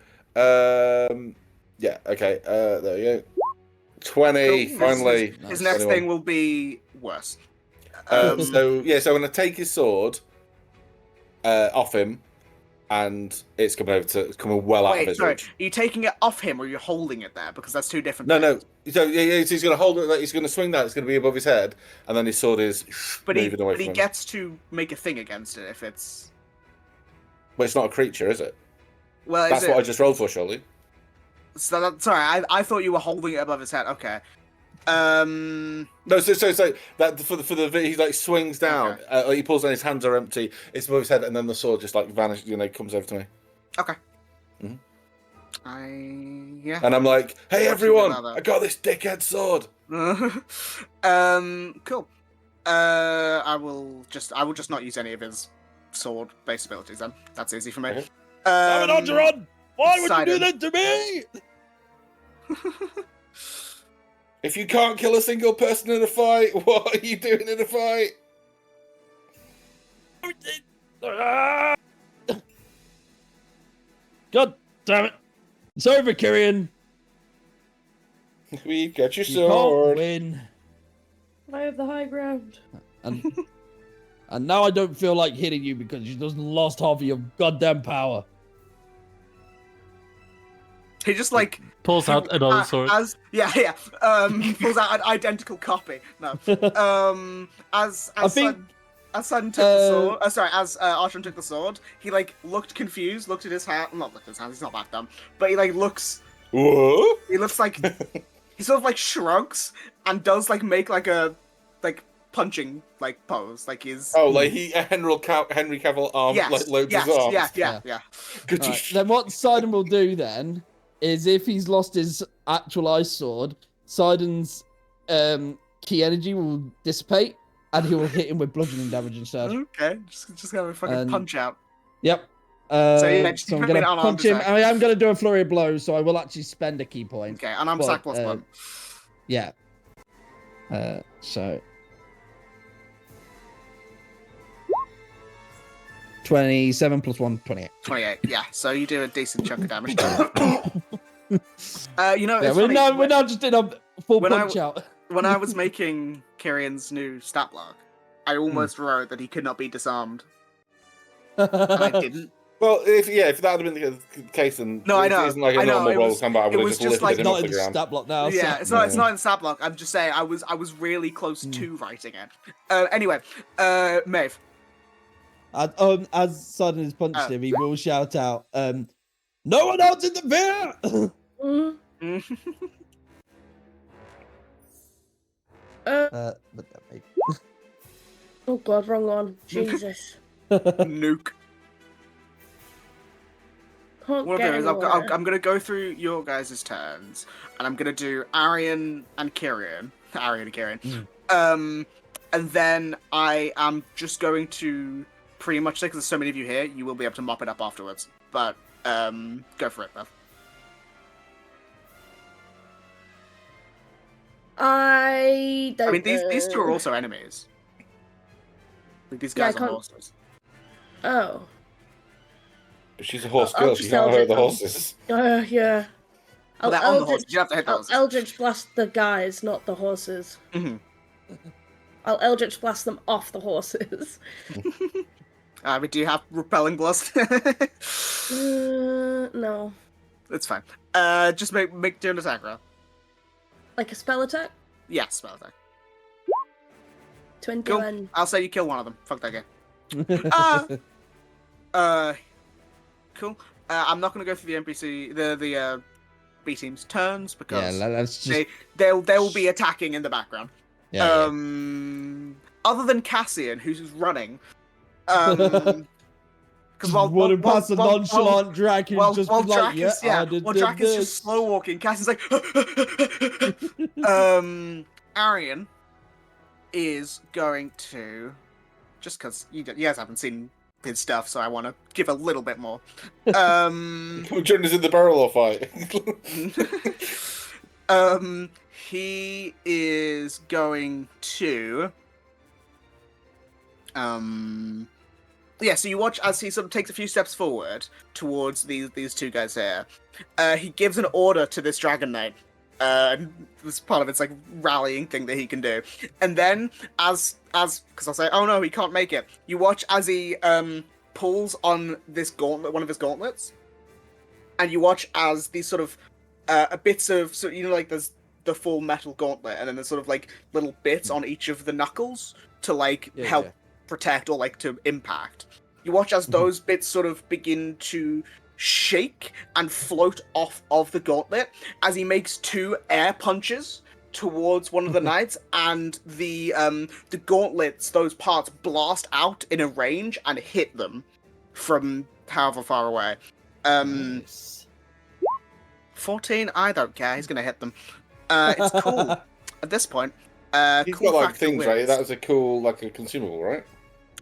Yeah. Okay. There we go. 20. Cool. Finally. His next 21. thing will be worse. So I'm gonna take his sword off him, and it's coming well out of his reach. Are you taking it off him, or are you holding it there? Because that's two different. No. So he's gonna hold it. He's gonna swing that. It's gonna be above his head, and then his sword is moving away from him. But he gets to make a thing against it if it's. Well, it's not a creature, is it? Well, that's what I just rolled for, surely. So sorry, I thought you were holding it above his head. Okay. No, so that for the he like swings down. Okay. He pulls down, his hands are empty. It's above his head, and then the sword just like vanishes. Comes over to me. Okay. Mm-hmm. And I'm like, hey everyone, I got this dickhead sword. Cool. I will just not use any of his sword based abilities then. That's easy for me. Okay. Damn it, Ogeron! Why would you do that to me? If you can't kill a single person in a fight, what are you doing in a fight? God damn it. It's over, Kyrian. We got your You sword. can't win. I have the high ground. And now I don't feel like hitting you because you just lost half of your goddamn power. He just like pulls out another sword. Pulls out an identical copy. No. As Archon took the sword, he like looked confused, looked at his hand. Not looked at his hand. He's not that dumb. But he like looks. What? He looks like he sort of like shrugs and does like make like a punching like pose, like he's like Henry Cavill arm loads his arms. Yeah. Right, then what Sidon will do then is if he's lost his actual ice sword, Sidon's key energy will dissipate and he will hit him with bludgeoning damage instead. Okay, just gonna fucking punch out. Yep. So I'm gonna punch him. I am gonna do a flurry of blows, so I will actually spend a key point. Okay, and I'm sack +1. Yeah. So 27 plus 1, 28. 28, yeah. So you do a decent chunk of damage. It's we're now just in a full punch out. When I was making Kyrian's new stat block, I almost wrote that he could not be disarmed. And I didn't. Well, if that had been the case, then it isn't like a normal roll of combat. I would have just lifted him off the ground. Stat block now. Yeah, it's not in stat block. I'm just saying I was really close to writing it. Anyway, Maeve. As Sidon has punched him, he will shout out, "No one else in the beer!" Oh god, wrong one. Jesus. Nuke. What I'm going to go through your guys' turns, and I'm going to do Arian and Kyrian. And then I am just going to pretty much, because there's so many of you here, you will be able to mop it up afterwards. But go for it, Beth. I mean, these two are also enemies. Like, these guys are horses. Oh. She's a horse girl. She can't hurt the horses. Yeah. Well, they're on the horses. You have to hit the horses. I'll Eldritch Blast the guys, not the horses. Mm-hmm. I'll Eldritch Blast them off the horses. But do you have Repelling Blast? No. It's fine. Just make do an attack roll. Like a spell attack? Yeah, spell attack. 21. Cool. I'll say you kill one of them. Fuck that game. Cool. I'm not going to go through the NPC, the B team's turns because they will be attacking in the background. Yeah. Other than Cassian, who's running. Because while past the nonchalant Drac who's just while like, Drac is just slow walking, Cassian's like, Arian is going to, just because you guys haven't seen his stuff, so I want to give a little bit more. Join us in the Beralor fight. He is going to Yeah, so you watch as he sort of takes a few steps forward towards these two guys here. He gives an order to this Dragon Knight. This part of it's like rallying thing that he can do. And then as because I'll say, oh no, he can't make it. You watch as he pulls on this gauntlet, one of his gauntlets, and you watch as these sort of bits of, so you know, like there's the full metal gauntlet, and then there's sort of like little bits on each of the knuckles to like help protect or like to impact. You watch as those bits sort of begin to shake and float off of the gauntlet as he makes 2 air punches towards one of the knights, and the gauntlets, those parts blast out in a range and hit them from however far away. Nice. 14, I don't care, he's gonna hit them. It's cool. At this point, He's cool got like factor things, wins. right? That was a cool, like a consumable, right?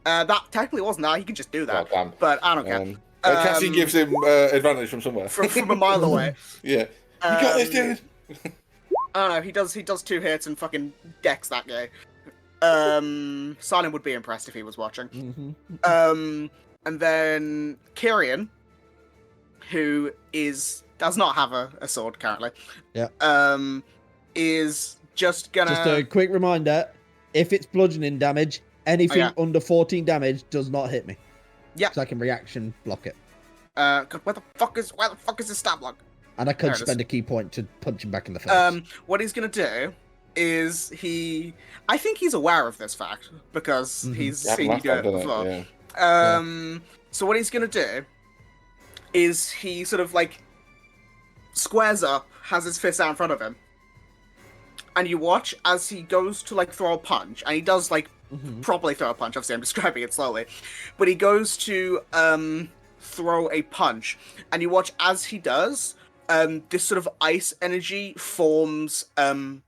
That technically wasn't that. He can just do that. Oh, damn. But I don't care. Cassie gives him advantage from somewhere. From a mile away. Yeah. You got this, dude. I don't know. He does 2 hits and fucking decks that guy. Simon would be impressed if he was watching. And then Kyrian, who does not have a sword currently. Yeah. Is just gonna. Just a quick reminder: if it's bludgeoning damage, anything under 14 damage does not hit me. Yeah. So I can reaction block it. God, where the fuck is his stat block? And I could spend a key point to punch him back in the face. What he's gonna do is I think he's aware of this fact because he's seen you do it before. So what he's gonna do is he sort of like squares up, has his fist out in front of him, and you watch as he goes to like throw a punch, and he does like properly throw a punch. Obviously, I'm describing it slowly, but he goes to throw a punch, and you watch as he does. This sort of ice energy forms sort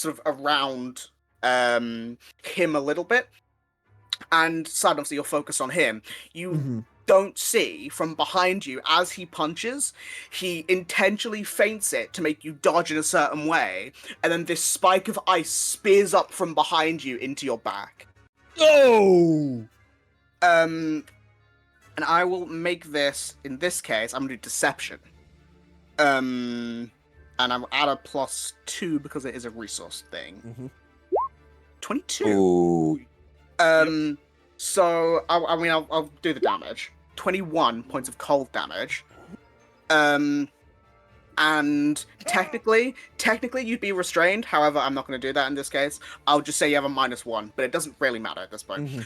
of around him a little bit, and suddenly obviously you're focused on him. You don't see from behind you as he punches, he intentionally feints it to make you dodge in a certain way, and then this spike of ice spears up from behind you into your back. Oh! And I will make this, in this case, I'm gonna do deception. And I'm at a +2 because it is a resource thing. 22. Ooh. So I mean I'll do the damage. 21 points of cold damage. And technically you'd be restrained. However, I'm not going to do that in this case. I'll just say you have a -1, but it doesn't really matter at this point.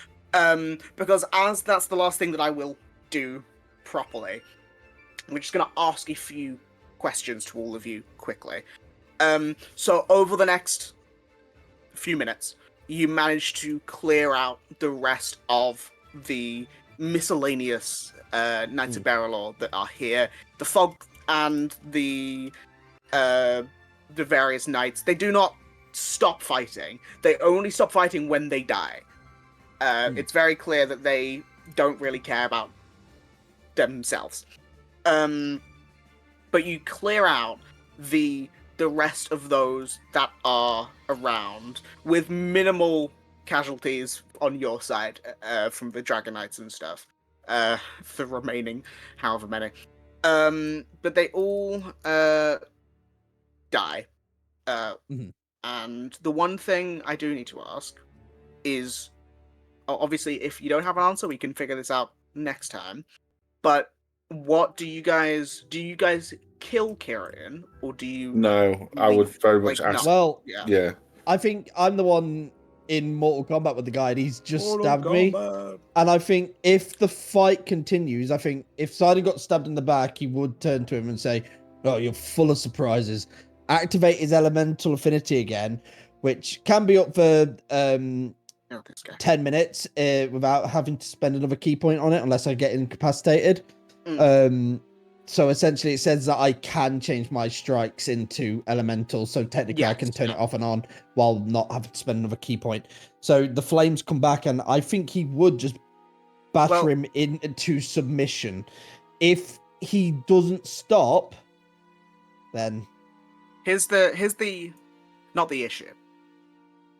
Because as that's the last thing that I will do properly, we're just going to ask a few questions to all of you quickly. So over the next few minutes, you manage to clear out the rest of the miscellaneous Knights of Beralor that are here. The fog and the various knights, they do not stop fighting. They only stop fighting when they die. It's very clear that they don't really care about themselves. But you clear out the rest of those that are around with minimal casualties on your side from the Dragon Knights and stuff. The remaining however many. But they all die. And the one thing I do need to ask is, obviously, if you don't have an answer, we can figure this out next time. But what do you guys kill Kyrian, or do you? No, I would very much ask. Well, yeah. I think I'm the one in Mortal Kombat with the guy, and he's just stabbed me. And I think if the fight continues, I think if Sidon got stabbed in the back, he would turn to him and say, "Oh, you're full of surprises." Activate his elemental affinity again, which can be up for 10 minutes without having to spend another key point on it, unless I get incapacitated. So essentially it says that I can change my strikes into elemental, so technically I can turn it off and on while not having to spend another key point. So the flames come back, and I think he would just batter him into submission. If he doesn't stop, then here's the not the issue.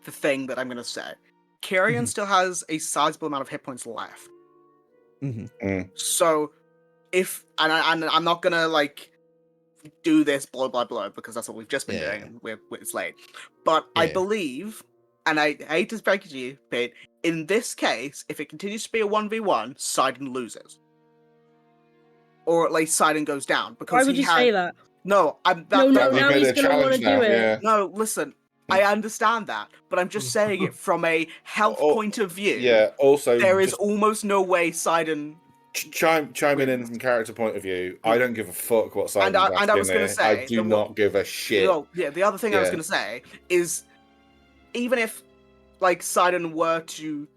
The thing that I'm gonna say Kyrian still has a sizable amount of hit points left. So if I'm not gonna like do this blow by blow because that's what we've just been doing and it's late. But I believe, and I hate to break it to you, but in this case, if it continues to be a 1v1, Sidon loses. Or at least Sidon goes down. Because Why would you say that? No, now he's going to want to do it. Yeah. No, listen, I understand that, but I'm just saying it from a health point of view. Yeah, also... There is almost no way Sidon... Chiming in from character point of view, I don't give a fuck what Sidon's asking. And I was going to say... I do not give a shit. No, yeah, the other thing I was going to say is, even if, like, Sidon were to...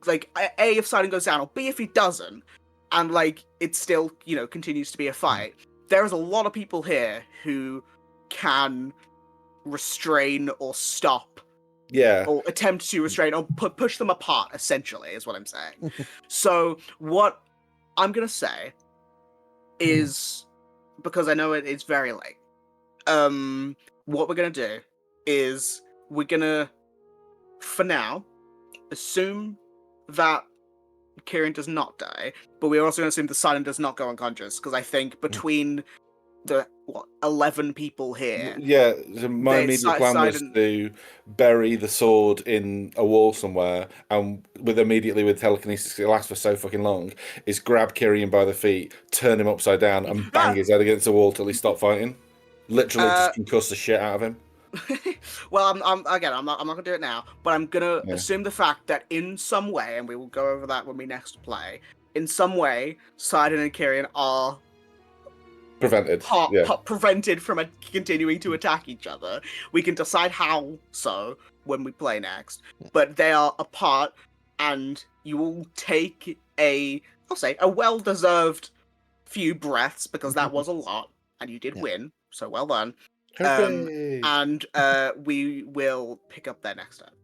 Like, A, if Sidon goes down, or B, if he doesn't, and, like, it still, you know, continues to be a fight, there is a lot of people here who can restrain or stop. Yeah. Or attempt to restrain or push them apart, essentially, is what I'm saying. So, what I'm going to say is, because I know it's very late, what we're going to do is we're going to, for now, assume that Kyrian does not die, but we're also going to assume the Sidon does not go unconscious, because I think between the 11 people here, so my immediate plan was to bury the sword in a wall somewhere, and with telekinesis, it lasts for so fucking long, is grab Kyrian by the feet, turn him upside down, and bang his head against the wall till he stopped fighting. Literally just concuss the shit out of him. Well, I'm not gonna do it now, but I'm gonna assume the fact that in some way, and we will go over that when we next play, in some way, Sidon and Kyrian are prevented prevented from continuing to attack each other. We can decide how so when we play next, but they are apart, and you will take I'll say a well-deserved few breaths, because that was a lot, and you did win, so well done. And we will pick up there next time.